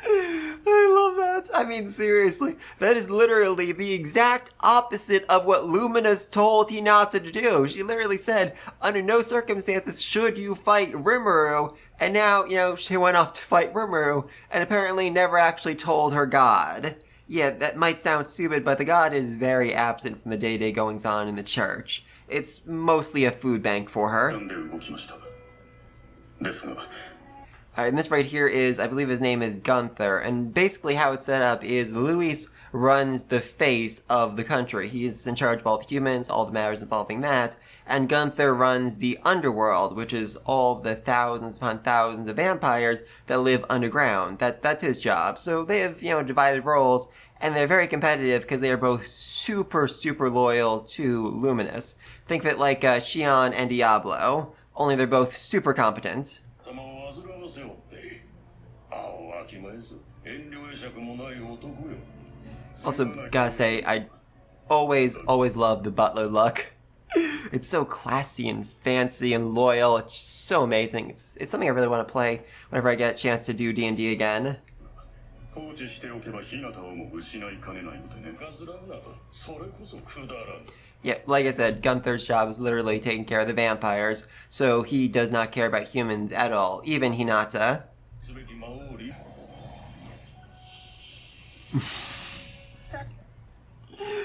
I love that. I mean, seriously, that is literally the exact opposite of what Luminous told Hinata to do. She literally said, under no circumstances should you fight Rimuru, and now, she went off to fight Rimuru, and apparently never actually told her god. Yeah, that might sound stupid, but the god is very absent from the day-to-day goings-on in the church. It's mostly a food bank for her. And this right here is, I believe his name is Gunther, and basically how it's set up is Luis runs the face of the country. He is in charge of all the humans, all the matters involving that, and Gunther runs the underworld, which is all the thousands upon thousands of vampires that live underground. That's his job. So they have, divided roles, and they're very competitive because they are both super, super loyal to Luminous. Think of it like Xion and Diablo, only they're both super competent. Also, gotta say, I always love the butler look. It's so classy and fancy and loyal. It's so amazing. It's something I really want to play whenever I get a chance to do D&D again. Yeah, like I said, Gunther's job is literally taking care of the vampires, so he does not care about humans at all, even Hinata.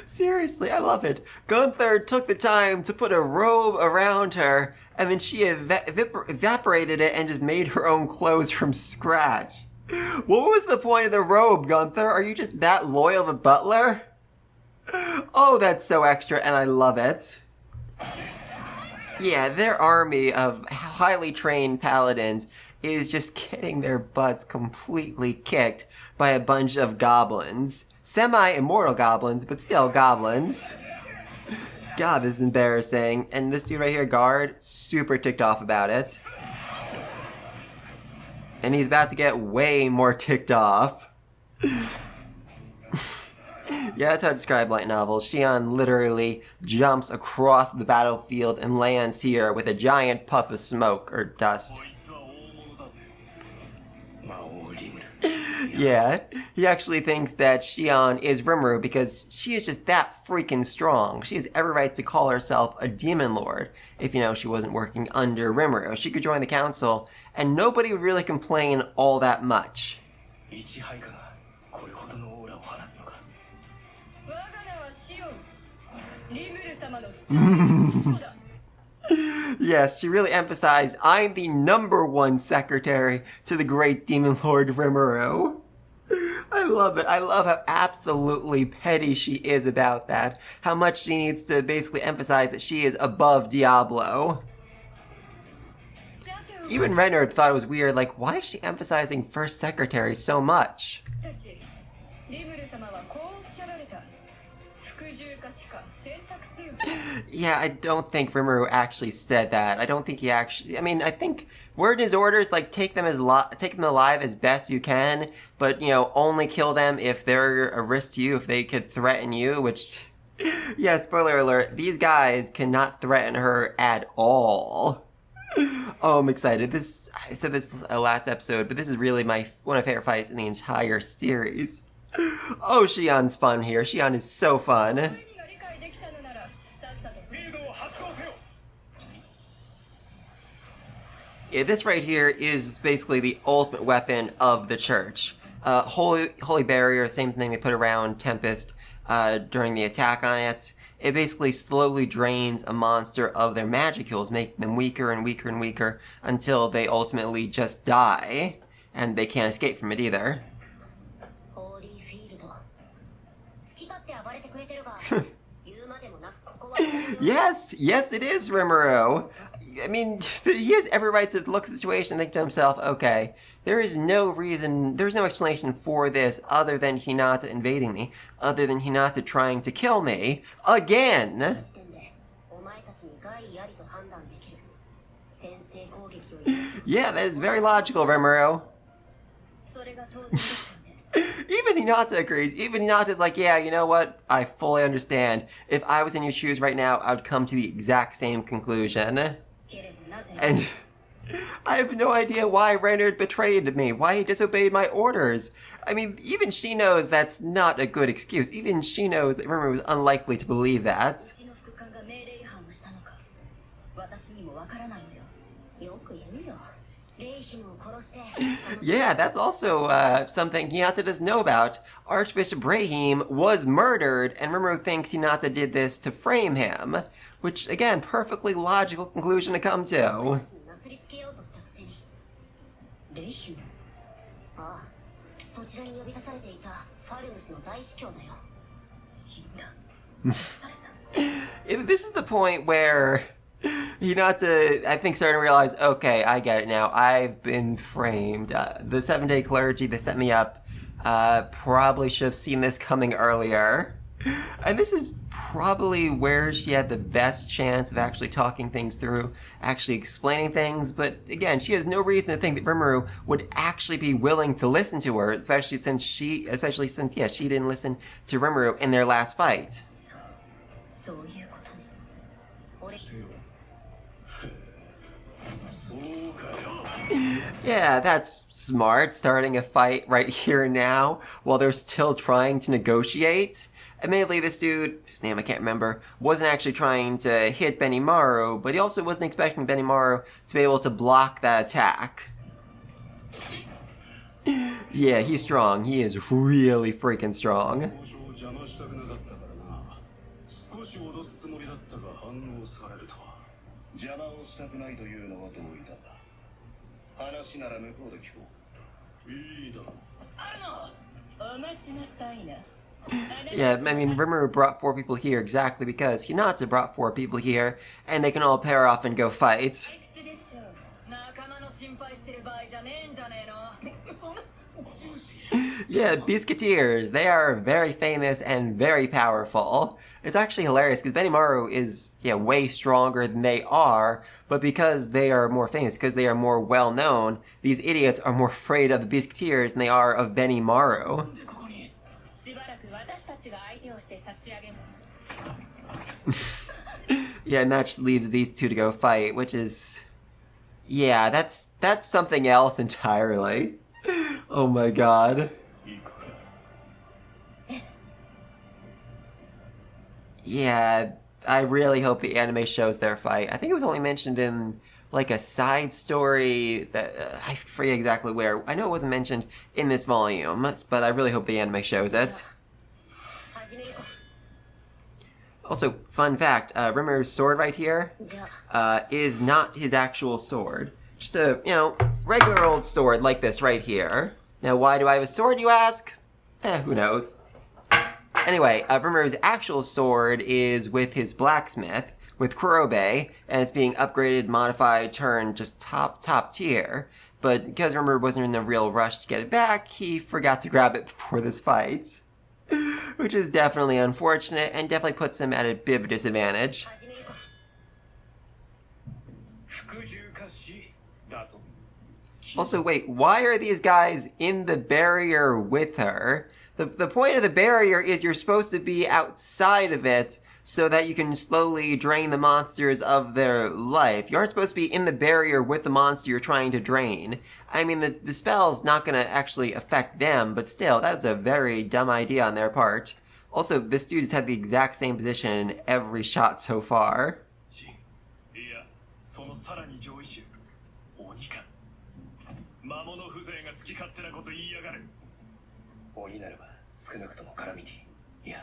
Seriously, I love it. Gunther took the time to put a robe around her, and then she evaporated it and just made her own clothes from scratch. What was the point of the robe, Gunther? Are you just that loyal of a butler? Oh, that's so extra, and I love it. Yeah, their army of highly trained paladins is just getting their butts completely kicked by a bunch of goblins. Semi-immortal goblins, but still goblins. God, this is embarrassing. And this dude right here, Guard, super ticked off about it. And he's about to get way more ticked off. Yeah, that's how I describe light novels. Xion literally jumps across the battlefield and lands here with a giant puff of smoke or dust. Yeah, he actually thinks that Xion is Rimuru because she is just that freaking strong. She has every right to call herself a demon lord if, she wasn't working under Rimuru. She could join the council and nobody would really complain all that much. Yes, she really emphasized, I'm the #1 secretary to the great demon lord Rimuru. I love it. I love how absolutely petty she is about that. How much she needs to basically emphasize that she is above Diablo. Even Reynard thought it was weird, like, why is she emphasizing first secretary so much? Yeah, I don't think Rimuru actually said that. I don't think he actually... I think word in his orders, like, take them alive as best you can, but, only kill them if they're a risk to you, if they could threaten you, which... Yeah, spoiler alert, these guys cannot threaten her at all. Oh, I'm excited. I said this last episode, but this is really one of my favorite fights in the entire series. Oh, Xion's fun here. Xion is so fun. Yeah, this right here is basically the ultimate weapon of the church. Holy Barrier, same thing they put around Tempest during the attack on it. It basically slowly drains a monster of their magicals, making them weaker and weaker and weaker until they ultimately just die, and they can't escape from it either. Yes, it is Rimuru. I mean, he has every right to look at the situation and think to himself, okay, there's no explanation for this other than Hinata invading me, other than Hinata trying to kill me again. 時点でお前たちに害ありと判断できる。先制攻撃を許す。 Yeah, that is very logical, Rimuru. それが当然ですよね。 Even Hinata agrees. Even Hinata's like, yeah, you know what? I fully understand. If I was in your shoes right now, I would come to the exact same conclusion. けれどなぜ And I have no idea why Reynard betrayed me, why he disobeyed my orders. I mean, even she knows that's not a good excuse. Even she knows that Rimuru was unlikely to believe that. うちの副官が命令違反をしたのか私にもわからないのよ。よく言うよ。レイヒムを殺して。 Yeah, that's also something Hinata doesn't know about. Archbishop Brahim was murdered, and Rimuru thinks Hinata did this to frame him. Which, again, perfectly logical conclusion to come to. なすりつけようとしたくせに。レイヒム。ああ、そちらに呼び出されていたファルムスの大司教だよ。死んだ。殺された。 This is the point where Hinata, I think, starting to realize, okay, I get it now. I've been framed. The Seven-Day Clergy that set me up probably should have seen this coming earlier. And this is probably where she had the best chance of actually talking things through, actually explaining things. But again, she has no reason to think that Rimuru would actually be willing to listen to her, especially since she didn't listen to Rimuru in their last fight. そういうことね。俺。 そうかよ。 Yeah, that's smart, starting a fight right here and now while they're still trying to negotiate. Admittedly, this dude, whose name I can't remember, wasn't actually trying to hit Benimaru, but he also wasn't expecting Benimaru to be able to block that attack. Yeah, he's strong. He is really freaking strong. 交渉を邪魔したくなかったからな。少し脅すつもりだったが反応されるとは。邪魔をしたくないというのは同意だが。話なら向こうで聞こう。いいだろう。お待ちなさいな。 Yeah, I mean, Rimuru brought 4 people here exactly because Hinata brought 4 people here, and they can all pair off and go fight. いくつでしょう。仲間の心配してる場合じゃねえんじゃねえの。 Yeah, Biscuiteers, they are very famous and very powerful. It's actually hilarious because Benimaru is, way stronger than they are, but because they are more famous, because they are more well known, these idiots are more afraid of the Biscuiteers than they are of Benimaru. しばらく私たちが相手をして差し上げます。 Yeah, and that just leaves these 2 to go fight, which is... Yeah, that's something else entirely. Oh my god. Yeah, I really hope the anime shows their fight. I think it was only mentioned in, like, a side story that... I forget exactly where. I know it wasn't mentioned in this volume, but I really hope the anime shows it. Also, fun fact, Rimuru's sword right here is not his actual sword. Just a, regular old sword like this right here. Now, why do I have a sword, you ask? Who knows? Anyway, Rimuru's actual sword is with his blacksmith, with Kurobe, and it's being upgraded, modified, turned just top tier. But because Rimuru wasn't in a real rush to get it back, he forgot to grab it before this fight. Which is definitely unfortunate, and definitely puts him at a bit of a disadvantage. Also, wait, why are these guys in the barrier with her? The point of the barrier is you're supposed to be outside of it so that you can slowly drain the monsters of their life. You aren't supposed to be in the barrier with the monster you're trying to drain. I mean, the spell's not going to actually affect them, but still, that's a very dumb idea on their part. Also, this dude has had the exact same position in every shot so far. いや、そのさらに上位種、鬼か。魔物風情が好き勝手なこと言いやがる。鬼ならば少なくともカラミティ。いや、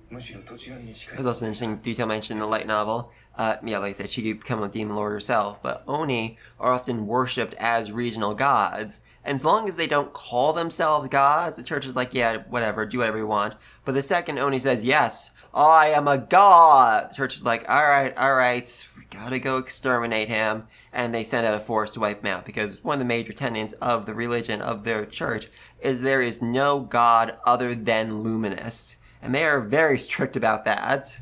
むしろ土地神に近い。 There's also an interesting detail mentioned in the light novel. Like I said, she could become a demon lord herself, but Oni are often worshipped as regional gods. And as long as they don't call themselves gods, the church is like, yeah, whatever, do whatever you want. But the second Oni says, yes, I am a god. The church is like, all right, we gotta go exterminate him. And they send out a force to wipe him out, because one of the major tenets of the religion of their church is there is no god other than Luminous. And they are very strict about that.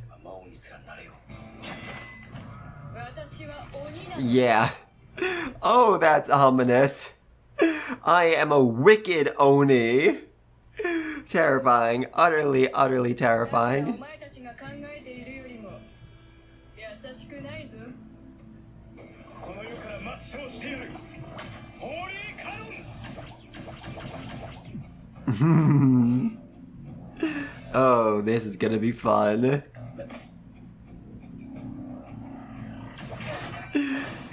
Yeah. Oh, that's ominous. I am a wicked Oni. Terrifying. Utterly, utterly terrifying. Oh, this is gonna be fun.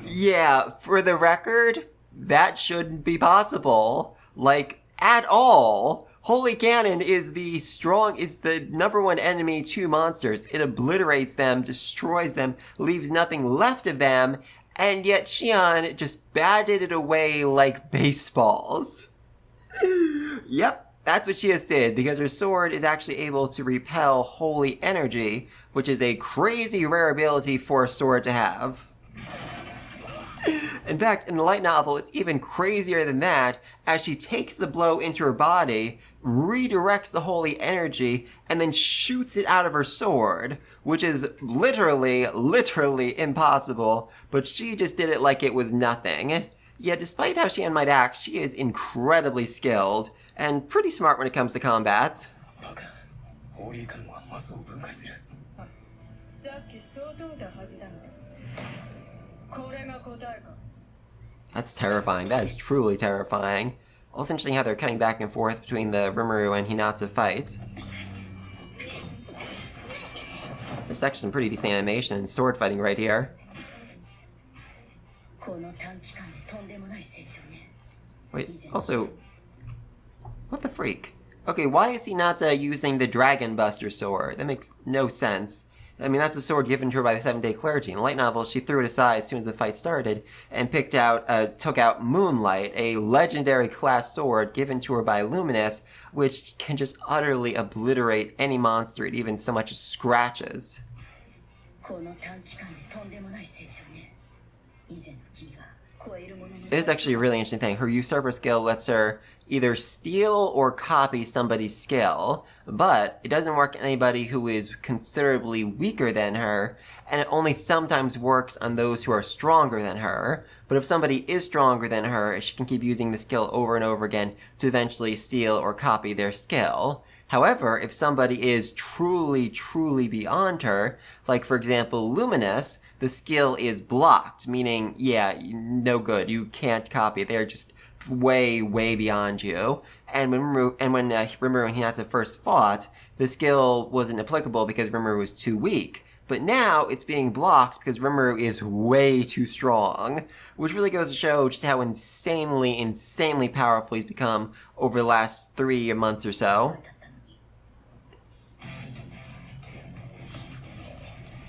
Yeah, for the record, that shouldn't be possible. Like, at all. Holy Cannon is the number one enemy to monsters. It obliterates them, destroys them, leaves nothing left of them, and yet Xion just batted it away like baseballs. Yep, that's what she just did, because her sword is actually able to repel holy energy, which is a crazy rare ability for a sword to have. In fact, in the light novel, it's even crazier than that, as she takes the blow into her body, redirects the holy energy, and then shoots it out of her sword, which is literally impossible, but she just did it like it was nothing. Yet, despite how Xion might act, she is incredibly skilled, and pretty smart when it comes to combat. That's terrifying. That is truly terrifying. Also interesting how they're cutting back and forth between the Rimuru and Hinata fight. There's actually some pretty decent animation and sword fighting right here. Wait, also, what the freak? Okay, why is Hinata using the Dragon Buster sword? That makes no sense. I mean, that's a sword given to her by the Seventh-day Clergy. In the light novel, she threw it aside as soon as the fight started and took out Moonlight, a legendary class sword given to her by Luminous, which can just utterly obliterate any monster it even so much as scratches. This is actually a really interesting thing. Her usurper skill lets her either steal or copy somebody's skill, but it doesn't work on anybody who is considerably weaker than her, and it only sometimes works on those who are stronger than her. But if somebody is stronger than her, she can keep using the skill over and over again to eventually steal or copy their skill. However, if somebody is truly beyond her, like for example Luminous, the skill is blocked, meaning, yeah, no good, you can't copy it, they're just way beyond you. And when Rimuru and Hinata first fought, the skill wasn't applicable because Rimuru was too weak. But now it's being blocked because Rimuru is way too strong, which really goes to show just how insanely powerful he's become over the last 3 months or so.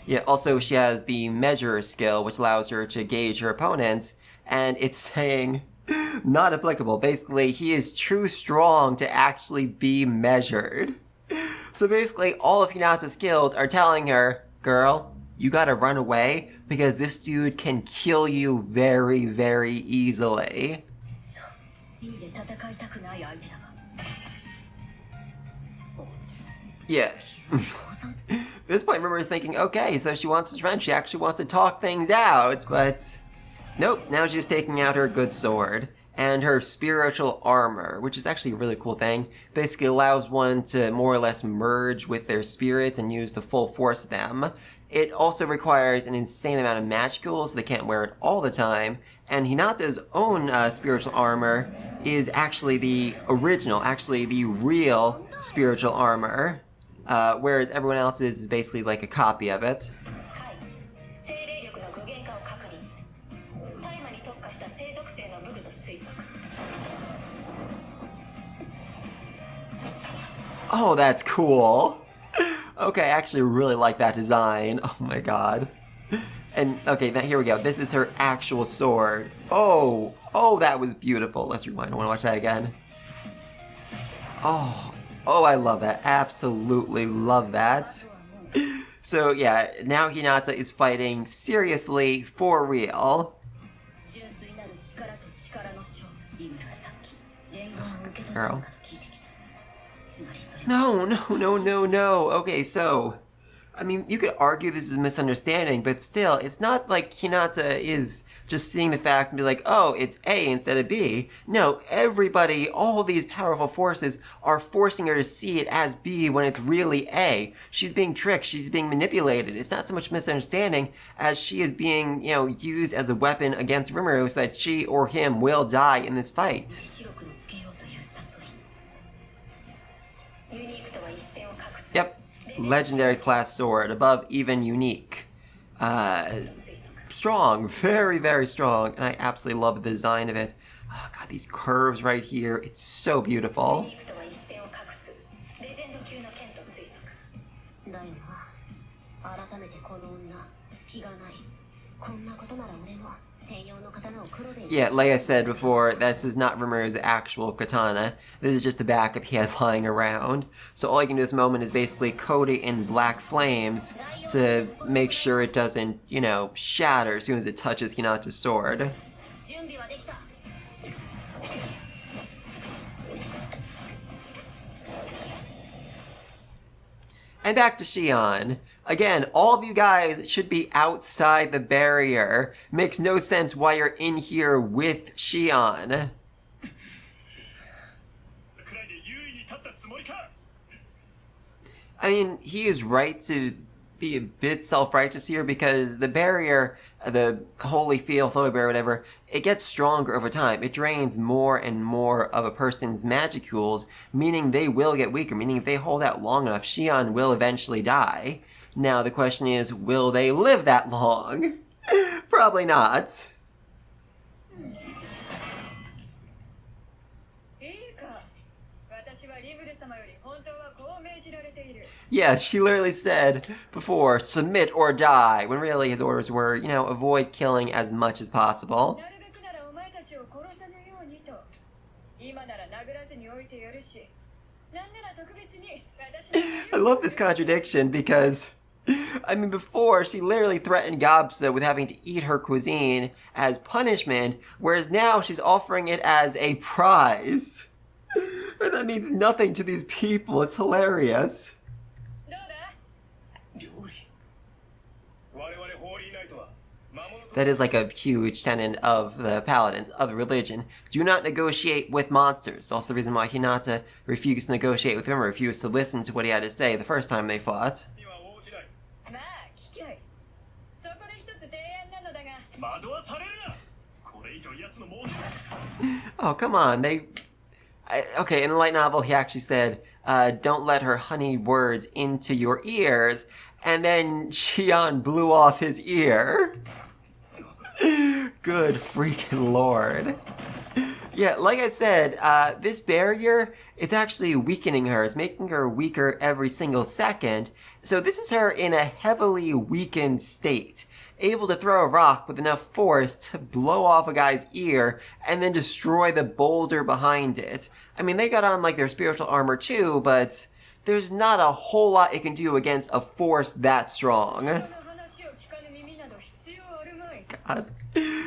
Yeah, also she has the Measure skill, which allows her to gauge her opponents, and it's saying not applicable. Basically, he is too strong to actually be measured. So basically, all of Hinata's skills are telling her, girl, you gotta run away because this dude can kill you very easily. Yeah. At this point, Rimuru is thinking, okay, so she wants his revenge. She actually wants to talk things out, but nope, now she's taking out her good sword and her spiritual armor, which is actually a really cool thing. Basically allows one to more or less merge with their spirits and use the full force of them. It also requires an insane amount of magicals, so they can't wear it all the time. And Hinata's own spiritual armor is actually the original, actually the real spiritual armor. Whereas everyone else's is basically like a copy of it. Oh, that's cool. Okay, I actually really like that design. Oh my god. And, okay, here we go. This is her actual sword. Oh, that was beautiful. Let's rewind. I want to watch that again. Oh, I love that. Absolutely love that. So yeah, now Hinata is fighting seriously for real. 純粋なる力と力の勝負。リムルはさっき伝言を受け取ったの Girl. かと聞いてきた。つまりそれは No, no, no, no, no. Okay, so, I mean, you could argue this is a misunderstanding, but still, it's not like Hinata is just seeing the fact and be like, oh, it's A instead of B. No, everybody, all these powerful forces are forcing her to see it as B when it's really A. She's being tricked, she's being manipulated. It's not so much misunderstanding as she is being, used as a weapon against Rimuru so that she or him will die in this fight. 白黒つけようという誘い。ユニークとは一線を画す。 Yep, legendary class sword, above even unique. Strong, very, very strong, and I absolutely love the design of it. Oh god, these curves right here, it's so beautiful. ユニークとは一線を画す。レジェンド級の剣と推測。だよな。改めてこの女、隙がない。こんなことなら俺も専用の刀を黒で。 Yeah, like I said before, this is not Rimuru's actual katana. This is just a backup he had lying around. So all you can do this moment is basically coat it in black flames to make sure it doesn't, shatter as soon as it touches Hinata's sword. 準備はできた。 And back to Shion. Again, all of you guys should be outside the barrier. Makes no sense why you're in here with Shion. くらいで優位に立ったつもりか。 I mean, he is right to be a bit self-righteous here because the barrier, the holy field, flow barrier, whatever, it gets stronger over time. It drains more and more of a person's magicules, meaning they will get weaker, meaning if they hold out long enough, Shion will eventually die. Now, the question is, will they live that long? Probably not. いいか、私はリムル様より本当はこう命じられている。 Yeah, she literally said before, submit or die, when really his orders were, avoid killing as much as possible. なるべくならお前たちを殺さぬようにと。今なら殴らずに置いてやるし、なんなら特別に私の I love this contradiction because, I mean, before she literally threatened Gobsa with having to eat her cuisine as punishment, whereas now she's offering it as a prize. And that means nothing to these people. It's hilarious. どうだ？料理。我々ホーリーナイトは魔物と That is like a huge tenet of the paladins, of the religion. Do not negotiate with monsters. Also the reason why Hinata refused to negotiate with him or refused to listen to what he had to say the first time they fought. には応じない。まあ聞きゃい。そこで一つ提案なのだが。惑わされるな。これ以上奴の妄想。 Oh, come on. Okay, in the light novel, he actually said, don't let her honey words into your ears. And then Shion blew off his ear. Good freaking lord. Yeah, like I said, this barrier, it's actually weakening her. It's making her weaker every single second. So this is her in a heavily weakened state, able to throw a rock with enough force to blow off a guy's ear and then destroy the boulder behind it. I mean, they got on like their spiritual armor too, but there's not a whole lot it can do against a force that strong. 人の話を聞かぬ耳など必要あるまい。 God,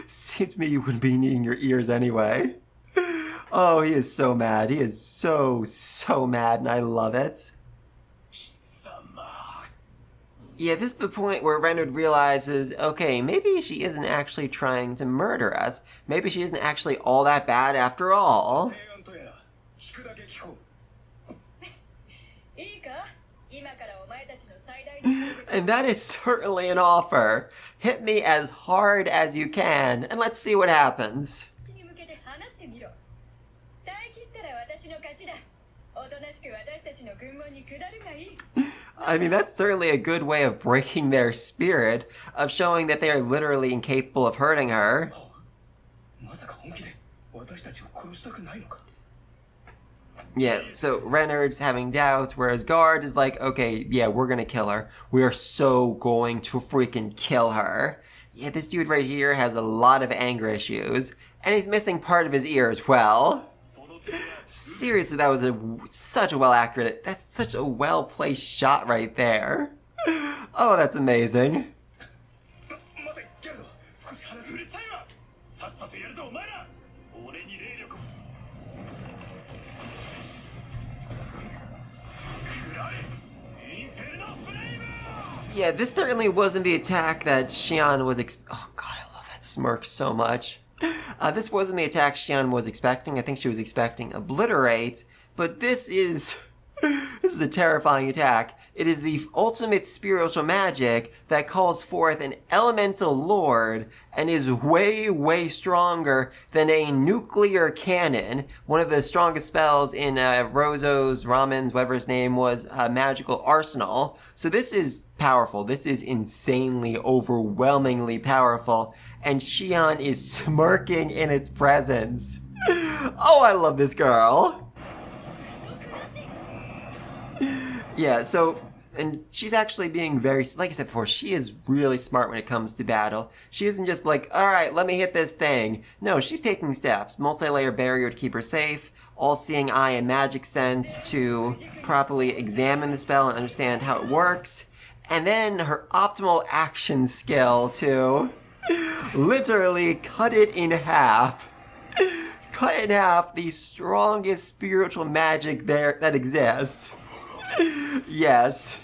seems to me you wouldn't be needing your ears anyway. Oh, he is so mad. He is so mad, and I love it. Yeah, this is the point where Renard realizes, okay, maybe she isn't actually trying to murder us. Maybe she isn't actually all that bad after all. 提案とやら聞くだけ聞こう。いいか？今からお前たちの最大の攻撃 And that is certainly an offer. Hit me as hard as you can, and let's see what happens. に向けて放ってみろ。耐え切ったら私の勝ちだ。おとなしく私たちの軍門に下るがいい。 I mean, that's certainly a good way of breaking their spirit, of showing that they are literally incapable of hurting her. まさか本気で私たちを殺したくないのか。 Yeah, so Renard's having doubts, whereas Guard is like, okay, yeah, we're gonna kill her. We are so going to freaking kill her. Yeah, this dude right here has a lot of anger issues, and he's missing part of his ear as well. その手は Seriously, that was that's such a well-placed shot right there. Oh, that's amazing. 待てギャルド、少し話うるさいわ。さっさとやるぞお前ら。俺に霊力をくらえ。インフェルノフレイム。 Yeah, this certainly wasn't the attack that Xian was oh god, I love that smirk so much. This wasn't the attack Xian was expecting. I think she was expecting Obliterate, but this is a terrifying attack. It is the ultimate spiritual magic that calls forth an elemental lord and is way, way stronger than a nuclear cannon, one of the strongest spells in Rozo's, Ramen's, whatever his name was, magical arsenal. So this is powerful. This is insanely, overwhelmingly powerful. And Xian is smirking in its presence. Oh, I love this girl. Yeah, so, and she's actually being very, like I said before, she is really smart when it comes to battle. She isn't just like, alright, let me hit this thing. No, she's taking steps. Multi-layer barrier to keep her safe, all-seeing eye and magic sense to properly examine the spell and understand how it works. And then her optimal action skill to literally cut it in half. Cut in half the strongest spiritual magic there that exists. Yes.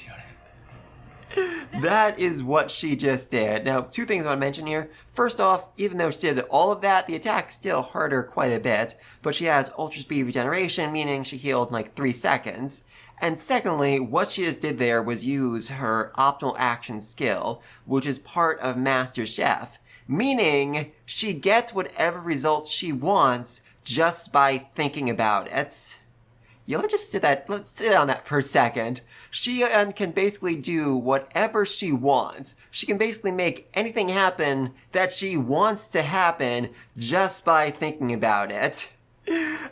That is what she just did. Now, two things I want to mention here. First off, even though she did all of that, the attack still hurt her quite a bit, but she has ultra speed regeneration, meaning she healed in like 3 seconds. And secondly, what she just did there was use her optimal action skill, which is part of Master Chef, meaning she gets whatever results she wants just by thinking about it. Yeah, let's sit on that for a second. She can basically do whatever she wants. She can basically make anything happen that she wants to happen just by thinking about it.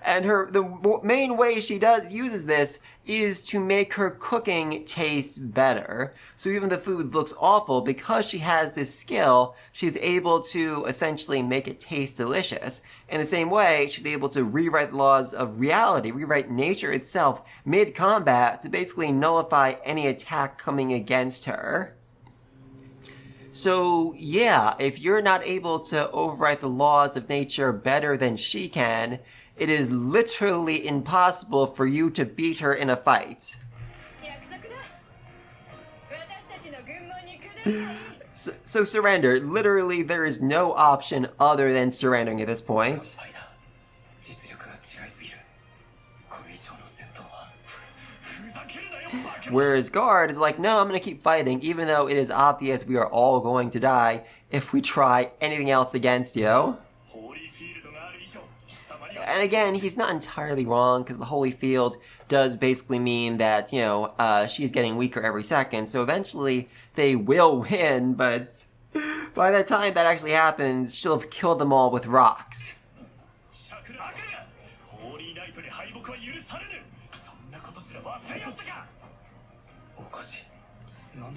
And the main way she uses this is to make her cooking taste better. So even if the food looks awful, because she has this skill, she's able to essentially make it taste delicious. In the same way, she's able to rewrite the laws of reality, rewrite nature itself mid-combat to basically nullify any attack coming against her. So yeah, if you're not able to overwrite the laws of nature better than she can, it is literally impossible for you to beat her in a fight. So surrender. Literally, there is no option other than surrendering at this point. Whereas Guard is like, no, I'm going to keep fighting, even though it is obvious we are all going to die if we try anything else against you. And again, he's not entirely wrong, because the Holy Field does basically mean that, you know, she's getting weaker every second, so eventually they will win, but by the time that actually happens, she'll have killed them all with rocks.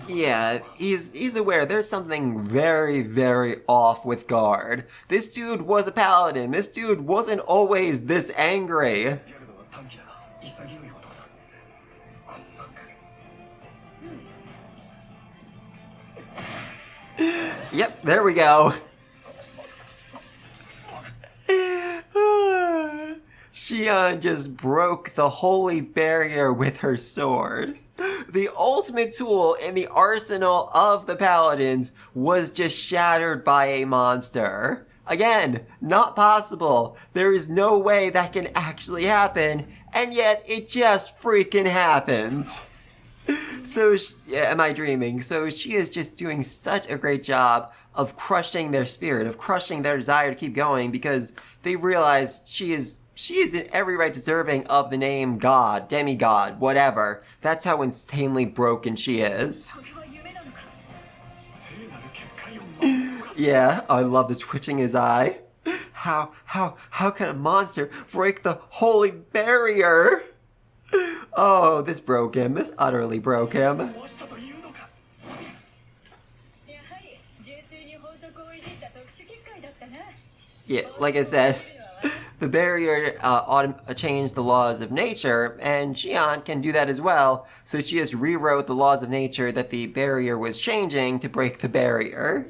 Yeah, he's aware there's something very, very off with Guard. This dude was a paladin. This dude wasn't always this angry. Yep, there we go. Xian just broke the holy barrier with her sword. The ultimate tool in the arsenal of the paladins was just shattered by a monster. Again, not possible. There is no way that can actually happen, and yet it just freaking happens. So, yeah, am I dreaming? So she is just doing such a great job of crushing their spirit, of crushing their desire to keep going, because they realize she is in every right deserving of the name God, demigod, whatever. That's how insanely broken she is. Yeah, I love the twitching his eye. How can a monster break the holy barrier? Oh, this broke him. This utterly broke him. Yeah, like I said, the barrier changed the laws of nature, and Xion can do that as well, so she just rewrote the laws of nature that the barrier was changing to break the barrier.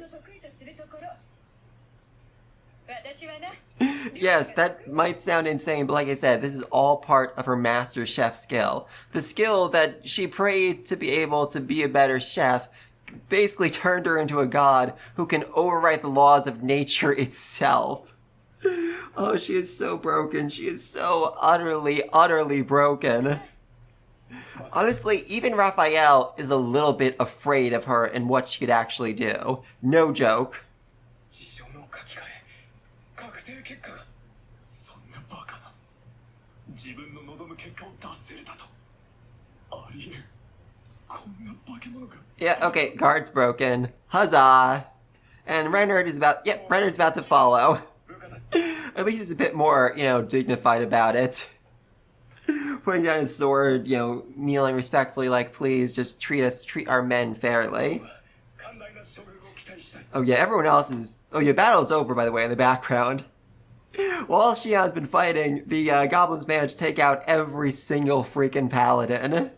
Yes, that might sound insane, but like I said, this is all part of her master chef skill. The skill that she prayed to be able to be a better chef basically turned her into a god who can overwrite the laws of nature itself. Oh, she is so broken. She is so utterly, utterly broken. Honestly, even Raphael is a little bit afraid of her and what she could actually do. No joke. 辞書の書き換え確定結果がそんなバカな自分の望む結果を出せれたとありえんこんな化け物が Yeah, okay, guard's broken. Huzzah! And Renard is about, yep, Renard's about to follow. At least he's a bit more, dignified about it. Putting down his sword, kneeling respectfully like, please, just treat our men fairly. Oh yeah, everyone else is... Oh yeah, battle's over, by the way, in the background. While Xion's been fighting, the goblins managed to take out every single freaking paladin.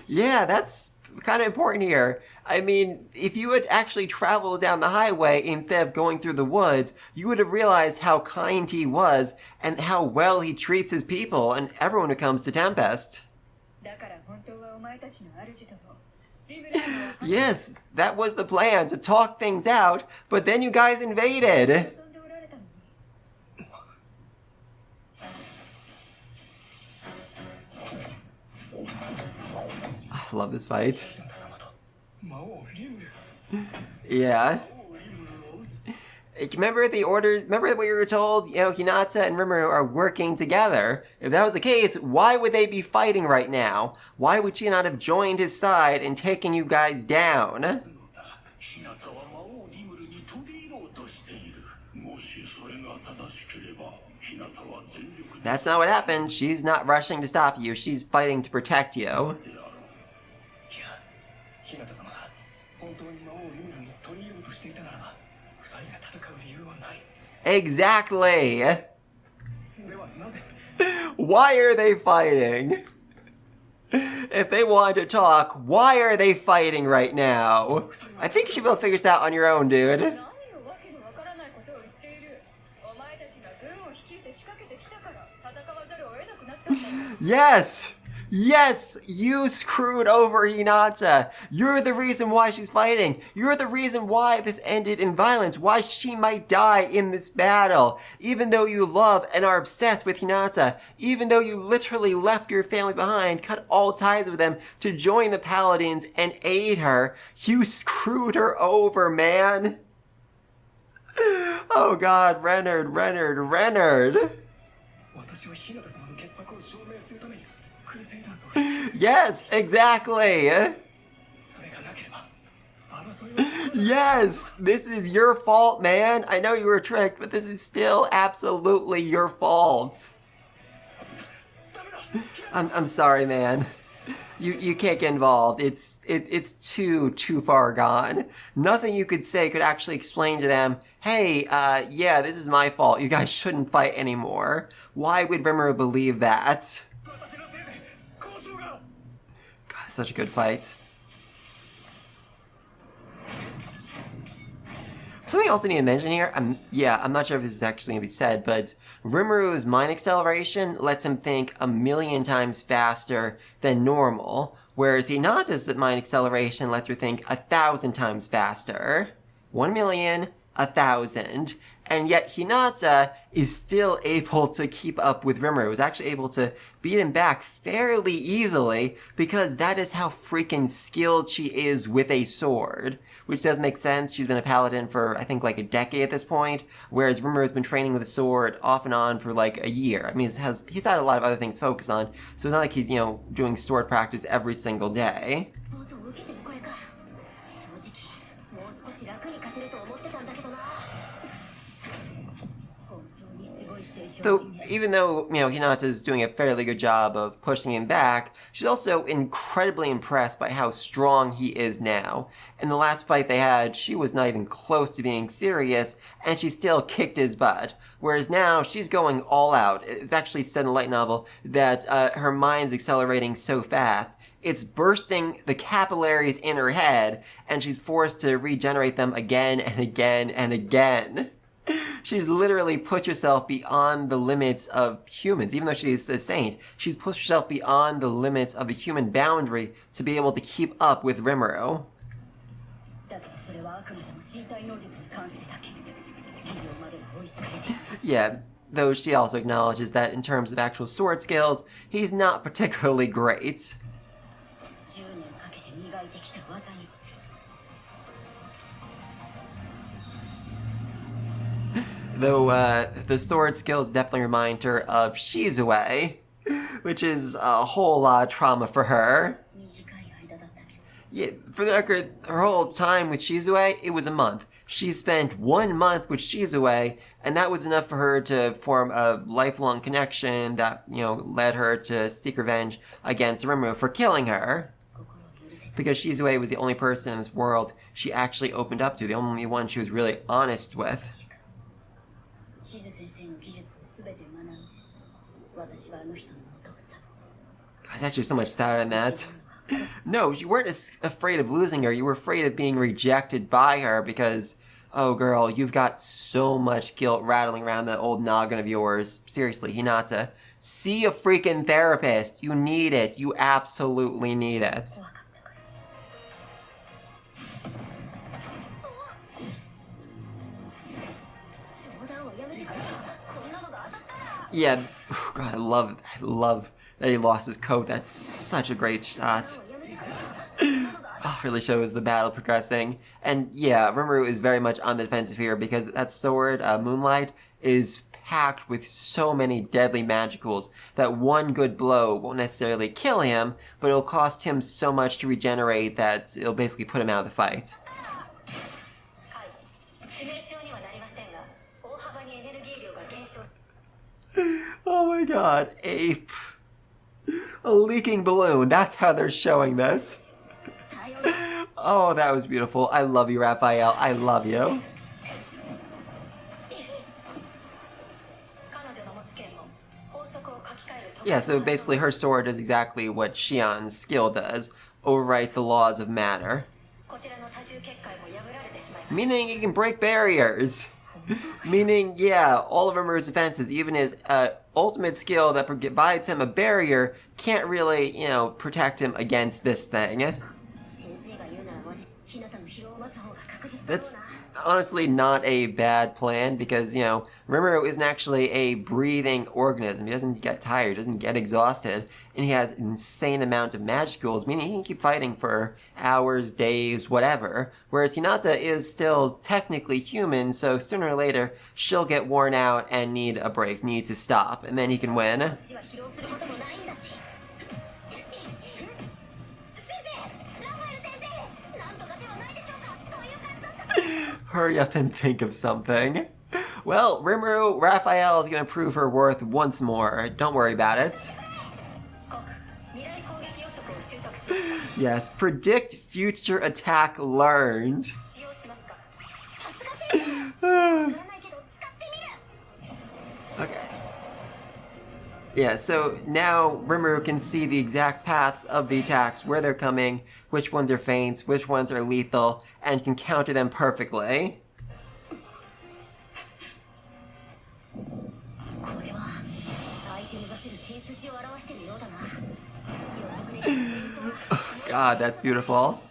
Yeah, that's kind of important here. I mean, if you had actually traveled down the highway instead of going through the woods, you would have realized how kind he was and how well he treats his people and everyone who comes to Tempest. Yes, that was the plan, to talk things out, but then you guys invaded. I love this fight. Yeah. Remember the orders? Remember what you were told? Hinata and Rimuru are working together. If that was the case, why would they be fighting right now? Why would she not have joined his side and taken you guys down? That's not what happened. She's not rushing to stop you. She's fighting to protect you. Exactly! Why are they fighting? If they wanted to talk, why are they fighting right now? I think you should be able to figure this out on your own, dude. Yes! Yes! You screwed over Hinata! You're the reason why she's fighting! You're the reason why this ended in violence, why she might die in this battle! Even though you love and are obsessed with Hinata, even though you literally left your family behind, cut all ties with them to join the Paladins and aid her, you screwed her over, man! Oh god, Renard! Yes, exactly! Yes! This is your fault, man! I know you were tricked, but this is still absolutely your fault! I'm sorry, man. You can't get involved. It's too far gone. Nothing you could say could actually explain to them, hey, yeah, this is my fault. You guys shouldn't fight anymore. Why would Rimuru believe that? God, such a good fight. Something else I need to mention here, I'm not sure if this is actually going to be said, but Rimuru's mind acceleration lets him think 1,000,000 times faster than normal, whereas Hinata's mind acceleration lets her think 1,000 times faster. 1,000,000, 1,000. And yet Hinata is still able to keep up with Rimuru, is actually able to beat him back fairly easily, because that is how freaking skilled she is with a sword. Which does make sense. She's been a paladin for, I think, like a decade at this point, whereas Rimuru's been training with a sword off and on for like a year. I mean, he's had a lot of other things to focus on, so it's not like he's, doing sword practice every single day. Though, even though, Hinata's doing a fairly good job of pushing him back, she's also incredibly impressed by how strong he is now. In the last fight they had, she was not even close to being serious, and she still kicked his butt. Whereas now, she's going all out. It's actually said in the light novel that her mind's accelerating so fast, it's bursting the capillaries in her head, and she's forced to regenerate them again and again and again. She's literally pushed herself beyond the limits of humans. Even though she's a saint, she's pushed herself beyond the limits of the human boundary to be able to keep up with Rimuru. Yeah, though she also acknowledges that in terms of actual sword skills, he's not particularly great. Though the sword skills definitely remind her of Shizue, which is a whole lot of trauma for her. Yeah, for the record, her whole time with Shizue, it was a month. She spent 1 month with Shizue, and that was enough for her to form a lifelong connection that, led her to seek revenge against Rimuru for killing her. Because Shizue was the only person in this world she actually opened up to, the only one she was really honest with. There's actually so much sadder than that. No, you weren't afraid of losing her, you were afraid of being rejected by her because, oh girl, you've got so much guilt rattling around that old noggin of yours. Seriously, Hinata, see a freaking therapist. You need it. You absolutely need it. Yeah, God, I love that he lost his coat. That's such a great shot. Oh, really shows the battle progressing. And yeah, Rimuru is very much on the defensive here because that sword, Moonlight, is packed with so many deadly magicals that one good blow won't necessarily kill him, but it'll cost him so much to regenerate that it'll basically put him out of the fight. Oh my god, Ape. A leaking balloon, that's how they're showing this. Oh, that was beautiful. I love you, Raphael. I love you. Yeah, so basically her sword does exactly what Shion's skill does. Overwrites the laws of matter. Meaning it can break barriers. Meaning, yeah, all of Rimuru's defenses, even his ultimate skill that provides him a barrier, can't really, protect him against this thing. That's honestly not a bad plan because, Rimuru isn't actually a breathing organism. He doesn't get tired, doesn't get exhausted, and he has an insane amount of magicals, meaning he can keep fighting for hours, days, whatever. Whereas Hinata is still technically human, so sooner or later she'll get worn out and need a break, need to stop, and then he can win. Hurry up and think of something. Well, Rimuru, Raphael is going to prove her worth once more. Don't worry about it. Yes, predict future attack learned. Okay. Yeah, so now Rimuru can see the exact paths of the attacks, where they're coming, which ones are feints, which ones are lethal, and can counter them perfectly. God, that's beautiful.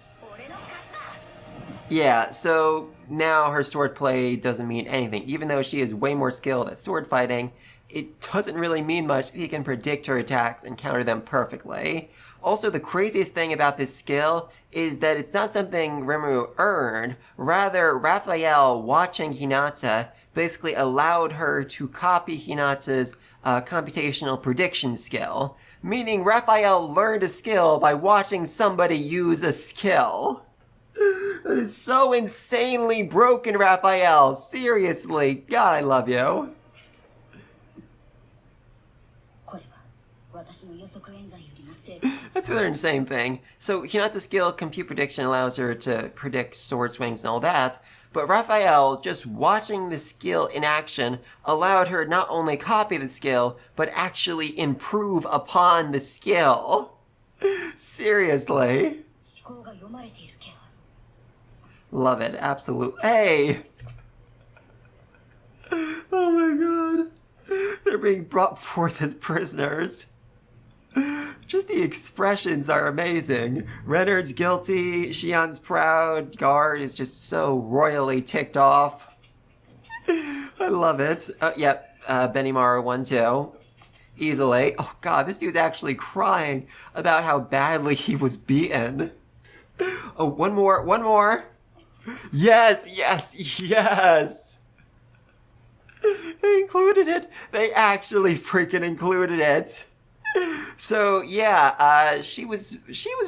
Yeah, so now her swordplay doesn't mean anything. Even though she is way more skilled at sword fighting, it doesn't really mean much if he can predict her attacks and counter them perfectly. Also, the craziest thing about this skill is that it's not something Rimuru earned. Rather, Raphael, watching Hinata, basically allowed her to copy Hinata's computational prediction skill. Meaning Raphael learned a skill by watching somebody use a skill. That is so insanely broken, Raphael. Seriously. God, I love you. 私の予測演算よりも正確。 That's the other insane thing. So Hinata's skill, compute prediction, allows her to predict sword swings and all that, but Raphael, just watching the skill in action, allowed her not only copy the skill, but actually improve upon the skill. Seriously. 思考が読まれている気が。 Love it, absolutely. Hey! Oh my god. They're being brought forth as prisoners. Just the expressions are amazing. Renard's guilty, Xian's proud, Guard is just so royally ticked off. I love it. Yep, Benimaru 1-2. Easily. Oh god, this dude's actually crying about how badly he was beaten. Oh, one more. Yes, yes, yes! They included it. They actually freaking included it. So yeah, she was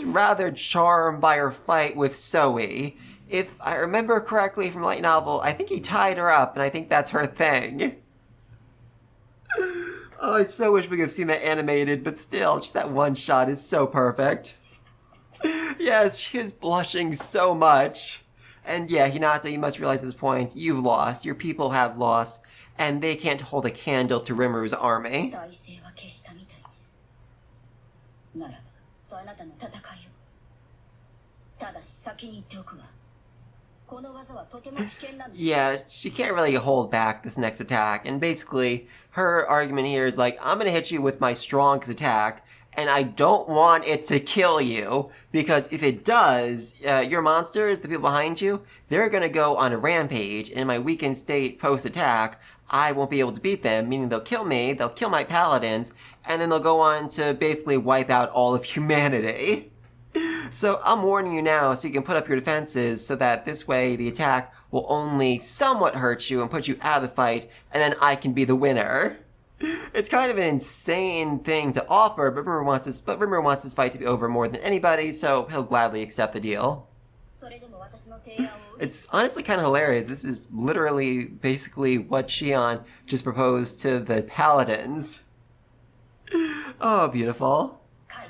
rather charmed by her fight with Zoe. If I remember correctly from light novel, I think he tied her up, and I think that's her thing. Oh, I so wish we could have seen that animated, but still, just that one shot is so perfect. Yes, she is blushing so much. And yeah, Hinata, you must realize at this point, you've lost, your people have lost, and they can't hold a candle to Rimuru's army. 体制は消したみたいね。ならば、あなたの戦いを。ただし先に言っておくわ。この技はとても危険なの。 Yeah, she can't really hold back this next attack, and basically, her argument here is like, I'm gonna hit you with my strongest attack, and I don't want it to kill you, because if it does, your monsters, the people behind you, they're gonna go on a rampage, and in my weakened state post-attack, I won't be able to beat them, meaning they'll kill me, they'll kill my paladins, and then they'll go on to basically wipe out all of humanity. So I'm warning you now so you can put up your defenses so that this way the attack will only somewhat hurt you and put you out of the fight, and then I can be the winner. It's kind of an insane thing to offer, but Rimuru wants this fight to be over more than anybody, so he'll gladly accept the deal. それでも私の提案を。 It's honestly kind of hilarious. This is literally basically what Xion just proposed to the paladins. Oh, beautiful. カイ、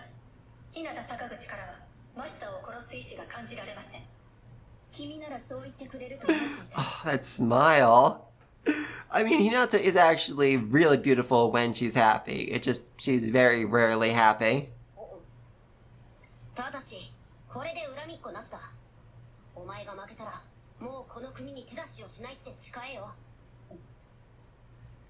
日向坂口からはマスターを殺す意志が感じられません。君ならそう言ってくれると思っていた。 Oh, that smile. I mean, Hinata is actually really beautiful when she's happy. She's very rarely happy. ただし、これで恨みっこなしだ。お前が負けたら、もうこの国に手出しをしないって誓えよ。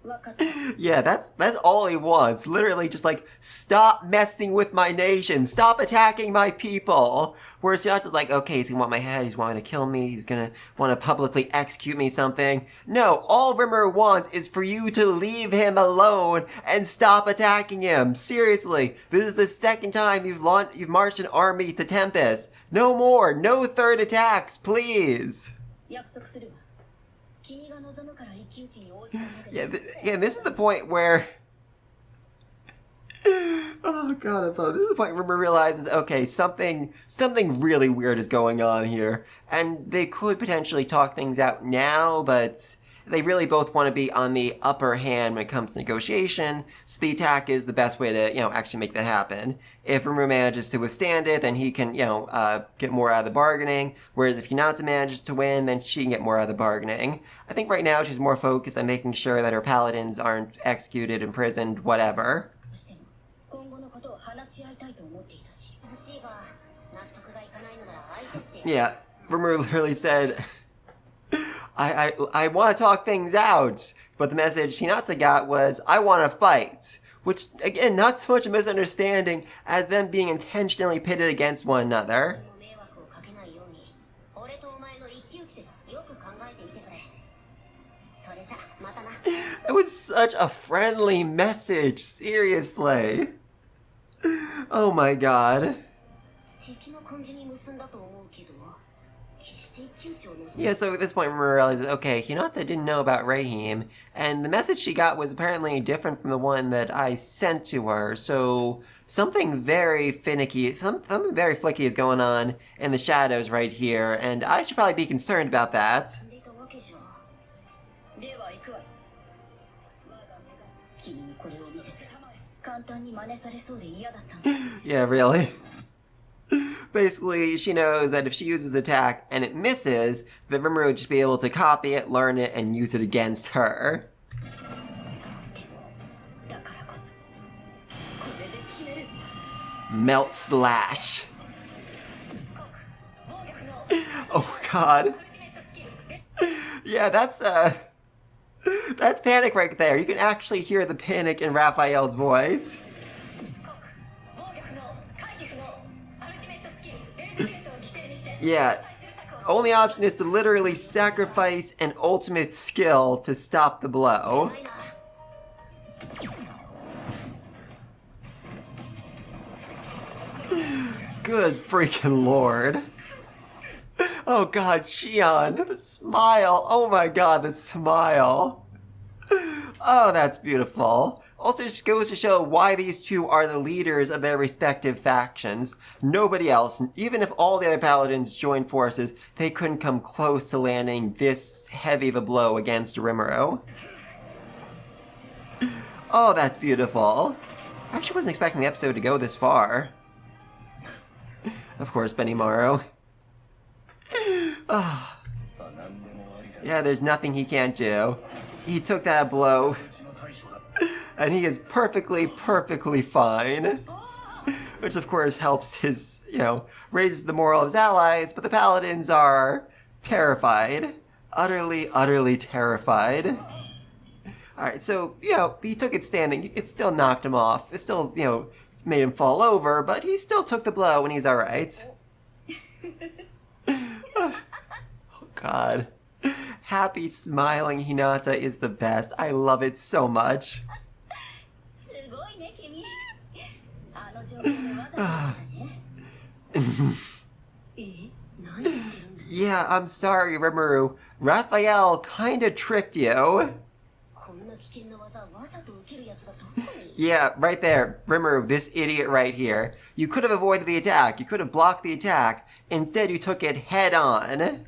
わかった。 Yeah, that's all he wants. Literally just like, stop messing with my nation. Stop attacking my people. Whereas Hinata's like, okay, he's gonna want my head. He's wanting to kill me. He's gonna want to publicly execute me something. No, all Rimuru wants is for you to leave him alone and stop attacking him. Seriously, this is the second time you've marched an army to Tempest. No more. No third attacks, please. 約束するわ。君が望むから一騎打ちに応じたまで。 Yeah, this is the point where... Oh god, this is the point where Rimuru realizes, okay, something really weird is going on here. And they could potentially talk things out now, but they really both want to be on the upper hand when it comes to negotiation, so the attack is the best way to, actually make that happen. If Rimuru manages to withstand it, then he can, get more out of the bargaining, whereas if Hinata manages to win, then she can get more out of the bargaining. I think right now she's more focused on making sure that her paladins aren't executed, imprisoned, whatever. 今後のことを話し合いたいと思っていたし。欲しいが、納得がいかないのなら相手してやる。 Yeah, Rimuru literally said, I want to talk things out, but the message Hinata got was, I want to fight. Which, again, not so much a misunderstanding as them being intentionally pitted against one another. 迷惑をかけないように、俺とお前の一騎打ちでしょ。よく考えてみてくれ。それじゃ、またな。 It was such a friendly message, seriously. Oh my god. 敵の感じに結んだと思うけど、決して一騎打ちを望む。 Yeah, so at this point, Rimuru realizes, okay, Hinata didn't know about Rahim, and the message she got was apparently different from the one that I sent to her, so something very finicky, something very flicky is going on in the shadows right here, and I should probably be concerned about that. でたわけじゃ。では行くわよ。我が目が君にこれを見せて。簡単に真似されそうで嫌だったんだ。 Yeah, really. Basically, she knows that if she uses attack and it misses, then Rimuru would just be able to copy it, learn it, and use it against her. だからこそこれで決める。 Melt Slash. Oh god. Yeah, that's panic right there. You can actually hear the panic in Raphael's voice. Yeah, only option is to literally sacrifice an ultimate skill to stop the blow. Good freaking lord. Oh god, Shion, the smile. Oh my god, the smile. Oh, that's beautiful. Also just goes to show why these two are the leaders of their respective factions. Nobody else, even if all the other paladins joined forces, they couldn't come close to landing this heavy of a blow against Rimuru. Oh, that's beautiful. I actually wasn't expecting the episode to go this far. Of course, Benimaru. Oh. Yeah, there's nothing he can't do. He took that blow, and he is perfectly, perfectly fine. Which, of course, helps his, raises the morale of his allies, but the paladins are terrified. Utterly, utterly terrified. Alright, so, he took it standing. It still knocked him off. It still, made him fall over, but he still took the blow and he's alright. Oh, God. Happy, smiling Hinata is the best. I love it so much. Yeah, I'm sorry, Rimuru. Raphael kinda tricked you. Yeah, right there. Rimuru, this idiot right here. You could have avoided the attack. You could have blocked the attack. Instead, you took it head on.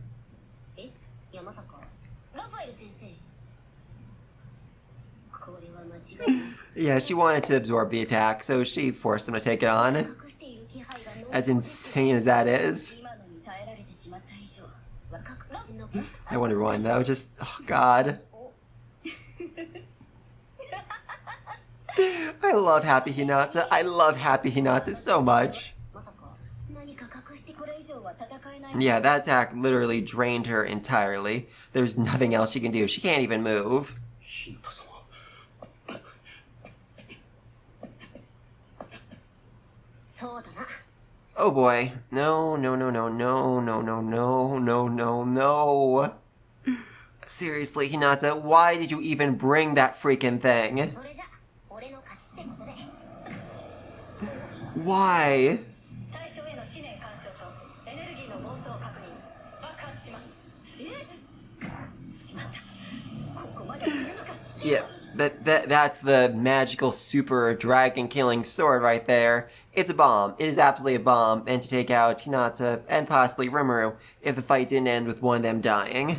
Yeah, she wanted to absorb the attack, so she forced him to take it on. As insane as that is. I want to rewind though, just, oh god. I love Happy Hinata. I love Happy Hinata so much. Yeah, that attack literally drained her entirely. There's nothing else she can do. She can't even move. Oh boy. No, no, no, no, no, no, no, no, no, no, no. Seriously, Hinata, why did you even bring that freaking thing? Why? Yeah, that's the magical super dragon killing sword right there. It's a bomb. It is absolutely a bomb, and to take out Hinata and possibly Rimuru if the fight didn't end with one of them dying.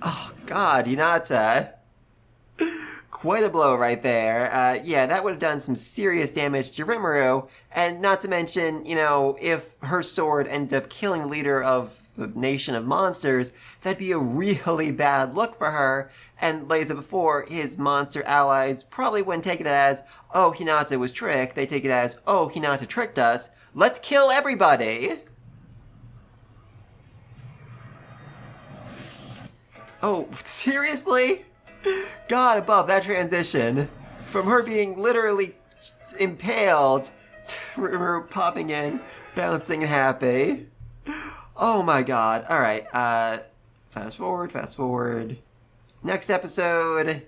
Oh god, Hinata. Quite a blow right there. Yeah, that would have done some serious damage to Rimuru, and not to mention, if her sword ended up killing the leader of the nation of monsters, that'd be a really bad look for her, and like I said before, his monster allies probably wouldn't take it as, oh, Hinata was tricked, they take it as, oh, Hinata tricked us, let's kill everybody! Oh, seriously? God above, that transition from her being literally impaled to her popping in, bouncing and happy. Oh my god. Alright, fast forward. Next episode,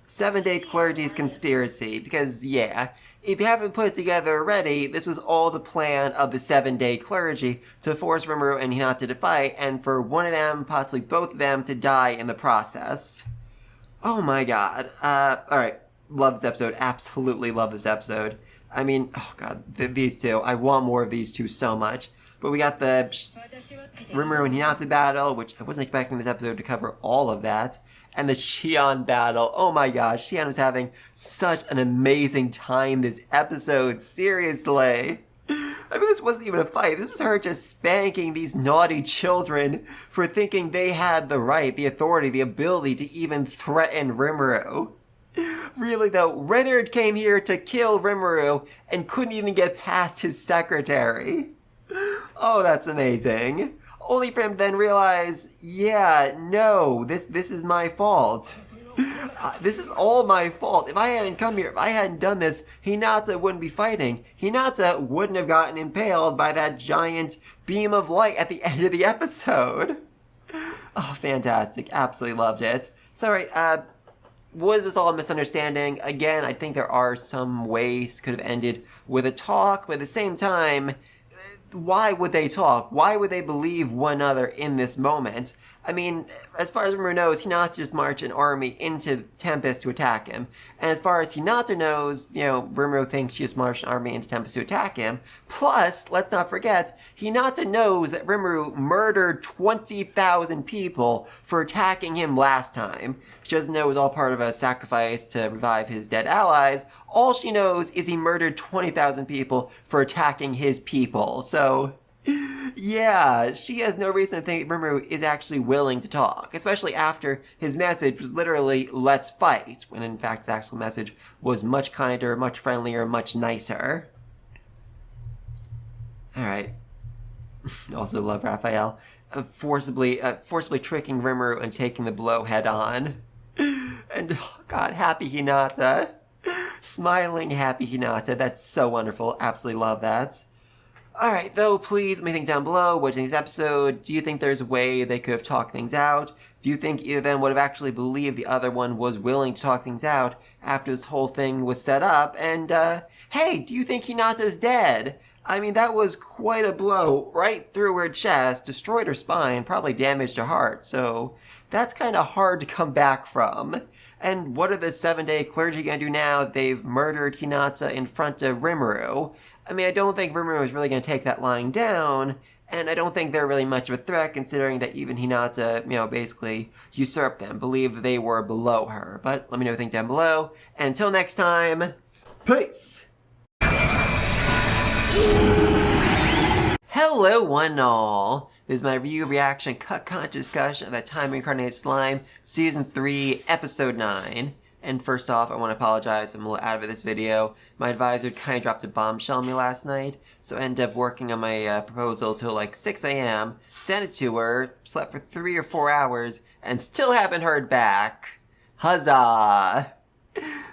7-Day Clergy's Conspiracy, because yeah, if you haven't put it together already, this was all the plan of the 7-Day Clergy to force Rimuru and Hinata to fight, and for one of them, possibly both of them, to die in the process. Oh my god. Alright, love this episode, absolutely love this episode. I mean, oh god, these two, I want more of these two so much. But we got the Rimuru and Hinata battle, which I wasn't expecting this episode to cover all of that. And the Shion battle. Oh my gosh, Shion was having such an amazing time this episode. Seriously. I mean, this wasn't even a fight. This was her just spanking these naughty children for thinking they had the right, the authority, the ability to even threaten Rimuru. Really though, Reynard came here to kill Rimuru and couldn't even get past his secretary. Oh, that's amazing. Only for him to then realize, yeah, no, this is my fault. This is all my fault. If I hadn't come here, if I hadn't done this, Hinata wouldn't be fighting. Hinata wouldn't have gotten impaled by that giant beam of light at the end of the episode. Oh, fantastic. Absolutely loved it. Sorry, was this all a misunderstanding? Again, I think there are some ways it could have ended with a talk, but at the same time, why would they talk? Why would they believe one another in this moment? I mean, as far as Rimuru knows, Hinata just marched an army into Tempest to attack him. And as far as Hinata knows, you know, Rimuru thinks she just marched an army into Tempest to attack him. Plus, let's not forget, Hinata knows that Rimuru murdered 20,000 people for attacking him last time. She doesn't know it was all part of a sacrifice to revive his dead allies. All she knows is he murdered 20,000 people for attacking his people. So, yeah, she has no reason to think Rimuru is actually willing to talk, especially after his message was literally, let's fight, when in fact his actual message was much kinder, much friendlier, much nicer. Alright. Also love Raphael. Forcibly tricking Rimuru and taking the blow head on. And, oh god, happy Hinata. Smiling happy Hinata. That's so wonderful. Absolutely love that. Alright, though, please let me think down below. What do you think of this episode? Do you think there's a way they could have talked things out? Do you think either of them would have actually believed the other one was willing to talk things out after this whole thing was set up? And, hey, do you think Hinata's dead? I mean, that was quite a blow right through her chest, destroyed her spine, probably damaged her heart, so that's kind of hard to come back from. And what are the 7-day clergy gonna do now that they've murdered Hinata in front of Rimuru? I mean, I don't think Rimuru is really gonna take that lying down, and I don't think they're really much of a threat considering that even Hinata, you know, basically usurped them, believed they were below her. But let me know what you think down below. And until next time, peace! Hello one and all. This is my review, reaction, cut content discussion of That Time Reincarnated Slime, Season 3, Episode 9. And first off, I want to apologize, I'm a little out of it this video. My advisor kind of dropped a bombshell on me last night, so I ended up working on my proposal till like 6 a.m., sent it to her, slept for 3 or 4 hours, and still haven't heard back. Huzzah!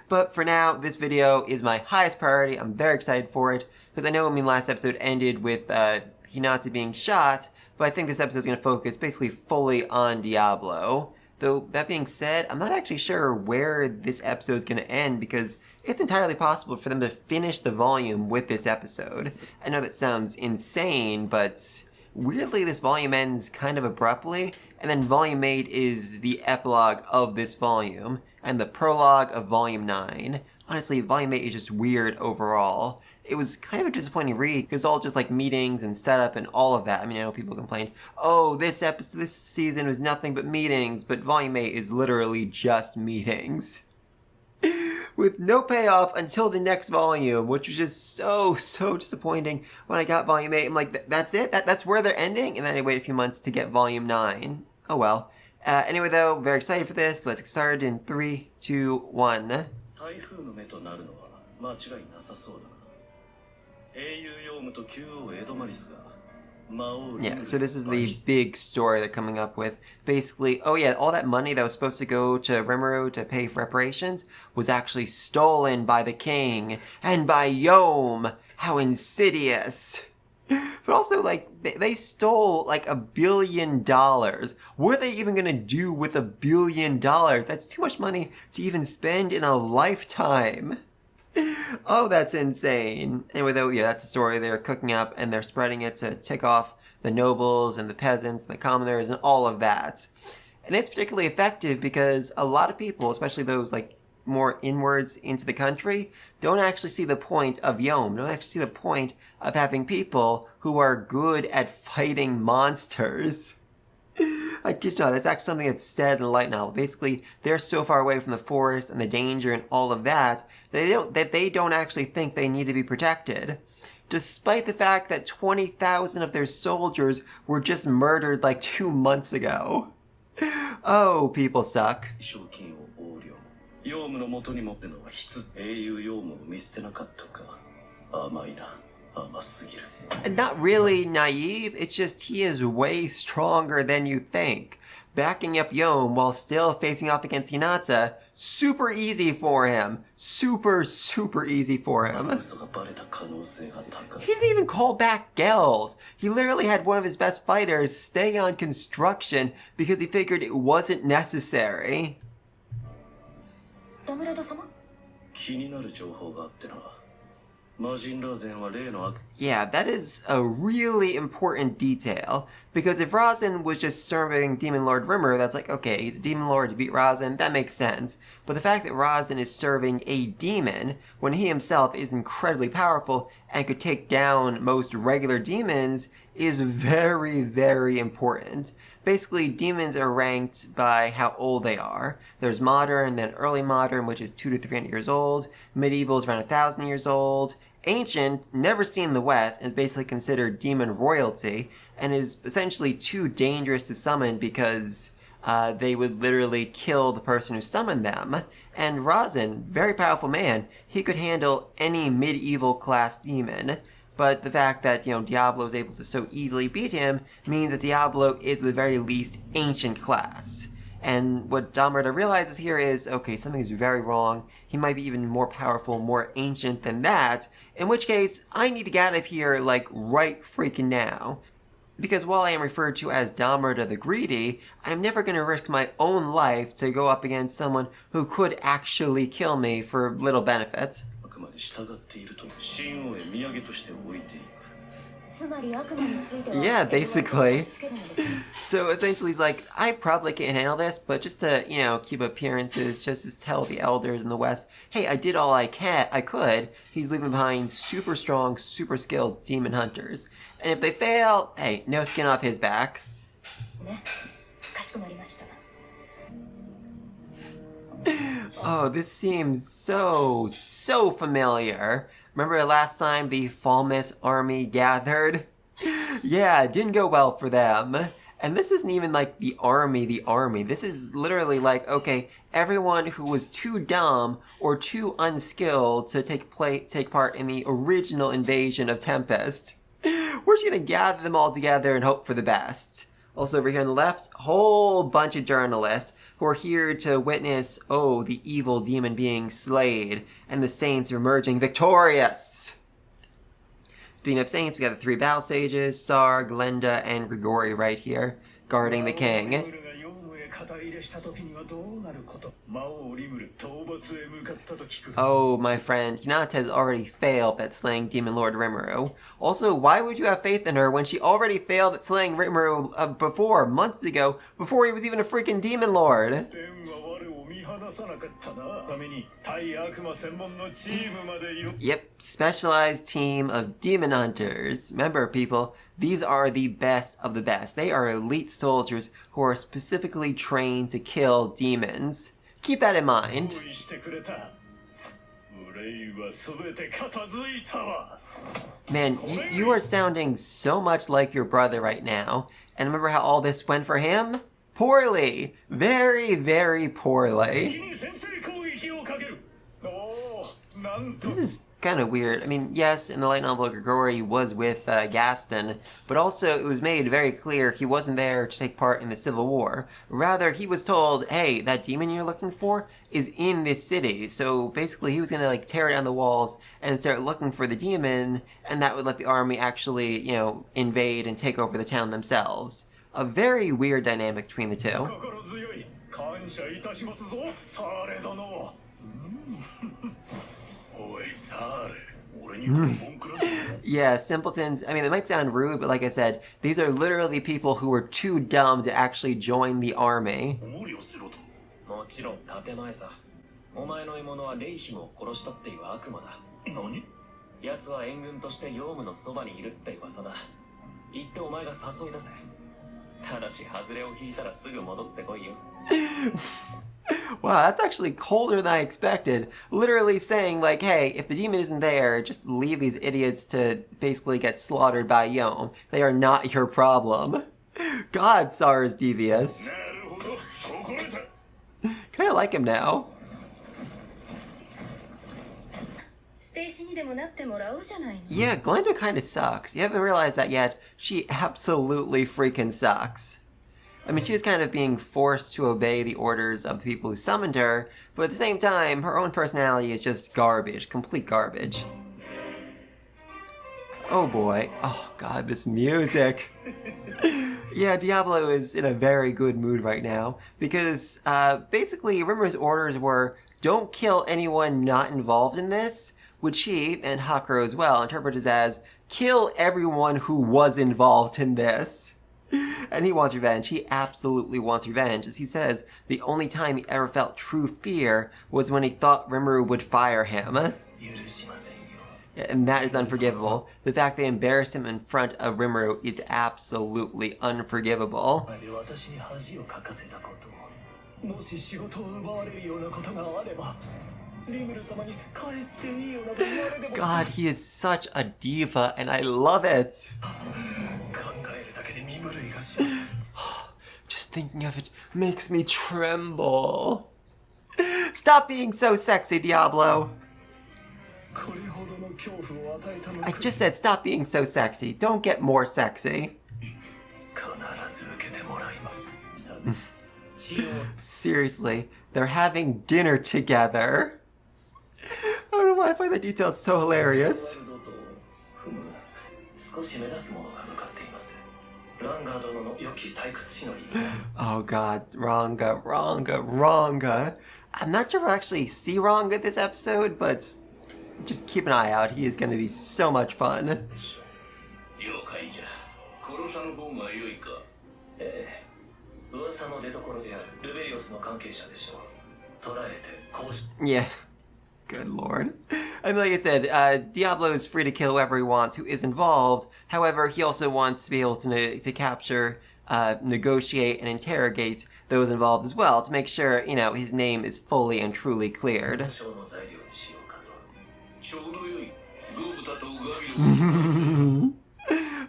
But for now, this video is my highest priority. I'm very excited for it, because I know, I mean, last episode ended with Hinata being shot, but I think this episode is going to focus basically fully on Diablo. Though, that being said, I'm not actually sure where this episode is going to end, because it's entirely possible for them to finish the volume with this episode. I know that sounds insane, but weirdly this volume ends kind of abruptly, and then Volume 8 is the epilogue of this volume, and the prologue of Volume 9. Honestly, Volume 8 is just weird overall. It was kind of a disappointing read, because all just like meetings and setup and all of that. I mean, I know people complained, oh, this season was nothing but meetings, but Volume 8 is literally just meetings. With no payoff until the next volume, which was just so disappointing. When I got Volume 8, I'm like, that's it? That's where they're ending? And then I waited a few months to get Volume 9. Oh well. Anyway though, very excited for this. Let's get started in 3, 2, 1. Yeah, so this is the big story they're coming up with. Basically, oh yeah, all that money that was supposed to go to Rimuru to pay for reparations was actually stolen by the king and by Yom. How insidious. But also, like, they stole like $1 billion. What are they even gonna do with $1 billion? That's too much money to even spend in a lifetime. Oh, that's insane. Anyway, though, yeah, that's the story they're cooking up, and they're spreading it to tick off the nobles and the peasants and the commoners and all of that. And it's particularly effective because a lot of people, especially those like more inwards into the country don't actually see the point of Yom, don't actually see the point of having people who are good at fighting monsters. I kid you not, that's actually something that's said in the light novel. Basically, they're so far away from the forest and the danger and all of that that they don't actually think they need to be protected. Despite the fact that 20,000 of their soldiers were just murdered like 2 months ago. Oh, people suck. And not really naive, it's just he is way stronger than you think. Backing up Yom while still facing off against Hinata, super easy for him. Super easy for him. He didn't even call back Geld. He literally had one of his best fighters stay on construction because he figured it wasn't necessary. Yeah, that is a really important detail, because if Razin was just serving Demon Lord Rimmer, that's like, okay, he's a Demon Lord to beat Razin, that makes sense. But the fact that Razin is serving a demon, when he himself is incredibly powerful and could take down most regular demons, is very important. Basically, demons are ranked by how old they are. There's modern, then early modern, which is 200 to 300 years old. Medieval is around 1,000 years old. Ancient, never seen in the West, is basically considered demon royalty, and is essentially too dangerous to summon because they would literally kill the person who summoned them. And Razin, very powerful man, he could handle any medieval class demon. But the fact that, Diablo is able to so easily beat him means that Diablo is at the very least ancient class. And what Damarda realizes here is, okay, something is very wrong. He might be even more powerful, more ancient than that. In which case, I need to get out of here, like, right freaking now. Because while I am referred to as Damarda the Greedy, I'm never going to risk my own life to go up against someone who could actually kill me for little benefits. Yeah, basically. So essentially he's like, I probably can't handle this, but just to, keep appearances, just to tell the elders in the West, hey, I did all I could, he's leaving behind super strong, super skilled demon hunters. And if they fail, hey, no skin off his back. Oh, this seems so familiar. Remember last time the Falmus army gathered? Yeah, it didn't go well for them. And this isn't even like the army. This is literally like, okay, everyone who was too dumb or too unskilled to take part in the original invasion of Tempest. We're just gonna gather them all together and hope for the best. Also over here on the left, whole bunch of journalists who are here to witness, the evil demon being slayed and the saints emerging victorious. Speaking of saints, we got the 3 battle sages, Sar, Glenda, and Grigori right here, guarding the king. Oh, my friend, Hinata has already failed at slaying Demon Lord Rimuru. Also, why would you have faith in her when she already failed at slaying Rimuru months ago, before he was even a freaking Demon Lord? Yep, specialized team of demon hunters. Remember, people, these are the best of the best. They are elite soldiers who are specifically trained to kill demons. Keep that in mind. Man, you are sounding so much like your brother right now. And remember how all this went for him? Poorly. Very poorly. This is kind of weird. I mean, yes, in the light novel, Grigori was with Gaston, but also it was made very clear he wasn't there to take part in the Civil War. Rather, he was told, hey, that demon you're looking for is in this city. So basically, he was going to tear down the walls and start looking for the demon, and that would let the army actually, invade and take over the town themselves. A very weird dynamic between the two. Yeah, simpletons, I mean, it might sound rude, but like I said, these are literally people who were too dumb to actually join the army. お前の獲物はレイヒムを殺したっていう悪魔だ。何？奴は援軍としてヨウムのそばにいるって噂だ。行ってお前が誘い出せ。ただし外れを引いたらすぐ戻ってこいよ。Wow, that's actually colder than I expected. Literally saying, like, hey, if the demon isn't there, just leave these idiots to basically get slaughtered by Yom. They are not your problem. God, Sar is devious. なるほど、心得た。 Kinda like him now. 捨て石にでもなってもらおうじゃないの。 Yeah, Glenda kinda sucks. You haven't realized that yet. She absolutely freaking sucks. I mean, she's kind of being forced to obey the orders of the people who summoned her, but at the same time, her own personality is just garbage, complete garbage. Oh boy. Oh god, this music. Yeah, Diablo is in a very good mood right now, because basically Rimmer's orders were, don't kill anyone not involved in this, which she, and Hakuro as well, interpreted as, kill everyone who was involved in this. And he wants revenge. He absolutely wants revenge. As he says, the only time he ever felt true fear was when he thought Rimuru would fire him. And that is unforgivable. The fact they embarrassed him in front of Rimuru is absolutely unforgivable. God, he is such a diva, and I love it. Just thinking of it makes me tremble. Stop being so sexy, Diablo. I just said stop being so sexy. Don't get more sexy. Seriously, they're having dinner together. I don't know why I find that detail so hilarious. Oh god, Ranga. I'm not sure we'll actually see Ranga this episode, but just keep an eye out. He is going to be so much fun. Yeah. Good lord. I mean, like I said, Diablo is free to kill whoever he wants who is involved. However, he also wants to be able to capture, negotiate, and interrogate those involved as well to make sure, you know, his name is fully and truly cleared.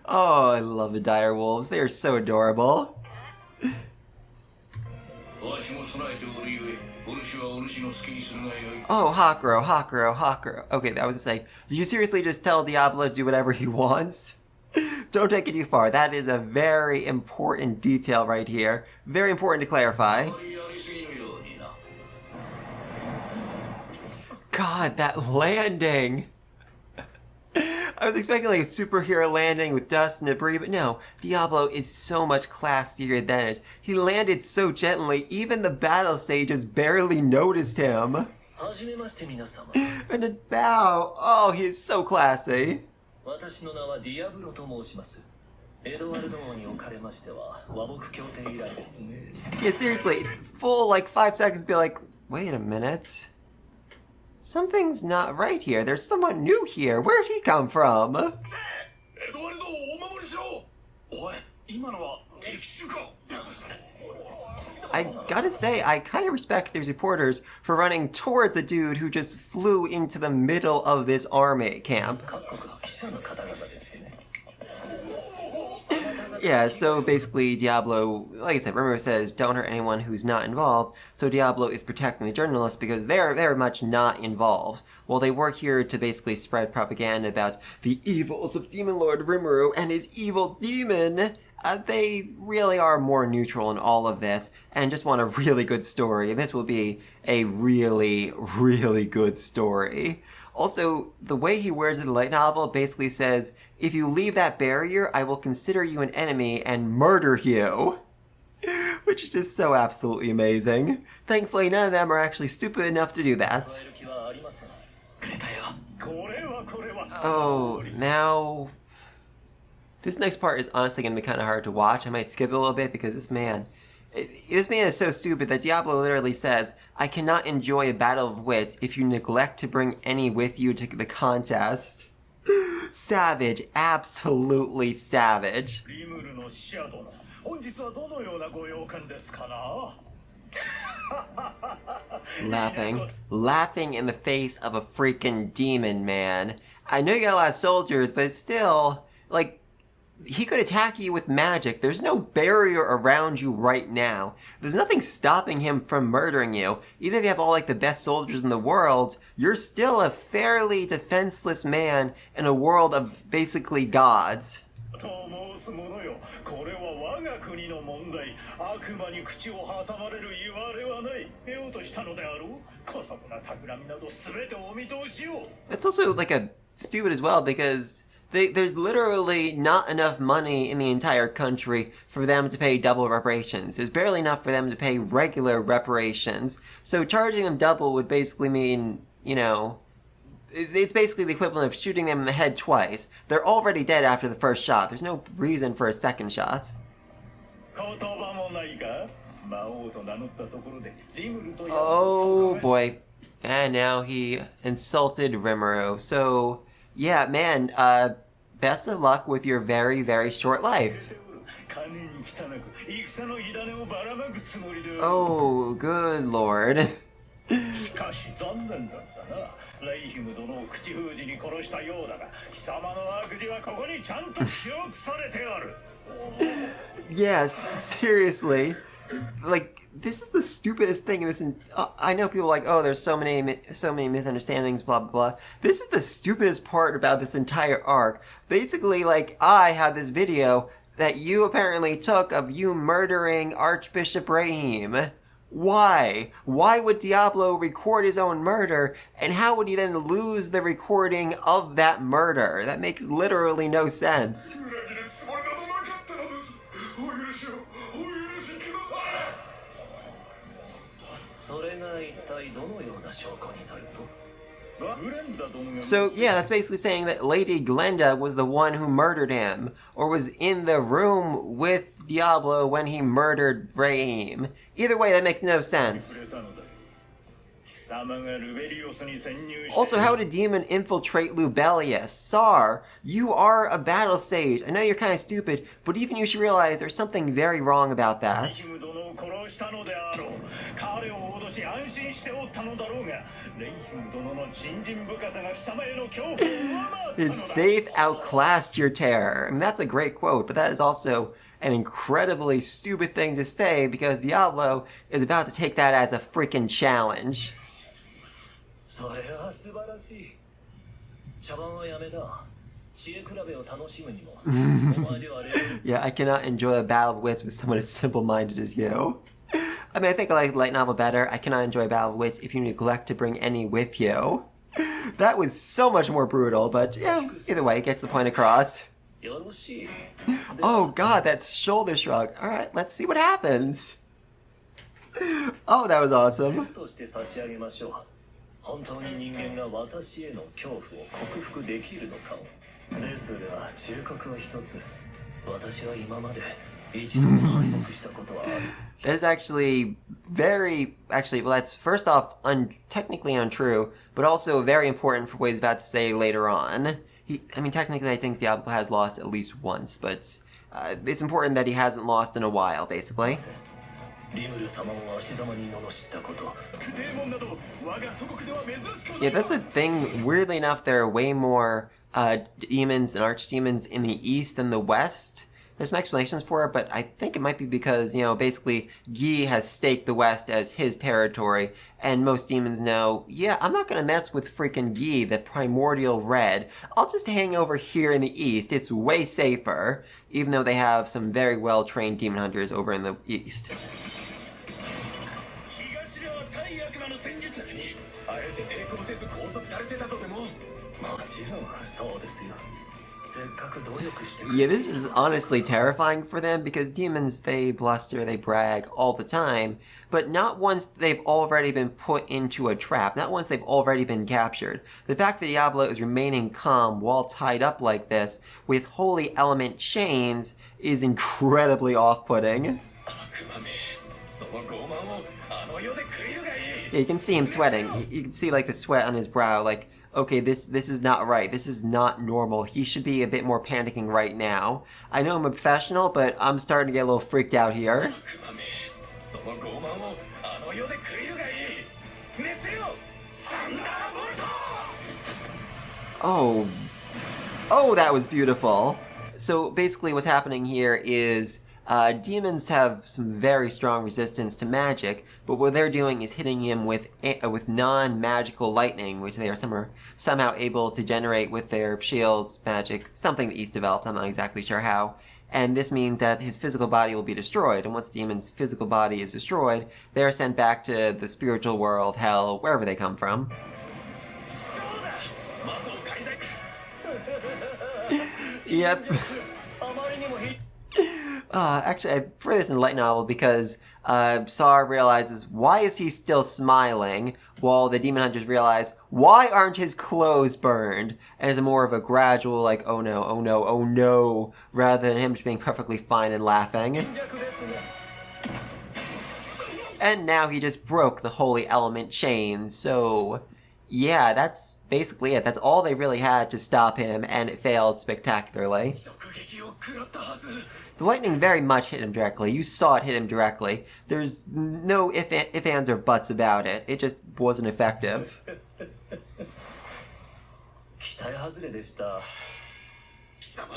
Oh, I love the dire wolves. They are so adorable. Oh, Hakuro. Okay, I was gonna say, did you seriously just tell Diablo to do whatever he wants? Don't take it too far. That is a very important detail right here. Very important to clarify. God, that landing! I was expecting like a superhero landing with dust and debris, but no, Diablo is so much classier than it. He landed so gently, even the battle stages barely noticed him. And a bow, oh, he is so classy. Yeah, seriously, full like 5 seconds be like, wait a minute. Something's not right here. There's someone new here. Where'd he come from? I gotta say, I kind of respect these reporters for running towards a dude who just flew into the middle of this army camp. Yeah, so basically Diablo, like I said, Rimmer says don't hurt anyone who's not involved, so Diablo is protecting the journalists because they're very much not involved. While they work here to basically spread propaganda about the evils of Demon Lord Rimuru and his evil demon, they really are more neutral in all of this and just want a really good story, and this will be a really, really good story. Also, the way he words it in the light novel basically says, if you leave that barrier, I will consider you an enemy and murder you. Which is just so absolutely amazing. Thankfully, none of them are actually stupid enough to do that. Oh, now... This next part is honestly going to be kind of hard to watch. I might skip it a little bit because this man, This man is so stupid that Diablo literally says, I cannot enjoy a battle of wits if you neglect to bring any with you to the contest. Savage. Absolutely savage. リムルの使者殿、本日はどのようなご用件ですかな？ Laughing in the face of a freaking demon, man. I know you got a lot of soldiers, but it's still, like, he could attack you with magic. There's no barrier around you right now. There's nothing stopping him from murdering you. Even if you have all, like, the best soldiers in the world, you're still a fairly defenseless man in a world of basically gods. と申すものよ、これは我が国の問題。悪魔に口を挟まれる言われはない。得ようとしたのであろう。姑息な企みなど全てお見通しよ。 It's also, like, a stupid as well, because there's literally not enough money in the entire country for them to pay double reparations. There's barely enough for them to pay regular reparations. So charging them double would basically mean, you know, it's basically the equivalent of shooting them in the head twice. They're already dead after the first shot. There's no reason for a second shot. 言葉もないか？魔王と名乗ったところでリムルとや Oh boy. And now he insulted Rimuru. So, yeah, man, best of luck with your very, very short life. Oh, good lord. しかし残念だったな。レイヒム殿を口封じに殺したようだが、貴様の悪事はここにちゃんと記憶されてある。Yes, seriously. Like, this is the stupidest thing in this. I know people are like, oh, there's so many misunderstandings, blah, blah, blah. This is the stupidest part about this entire arc. Basically, like, I had this video that you apparently took of you murdering Archbishop Rahim. Why? Why would Diablo record his own murder, and how would he then lose the recording of that murder? That makes literally no sense. それが一体どのような証拠になると？ So, yeah, that's basically saying that Lady Glenda was the one who murdered him, or was in the room with Diablo when he murdered Rahim. Either way, that makes no sense. Also, how would a demon infiltrate Lubelius? Sar, you are a battle sage. I know you're kind of stupid, but even you should realize there's something very wrong about that. His faith outclassed your terror. I mean, that's a great quote, but that is also an incredibly stupid thing to say because Diablo is about to take that as a freaking challenge. それは素晴らしい。茶番はやめだ。知恵比べを楽しむにも。お前ではレベル Yeah, I cannot enjoy a battle of wits with someone as simple-minded as you. I mean, I think I like light novel better. I cannot enjoy a battle of wits if you neglect to bring any with you. That was so much more brutal, but yeah, either way, it gets the point across. よろしい。 Oh god, that shoulder shrug. Alright, let's see what happens. Oh, that was テ awesome. ストして差し上げましょう。本当に人間が私への恐怖を克服できるのかを。ですが忠告は一つ。私は今まで一度も敗北したことはある。 That is actually well, that's first off technically untrue, but also very important for what he's about to say later on. I mean, technically, I think Diablo has lost at least once, but it's important that he hasn't lost in a while, basically. Yeah, that's the thing. Weirdly enough, there are way more demons and archdemons in the east than the west. There's some explanations for it, but I think it might be because, you know, basically Guy has staked the west as his territory, and most demons know, yeah, I'm not gonna mess with freaking Guy, the primordial red. I'll just hang over here in the east. It's way safer, even though they have some very well-trained demon hunters over in the east. もちろんそうですよ。せっかく努力して Yeah, this is honestly terrifying for them because demons, they bluster, they brag all the time, but not once they've already been put into a trap, not once they've already been captured. The fact that Diablo is remaining calm while tied up like this with holy element chains is incredibly off-putting. 悪魔めの傲慢をあの世で食いるがいい。 Yeah, you can see him sweating. You can see like the sweat on his brow. Like, okay, this is not right. This is not normal. He should be a bit more panicking right now. I know I'm a professional, but I'm starting to get a little freaked out here. 悪魔め、その傲慢をあの世で食いるがいい。メスよ、サンダーボルト。 Oh, oh, that was beautiful. So basically, what's happening here is demons have some very strong resistance to magic, but what they're doing is hitting him with non-magical lightning, which they are somehow able to generate with their shields, magic, something that he's developed. I'm not exactly sure how. And this means that his physical body will be destroyed. And once the demon's physical body is destroyed, they're sent back to the spiritual world, hell, wherever they come from. Yep. Actually, I prefer this in the light novel because Sar realizes, why is he still smiling? While the demon hunters realize, why aren't his clothes burned? And it's more of a gradual, like, oh no, oh no, oh no, rather than him just being perfectly fine and laughing. And now he just broke the holy element chain, so yeah, that's basically it. That's all they really had to stop him, and it failed spectacularly. The lightning very much hit him directly. You saw it hit him directly. There's no ifs, ands, or buts about it. It just wasn't effective. 期待外れでした。貴様、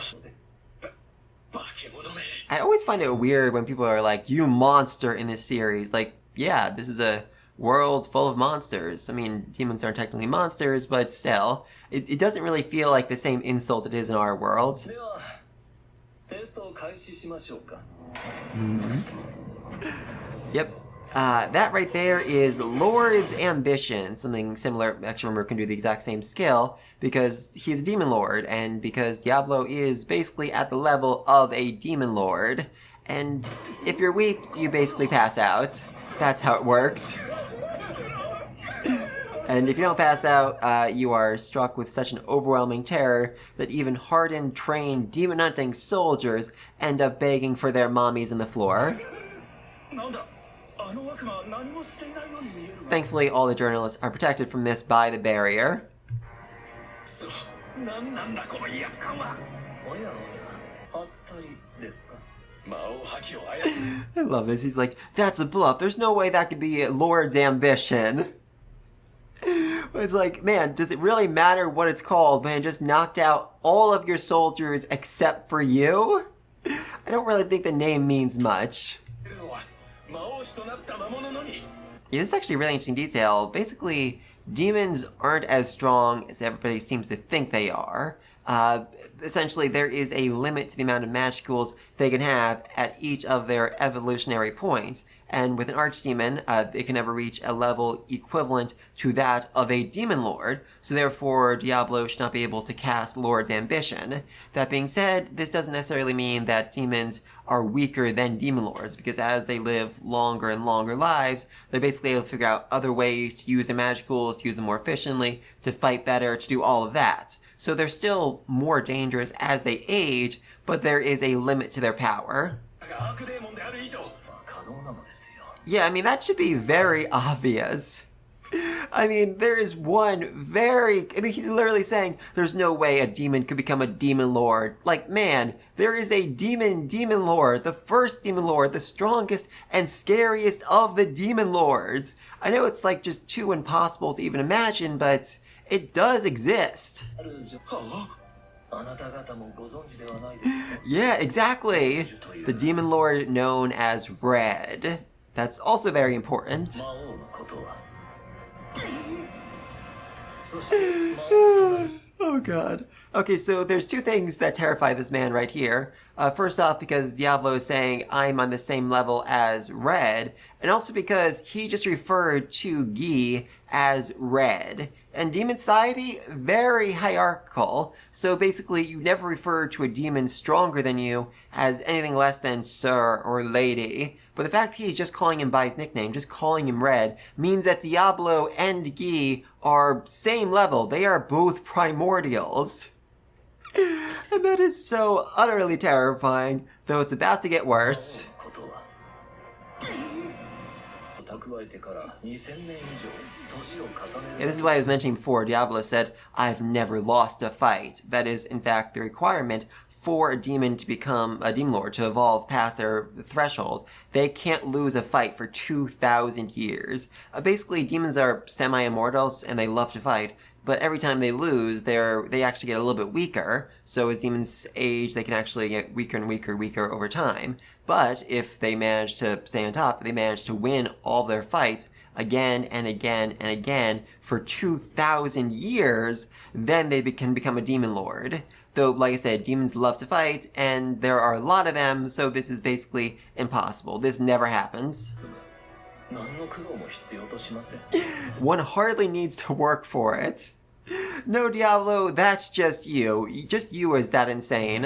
化け物め。 I always find it weird when people are like, you monster in this series. Like, yeah, this is a world full of monsters. I mean, demons aren't technically monsters, but still. It doesn't really feel like the same insult it is in our world. では、テストを開始しましょうか。 Yep. That right there is Lord's Ambition. Something similar. Actually, remember, can do the exact same skill because he's a demon lord, and because Diablo is basically at the level of a demon lord. And if you're weak, you basically pass out. That's how it works. And if you don't pass out, you are struck with such an overwhelming terror that even hardened, trained, demon-hunting soldiers end up begging for their mommies on the floor. なんだ、あの悪魔は何もしていないように見えるが。 Thankfully, all the journalists are protected from this by the barrier. そう、なんなんだこの威圧感は。おやおや、はったりですか。 魔王覇気を操る。 I love this. He's like, that's a bluff. There's no way that could be Lord's Ambition. It's like, man, does it really matter what it's called when it just knocked out all of your soldiers except for you? I don't really think the name means much. 魔王子となった魔物のに。 Yeah, this is actually a really interesting detail. Basically, demons aren't as strong as everybody seems to think they are. Essentially, there is a limit to the amount of magicals they can have at each of their evolutionary points. And with an archdemon, they can never reach a level equivalent to that of a demon lord. So therefore, Diablo should not be able to cast Lord's Ambition. That being said, this doesn't necessarily mean that demons are weaker than demon lords, because as they live longer and longer lives, they're basically able to figure out other ways to use their magicals, to use them more efficiently, to fight better, to do all of that. So they're still more dangerous as they age, but there is a limit to their power. 悪デーモンである以上。 可能なのですよ。 Yeah, I mean, that should be very obvious. I mean, there is one very... I mean, he's literally saying there's no way a demon could become a demon lord. Like, man, there is a demon lord, the first demon lord, the strongest and scariest of the demon lords. I know it's like just too impossible to even imagine, but it does exist. あなた方もご存知ではないですか。 Yeah, exactly. The demon lord known as Red. That's also very important. 魔王のことは。そして魔王となる。 Oh god. Okay, so there's two things that terrify this man right here. First off, because Diablo is saying, I'm on the same level as Red, and also because he just referred to Guy as Red. And Demon Society, very hierarchical, so basically you never refer to a demon stronger than you as anything less than Sir or Lady. But the fact that he's just calling him by his nickname, just calling him Red, means that Diablo and Guy are same level. They are both primordials. And that is so utterly terrifying, though it's about to get worse. 蓄えてから2000年以上年を重ね Yeah, る this is why I was mentioning before. Diablo said, I've never lost a fight. That is, in fact, the requirement for a demon to become a demon lord, to evolve past their threshold. They can't lose a fight for 2,000 years. Basically, demons are semi-immortals, and they love to fight. But every time they lose, they actually get a little bit weaker. So as demons age, they can actually get weaker and weaker over time. But if they manage to stay on top, if they manage to win all their fights again and again and again for 2,000 years, then they can become a demon lord. Though, like I said, demons love to fight, and there are a lot of them, so this is basically impossible. This never happens. 何の苦労も必要としません One hardly needs to work for it. No, Diablo, that's just you. Just you is that insane.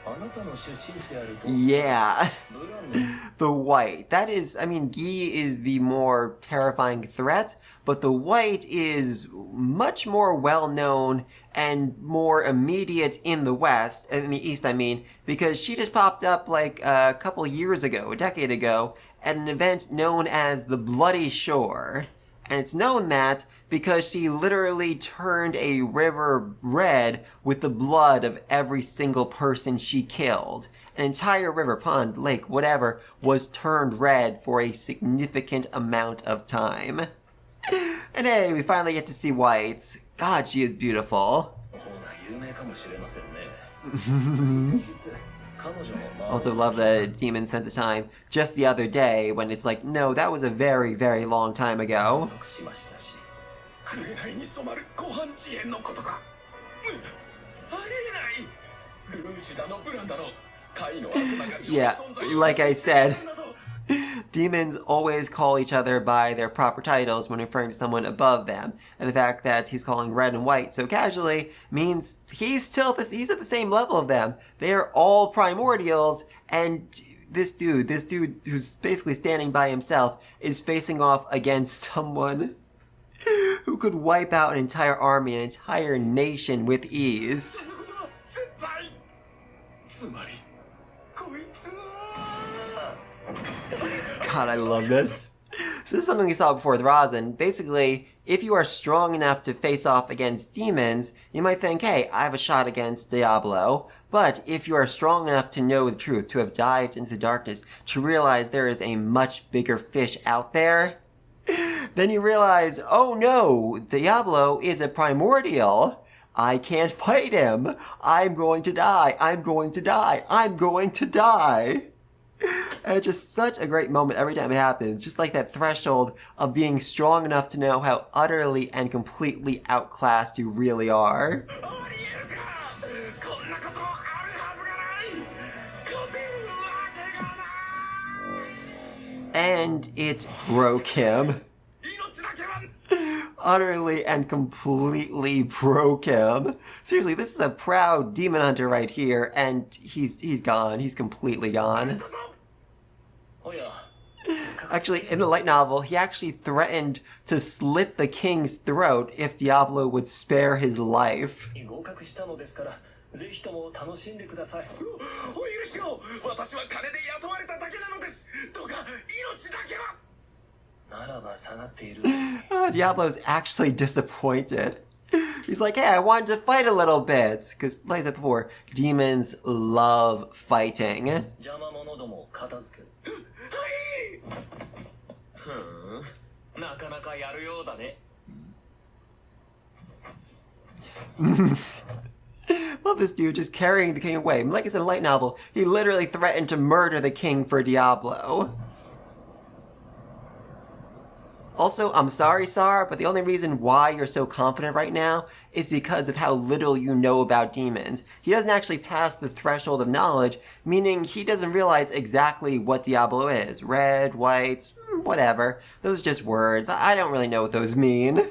あなたの出身地であると Yeah. ブランの The white. That is, I mean, Gi is the more terrifying threat, but the white is much more well known and more immediate in the West, in the East, I mean, because she just popped up like a couple years ago, a decade ago, at an event known as the Bloody Shore. And it's known that because she literally turned a river red with the blood of every single person she killed. An entire river, pond, lake, whatever, was turned red for a significant amount of time. And hey, we finally get to see White. God, she is beautiful. 方が有名かもしれませんね先日彼女の Also love the demon sense of time. Just the other day, when it's like, no, that was a very, very long time ago. しましたし紅に染まる湖畔地縁のことかありえないルージュだのブランだの怪の悪魔が Yeah, like I said, demons always call each other by their proper titles when referring to someone above them. And the fact that he's calling red and white so casually means he's at the same level of them. They are all primordials, and this dude who's basically standing by himself is facing off against someone who could wipe out an entire army, an entire nation with ease. 絶対つまりこいつは God, I love this. So this is something we saw before with Rosin. Basically, if you are strong enough to face off against demons, you might think, hey, I have a shot against Diablo. But if you are strong enough to know the truth, to have dived into the darkness, to realize there is a much bigger fish out there, then you realize, oh no, Diablo is a primordial. I can't fight him. I'm going to die. I'm going to die. I'm going to die. And it's just such a great moment every time it happens. Just like that threshold of being strong enough to know how utterly and completely outclassed you really are. ありえるかこんなことあるはずがない勝てるわけがない And it broke him. 命だけは Utterly and completely broke him. Seriously, this is a proud demon hunter right here, and he's gone. He's completely gone. おや Actually, in the light novel, he actually threatened to slit the king's throat if Diablo would spare his life. 合格したのですからぜひとも楽しんでくださいお許しを私は金で雇われただけなのですどうか命だけはならば下がっている Diablo's actually disappointed. He's like, hey, I wanted to fight a little bit. Because, like I said before, demons love fighting. 邪魔者どもを片付けるはいふーんなかなかやるようだね Love this dude just carrying the king away. Like I said in the light novel, he literally threatened to murder the king for Diablo. Also, I'm sorry, Sar, but the only reason why you're so confident right now is because of how little you know about demons. He doesn't actually pass the threshold of knowledge, meaning he doesn't realize exactly what Diablo is. Red, white, whatever. Those are just words. I don't really know what those mean.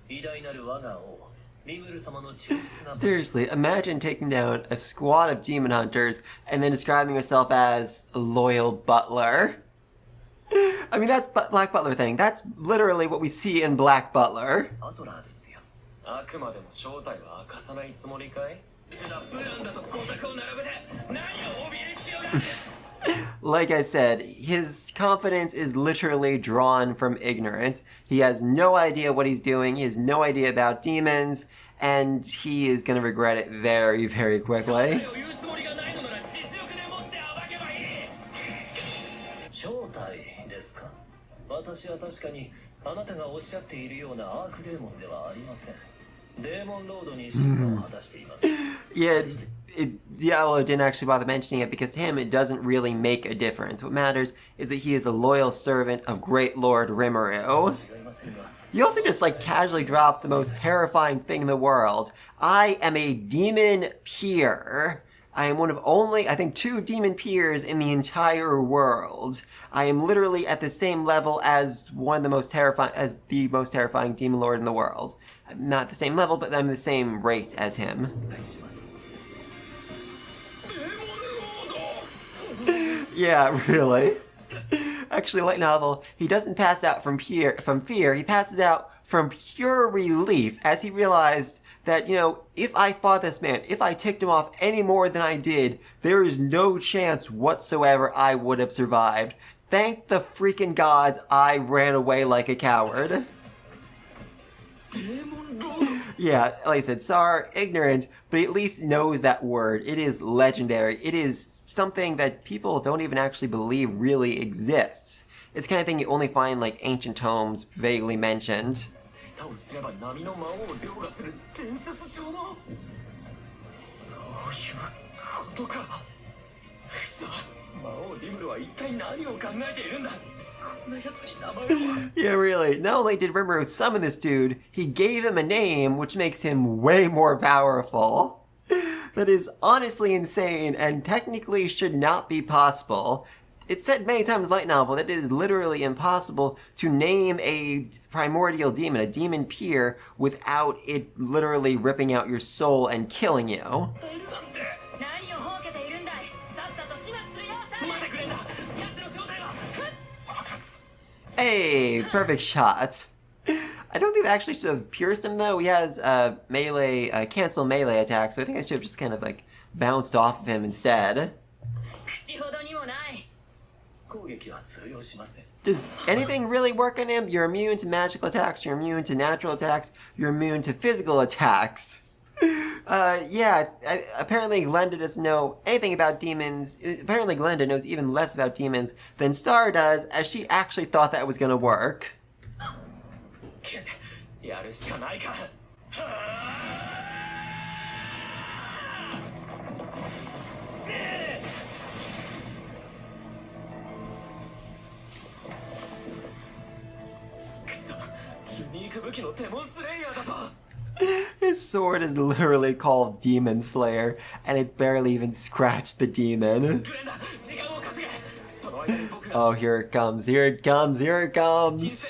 偉大なる我が王リムル様の忠実な Seriously, imagine taking down a squad of demon hunters and then describing yourself as a loyal butler. I mean, that's Black Butler thing. That's literally what we see in Black Butler. アトラーですよあくまでも正体は明かさないつもりかいじゃあブランダと工作を並べて何をおびえにしようが Like I said, his confidence is literally drawn from ignorance. He has no idea what he's doing, he has no idea about demons, and he is going to regret it very, very quickly. 正体ですか。私は確かにあなたがおっしゃっているようなアークデーモンではありません。デーモンロードに進化を果たしています。Yeah, Diablo didn't actually bother mentioning it because to him it doesn't really make a difference. What matters is that he is a loyal servant of Great Lord Rimuru. You also just like casually dropped the most terrifying thing in the world. I am a demon peer. I am one of only, I think, 2 demon peers in the entire world. I am literally at the same level as the most terrifying demon lord in the world. I'm not the same level, but I'm the same race as him. Yeah, really. Actually, light novel, he doesn't pass out from fear, he passes out from pure relief as he realized that, you know, if I fought this man, if I ticked him off any more than I did, there is no chance whatsoever I would have survived. Thank the freaking gods I ran away like a coward. Yeah, like I said, Sar, ignorant, but he at least knows that word. It is legendary. It is something that people don't even actually believe really exists. It's the kind of thing you only find like ancient tomes vaguely mentioned. Yeah, really. Not only did Rimuru summon this dude, he gave him a name, which makes him way more powerful. That is honestly insane and technically should not be possible. It's said many times in light novel that it is literally impossible to name a primordial demon, a demon peer, without it literally ripping out your soul and killing you. Hey, perfect shot. I don't think that actually should have pierced him though. He has melee, cancel melee attack, so I think I should have just kind of like bounced off of him instead. Does anything really work on him? You're immune to magical attacks, you're immune to natural attacks, you're immune to physical attacks. Yeah, apparently Glenda doesn't know anything about demons. Apparently Glenda knows even less about demons than Star does, as she actually thought that was gonna work. His sword is literally called Demon Slayer, and it barely even scratched the demon. Oh, here it comes, here it comes, here it comes!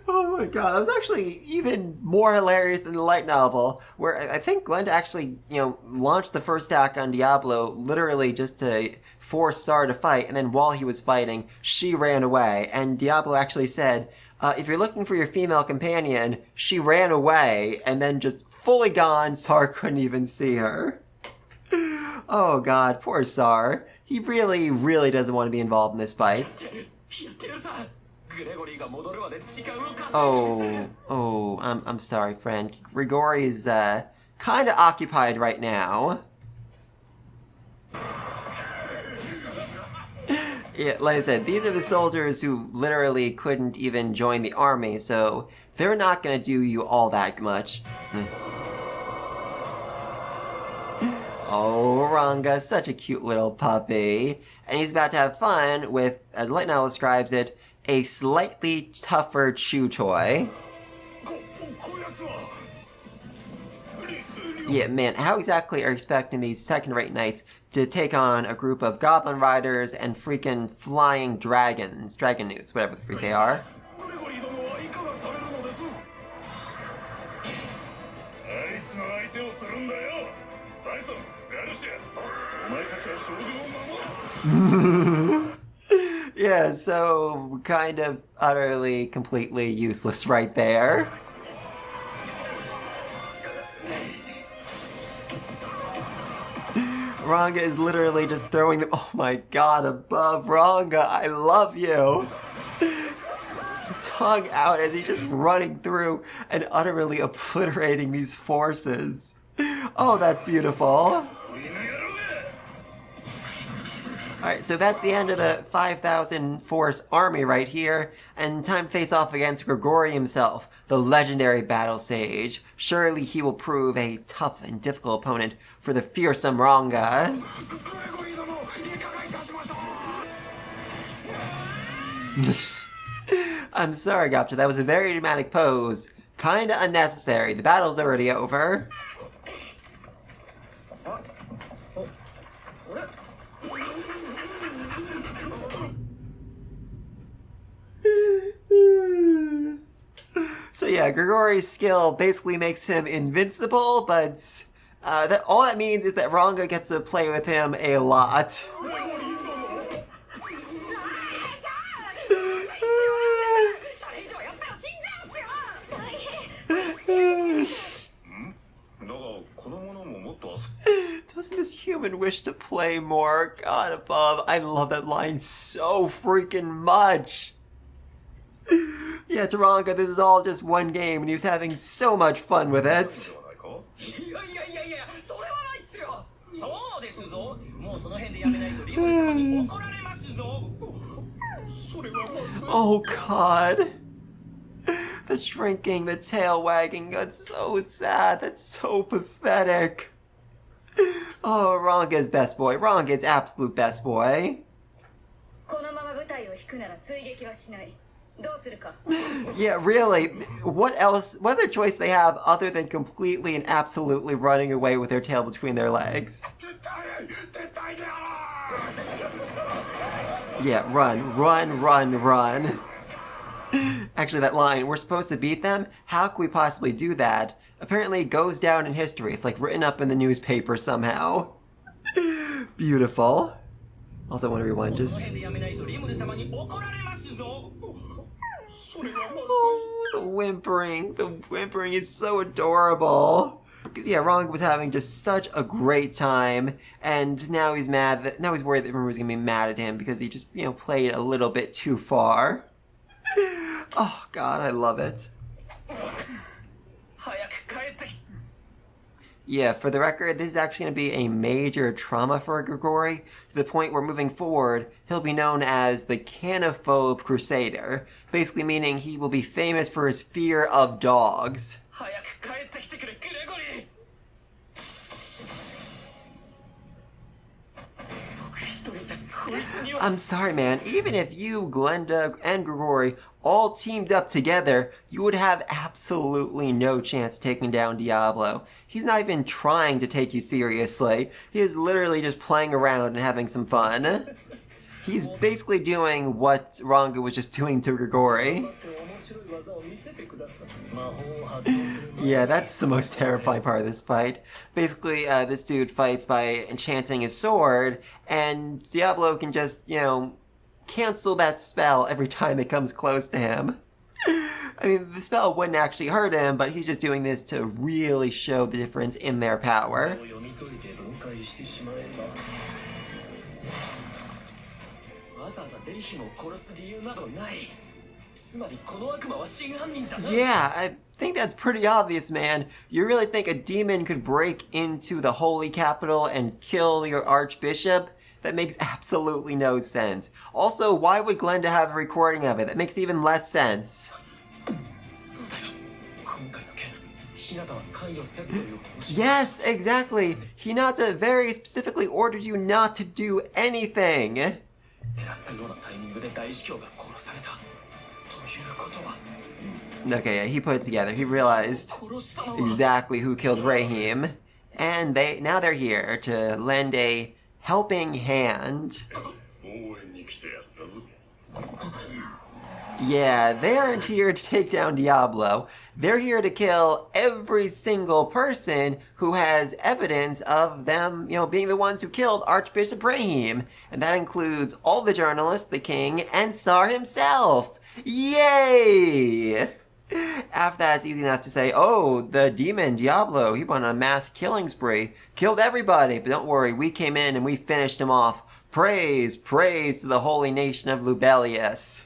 Oh my god, that was actually even more hilarious than the light novel, where I think Glenda actually, you know, launched the first attack on Diablo literally just to force Sar to fight, and then while he was fighting, she ran away, and Diablo actually said, if you're looking for your female companion, she ran away, and then just fully gone, Sar couldn't even see her. Oh god, poor Sar. He really, really doesn't want to be involved in this fight. I'm sorry, friend. Grigori's, kinda occupied right now. Yeah, like I said, these are the soldiers who literally couldn't even join the army, so they're not gonna do you all that much. Oh, Ranga, such a cute little puppy. And he's about to have fun with, as Light Novel describes it, a slightly tougher chew toy. Yeah, man, how exactly are you expecting these second-rate knights to take on a group of goblin riders and freaking flying dragons, dragon newts, whatever the freak they are? バイソン、ガルシア、お前たちは将軍を守る。 Yeah, so kind of utterly, completely useless right there. Ranga is literally just throwing them. Oh my god, above Ranga, I love you. Tongue out as he's just running through and utterly obliterating these forces. Oh, that's beautiful. Alright, so that's the end of the 5,000 force army right here, and time to face off against Grigori himself, the legendary battle sage. Surely he will prove a tough and difficult opponent for the fearsome Ranga. I'm sorry, Gapta, that was a very dramatic pose. Kinda unnecessary. The battle's already over. So yeah, Grigori's skill basically makes him invincible, but all that means is that Ranga gets to play with him a lot. Doesn't this human wish to play more? God above, I love that line so freaking much. Yeah, to Ranga, this is all just one game, and he was having so much fun with it. Oh god. The shrinking, the tail wagging, that's so sad, that's so pathetic. Oh, Ranga's best boy. Ranga's absolute best boy. Yeah, really, what other choice they have other than completely and absolutely running away with their tail between their legs? Yeah, run. Actually, that line, we're supposed to beat them? How can we possibly do that? Apparently it goes down in history. It's like written up in the newspaper somehow. Beautiful. Also, I want to rewind just... Oh, the whimpering is so adorable. Because yeah, Ranga was having just such a great time, and now he's mad now he's worried that everyone's gonna be mad at him because he just, played a little bit too far. Oh god, I love it. Yeah, for the record, this is actually going to be a major trauma for Grigori, to the point where moving forward, he'll be known as the Canophobe Crusader, basically meaning he will be famous for his fear of dogs. I'm sorry, man. Even if you, Glenda, and Grigori all teamed up together, you would have absolutely no chance of taking down Diablo. He's not even trying to take you seriously. He is literally just playing around and having some fun. He's basically doing what Ranga was just doing to Grigori. Yeah, that's the most terrifying part of this fight. Basically, this dude fights by enchanting his sword, and Diablo can just, cancel that spell every time it comes close to him. I mean, the spell wouldn't actually hurt him, but he's just doing this to really show the difference in their power. Yeah, I think that's pretty obvious, man. You really think a demon could break into the holy capital and kill your archbishop? That makes absolutely no sense. Also, why would Glenda have a recording of it? That makes even less sense. Yes, exactly. Hinata very specifically ordered you not to do anything. Okay, yeah, he put it together. He realized exactly who killed Rahim. And now they're here to lend a helping hand. Yeah, they aren't here to take down Diablo. They're here to kill every single person who has evidence of them, being the ones who killed Archbishop Brahim. And that includes all the journalists, the king, and Tsar himself. Yay! After that, it's easy enough to say, oh, the demon Diablo, he went on a mass killing spree, killed everybody, but don't worry, we came in and we finished him off. Praise, praise to the holy nation of Lubelius.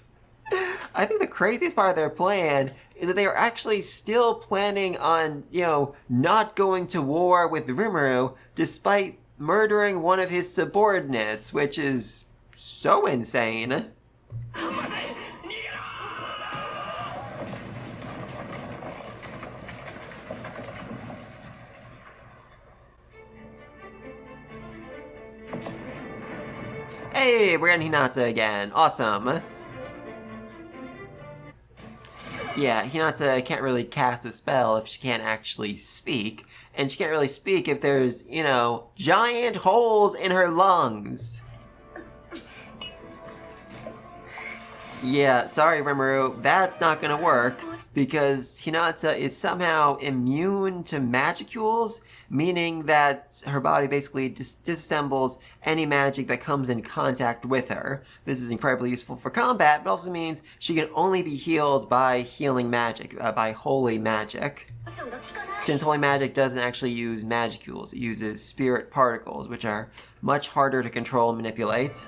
I think the craziest part of their plan is that they are actually still planning on, not going to war with Rimuru despite murdering one of his subordinates, which is so insane. Hey, we're in Hinata again. Awesome. Yeah, Hinata can't really cast a spell if she can't actually speak. And she can't really speak if there's, giant holes in her lungs. Yeah, sorry, Rimuru, that's not gonna work, because Hinata is somehow immune to magicules, meaning that her body basically disassembles any magic that comes in contact with her. This is incredibly useful for combat, but also means she can only be healed by healing magic, by holy magic. Since holy magic doesn't actually use magicules, it uses spirit particles, which are much harder to control and manipulate.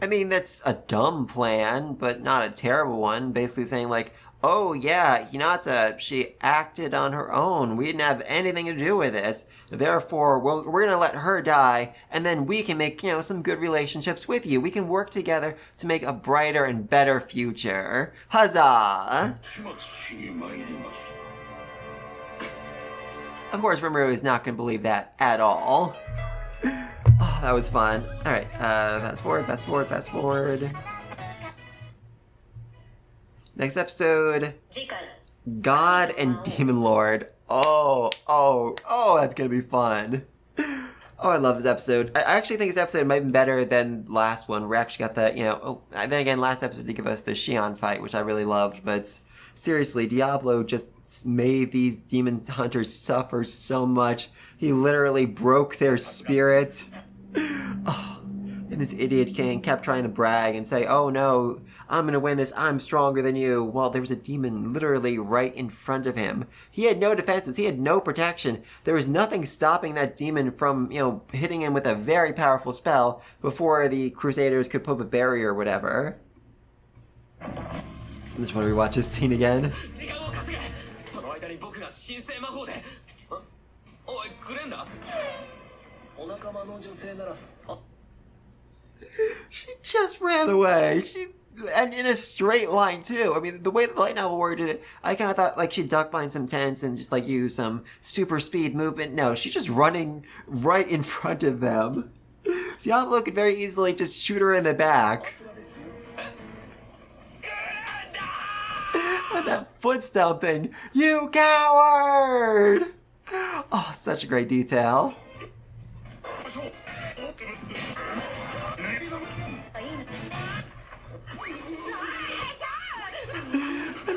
I mean, that's a dumb plan, but not a terrible one. Basically saying like, oh yeah, Hinata, she acted on her own. We didn't have anything to do with this. Therefore, we're gonna let her die, and then we can make, some good relationships with you. We can work together to make a brighter and better future. Huzzah! Of course, Rimuru is not gonna believe that at all. Oh, that was fun. Alright, fast forward, fast forward, fast forward. Next episode, God and Demon Lord. Oh, that's gonna be fun. Oh, I love this episode. I actually think this episode might be better than the last one. We actually got the, then again, last episode did give us the Shion fight, which I really loved, but seriously, Diablo just made these demon hunters suffer so much. He literally broke their spirit. Oh, and this idiot king kept trying to brag and say, oh no, I'm gonna win this, I'm stronger than you. Well, there was a demon literally right in front of him. He had no defenses, he had no protection. There was nothing stopping that demon from, hitting him with a very powerful spell before the Crusaders could put up a barrier or whatever. I just want to rewatch this scene again. She just ran away. And in a straight line too. I mean, the way the light novel worded it, I kind of thought like she'd duck behind some tents and just like use some super speed movement. No, she's just running right in front of them. Diablo could very easily just shoot her in the back. And that foot stomp thing. You coward! Oh, such a great detail.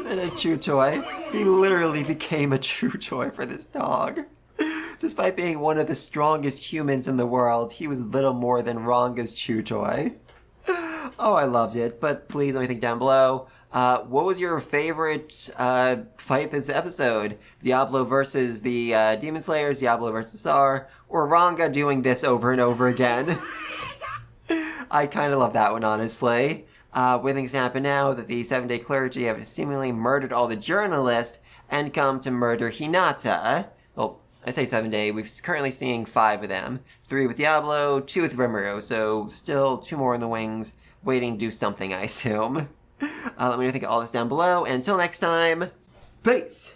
And a chew toy. He literally became a chew toy for this dog. Despite being one of the strongest humans in the world, he was little more than Ranga's chew toy. Oh, I loved it, but please let me think down below. What was your favorite fight this episode? Diablo versus the Demon Slayers, Diablo versus Tsar, or Ranga doing this over and over again? I kind of love that one, honestly. With things happen now that the 7-day clergy have seemingly murdered all the journalists and come to murder Hinata. Well, I say 7-day, we've currently seeing 5 of them. 3 with Diablo, 2 with Rimuru, so still 2 more in the wings, waiting to do something, I assume. Let me know think of all this down below, and until next time, peace!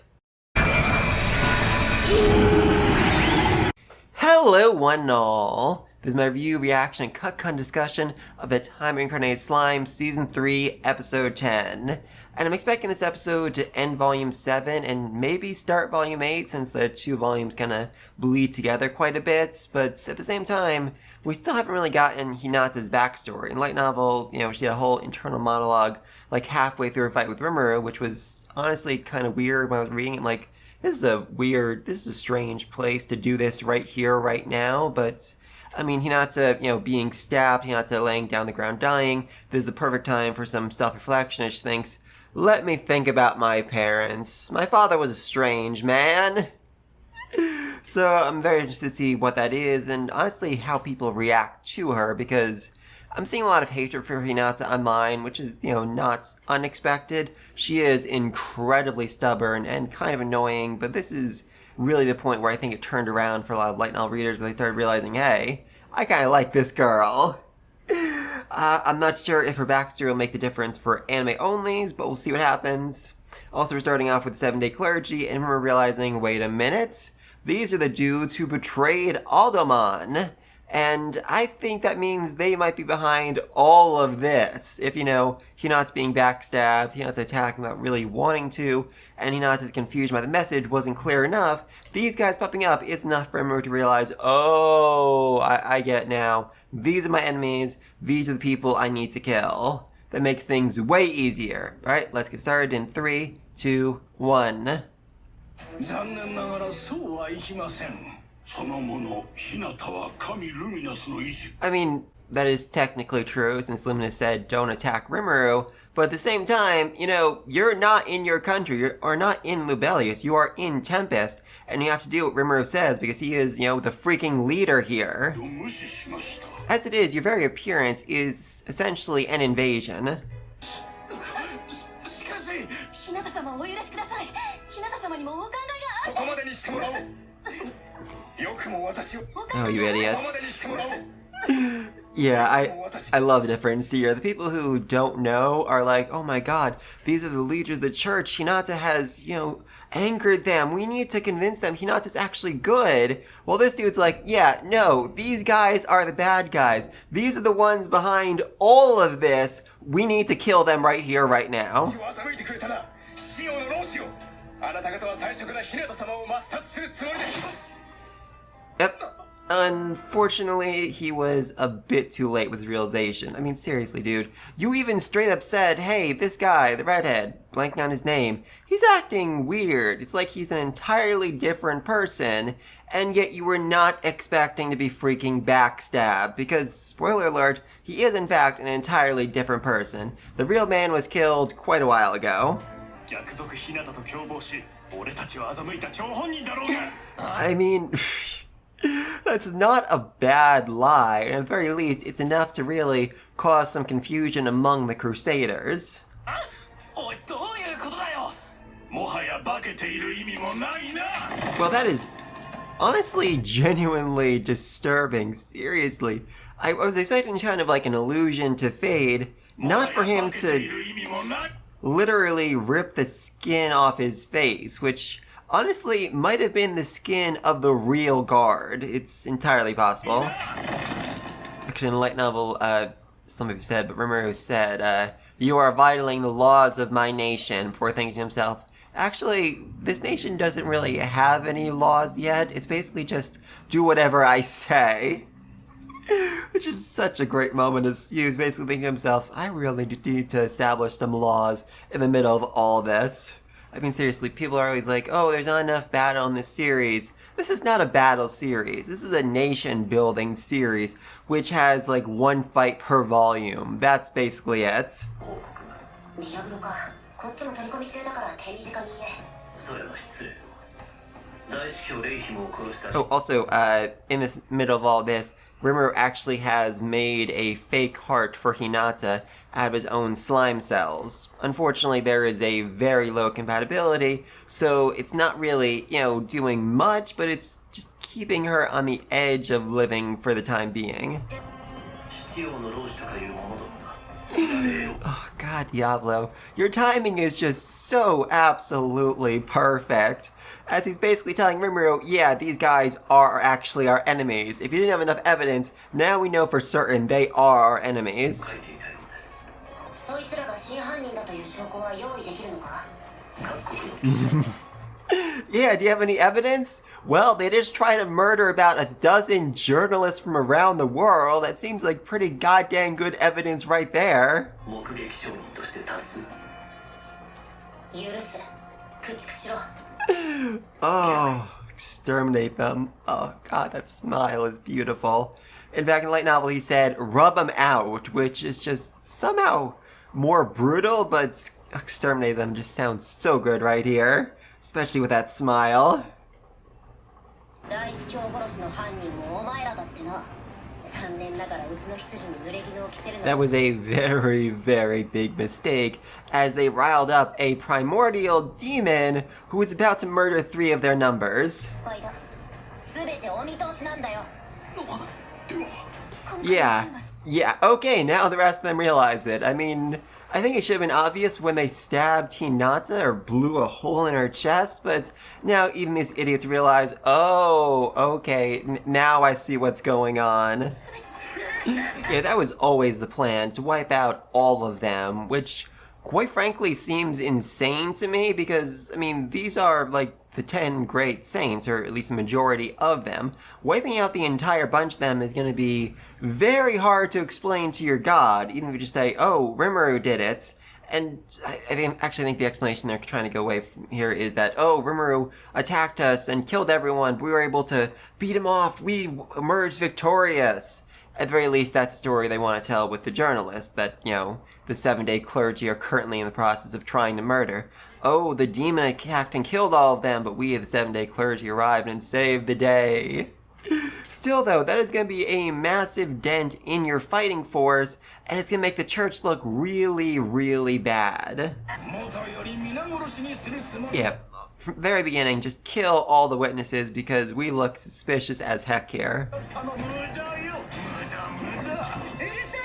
Hello, one and all! This is my review, reaction, and cut discussion of the Time Reincarnated Slime Season 3, Episode 10. And I'm expecting this episode to end Volume 7 and maybe start Volume 8 since the 2 volumes kind of bleed together quite a bit, but at the same time, we still haven't really gotten Hinata's backstory. In light novel, she had a whole internal monologue like halfway through a fight with Rimuru, which was honestly kind of weird when I was reading it. Like, this is a strange place to do this right here, right now, but I mean, Hinata, being stabbed, Hinata laying down the ground dying, this is the perfect time for some self-reflection as she thinks, let me think about my parents. My father was a strange man. So I'm very interested to see what that is, and honestly how people react to her, because I'm seeing a lot of hatred for Hinata online, which is, not unexpected. She is incredibly stubborn and kind of annoying, but this is really the point where I think it turned around for a lot of light novel readers, where they started realizing, hey, I kind of like this girl. I'm not sure if her backstory will make the difference for anime onlys, but we'll see what happens. Also, we're starting off with 7-Day Clergy, and we're realizing, wait a minute, these are the dudes who betrayed Aldomon. And I think that means they might be behind all of this. If, Hinata's being backstabbed, Hinata's attacking without really wanting to, and Hinata's confusion by the message wasn't clear enough, these guys popping up is enough for Rimuru to realize, oh, I get now. These are my enemies. These are the people I need to kill. That makes things way easier. Alright, let's get started in 3, 2, 1. 残念ながらそうはいきません。 I mean, that is technically true, since Lumina said don't attack Rimuru, but at the same time, you're not in your country, or not in Lubelius, you are in Tempest, and you have to do what Rimuru says, because he is, the freaking leader here. As it is, your very appearance is essentially an invasion. 日向様をお許しください。日向様にもお考えがあって。そこまでにしてもらおう。 Oh, you idiots. Yeah, I love the difference here. The people who don't know are like, oh my god, these are the leaders of the church. Hinata has, angered them. We need to convince them Hinata's actually good. Well, this dude's like, yeah, no, these guys are the bad guys. These are the ones behind all of this. We need to kill them right here, right now. Yep. Unfortunately, he was a bit too late with his realization. I mean, seriously, dude. You even straight up said, hey, this guy, the redhead, blanking on his name, he's acting weird. It's like he's an entirely different person, and yet you were not expecting to be freaking backstabbed, because, spoiler alert, he is in fact an entirely different person. The real man was killed quite a while ago. I mean... That's not a bad lie, and at the very least, it's enough to really cause some confusion among the Crusaders. Well, that is honestly genuinely disturbing, seriously. I was expecting kind of like an allusion to Fade, not for him to literally rip the skin off his face, which... honestly, might have been the skin of the real guard. It's entirely possible. Actually, in the light novel, some of you said, but Rimuru said, you are violating the laws of my nation, before thinking to himself, actually, this nation doesn't really have any laws yet. It's basically just, do whatever I say. Which is such a great moment as he was basically thinking to himself, I really need to establish some laws in the middle of all this. I mean, seriously, people are always like, oh, there's not enough battle in this series. This is not a battle series. This is a nation-building series, which has, like, one fight per volume. That's basically it. Oh, also, in the middle of all this, Rimuru actually has made a fake heart for Hinata out of his own slime cells. Unfortunately, there is a very low compatibility, so it's not really, doing much, but it's just keeping her on the edge of living for the time being. Oh, God, Diablo. Your timing is just so absolutely perfect. As he's basically telling Rimuru, yeah, these guys are actually our enemies. If you didn't have enough evidence, now we know for certain they are our enemies. Yeah, do you have any evidence? Well, they just tried to murder about a dozen journalists from around the world. That seems like pretty goddamn good evidence right there. 目撃証人として多数許す。駆逐しろ。 Oh, exterminate them. Oh, God, that smile is beautiful. In fact, in the light novel, he said, rub them out, which is just somehow more brutal, but exterminate them just sounds so good right here. Especially with that smile. 大司教殺しの犯人もお前らだってな。残念ながらうちの執事に濡れ衣を着せるのは That was a very, very big mistake, as they riled up a primordial demon who was about to murder 3 of their numbers. 失敗だ。全てお見通しなんだよ。 Yeah, okay, now the rest of them realize it. I mean, I think it should have been obvious when they stabbed Hinata or blew a hole in her chest, but now even these idiots realize, oh, okay, now I see what's going on. Yeah, that was always the plan, to wipe out all of them, which quite frankly seems insane to me because, I mean, these are like the 10 great saints, or at least the majority of them. Wiping out the entire bunch of them is going to be very hard to explain to your god, even if you just say, oh, Rimuru did it. And I actually think the explanation they're trying to go away from here is that, oh, Rimuru attacked us and killed everyone, but we were able to beat him off, we emerged victorious. At the very least, that's the story they want to tell with the journalist, that, you know, the 7-day clergy are currently in the process of trying to murder. Oh, the demon attacked and killed all of them, but we, the 7-day clergy, arrived and saved the day. Still, though, that is going to be a massive dent in your fighting force, and it's going to make the church look really, really bad. Yeah, from the very beginning, just kill all the witnesses because we look suspicious as heck here.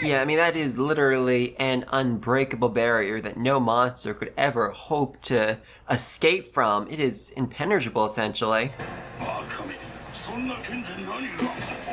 Yeah, I mean, that is literally an unbreakable barrier that no monster could ever hope to escape from. It is impenetrable, essentially.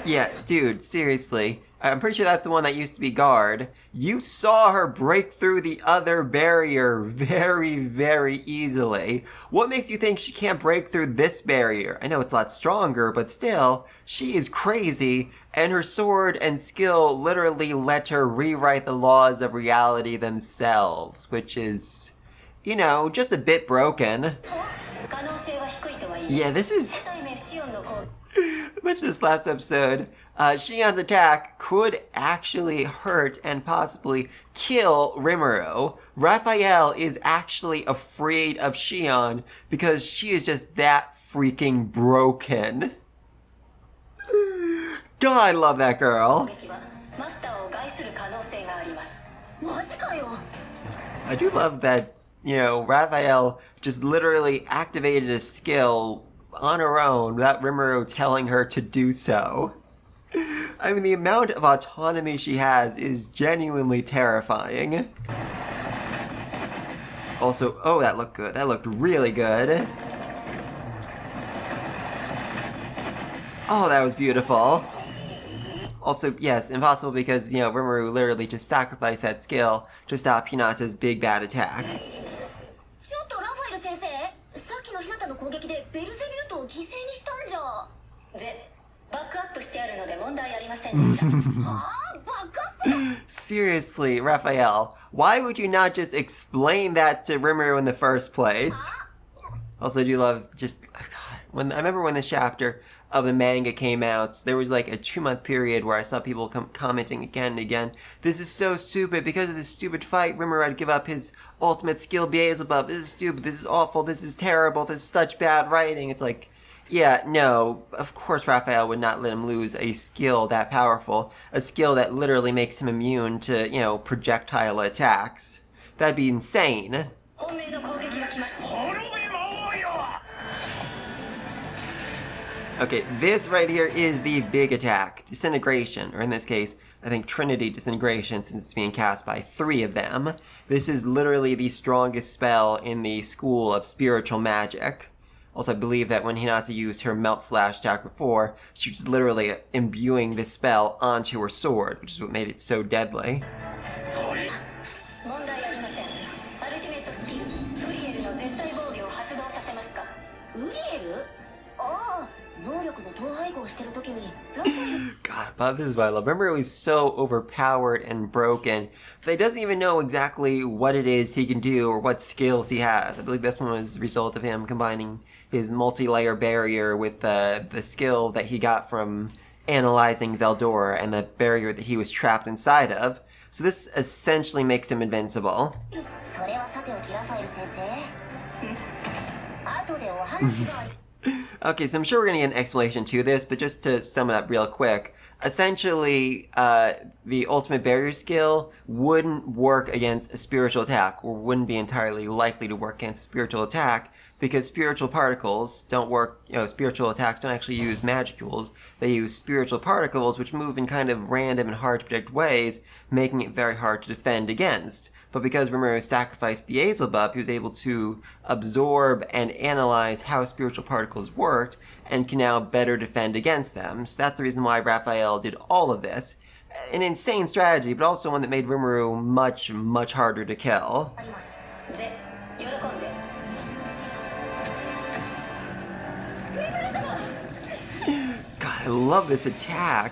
Yeah, dude, seriously. I'm pretty sure that's the one that used to be guard. You saw her break through the other barrier very, very easily. What makes you think she can't break through this barrier? I know it's a lot stronger, but still, she is crazy, and her sword and skill literally let her rewrite the laws of reality themselves, which is, you know, just a bit broken. Yeah, this is... I mentioned this last episode. Shion's attack could actually hurt and possibly kill Rimuru. Raphael is actually afraid of Shion because she is just that freaking broken. God, I love that girl. I do love that, you know, Raphael just literally activated a skill on her own without Rimuru telling her to do so. I mean, the amount of autonomy she has is genuinely terrifying. Also, oh, that looked good. That looked really good. Oh, that was beautiful. Also, yes, impossible because, you know, Rimuru literally just sacrificed that skill to stop Hinata's big bad attack. Seriously, Raphael, why would you not just explain that to Rimuru in the first place? Also, I do love just, God, I remember when this chapter of the manga came out, there was like a 2-month period where I saw people commenting again and again, this is so stupid, because of this stupid fight, Rimuru had to give up his ultimate skill Beelzebub, this is stupid, this is awful, this is terrible, this is such bad writing. It's like, yeah, no, of course Raphael would not let him lose a skill that powerful, a skill that literally makes him immune to, you know, projectile attacks. That'd be insane. Okay, this right here is the big attack. Disintegration, or in this case, I think Trinity Disintegration, since it's being cast by 3 of them. This is literally the strongest spell in the school of spiritual magic. Also, I believe that when Hinata used her Melt Slash attack before, she was literally imbuing this spell onto her sword, which is what made it so deadly. ウリエル？ああ、能力の統廃合してる時にラファエル。 God, but this is what I love. Remember, he's so overpowered and broken that he doesn't even know exactly what it is he can do or what skills he has. I believe this one was a result of him combining his multi-layer barrier with the skill that he got from analyzing Veldora and the barrier that he was trapped inside of. So this essentially makes him invincible. それはさておきラファエル先生。後でお話がある。 Okay, so I'm sure we're going to get an explanation to this, but just to sum it up real quick, essentially, the ultimate barrier skill wouldn't work against a spiritual attack, or wouldn't be entirely likely to work against a spiritual attack, because spiritual particles don't work, spiritual attacks don't actually use magicules, they use spiritual particles which move in kind of random and hard to predict ways, making it very hard to defend against. But because Rimuru sacrificed Beelzebub, he was able to absorb and analyze how spiritual particles worked, and can now better defend against them. So that's the reason why Raphael did all of this. An insane strategy, but also one that made Rimuru much, much harder to kill. あります。ぜ、喜んで。 God, I love this attack.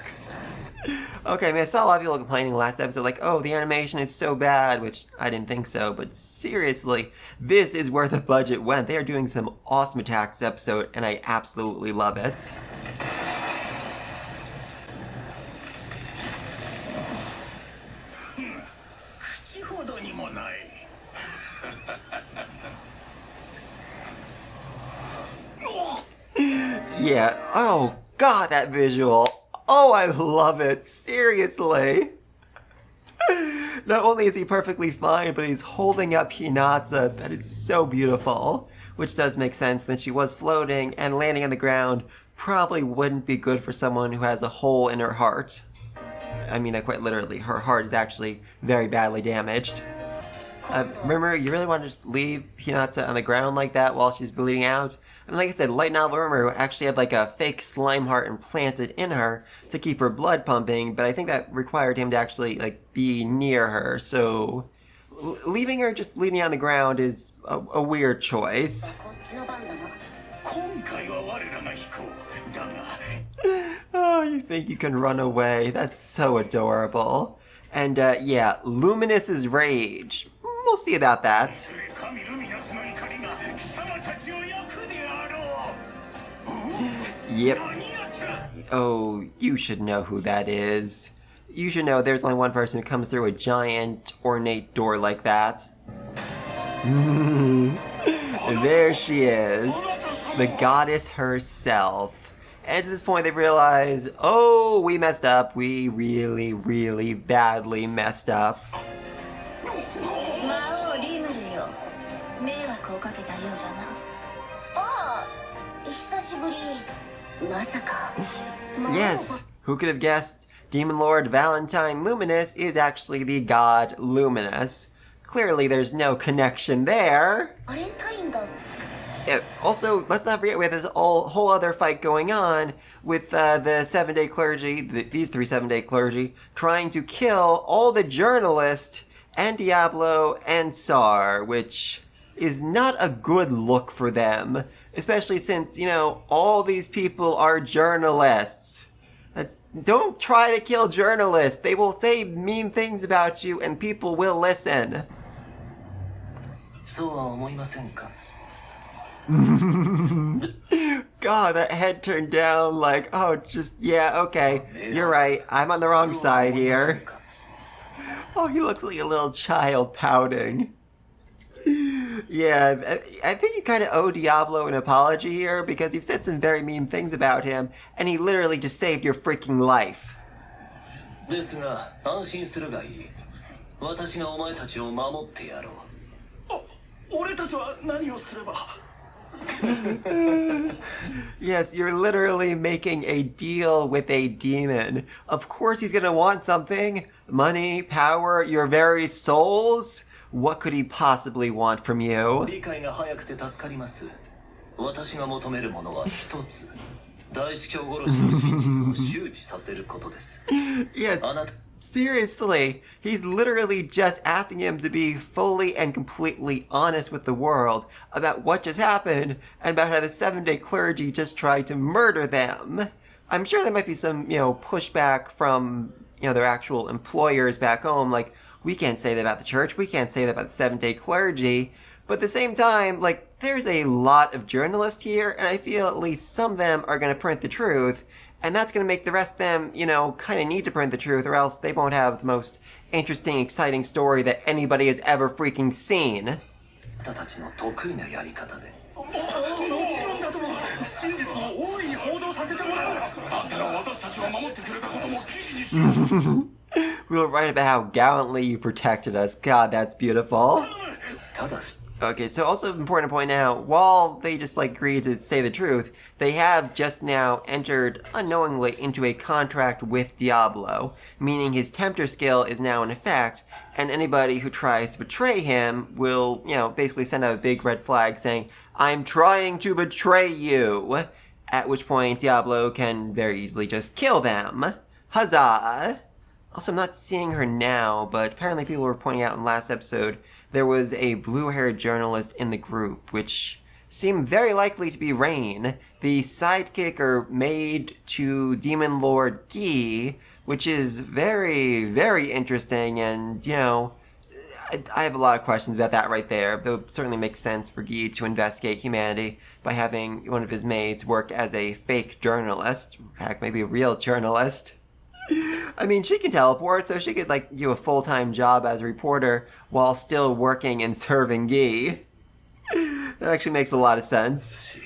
Okay, I mean, I saw a lot of people complaining last episode, like, oh, the animation is so bad, which I didn't think so, but seriously, this is where the budget went. They are doing some awesome attacks this episode, and I absolutely love it. 口ほどにもない。 Yeah, oh god, that visual. Oh, I love it, seriously. Not only is he perfectly fine, but he's holding up Hinata. That is so beautiful. Which does make sense that she was floating, and landing on the ground probably wouldn't be good for someone who has a hole in her heart. I mean, quite literally, her heart is actually very badly damaged. Remember, you really want to just leave Hinata on the ground like that while she's bleeding out? And like I said, Light Novel Rimuru actually had like a fake slime heart implanted in her to keep her blood pumping, but I think that required him to actually like be near her, so leaving her just bleeding on the ground is a weird choice. こっちの番だな。 今回は我らが飛行だが。 Oh, you think you can run away? That's so adorable. And yeah, Luminous's rage. We'll see about that. 神ルミナスの怒りが貴様たちを焼くであろう。 Yep. 何やつら。 Oh, you should know who that is. You should know there's only one person who comes through a giant, ornate door like that. There she is. The goddess herself. And to this point they realize, oh, we messed up. We really, really badly messed up. 魔王リムルよ。迷惑をかけたようじゃな。ああ、久しぶり。まさか。魔王 Yes, who could have guessed? Demon Lord Valentine Luminous is actually the god Luminous. Clearly there's no connection there. バレンタインが。 Also, let's not forget we have this whole other fight going on with the 7-day clergy, these 3 7-day clergy, trying to kill all the journalists and Diablo and Sar, which is not a good look for them. Especially since, all these people are journalists. Don't try to kill journalists. They will say mean things about you and people will listen. そうは思いませんか。 God, that head turned down like, oh, just, yeah, okay. You're right. I'm on the wrong side here. Oh, he looks like a little child pouting. Yeah, I think you kind of owe Diablo an apology here because you've said some very mean things about him and he literally just saved your freaking life. ですが安心するがいい。私がお前たちを守ってやろう。俺たちは何をすれば。 Yes, you're literally making a deal with a demon. Of course he's gonna want something. Money, power, your very souls? What could he possibly want from you? 理解が早くて助かります。私が求めるものは一つ。大司教殺しの真実を周知させることです。Yes, あなた Seriously, he's literally just asking him to be fully and completely honest with the world about what just happened and about how the 7-day clergy just tried to murder them. I'm sure there might be some, pushback from, their actual employers back home, like, we can't say that about the church, we can't say that about the 7-day clergy. But at the same time, like, there's a lot of journalists here, and I feel at least some of them are going to print the truth, and that's going to make the rest of them, kind of need to print the truth, or else they won't have the most interesting, exciting story that anybody has ever freaking seen. あなたたちの得意なやり方で。もちろんだとも。真実を大いに報道させてもらう。あんたら私たちを守ってくれたことも記事にしよう。 We'll write about how gallantly you protected us. God, that's beautiful. ただし。 Okay, so also important to point out, while they just agreed to say the truth, they have just now entered unknowingly into a contract with Diablo, meaning his tempter skill is now in effect, and anybody who tries to betray him will, basically send out a big red flag saying, I'm trying to betray you, at which point Diablo can very easily just kill them. Huzzah! Also, I'm not seeing her now, but apparently people were pointing out in the last episode there was a blue-haired journalist in the group, which seemed very likely to be Rain, the sidekick or maid to Demon Lord Guy, which is very, very interesting, and, I have a lot of questions about that right there, though it certainly makes sense for Guy to investigate humanity by having one of his maids work as a fake journalist, heck, maybe a real journalist. I mean, she can teleport, so she could, do a full-time job as a reporter while still working and serving Guy. That actually makes a lot of sense.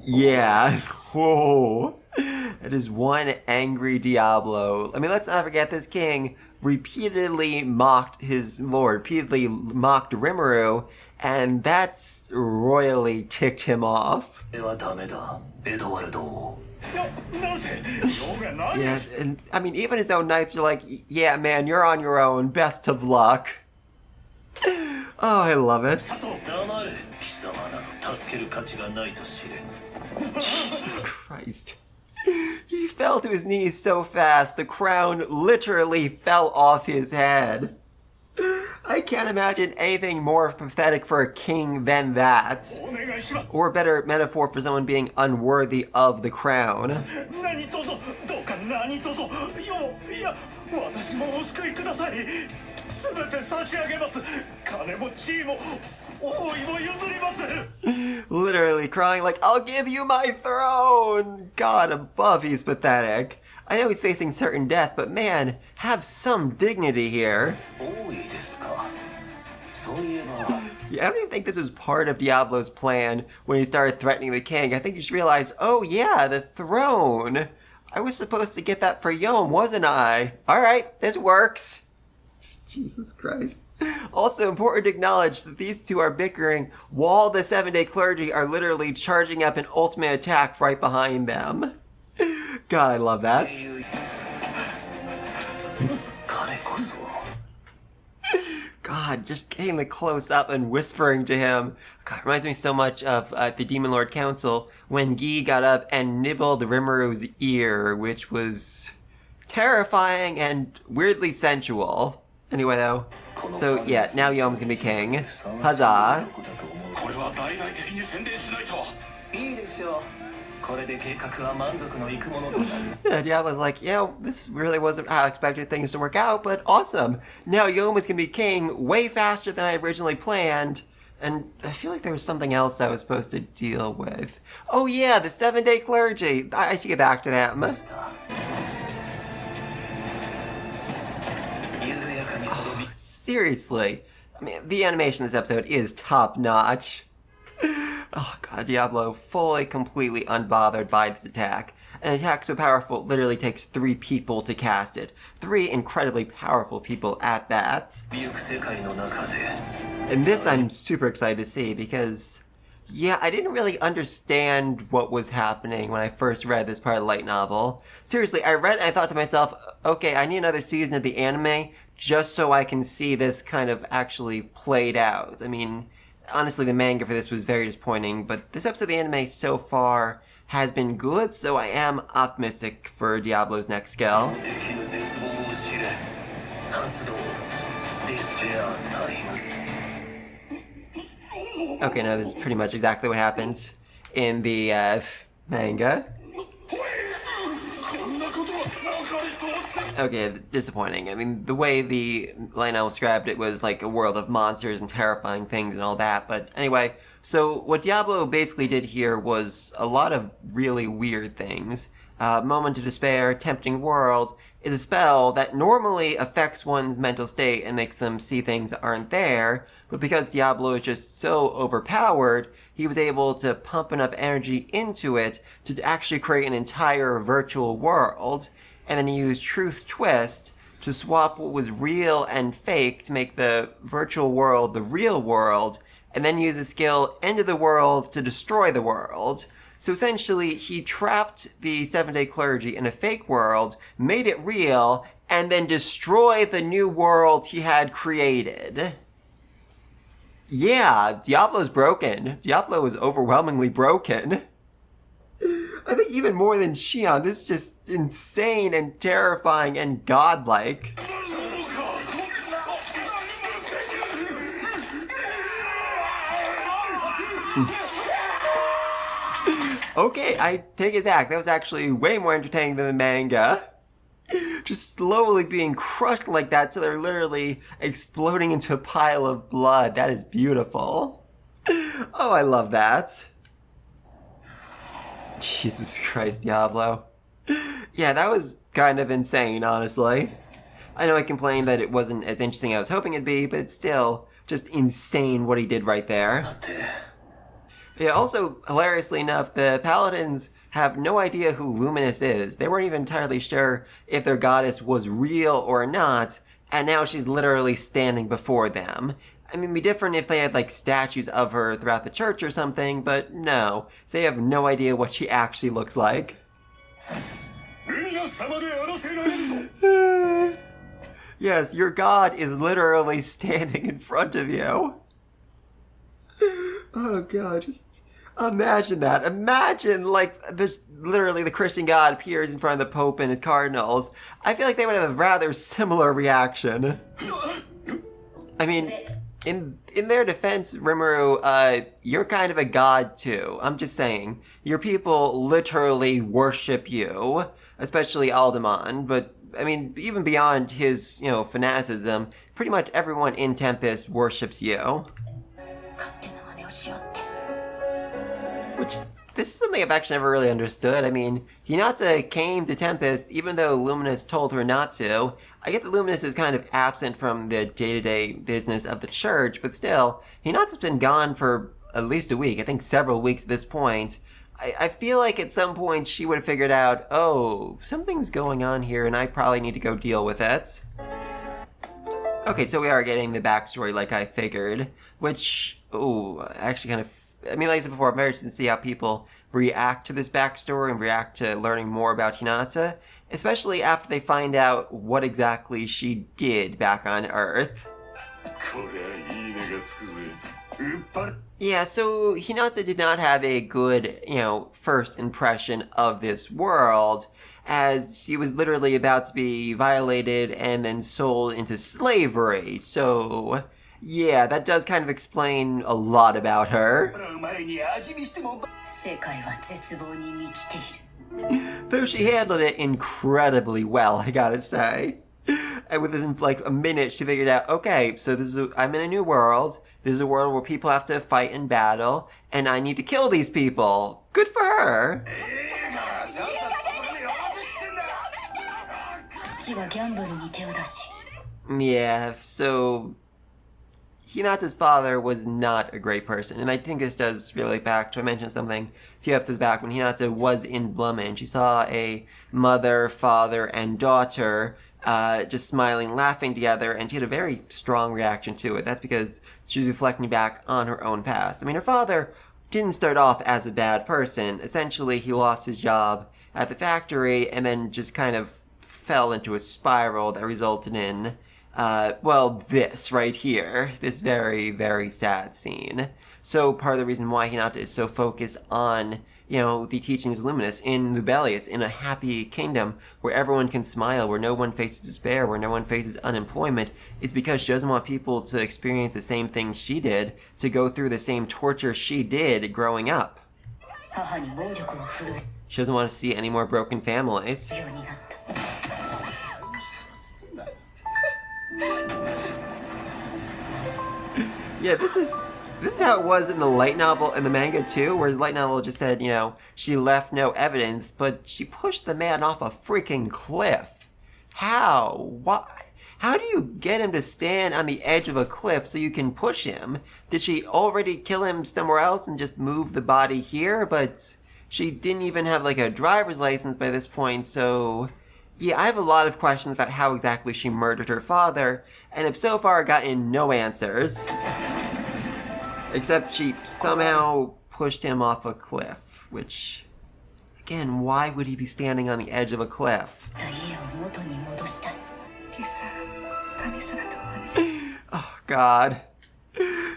Yeah. Whoa. It is one angry Diablo. I mean, let's not forget this king repeatedly mocked his lord, repeatedly mocked Rimuru, and that's royally ticked him off. ではダメだ、エドワルド。 Yeah, and I mean, even his own knights are like, yeah, man, you're on your own. Best of luck. Oh, I love it. Jesus Christ. He fell to his knees so fast, the crown literally fell off his head. I can't imagine anything more pathetic for a king than that. Or a better metaphor for someone being unworthy of the crown. Literally crying like, I'll give you my throne! God above, he's pathetic. I know he's facing certain death, but man, have some dignity here. Yeah, I don't even think this was part of Diablo's plan when he started threatening the king. I think he just realized, oh yeah, the throne. I was supposed to get that for Yom, wasn't I? Alright, this works. Jesus Christ. Also important to acknowledge that these two are bickering while the 7-day clergy are literally charging up an ultimate attack right behind them. God, I love that. God, just getting the close up and whispering to him. God, reminds me so much of the Demon Lord Council when Guy got up and nibbled Rimuru's ear, which was terrifying and weirdly sensual. Anyway, though, so yeah, now Yom's gonna be king. Huzzah. Yeah, Diablo's like, yeah, this really wasn't how I expected things to work out, but awesome. Now Yom is gonna be king way faster than I originally planned. And I feel like there was something else I was supposed to deal with. Oh yeah, the 7-day clergy. I should get back to them. Oh, seriously. I mean, the animation in this episode is top-notch. Oh god, Diablo fully, completely unbothered by this attack. An attack so powerful it literally takes 3 people to cast it. 3 incredibly powerful people at that. And this I'm super excited to see because, yeah, I didn't really understand what was happening when I first read this part of the light novel. Seriously, I read it and I thought to myself, okay, I need another season of the anime just so I can see this kind of actually played out. I mean, honestly, the manga for this was very disappointing, but this episode of the anime so far has been good, so I am optimistic for Diablo's next skill. 敵の絶望を知れ発動ディスペアタイム Okay, no, this is pretty much exactly what happens in the manga. Okay, disappointing. I mean, the way the light novel described it was like a world of monsters and terrifying things and all that. But anyway, so what Diablo basically did here was a lot of really weird things. Moment of Despair, Tempting World, is a spell that normally affects one's mental state and makes them see things that aren't there, but because Diablo is just so overpowered, he was able to pump enough energy into it to actually create an entire virtual world, and then he used Truth Twist to swap what was real and fake to make the virtual world the real world, and then use the skill End of the World to destroy the world. So essentially, he trapped the Seventh-day Clergy in a fake world, made it real, and then destroyed the new world he had created. Yeah, Diablo's broken. Diablo is overwhelmingly broken. I think even more than Shion, this is just insane and terrifying and godlike. Okay, I take it back. That was actually way more entertaining than the manga. Just slowly being crushed like that so they're literally exploding into a pile of blood. That is beautiful. Oh, I love that. Jesus Christ, Diablo. Yeah, that was kind of insane, honestly. I know I complained that it wasn't as interesting as I was hoping it'd be, but it's still just insane what he did right there. Yeah, also, hilariously enough, the Paladins have no idea who Luminous is. They weren't even entirely sure if their goddess was real or not, and now she's literally standing before them. I mean, it'd be different if they had, like, statues of her throughout the church or something, but no. They have no idea what she actually looks like. Yes, your god is literally standing in front of you. Oh god, just imagine that. Imagine, like, this, literally the Christian god appears in front of the Pope and his cardinals. I feel like they would have a rather similar reaction. I mean, in their defense, Rimuru, you're kind of a god too. I'm just saying. Your people literally worship you, especially Alderman, but I mean, even beyond his, fanaticism, pretty much everyone in Tempest worships you. Which, this is something I've actually never really understood. I mean, Hinata came to Tempest even though Luminous told her not to. I get that Luminous is kind of absent from the day-to-day business of the church, but still, Hinata's been gone for at least a week. I think several weeks at this point. I feel like at some point she would have figured out, oh, something's going on here and I probably need to go deal with it. Okay, so we are getting the backstory like I figured, which, actually kind of, I mean, like I said before, I'm very interested to see how people react to this backstory and react to learning more about Hinata, especially after they find out what exactly she did back on Earth. Yeah, so Hinata did not have a good, first impression of this world, as she was literally about to be violated and then sold into slavery, so yeah, that does kind of explain a lot about her. Though she handled it incredibly well, I gotta say. And within like a minute, she figured out, okay, so I'm in a new world. This is a world where people have to fight in battle, and I need to kill these people. Good for her. Yeah, so Hinata's father was not a great person, and I think this does relate back to, I mentioned something a few episodes back when Hinata was in Bloomin'. She saw a mother, father, and daughter just smiling, laughing together, and she had a very strong reaction to it. That's because she was reflecting back on her own past. I mean, her father didn't start off as a bad person. Essentially, he lost his job at the factory and then just kind of fell into a spiral that resulted in, this right here. This very, very sad scene. so part of the reason why Hinata is so focused on, the teachings of Luminous in Lubelius, in a happy kingdom where everyone can smile, where no one faces despair, where no one faces unemployment, is because she doesn't want people to experience the same thing she did, to go through the same torture she did growing up. She doesn't want to see any more broken families. Yeah, this is how it was in the light novel, in the manga too, whereas the light novel just said, she left no evidence, but she pushed the man off a freaking cliff. How? Why? How do you get him to stand on the edge of a cliff so you can push him? Did she already kill him somewhere else and just move the body here? But she didn't even have like a driver's license by this point, so yeah, I have a lot of questions about how exactly she murdered her father, and have so far gotten no answers. Except she somehow pushed him off a cliff, which, again, why would he be standing on the edge of a cliff? Oh, God.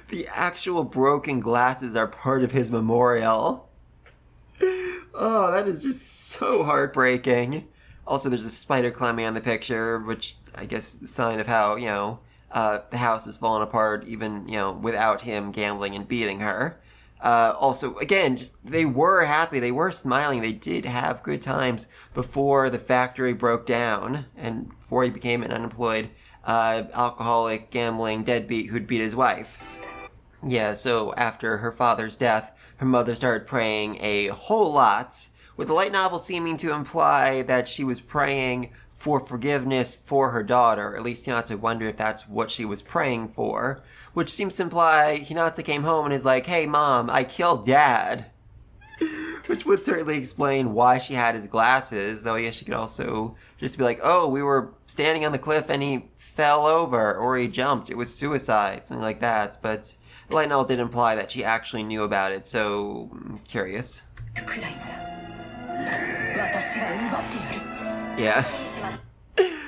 The actual broken glasses are part of his memorial. Oh, that is just so heartbreaking. Also, there's a spider climbing on the picture, which I guess is a sign of how, the house has fallen apart even, without him gambling and beating her. Also, again, just they were happy, they were smiling, they did have good times before the factory broke down and before he became an unemployed alcoholic, gambling deadbeat who'd beat his wife. Yeah, so after her father's death, her mother started praying a whole lot, with the light novel seeming to imply that she was praying for forgiveness for her daughter. At least Hinata wondered if that's what she was praying for, which seems to imply Hinata came home and is like, hey mom, I killed dad. Which would certainly explain why she had his glasses, though I guess she could also just be like, oh, we were standing on the cliff and he fell over, or he jumped, it was suicide, something like that. But the light novel did imply that she actually knew about it, so I'm curious. Yeah.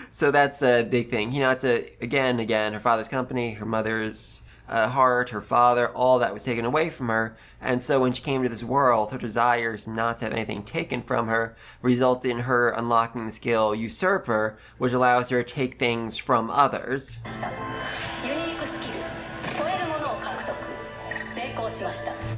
So that's a big thing. Hinata, again, her father's company, her mother's heart, her father, all that was taken away from her. And so when she came to this world, her desires not to have anything taken from her resulted in her unlocking the skill Usurper, which allows her to take things from others.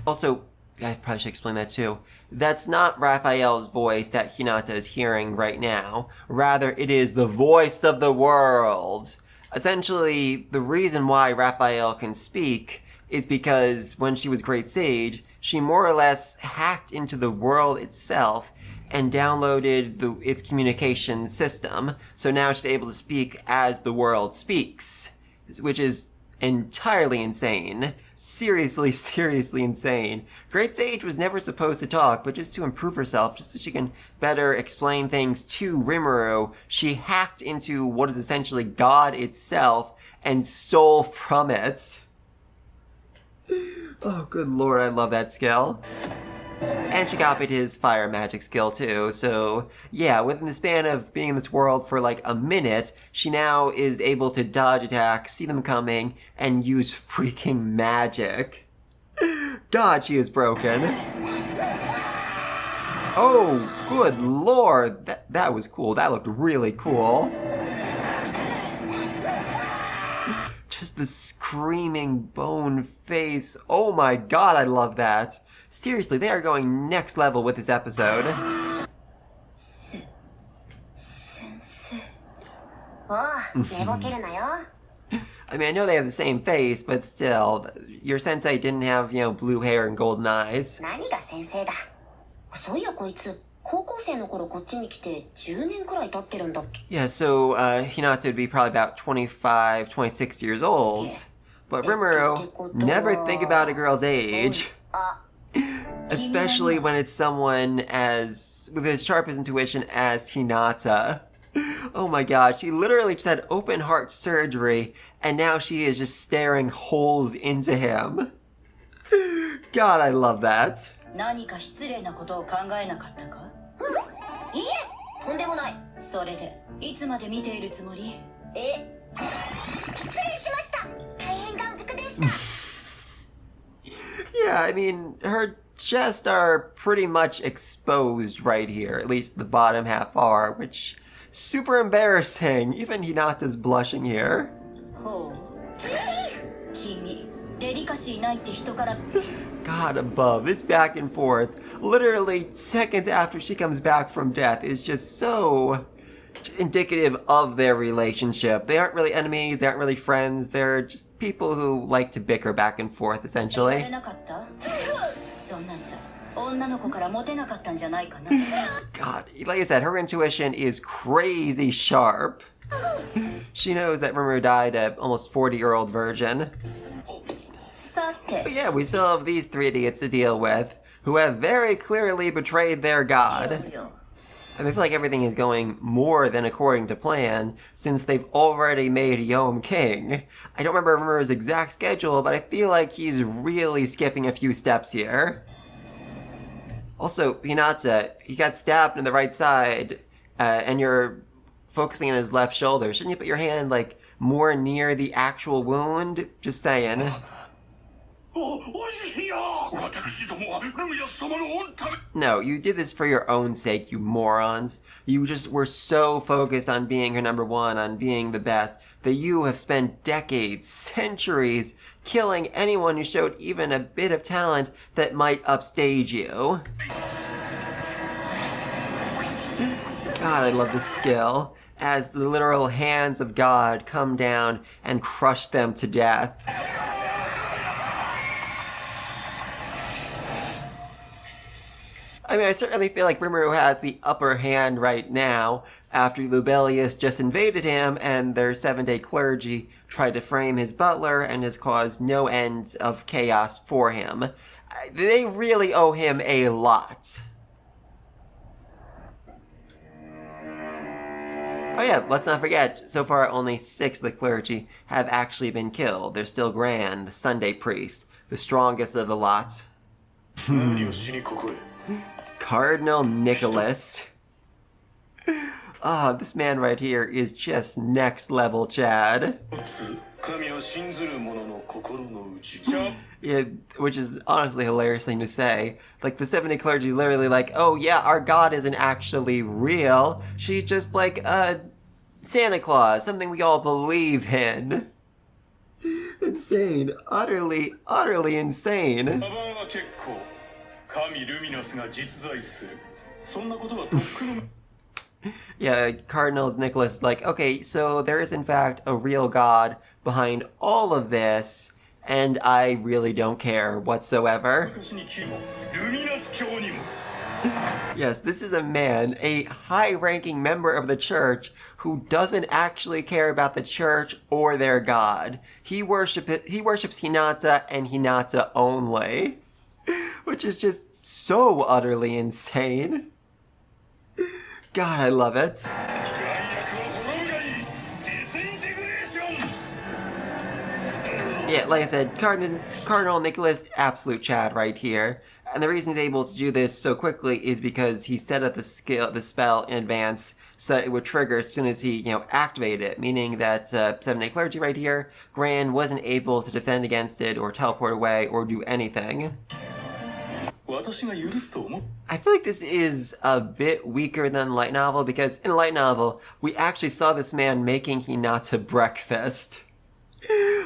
Also, I probably should explain that too. That's not Raphael's voice that Hinata is hearing right now. Rather, it is the voice of the world. Essentially, the reason why Raphael can speak is because when she was Great Sage, she more or less hacked into the world itself and downloaded its communication system. So now she's able to speak as the world speaks, which is entirely insane. Seriously, seriously insane. Great Sage was never supposed to talk, but just to improve herself, just so she can better explain things to Rimuru, she hacked into what is essentially God itself and stole from it. Oh, good lord, I love that skill. And she copied his fire magic skill too, so yeah, within the span of being in this world for like a minute, she now is able to dodge attacks, see them coming, and use freaking magic. God, she is broken. Oh, good lord, that was cool, that looked really cool. Just the screaming bone face, oh my god, I love that. Seriously, they are going next level with this episode. I mean, I know they have the same face, but still, your sensei didn't have, blue hair and golden eyes. Yeah, so Hinata would be probably about 25, 26 years old. But Rimuru, never think about a girl's age. Especially when it's someone with as sharp as intuition as Hinata. Oh my god, she literally just had open heart surgery, and now she is just staring holes into him. God, I love that. Yeah, I mean, her chests are pretty much exposed right here. At least the bottom half are, which super embarrassing. Even Hinata's blushing here. ほう君デリカシーないって人から God above, this back and forth, literally seconds after she comes back from death, is just so indicative of their relationship. They aren't really enemies, they aren't really friends, they're just people who like to bicker back and forth, 言わ essentially. れなかったそんなんじゃ女の子からモテなかったんじゃないかな God, like I said, her intuition is crazy sharp. She knows that Rimuru died an almost 40-year-old virgin. さて But yeah, we still have these three idiots to deal with, who have very clearly betrayed their god. And I feel like everything is going more than according to plan, since they've already made Yom king. I don't remember Rimuru's exact schedule, but I feel like he's really skipping a few steps here. Also, Hinata, he got stabbed in the right side, and you're focusing on his left shoulder. Shouldn't you put your hand, like, more near the actual wound? Just saying. おじいよ私どもはルミナス様の御ため No, you did this for your own sake, you morons. You just were so focused on being her number one, on being the best, that you have spent decades, centuries, killing anyone who showed even a bit of talent that might upstage you. God, I love this skill. As the literal hands of God come down and crush them to death. I mean, I certainly feel like Rimuru has the upper hand right now, after Lubelius just invaded him and their 7-day clergy tried to frame his butler and has caused no end of chaos for him. They really owe him a lot. Oh yeah, let's not forget, so far only 6 of the clergy have actually been killed. There's still Gran, the Sunday priest, the strongest of the lot. 何をしにここへ Cardinal Nicholas. Ah, this man right here is just next level Chad. 神は信ずる者の心の内 Yeah, which is honestly a hilarious thing to say. Like, the 70 clergy is literally like, oh yeah, our God isn't actually real. She's just like, Santa Claus, something we all believe in. Insane. Utterly, utterly insane. カバンは結構神ルミナスが実在するそんなことはとっくの Yeah, Cardinal Nicholas is like, okay, so there is in fact a real God behind all of this, and I really don't care whatsoever. 私に聞いもルミナス教にも Yes, this is a man, a high-ranking member of the church, who doesn't actually care about the church or their God. He worships Hinata and Hinata only, which is just so utterly insane. God, I love it. 外役は滅ぶがいいディスインテグレーション Yeah, like I said, Cardinal Nicholas, absolute Chad right here. And the reason he's able to do this so quickly is because he set up the spell in advance so that it would trigger as soon as he, activated it. Meaning that 7-day clergy right here, Gran wasn't able to defend against it or teleport away or do anything. 私が許すと思う I feel like this is a bit weaker than light novel because in light novel, we actually saw this man making Hinata breakfast.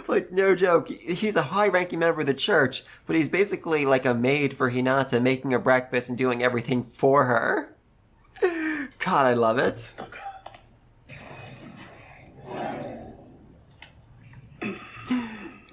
Like, no joke, he's a high-ranking member of the church, but he's basically like a maid for Hinata, making her breakfast and doing everything for her. God, I love it.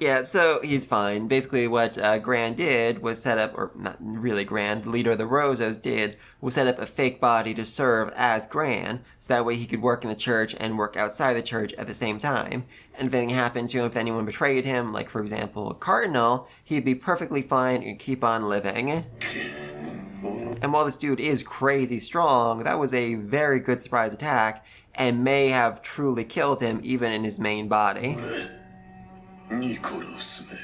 Yeah, so he's fine. Basically what Gran did was set up, or not really Gran, the leader of the Rozos did, was set up a fake body to serve as Gran, so that way he could work in the church and work outside the church at the same time. And if anything happened to him, if anyone betrayed him, like for example a cardinal, he'd be perfectly fine and keep on living. And while this dude is crazy strong, that was a very good surprise attack, and may have truly killed him even in his main body. ニコルスめ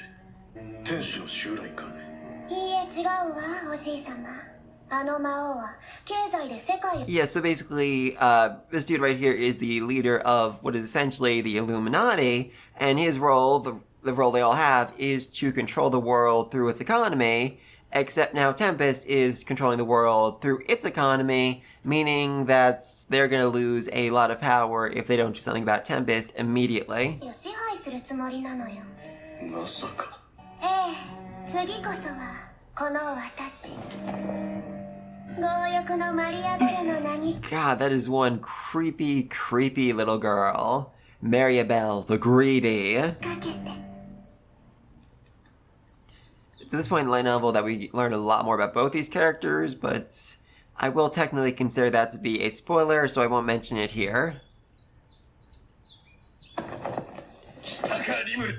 天使の襲来かねいいえ違うわおじいさまあの魔王は経済で世界を Yeah, so basically, this dude right here is the leader of what is essentially the Illuminati, and his role, the the role they all have is to control the world through its economy, except now Tempest is controlling the world through its economy, meaning that they're going to lose a lot of power if they don't do something about Tempest immediately. 支配するつもりなのよ。まさか。ええ、次こそはこの私。強欲のマリアベルの名に God, that is one creepy, creepy little girl. Mariabelle the Greedy. かけて。 It's at this point in the light novel that we learn a lot more about both these characters, but I will technically consider that to be a spoiler, so I won't mention it here.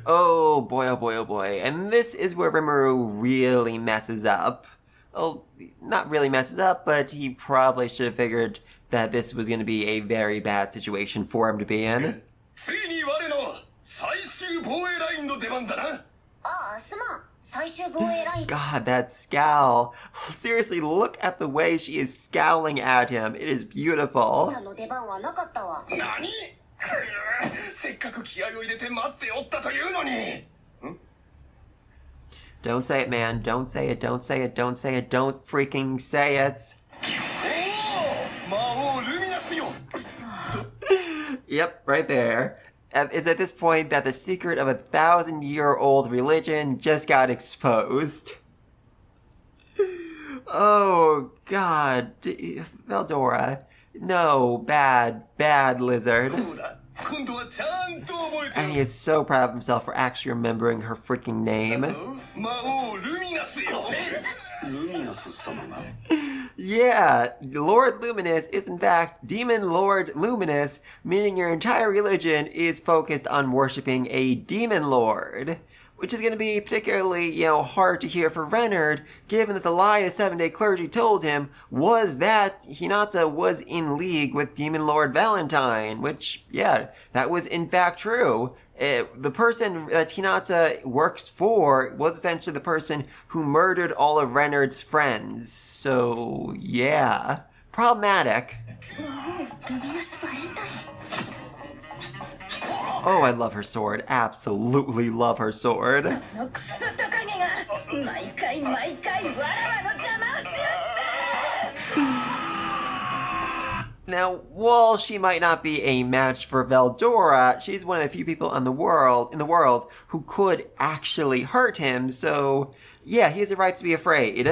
Oh boy, oh boy, oh boy. And this is where Rimuru really messes up. Well, not really messes up, but he probably should have figured that this was going to be a very bad situation for him to be in. ついに我の最終防衛ラインの出番だな。ああ、すまん。最終防衛ライン。 God, that scowl. Seriously, look at the way she is scowling at him. It is beautiful. さんの出番はなかったわ。何？せっかく気合を入れて待っておったというのに。 Don't say it, man. Don't say it, don't say it, don't say it, don't freaking say it. おお、魔王ルミナスよ。 Yep, right there. It's at this point that the secret of a 1,000-year-old religion just got exposed. Oh, God. Veldora. No, bad, bad lizard. どうだ。今度はちゃんと覚えて And る。 he is so proud of himself for actually remembering her freaking name. 魔王ルミナスよ。ルミナス様が。 Yeah, Lord Luminous is in fact Demon Lord Luminous, meaning your entire religion is focused on worshipping a Demon Lord. Which is going to be particularly, hard to hear for Reynard, given that the lie the Seven-Day Clergy told him was that Hinata was in league with Demon Lord Valentine, which, yeah, that was in fact true. The person that Hinata works for was essentially the person who murdered all of Reynard's friends. So, yeah, problematic. Oh, I love her sword. Absolutely love her sword. のクソトカゲが毎回わらわの邪魔をしよって。 Now, while she might not be a match for Veldora, she's one of the few people in the world who could actually hurt him. So, yeah, he has a right to be afraid.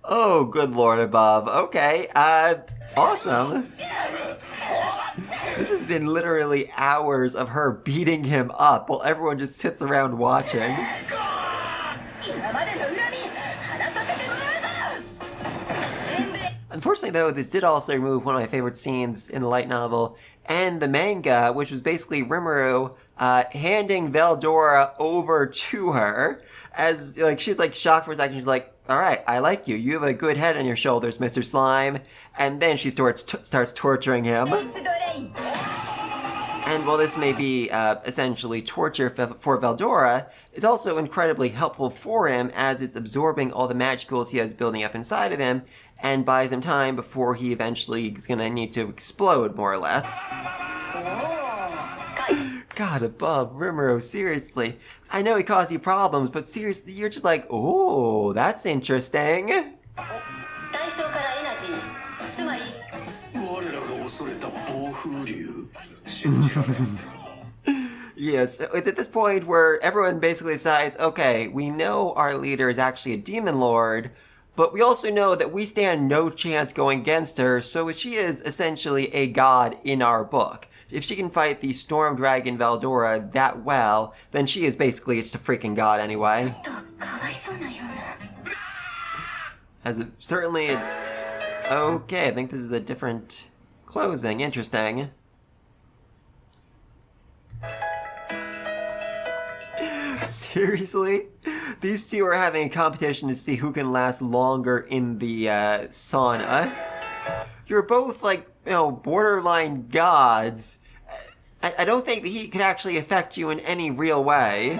Oh, good lord above. Okay, awesome. This has been literally hours of her beating him up while everyone just sits around watching. 今までの恨み晴らさせてもらうぞ。 Unfortunately, though, this did also remove one of my favorite scenes in the light novel and the manga, which was basically Rimuru handing Veldora over to her as, she's, shocked for a second. She's like, all right, I like you. You have a good head on your shoulders, Mr. Slime. And then she starts torturing him. エスドレイン。 And while this may be essentially torture for Veldora, it's also incredibly helpful for him as it's absorbing all the magicals he has building up inside of him and buys him time before he eventually is going to need to explode, more or less. God above, Rimuru, seriously. I know he caused you problems, but seriously, you're just like, oh, that's interesting. 対象からエナジー。つまり。我らが恐れた暴風竜。信じられん。 Yes, it's at this point where everyone basically decides, okay, we know our leader is actually a demon lord, but we also know that we stand no chance going against her, so she is essentially a god in our book. If she can fight the storm dragon Veldora that well, then she is basically just a freaking god anyway. かわいそうなような。 As it certainly... Okay, I think this is a different closing. Interesting. Seriously? These two are having a competition to see who can last longer in the sauna. You're both, borderline gods. I don't think the heat could actually affect you in any real way.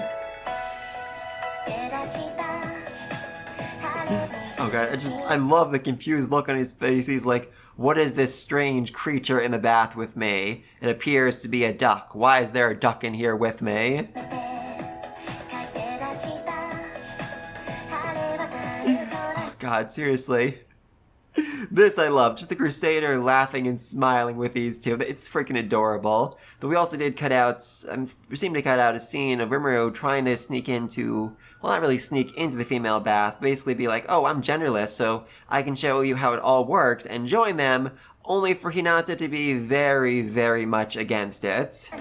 Oh god, I love the confused look on his face. He's like, what is this strange creature in the bath with me? It appears to be a duck. Why is there a duck in here with me? Oh god, seriously. This I love. Just the Crusader laughing and smiling with these two. It's freaking adorable. But we also did cut out, we seemed to cut out a scene of Rimuru trying to sneak into, well, not really sneak into the female bath, basically be like, oh, I'm genderless, so I can show you how it all works, and join them, only for Hinata to be very, very much against it.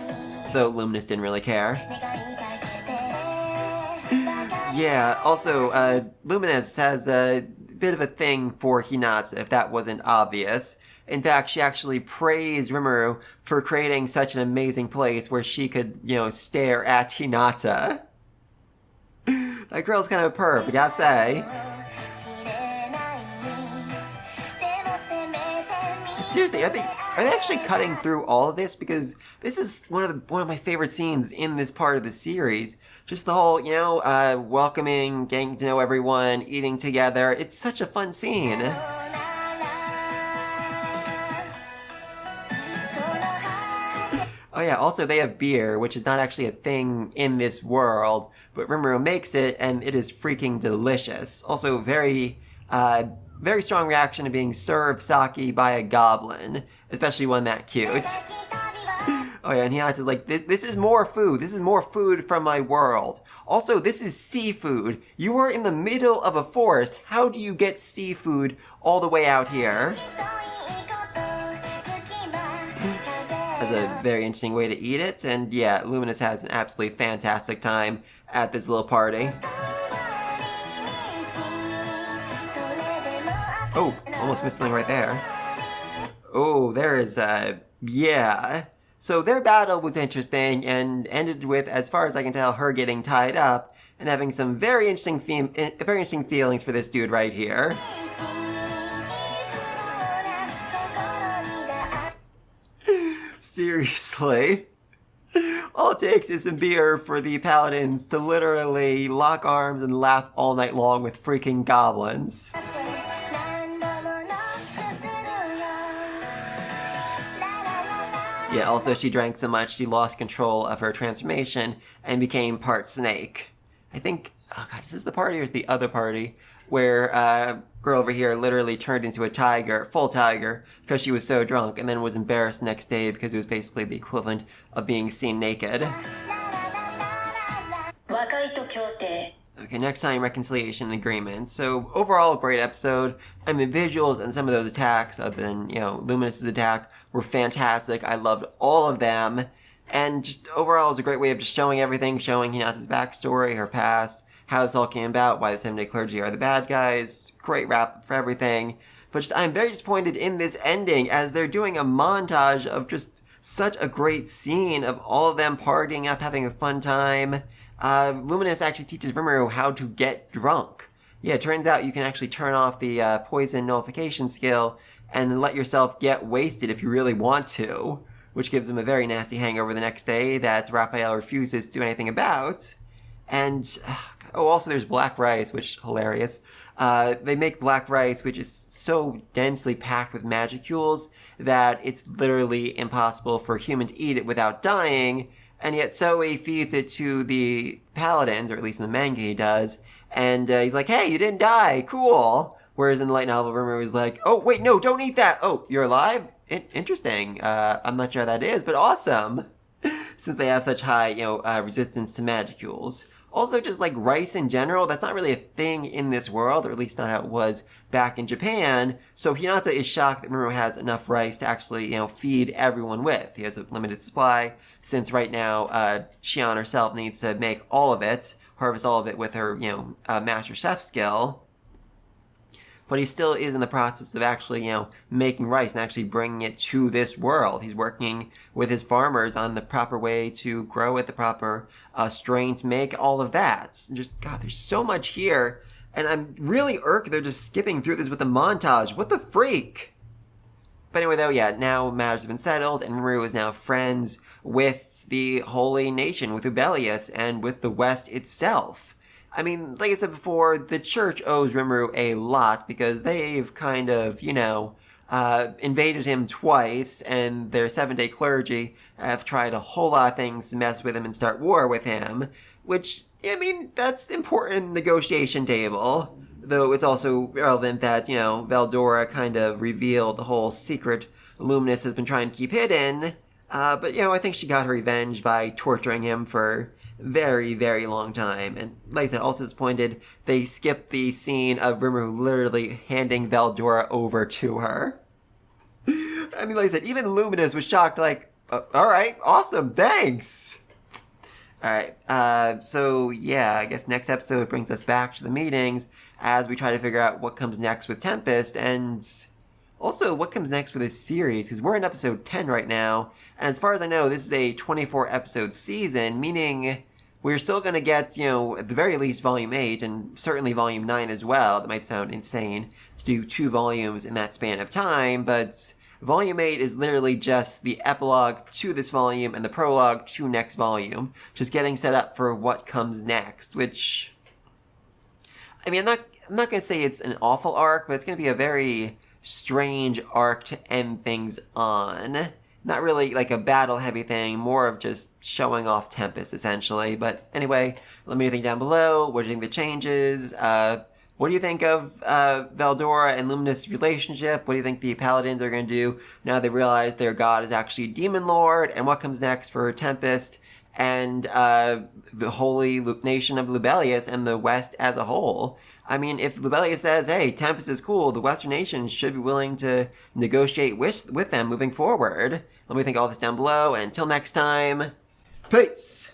Though Luminous didn't really care. Yeah, also, Luminous has a bit of a thing for Hinata, if that wasn't obvious. In fact, she actually praised Rimuru for creating such an amazing place where she could, stare at Hinata. That girl's kind of a perv, I gotta say. Seriously, are they actually cutting through all of this? Because this is one of my favorite scenes in this part of the series. Just the whole, welcoming, getting to know everyone, eating together. It's such a fun scene. Oh yeah, also they have beer, which is not actually a thing in this world, but Rimuru makes it, and it is freaking delicious. Also very strong reaction to being served sake by a goblin, especially one that cute. Oh yeah, and Hinata's like, this is more food. This is more food from my world. Also, this is seafood. You are in the middle of a forest. How do you get seafood all the way out here? That's a very interesting way to eat it. And yeah, Luminous has an absolutely fantastic time at this little party. Oh, almost missed something right there. Oh, there is, yeah. So their battle was interesting and ended with, as far as I can tell, her getting tied up and having some very interesting feelings for this dude right here. Seriously. All it takes is some beer for the paladins to literally lock arms and laugh all night long with freaking goblins. Yeah, also she drank so much she lost control of her transformation and became part snake. I think, oh god, is this the party or is the other party? Where girl over here literally turned into a tiger, full tiger, because she was so drunk and then was embarrassed next day because it was basically the equivalent of being seen naked. Okay, next time, reconciliation and agreement. So, overall, great episode. And the visuals and some of those attacks, other than, Luminous's attack, were fantastic. I loved all of them. And just overall, it was a great way of just showing everything, showing Hinata's backstory, her past, how this all came about, why the Seven-Day Clergy are the bad guys. Great wrap for everything. But I'm very disappointed in this ending, as they're doing a montage of just such a great scene of all of them partying up, having a fun time. Luminous actually teaches Rimuru how to get drunk. Yeah, it turns out you can actually turn off the poison nullification skill and let yourself get wasted if you really want to, which gives him a very nasty hangover the next day that Raphael refuses to do anything about. And, also there's black rice, which is hilarious. They make black rice, which is so densely packed with magicules that it's literally impossible for a human to eat it without dying. And yet Zoe feeds it to the paladins, or at least in the manga he does, and he's like, hey, you didn't die, cool. Whereas in the light novel, Rimuru was like, oh, wait, no, don't eat that. Oh, you're alive? Interesting. I'm not sure how that is, but awesome. Since they have such high, resistance to magicules. Also, just like rice in general, that's not really a thing in this world, or at least not how it was back in Japan. So Hinata is shocked that Rimuru has enough rice to actually, feed everyone with. He has a limited supply, since right now, Shion herself needs to make all of it, harvest all of it with her, master chef skill. But he still is in the process of actually, making rice and actually bringing it to this world. He's working with his farmers on the proper way to grow it, the proper strain to make all of that. And just, God, there's so much here. And I'm really irked they're just skipping through this with the montage. What the freak? But anyway, though, yeah, now matters have been settled, and Rimuru is now friends with the Holy Nation, with Ubelius, and with the West itself. I mean, like I said before, the church owes Rimuru a lot because they've kind of, invaded him twice, and their 7-day clergy have tried a whole lot of things to mess with him and start war with him, which, I mean, that's important negotiation table. Though it's also relevant that, Veldora kind of revealed the whole secret Luminous has been trying to keep hidden. But, I think she got her revenge by torturing him for very, very long time. And like I said, also disappointed they skipped the scene of Rimuru literally handing Veldora over to her. I mean, like I said, even Luminous was shocked, like, alright, awesome, thanks! Alright, so yeah, I guess next episode brings us back to the meetings as we try to figure out what comes next with Tempest, and also what comes next with this series, because we're in episode 10 right now, and as far as I know, this is a 24-episode season, meaning we're still going to get, at the very least, Volume 8, and certainly Volume 9 as well. That might sound insane to do 2 volumes in that span of time, but Volume 8 is literally just the epilogue to this volume and the prologue to next volume, just getting set up for what comes next, which, I mean, I'm not going to say it's an awful arc, but it's going to be a very strange arc to end things on. Not really like a battle-heavy thing, more of just showing off Tempest, essentially. But anyway, let me know anything down below. What do you think of the changes? What do you think of Veldora and Luminous' relationship? What do you think the Paladins are going to do now they realize their god is actually a Demon Lord? And what comes next for Tempest and the holy nation of Lubelius and the West as a whole? I mean, if Lubelius says, hey, Tempest is cool, the Western nations should be willing to negotiate with them moving forward. Let me think all this down below, and until next time, peace!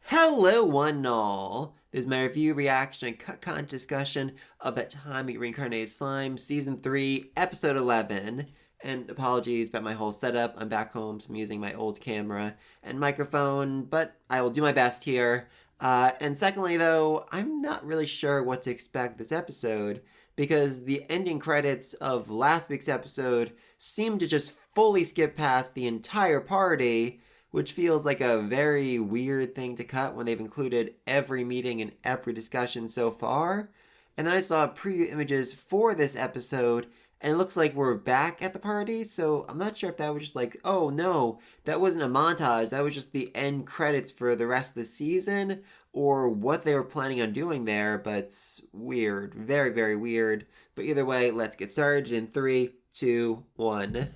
Hello, one and all. This is my review, reaction, and cut content discussion of That Time We Reincarnated Slime, Season 3, Episode 11. And apologies about my whole setup. I'm back home, so I'm using my old camera and microphone, but I will do my best here. And secondly, though, I'm not really sure what to expect this episode, because the ending credits of last week's episode seem to just fully skip past the entire party, which feels like a very weird thing to cut when they've included every meeting and every discussion so far. And then I saw preview images for this episode, and it looks like we're back at the party, so I'm not sure if that was just like, oh no, that wasn't a montage, that was just the end credits for the rest of the season, or what they were planning on doing there, but weird. Very, very weird. But either way, let's get started in 3, 2, 1.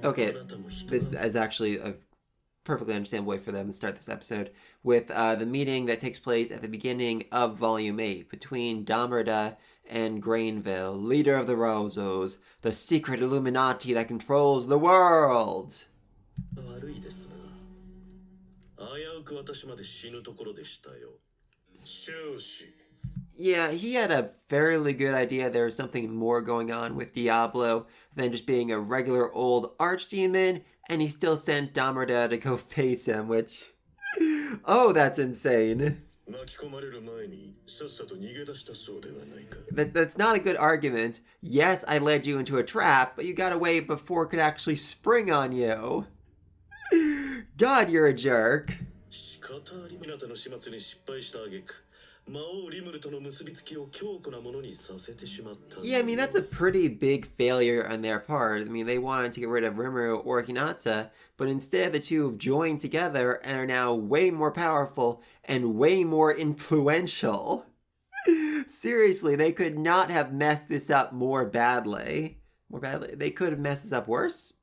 Okay, this is actually a perfectly understandable way for them to start this episode with the meeting that takes place at the beginning of Volume 8 between Damerda and Grainville, leader of the Rozos, the secret Illuminati that controls the world. Yeah, he had a fairly good idea there was something more going on with Diablo than just being a regular old archdemon, and he still sent Damerda to go face him, which... oh, that's insane. That's not a good argument. Yes, I led you into a trap, but you got away before it could actually spring on you. God, you're a jerk. Yeah, I mean, that's a pretty big failure on their part. I mean, they wanted to get rid of Rimuru or Hinata, but instead the two have joined together and are now way more powerful and way more influential. Seriously, they could not have messed this up more badly. They could have messed this up worse?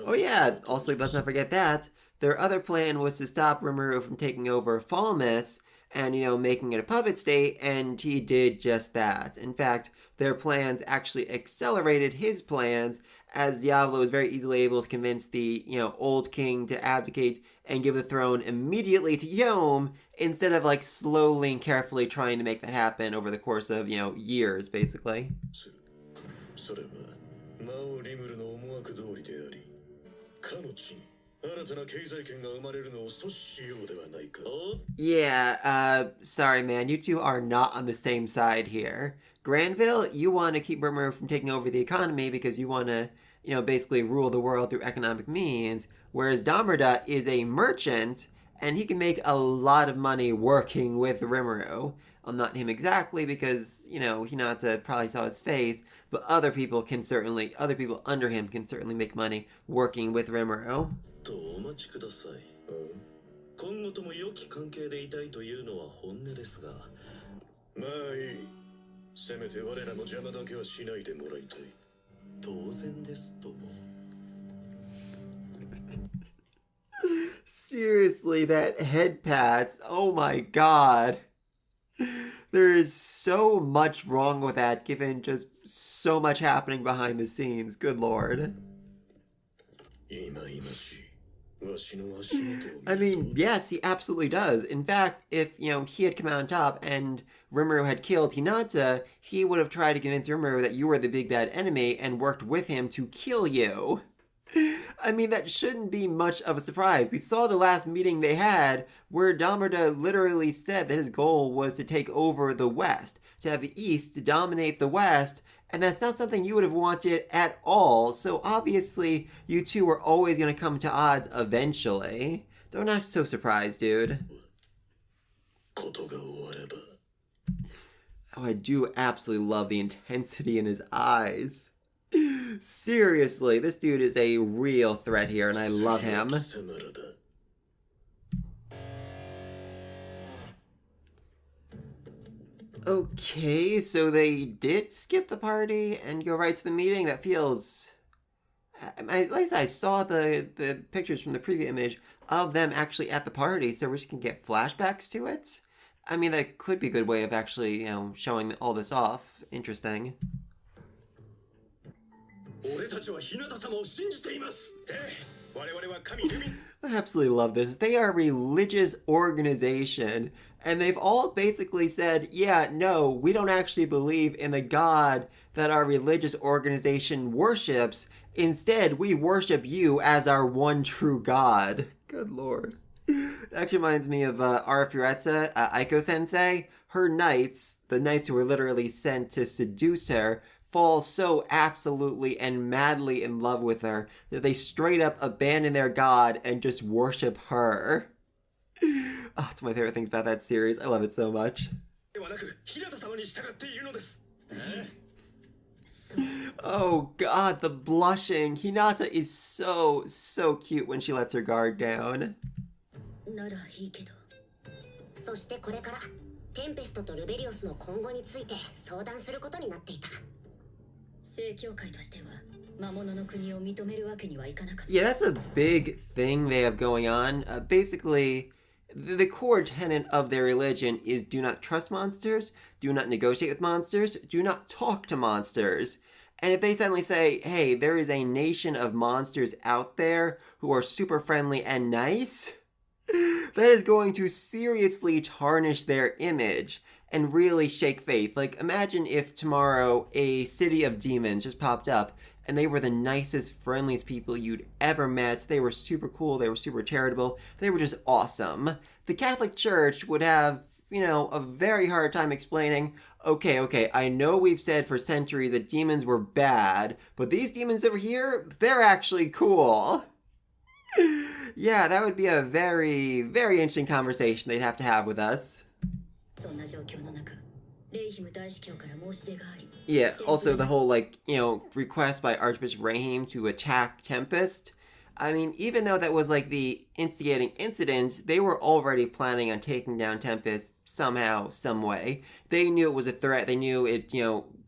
Oh yeah, also let's not forget that. Their other plan was to stop Rimuru from taking over Falmus and, making it a puppet state, and he did just that. In fact, their plans actually accelerated his plans, as Diablo was very easily able to convince the, old king to abdicate and give the throne immediately to Yom, instead of, slowly and carefully trying to make that happen over the course of, years, basically. かの地に新たな経済圏が生まれるのを阻止しようではないか。 Yeah, sorry, man. You two are not on the same side here. Granville, you want to keep Rimuru from taking over the economy because you want to, basically rule the world through economic means, whereas Damarda is a merchant, and he can make a lot of money working with Rimuru. Well, not him exactly, because, Hinata probably saw his face, but other people under him can certainly make money working with Rimuru. とお待ちください。今後とも良き関係でいたいというのは本音ですが。まあいい。せめて我らの邪魔だけはしないでもらいたい。当然ですとも。Seriously, that head pats. Oh my god. There is so much wrong with that, given just so much happening behind the scenes. Good lord. I mean, yes, he absolutely does. In fact, if, he had come out on top and Rimuru had killed Hinata, he would have tried to convince Rimuru that you were the big bad enemy and worked with him to kill you. I mean, that shouldn't be much of a surprise. We saw the last meeting they had where Damarda literally said that his goal was to take over the West, to have the East to dominate the West, and that's not something you would have wanted at all, so obviously you two were always going to come to odds eventually. Don't act so surprised, dude. Oh, I do absolutely love the intensity in his eyes. Seriously, this dude is a real threat here, and I love him. Okay, so they did skip the party and go right to the meeting. That feels... Like I said, I saw the pictures from the preview image of them actually at the party, so we're just going to get flashbacks to it. I mean, that could be a good way of actually, showing all this off. Interesting. I absolutely love this. They are a religious organization, and they've all basically said, yeah, no, we don't actually believe in the God that our religious organization worships. Instead, we worship you as our one true God. Good lord. That actually reminds me of Arifureta, Aiko-sensei. Her knights, the knights who were literally sent to seduce her, fall so absolutely and madly in love with her that they straight up abandon their god and just worship her. Oh, it's one of my favorite things about that series. I love it so much. Oh god, the blushing. Hinata is so cute when she lets her guard down. ならいいけど。そしてこれからテンペストとルベリオスの今後について相談することになっていた。正教会としては魔物の国を認めるわけにはいかなかった。Yeah, that's a big thing they have going on. Basically, the core tenet of their religion is do not trust monsters, do not negotiate with monsters, do not talk to monsters. And if they suddenly say, hey, there is a nation of monsters out there who are super friendly and nice, that is going to seriously tarnish their image and really shake faith. Like, imagine if tomorrow a city of demons just popped up and they were the nicest, friendliest people you'd ever met. They were super cool, they were super charitable, they were just awesome. The Catholic Church would have, a very hard time explaining, okay, I know we've said for centuries that demons were bad, but these demons over here, they're actually cool. Yeah, that would be a very, very interesting conversation they'd have to have with us. Yeah, also the whole, request by Archbishop Rahim to attack Tempest. I mean, even though that was, the instigating incident, they were already planning on taking down Tempest somehow, some way. They knew it was a threat. They knew it,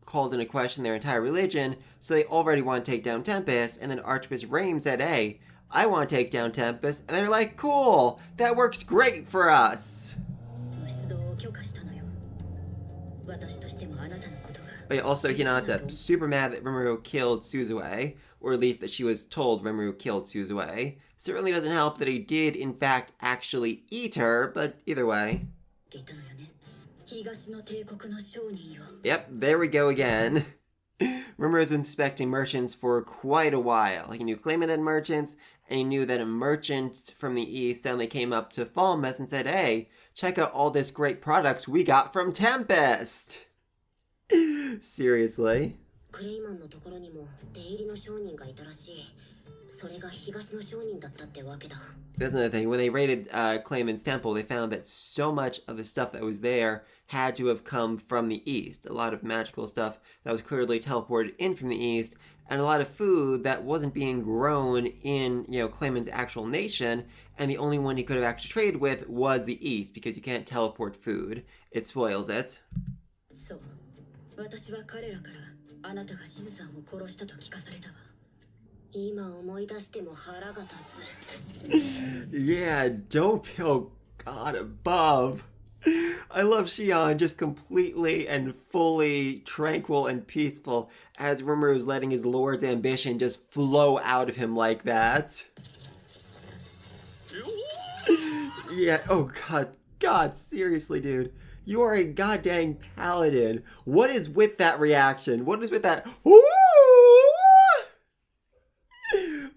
called into question their entire religion, so they already want to take down Tempest, and then Archbishop Rahim said, hey, I want to take down Tempest, and they're like, cool, that works great for us. But yeah, also Hinata, super mad that Rimuru killed Suzue, or at least that she was told Rimuru killed Suzue. Certainly doesn't help that he did, in fact, actually eat her, but either way. Yep, there we go again. Rimuru has been inspecting merchants for quite a while. He knew Clayman had merchants, and he knew that a merchant from the east suddenly came up to Falmouth and said, "Hey, check out all this great products we got from Tempest." Seriously. クレイマンのところにも出入りの商人がいたらしい。それが東の商人だったってわけだ。 That's another thing. When they raided Clayman's temple, they found that so much of the stuff that was there had to have come from the east. A lot of magical stuff that was clearly teleported in from the east, and a lot of food that wasn't being grown in, Clayman's actual nation, and the only one he could have actually traded with was the east, because you can't teleport food. It spoils it. そう。私は彼らからあなたがシズさんを殺したと聞かされたわ。今思い出しても腹が立つ。Yeah, don't feel God above. I love Xion just completely and fully tranquil and peaceful as Rimuru is letting his lord's ambition just flow out of him like that. Yeah, oh God, seriously, dude. You are a goddamn paladin. What is with that reaction? What is with that? Ooh!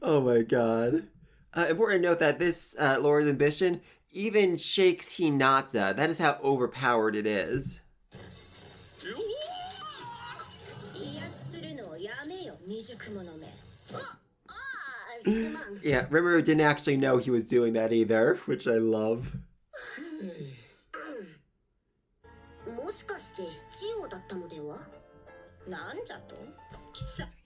Oh my God. Important to note that this Lord's ambition even shakes Hinata. That is how overpowered it is. Yeah, Rimuru didn't actually know he was doing that either, which I love.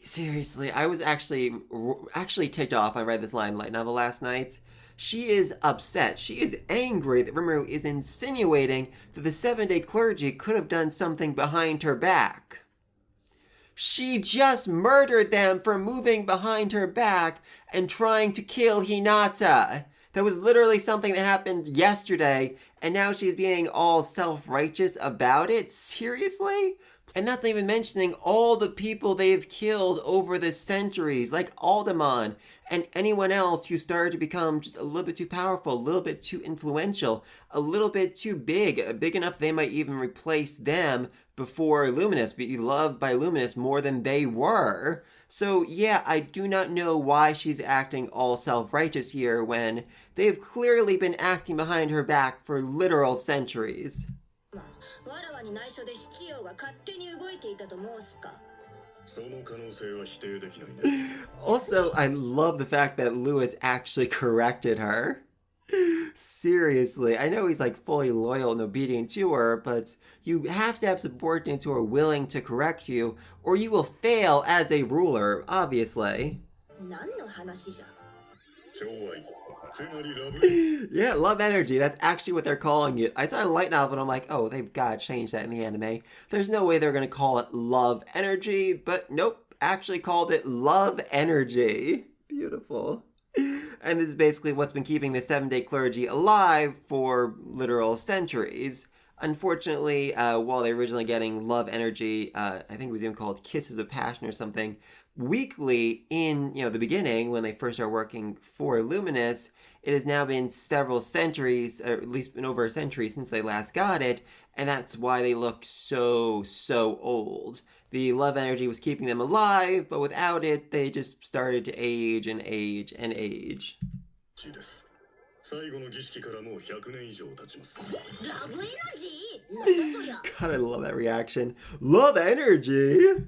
Seriously, I was actually ticked off. I read this line light novel last night. She is upset. She is angry that Rimuru is insinuating that the 7-day clergy could have done something behind her back. She just murdered them for moving behind her back and trying to kill Hinata. That was literally something that happened yesterday, and now she's being all self-righteous about it? Seriously? And that's not even mentioning all the people they've killed over the centuries, like Alderman and anyone else who started to become just a little bit too powerful, a little bit too influential, a little bit too big enough they might even replace them before Luminous, be loved by Luminous more than they were. So yeah, I do not know why she's acting all self-righteous here when they've clearly been acting behind her back for literal centuries. Also, I love the fact that Lewis actually corrected her. Seriously, I know he's like fully loyal and obedient to her, but you have to have subordinates who are willing to correct you, or you will fail as a ruler, obviously. Yeah, love energy. That's actually what they're calling it. I saw a light novel and I'm like, oh, they've got to change that in the anime. There's no way they're going to call it love energy, but nope, actually called it love energy. Beautiful. And this is basically what's been keeping the 7-day clergy alive for literal centuries. Unfortunately, while they're originally getting love energy, I think it was even called Kisses of Passion or something, weekly in the beginning when they first started working for Luminous, it has now been several centuries, or at least been over a century since they last got it, and that's why they look so old. The love energy was keeping them alive, but without it, they just started to age and age and age. God, I love that reaction. Love energy!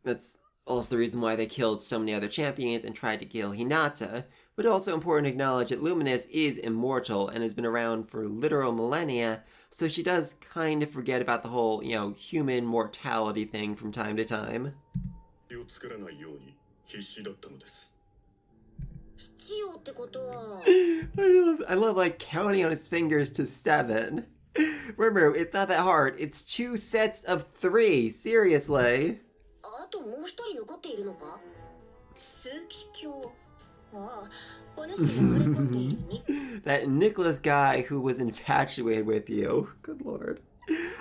That's also the reason why they killed so many other champions and tried to kill Hinata. But also important to acknowledge that Luminous is immortal and has been around for literal millennia, so she does kind of forget about the whole, human mortality thing from time to time. I love like counting on his fingers to 7. Remember, it's not that hard. It's 2 sets of 3. Seriously. That Nicholas guy who was infatuated with you. Good lord.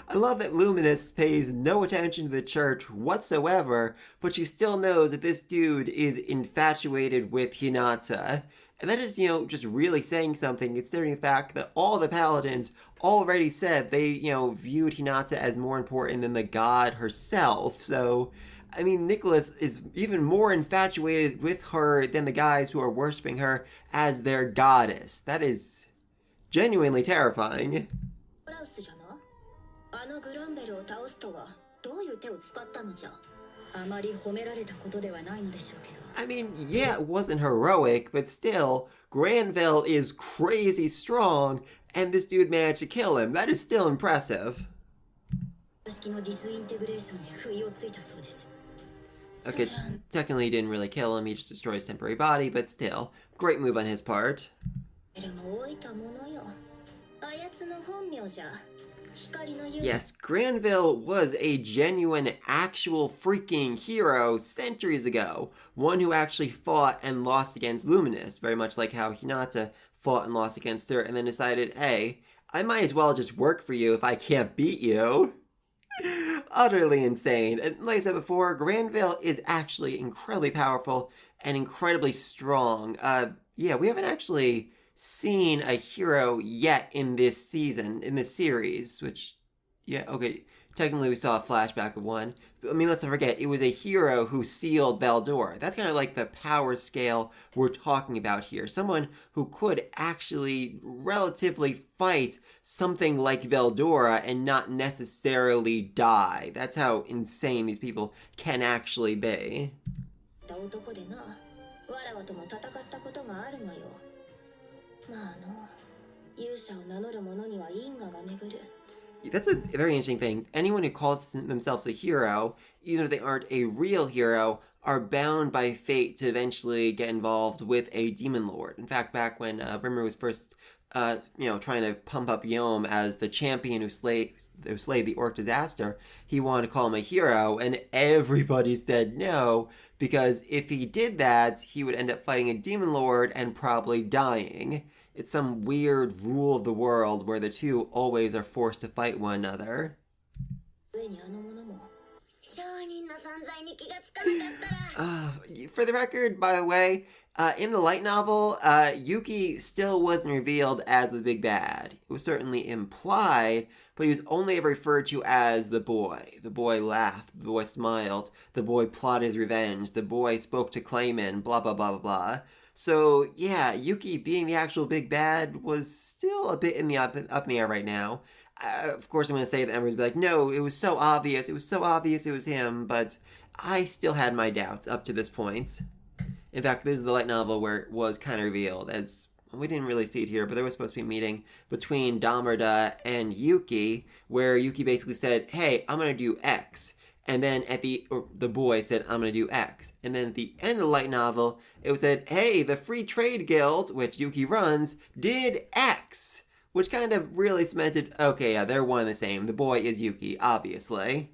I love that Luminous pays no attention to the church whatsoever, but she still knows that this dude is infatuated with Hinata. And that is, just really saying something, considering the fact that all the paladins already said they, viewed Hinata as more important than the god herself. So, I mean, Nicholas is even more infatuated with her than the guys who are worshiping her as their goddess. That is genuinely terrifying. ブラウスじゃな。あのグランベルを倒すとはどういう手を使ったのじゃ。あまり褒められたことではないのでしょうけど。I mean, yeah, it wasn't heroic, but still, Granville is crazy strong, and this dude managed to kill him. That is still impressive. 式のディスインテグレーションで不意をついたそうです。 Okay, technically he didn't really kill him, he just destroyed his temporary body, but still, great move on his part. でも老いたものよ。あやつの本名じゃ。 Yes, Granville was a genuine, actual freaking hero centuries ago. One who actually fought and lost against Luminous, very much like how Hinata fought and lost against her and then decided, hey, I might as well just work for you if I can't beat you. Utterly insane. And like I said before, Granville is actually incredibly powerful and incredibly strong. Yeah, we haven't actually seen a hero yet in this season, in this series, which, yeah, okay, technically we saw a flashback of one, but I mean, let's not forget, it was a hero who sealed Valdor. That's kind of like the power scale we're talking about here. Someone who could actually relatively fight something like Veldora and not necessarily die. That's how insane these people can actually be. That's a very interesting thing. Anyone who calls themselves a hero, even if they aren't a real hero, are bound by fate to eventually get involved with a demon lord. In fact, back when Rimmer was first, trying to pump up Yom as the champion who slayed the Orc disaster, he wanted to call him a hero, and everybody said no, because if he did that, he would end up fighting a demon lord and probably dying. It's some weird rule of the world where the two always are forced to fight one another. For the record, by the way, in the light novel, Yuki still wasn't revealed as the big bad. It was certainly implied, but he was only ever referred to as the boy. The boy laughed, the boy smiled, the boy plotted his revenge, the boy spoke to Clayman, blah blah blah blah blah. So, yeah, Yuki being the actual big bad was still a bit up in the air right now. Of course, I'm going to say that everyone's be like, no, it was so obvious it was him, but I still had my doubts up to this point. In fact, this is the light novel where it was kind of revealed, as we didn't really see it here, but there was supposed to be a meeting between Damarda and Yuki, where Yuki basically said, hey, I'm going to do X. And then the boy said, I'm going to do X. And then at the end of the light novel, it was said, hey, the Free Trade Guild, which Yuki runs, did X. Which kind of really cemented, okay, yeah, they're one and the same. The boy is Yuki, obviously.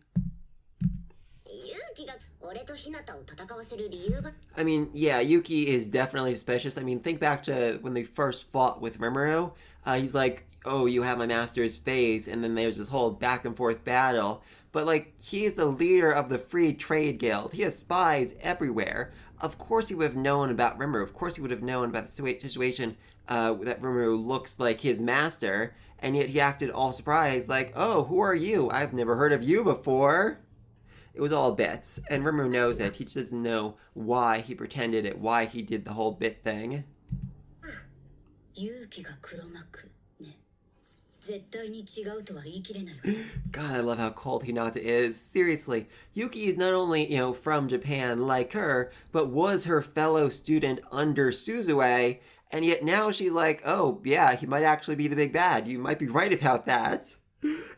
I mean, yeah, Yuki is definitely suspicious. I mean, think back to when they first fought with Rimuru. He's like, oh, you have my master's face, and then there's this whole back and forth battle. But, like, he's the leader of the Free Trade Guild. He has spies everywhere. Of course he would have known about Rimuru. Of course he would have known about the situation that Rimuru looks like his master. And yet he acted all surprised, like, oh, who are you? I've never heard of you before. It was all bits. And Rimuru knows it. He just doesn't know why he pretended it, why he did the whole bit thing. God, I love how cold Hinata is. Seriously, Yuki is not only, from Japan like her, but was her fellow student under Suzue, and yet now she's like, oh, yeah, he might actually be the big bad. You might be right about that.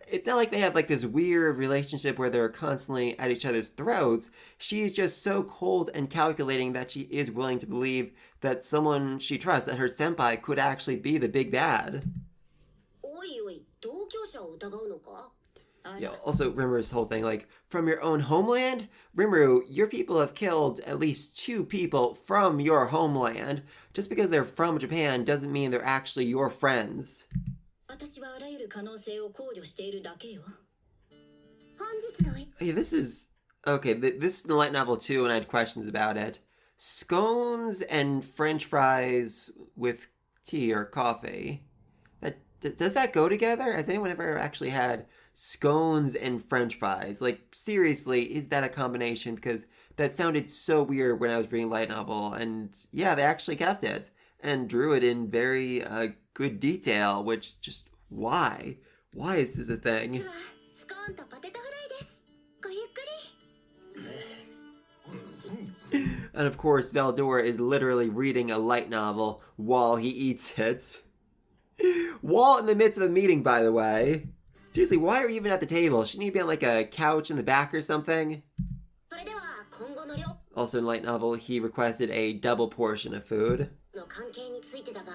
It's not like they have, like, this weird relationship where they're constantly at each other's throats. She's just so cold and calculating that she is willing to believe that someone she trusts, that her senpai, could actually be the big bad. Yeah, also Rimuru's whole thing, like, from your own homeland? Rimuru, your people have killed at least 2 people from your homeland. Just because they're from Japan doesn't mean they're actually your friends. Yeah, this is... Okay, this is the light novel too, and I had questions about it. scones and French fries with tea or coffee. Does that go together? Has anyone ever actually had scones and French fries? Like, seriously, is that a combination? Because that sounded so weird when I was reading light novel, and yeah, they actually kept it and drew it in very good detail. Which just why? Why is this a thing? スコーンとポテトフライです。ごゆっくり。 And of course, Valdora is literally reading a light novel while he eats it. While in the midst of a meeting, by the way. Seriously, why are you even at the table? Shouldn't you be on like a couch in the back or something? それでは今後の量 Also in light novel, he requested a double portion of food. の関係についてだが。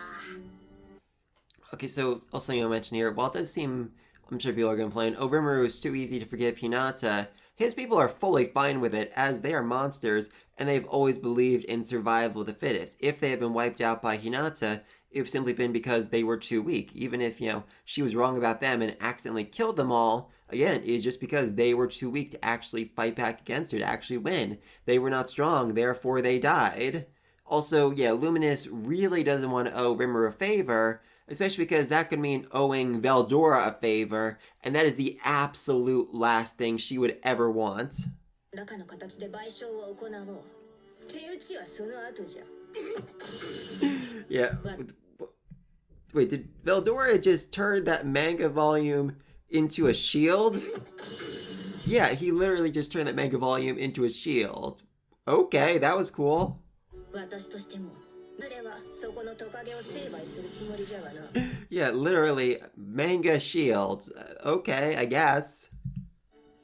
Okay, so also something I'll mention here. While it does seem, I'm sure people are going to complain, oh, Rimuru is too easy to forgive Hinata, his people are fully fine with it, as they are monsters, and they've always believed in survival of the fittest. If they had been wiped out by Hinata, it would simply been because they were too weak. Even if, she was wrong about them and accidentally killed them all, again, it's just because they were too weak to actually fight back against her, to actually win. They were not strong, therefore they died. Also, yeah, Luminous really doesn't want to owe Rimuru a favor, especially because that could mean owing Veldora a favor, and that is the absolute last thing she would ever want. 中の形で賠償を行おう。手打ちはその後じゃ。 Yeah. Wait, did Veldora just turn that manga volume into a shield? Yeah, he literally just turned that manga volume into a shield. Okay, that was cool. 私としても、ズレはそこのトカゲを成敗するつもりじゃがな。 Yeah, literally, manga shield. Okay, I guess.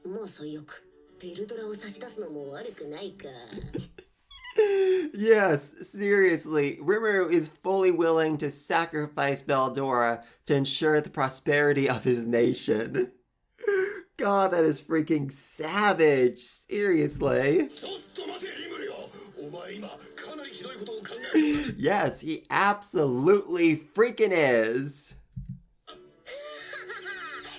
もう最悪。ベルドラを差し出すのも悪くないか。 Yes, seriously, Rimuru is fully willing to sacrifice Veldora to ensure the prosperity of his nation. God, that is freaking savage. Seriously. ちょっと待てリムルよ。お前今かなりひどいことを考えておる。 Yes, he absolutely freaking is.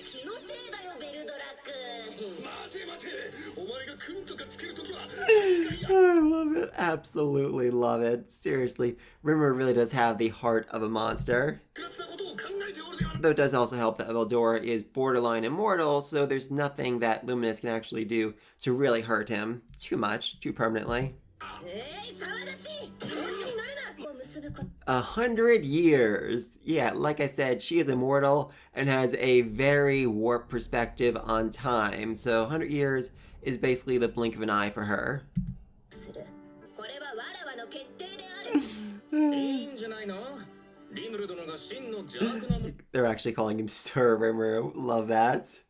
気のせいだよベルドラ君。待て待て。お前がクンとかつけるときは。 I love it. Absolutely love it. Seriously, Rimuru really does have the heart of a monster. 複雑なことを考えておるではない。 Though it does also help that Veldora is borderline immortal, so there's nothing that Luminous can actually do to really hurt him too much, too permanently. 騒がしい。調子に乗るな。を結ぶこと。 100 years. Yeah, like I said, she is immortal and has a very warped perspective on time. So 100 years is basically the blink of an eye for her. する。これはわらわの決定である。いいんじゃないの。リムル殿が真の邪悪なも。 They're actually calling him Sir Rimuru. Love that.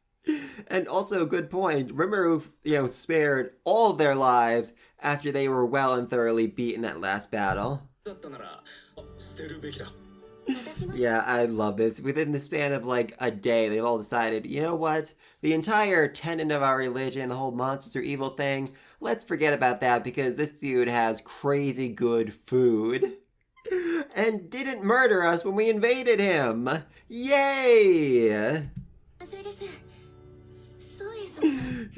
And also, good point. Rimuru, spared all of their lives after they were well and thoroughly beat in that last battle. だったなら捨てるべきだ。 Yeah, I love this. Within the span of like a day, they've all decided, you know what? The entire tenet of our religion, the whole monsters are evil thing, let's forget about that because this dude has crazy good food. And didn't murder us when we invaded him. Yay! それです。そうです。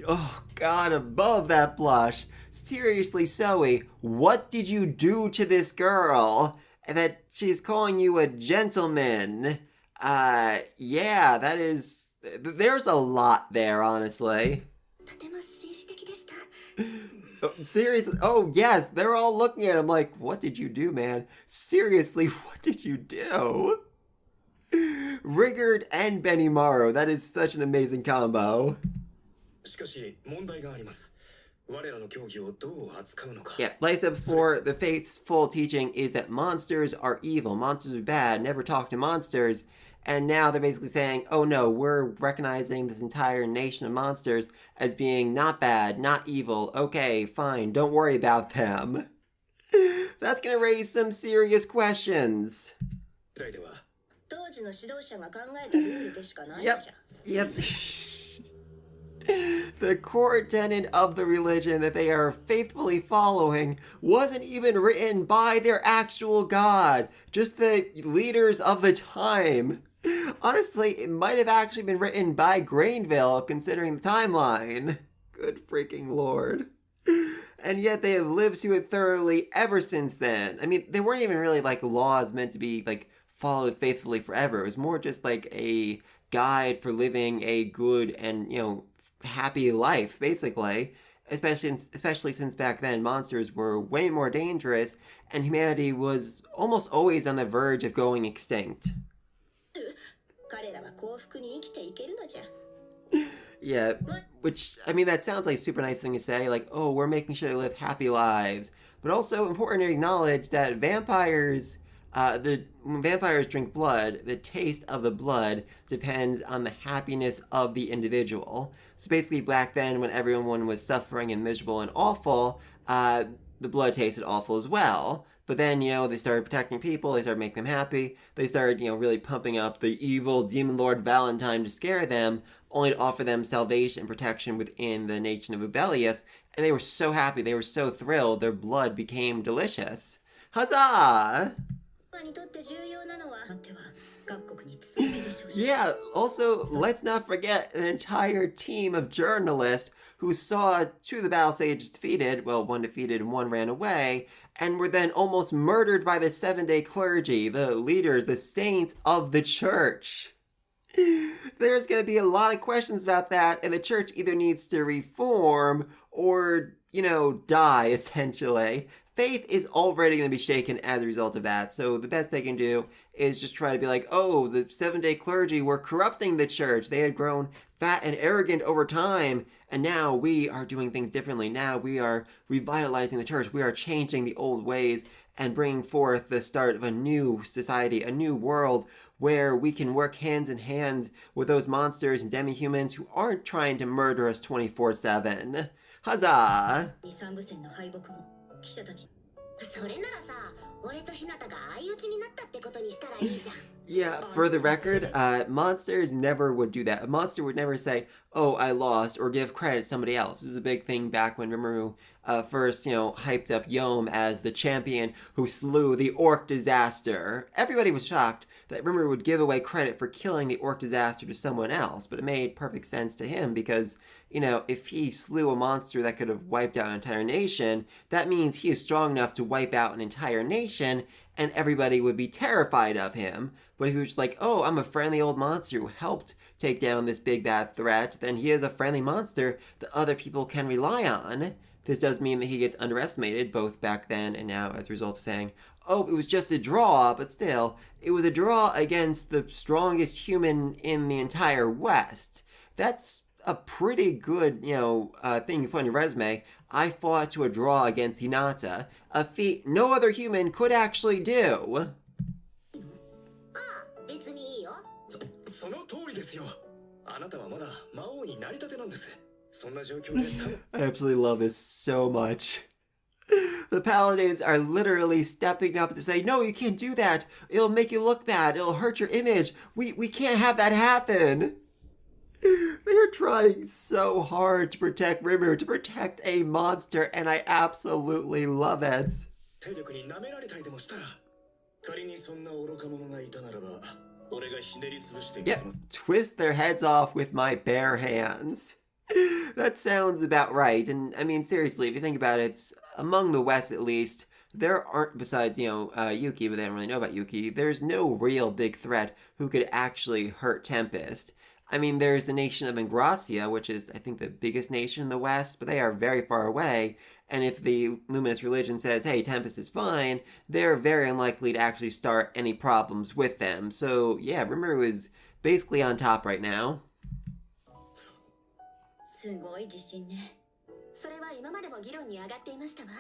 Oh god, above that blush. Seriously, Zoe, what did you do to this girl? That she's calling you a gentleman. Yeah, that is... There's a lot there, honestly. とても紳士的でした。 Oh, seriously? Oh, yes, they're all looking at him like, what did you do, man? Seriously, what did you do? Rigard and Benimaru, that is such an amazing combo. しかし問題があります。我らの競技をどう扱うのか。 Yeah, like I said before, the faith's full teaching is that monsters are evil, monsters are bad, never talk to monsters. And now they're basically saying, oh no, we're recognizing this entire nation of monsters as being not bad, not evil. Okay, fine, don't worry about them. That's gonna raise some serious questions. 代では。当時の指導者が考えたルールでしかないじゃん。 Yep. The core tenet of the religion that they are faithfully following wasn't even written by their actual god, just the leaders of the time. Honestly, it might have actually been written by Grainville, considering the timeline. Good freaking lord. And yet they have lived through it thoroughly ever since then. I mean, they weren't even really like laws meant to be like followed faithfully forever. It was more just like a guide for living a good and, happy life, basically. Especially since back then monsters were way more dangerous and humanity was almost always on the verge of going extinct. 彼らは幸福に生きていけるのじゃ。 Yeah, which, I mean, that sounds like a super nice thing to say, like, oh, we're making sure they live happy lives. But also important to acknowledge that when vampires drink blood, the taste of the blood depends on the happiness of the individual. So basically, back then, when everyone was suffering and miserable and awful, the blood tasted awful as well. But then, they started protecting people, they started making them happy, they started, really pumping up the evil demon lord Valentine to scare them, only to offer them salvation and protection within the nation of Ubelius, and they were so happy, they were so thrilled, their blood became delicious. Huzzah! Yeah, also, let's not forget an entire team of journalists who saw two of the Battle Sages defeated, well, one defeated and one ran away, and were then almost murdered by the 7-day clergy, the leaders, the saints of the church. There's going to be a lot of questions about that, and the church either needs to reform or, die, essentially. Faith is already going to be shaken as a result of that, so the best they can do is just try to be like, oh, the 7-day clergy were corrupting the church. They had grown fat and arrogant over time, and now we are doing things differently. Now we are revitalizing the church. We are changing the old ways and bringing forth the start of a new society, a new world where we can work hands in hand with those monsters and demi-humans who aren't trying to murder us 24/7. Huzzah! 記者たちそれならさ俺とひなたが相打ちになったってことにしたらいいじゃん Yeah, for the record, monsters never would do that. A monster would never say, oh, I lost, or give credit to somebody else. This is a big thing back when Rimuru first, hyped up Yom as the champion who slew the Orc Disaster. Everybody was shocked that Rimuru would give away credit for killing the Orc Disaster to someone else, but it made perfect sense to him because, if he slew a monster that could have wiped out an entire nation, that means he is strong enough to wipe out an entire nation, and everybody would be terrified of him. But if he was just like, oh, I'm a friendly old monster who helped take down this big bad threat, then he is a friendly monster that other people can rely on. This does mean that he gets underestimated, both back then and now, as a result of saying, oh, it was just a draw, but still, it was a draw against the strongest human in the entire West. That's a pretty good, thing to put on your resume. I fought to a draw against Hinata, a feat no other human could actually do. 別にいいよその通りですよあなたはまだ魔王になりたてなんですそんな状況で多分 I absolutely love this so much. The paladins are literally stepping up to say, no, you can't do that. It'll make you look bad. It'll hurt your image. We can't have that happen. They're trying so hard to protect Rimuru, to protect a monster, and I absolutely love it. 体力に舐められたりでもしたら仮にそんな愚か者がいたならば俺がひねり潰してみ Yeah, せます twist their heads off with my bare hands. That sounds about right. And I mean, seriously, if you think about it, among the West at least, there aren't, besides, Yuki, but they don't really know about Yuki, there's no real big threat who could actually hurt Tempest. I mean, there's the nation of Ingracia, which is, I think, the biggest nation in the West, but they are very far away. And if the Luminous religion says, hey, Tempest is fine, they're very unlikely to actually start any problems with them. So, yeah, Rimuru is basically on top right now. すごい自信ねそれは今までも議論に上がっていましたわ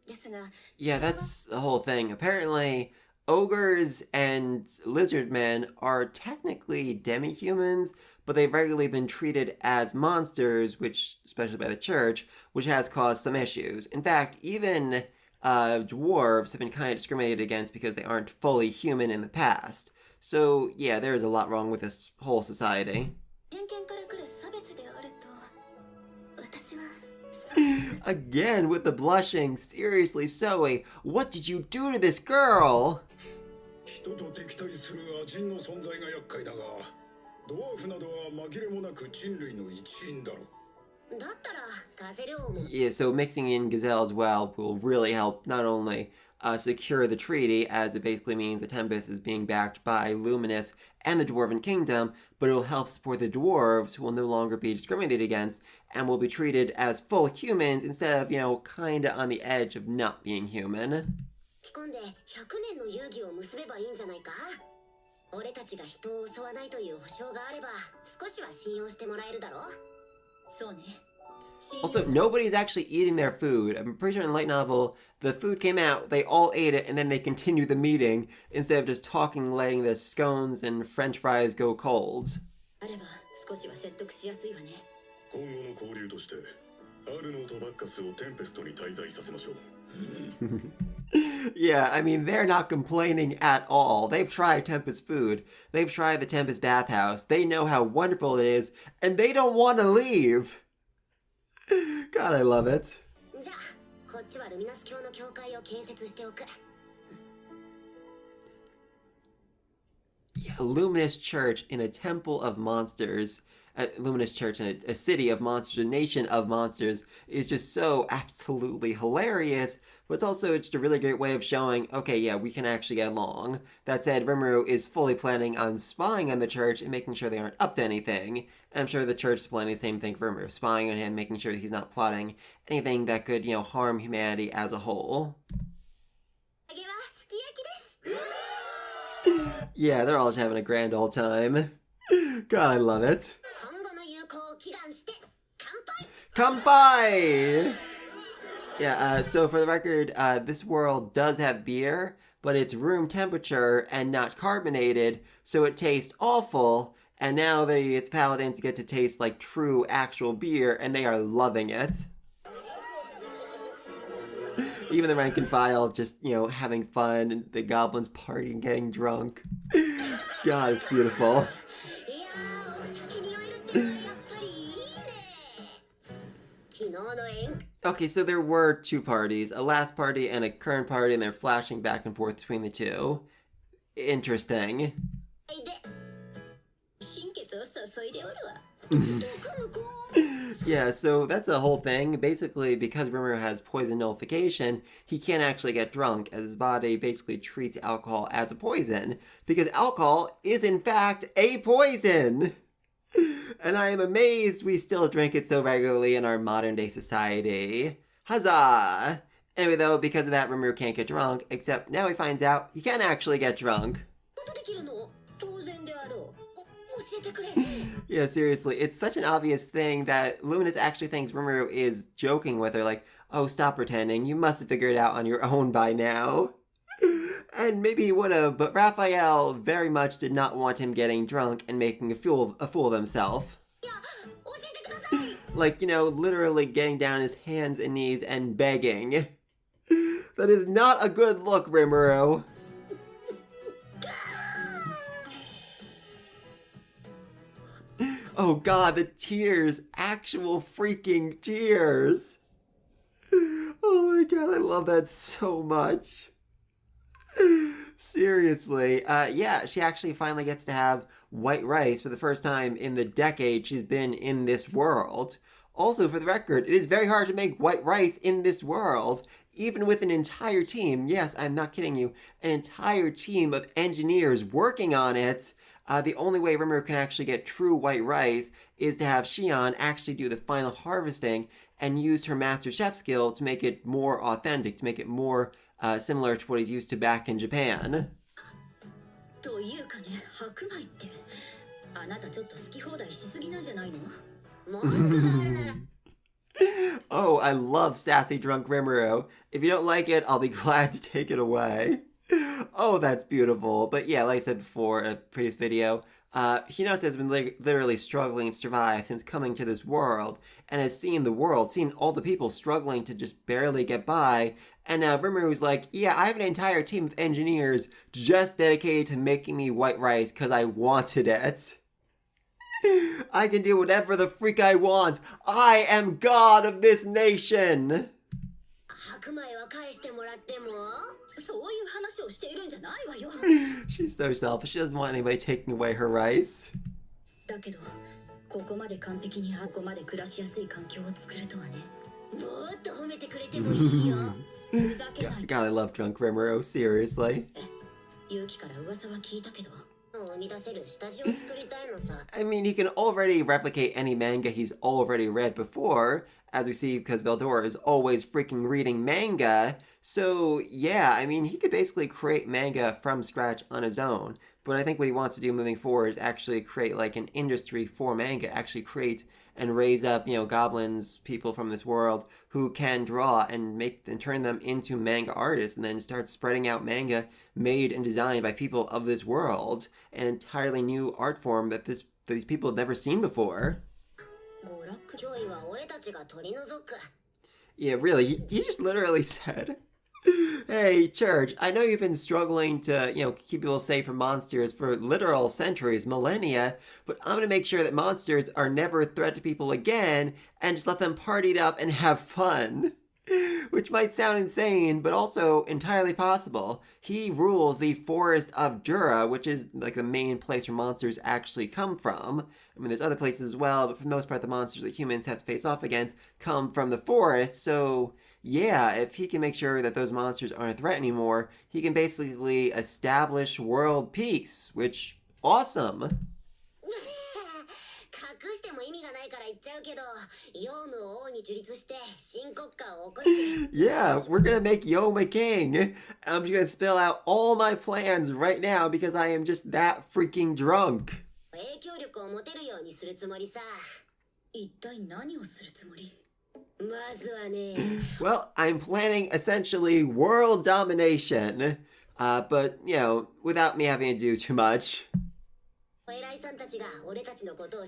ですが Yeah, that's the whole thing. Apparently, ogres and lizard men are technically demi-humans, but they've regularly been treated as monsters, which, especially by the church, which has caused some issues. In fact, even dwarves have been kind of discriminated against because they aren't fully human in the past. So, yeah, there is a lot wrong with this whole society. 偏見から来る差別であると私は Again with the blushing. Seriously, Zoe, what did you do to this girl? 人と敵対する亜人の存在が厄介だがドワーフなどは紛れもなく人類の一員だろうだったらガゼル王も Yeah, so mixing in Gazelle as well will really help not only secure the treaty, as it basically means the Tempest is being backed by Luminous and the Dwarven Kingdom, but it will help support the dwarves, who will no longer be discriminated against and will be treated as full humans instead of, kinda on the edge of not being human. 着込んで100年の遊戯を結べばいいんじゃないか。俺たちが人を襲わないという保証があれば少しは信用してもらえるだろ。そうね。 Also, nobody's actually eating their food. I'm pretty sure in the light novel, the food came out, they all ate it, and then they continued the meeting instead of just talking, letting the scones and french fries go cold. あれば少しは説得しやすいわね。今後の交流としてアルノーとバッカスをテンペストに滞在させましょう。Yeah, I mean, they're not complaining at all. They've tried Tempest food. They've tried the Tempest bathhouse. They know how wonderful it is, and they don't want to leave. God, I love it. じゃあこっちはルミナス教の教会を建設しておく。 Yeah, Luminous Church in a temple of monsters. Luminous Church in a city of monsters, a nation of monsters, is just so absolutely hilarious. But it's also just a really great way of showing, okay, yeah, we can actually get along. That said, Rimuru is fully planning on spying on the church and making sure they aren't up to anything. And I'm sure the church is planning the same thing for Rimuru, spying on him, making sure he's not plotting anything that could, harm humanity as a whole. 揚げはすき焼きです。 Yeah, they're all just having a grand old time. God, I love it. 今後の友好を祈願して乾杯。 Kampai! Yeah, so for the record, this world does have beer, but it's room temperature and not carbonated, so it tastes awful, and now its paladins get to taste like true, actual beer, and they are loving it. Even the rank and file just, having fun, and the goblins partying, getting drunk. God, it's beautiful. いやー、お酒に酔えるってのはやっぱりいいね。昨日の宴 Okay, so there were two parties, a last party and a current party, and they're flashing back and forth between the two. Interesting. で心血を注いでおるわ。どこ向こう Yeah, so that's the whole thing. Basically, because Rimuru has poison nullification, he can't actually get drunk, as his body basically treats alcohol as a poison. Because alcohol is, in fact, a poison! And I am amazed we still drink it so regularly in our modern-day society. Huzzah! Anyway, though, because of that, Rimuru can't get drunk, except now he finds out he can actually get drunk. ことできるの当然であろう。教えてくれ。 Yeah, seriously, it's such an obvious thing that Luminous actually thinks Rimuru is joking with her, like, oh, stop pretending, you must have figured it out on your own by now. And maybe he would have, but Raphael very much did not want him getting drunk and making a fool of himself. いや、教えてください。 Like, literally getting down on his hands and knees and begging. That is not a good look, Rimuru. Oh god, the tears. Actual freaking tears. Oh my god, I love that so much. Seriously. Yeah, she actually finally gets to have white rice for the first time in the decade she's been in this world. Also, for the record, it is very hard to make white rice in this world. Even with an entire team, yes, I'm not kidding you, an entire team of engineers working on it. The only way Rimuru can actually get true white rice is to have Shion actually do the final harvesting and use her master chef skill to make it more authentic, to make it more similar to what he's used to back in Japan. というかね、白米って、あなたちょっと好き放題しすぎなんじゃないの？文句があるなら。 Oh, I love sassy drunk Rimuru. If you don't like it, I'll be glad to take it away. Oh, that's beautiful. But yeah, like I said before in a previous video, Hinata has been literally struggling to survive since coming to this world, and has seen the world, seen all the people struggling to just barely get by, and now Rimuru's like, yeah, I have an entire team of engineers just dedicated to making me white rice because I wanted it. I can do whatever the freak I want. I am god of this nation. 白米は返してもらっても、そういう話をしているんじゃないわよ。 She's so selfish. She doesn't want anybody taking away her rice. だけど、ここまで完璧にここまで暮らしやすい環境を作るとはね。もっと褒めてくれてもいいよ。ふざけない。 God, I love Drunk Rimuru, seriously. 勇気から噂は聞いたけど、生み出せる下地を作りたいのさ。 I mean, he can already replicate any manga he's already read before, as we see because Veldora is always freaking reading manga. So, yeah, I mean, he could basically create manga from scratch on his own. But I think what he wants to do moving forward is actually create like an industry for manga, actually create and raise up, goblins, people from this world who can draw and make and turn them into manga artists, and then start spreading out manga made and designed by people of this world, an entirely new art form that these people have never seen before. Yeah, really, he just literally said, hey, Church, I know you've been struggling to, keep people safe from monsters for literal centuries, millennia, but I'm going to make sure that monsters are never a threat to people again, and just let them party it up and have fun. Which might sound insane, but also entirely possible. He rules the Forest of Jura, which is like the main place where monsters actually come from. I mean, there's other places as well, but for the most part, the monsters that humans have to face off against come from the forest, so yeah, if he can make sure that those monsters aren't a threat anymore, he can basically establish world peace, which, awesome. Yeah, we're gonna make Yoma king. I'm just gonna spill out all my plans right now because I am just that freaking drunk. Well, I'm planning essentially world domination, but, without me having to do too much.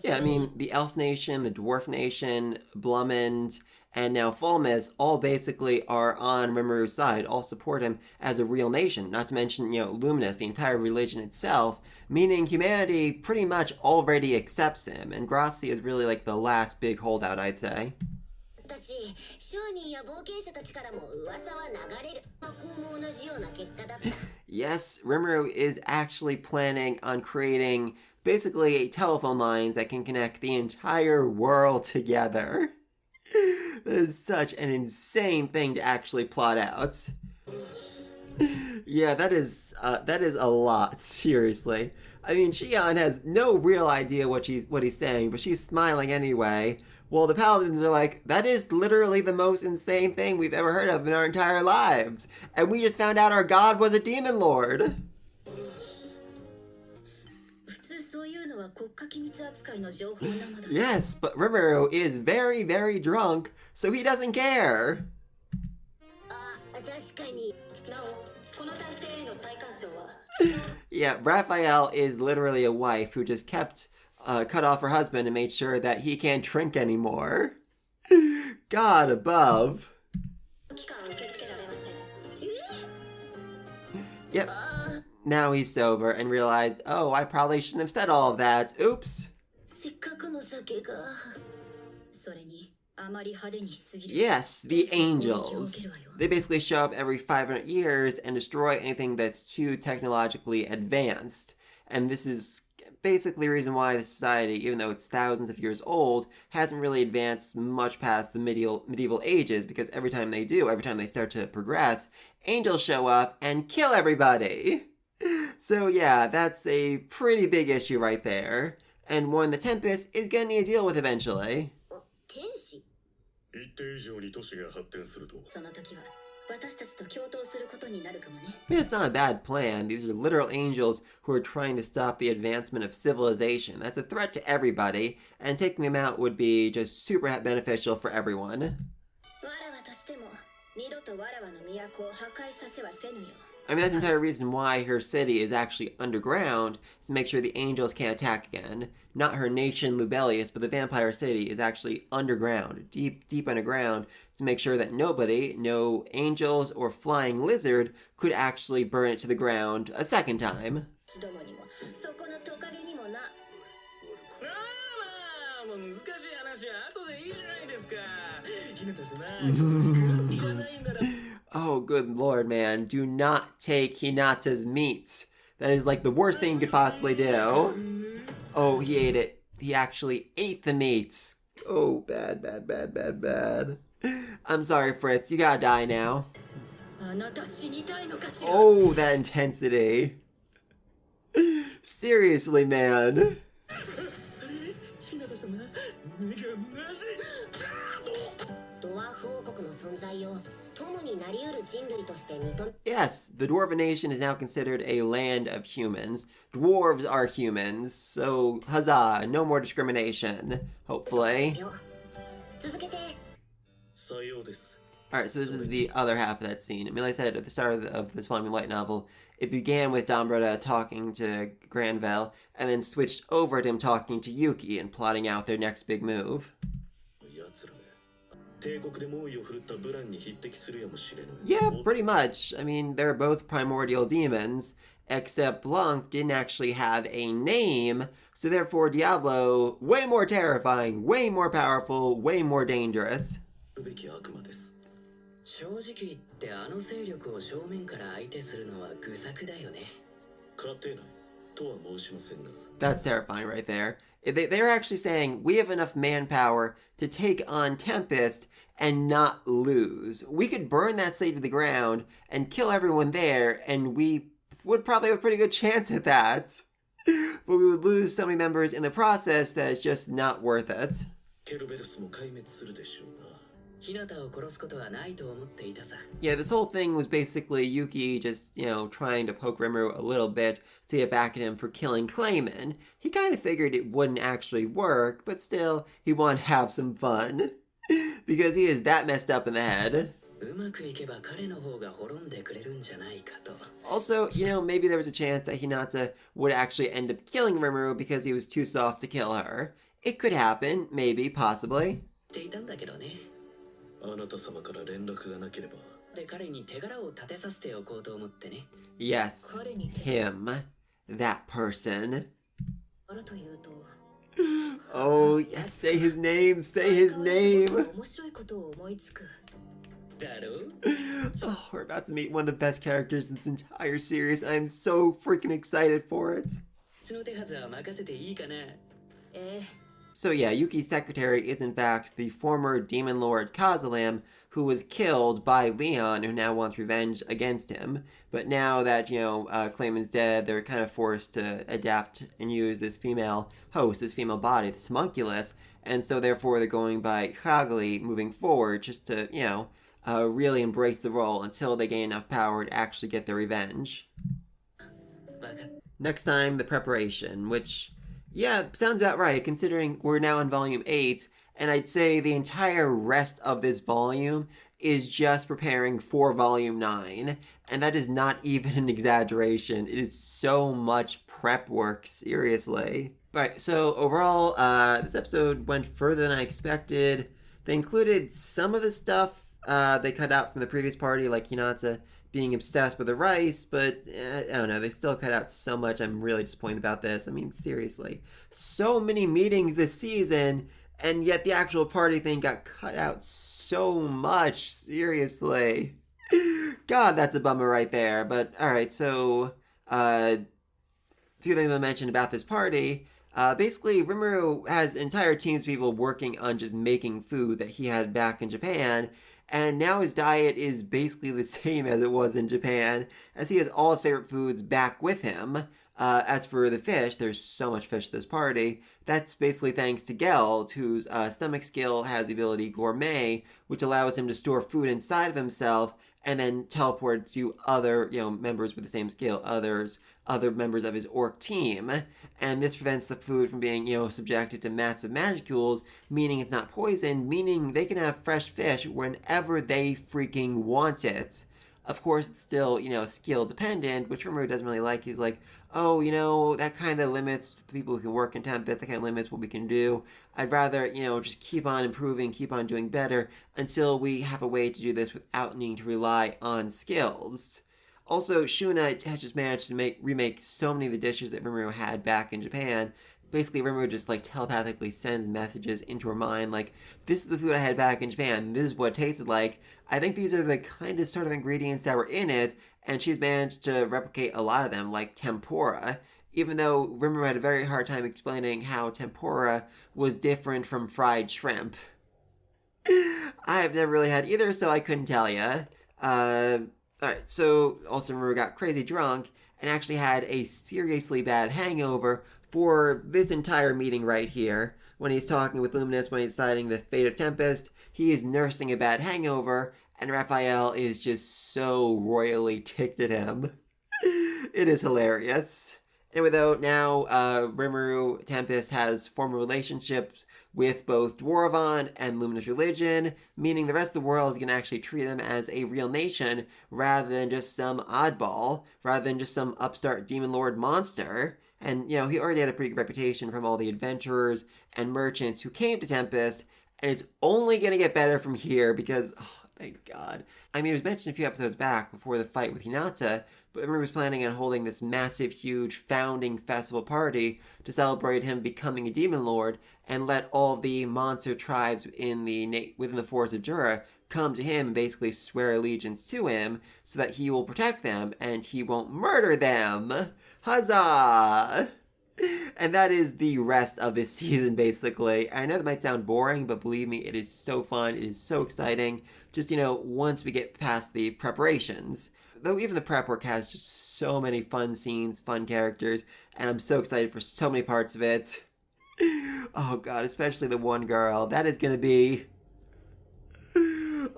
Yeah, I mean, the Elf Nation, the Dwarf Nation, Blumend, and now Fulmus all basically are on Rimuru's side, all support him as a real nation, not to mention, Luminous, the entire religion itself, meaning humanity pretty much already accepts him, and Grassi is really like the last big holdout, I'd say. Yes, Rimuru is actually planning on creating basically telephone lines that can connect the entire world together. That is such an insane thing to actually plot out. Yeah, that is a lot, seriously. I mean, Shion has no real idea what he's saying, but she's smiling anyway. Well, the Paladins are like, that is literally the most insane thing we've ever heard of in our entire lives. And we just found out our god was a demon lord. Yes, but Rimuru is very, very drunk, so he doesn't care. Yeah, Raphael is literally a wife who just kept cut off her husband and made sure that he can't drink anymore. God above. Yep. Now he's sober and realized, oh, I probably shouldn't have said all of that. Oops. Yes, the angels. They basically show up every 500 years and destroy anything that's too technologically advanced. And this is basically the reason why the society, even though it's thousands of years old, hasn't really advanced much past the medieval ages, because every time they start to progress, angels show up and kill everybody. So yeah, that's a pretty big issue right there, and one the Tempest is gonna need to deal with eventually. I mean, it's not a bad plan. These are literal angels who are trying to stop the advancement of civilization. That's a threat to everybody, and taking them out would be just super beneficial for everyone. I mean, that's the entire reason why her city is actually underground, is to make sure the angels can't attack again. Not her nation, Lubelius, but the vampire city is actually underground, deep underground, to make sure that nobody, no angels or flying lizard, could actually burn it to the ground a second time. Oh, good lord, man. Do not take Hinata's meat. That is like the worst thing you could possibly do. Oh, he ate it. he actually ate the meats. Oh, bad, bad, bad, bad, bad. I'm sorry, Fritz. You gotta die now. あなた死にたいのかしら。 Oh, that intensity. Seriously, man. 日向様目がマジドワーフ王国の存在を友になり得る人類として認め Yes, the Dwarven nation is now considered a land of humans. Dwarves are humans, so huzzah, no more discrimination, hopefully. よ。続けて。さようです Alright, so this is the other half of that scene. I mean, like I said, at the start of this volume light novel, it began with Dombretta talking to Granville, and then switched over to him talking to Yuki and plotting out their next big move. 奴らめ帝国で猛威を振るったブランに匹敵するやもしれぬ Yeah, pretty much. I mean, they're both primordial demons, except Blanc didn't actually have a name, so therefore Diablo, way more terrifying, way more powerful, way more dangerous. べき悪魔です 正直言ってあの勢力を正面から相手するのは愚策だよね。勝てないとは申しませんが That's terrifying right there. They're actually saying, we have enough manpower to take on Tempest and not lose. We could burn that city to the ground and kill everyone there, and we would probably have a pretty good chance at that. But we would lose so many members in the process that it's just not worth it. ケルベルスも壊滅するでしょうが 日向を殺すことはないと思っていたさ。 Yeah, this whole thing was basically Yuki just, trying to poke Rimuru a little bit to get back at him for killing Clayman. He kind of figured it wouldn't actually work, but still, he wanted to have some fun. Because he is that messed up in the head. うまくいけば彼の方が滅んでくれるんじゃないかと。 Also, maybe there was a chance that Hinata would actually end up killing Rimuru because he was too soft to kill her. It could happen, maybe, possibly. していたんだけどね。あなた様から連絡がなければで彼に手柄を立てさせておこうと思ってね。 Yes, him. That person. あるというと。 Oh, yes, say his name, say his name. 面白いことを思いつく。だろ Oh, we're about to meet one of the best characters in this entire series, and I'm so freaking excited for it. その手はずは任せていいかな。So yeah, Yuki's secretary is in fact the former Demon Lord Kazalam, who was killed by Leon, who now wants revenge against him. But now that, Clayman's dead, they're kind of forced to adapt and use this female host, this female body, this homunculus, and so therefore they're going by Hagli moving forward just to, really embrace the role until they gain enough power to actually get their revenge. Next time, the preparation, which... yeah, sounds about right, considering we're now in Volume 8, and I'd say the entire rest of this volume is just preparing for Volume 9, and that is not even an exaggeration. It is so much prep work, seriously. Alright, so overall, this episode went further than I expected. They included some of the stuff they cut out from the previous party, like Hinata being obsessed with the rice, but I don't know, they still cut out so much. I'm really disappointed about this. I mean, seriously. So many meetings this season, and yet the actual party thing got cut out so much. Seriously. God, that's a bummer right there. But, alright, so, a few things I mentioned about this party. Basically, Rimuru has entire teams of people working on just making food that he had back in Japan, and now his diet is basically the same as it was in Japan, as he has all his favorite foods back with him. As for the fish, there's so much fish at this party. That's basically thanks to Geld, whose stomach skill has the ability Gourmet, which allows him to store food inside of himself and then teleport to other, members with the same skill, other members of his orc team. And this prevents the food from being, subjected to massive magicules, meaning it's not poisoned, meaning they can have fresh fish whenever they freaking want it. Of course, it's still, skill dependent, which Rimuru doesn't really like. He's like, oh, that kind of limits the people who can work in Tempest, that kind of limits what we can do. I'd rather, just keep on improving, keep on doing better, until we have a way to do this without needing to rely on skills. Also, Shuna has just managed to remake so many of the dishes that Rimuru had back in Japan. Basically, Rimuru just, telepathically sends messages into her mind, like, this is the food I had back in Japan, this is what it tasted like. I think these are the kind of sort of ingredients that were in it, and she's managed to replicate a lot of them, like tempura. even though Rimuru had a very hard time explaining how tempura was different from fried shrimp. I've never really had either, so I couldn't tell you. Alright, so also Rimuru got crazy drunk and actually had a seriously bad hangover for this entire meeting right here. When he's talking with Luminous, when he's deciding the fate of Tempest, he is nursing a bad hangover, and Raphael is just so royally ticked at him. It is hilarious. Anyway, though, now Rimuru Tempest has formal relationships with both Dwarven and Luminous religion, meaning the rest of the world is going to actually treat him as a real nation rather than just some oddball, rather than just some upstart demon lord monster. And, you know, he already had a pretty good reputation from all the adventurers and merchants who came to Tempest, and it's only going to get better from here because, oh, thank God. I mean, it was mentioned a few episodes back before the fight with Hinata, but Rimuru was planning on holding this massive, huge founding festival party to celebrate him becoming a demon lord and let all the monster tribes within the forest of Jura come to him and basically swear allegiance to him so that he will protect them and he won't murder them. Huzzah! And that is the rest of this season, basically. I know that might sound boring, but believe me, it is so fun. It is so exciting. Just, you know, once we get past the preparations. Though even the prep work has just so many fun scenes, fun characters, and I'm so excited for so many parts of it. Oh god, especially the one girl. That is gonna be...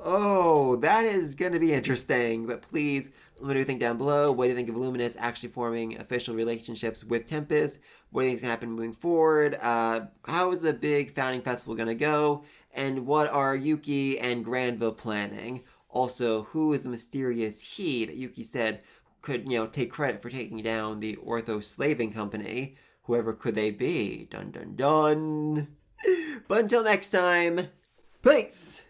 Oh, that is gonna be interesting. But please, let me know what you think down below. What do you think of Luminous actually forming official relationships with Tempest? What do you think is going to happen moving forward? How is the big founding festival going to go? And what are Yuki and Granville planning? Also, who is the mysterious he that Yuki said could, you know, take credit for taking down the Ortho Slaving Company? Whoever could they be? Dun dun dun. But until next time, peace!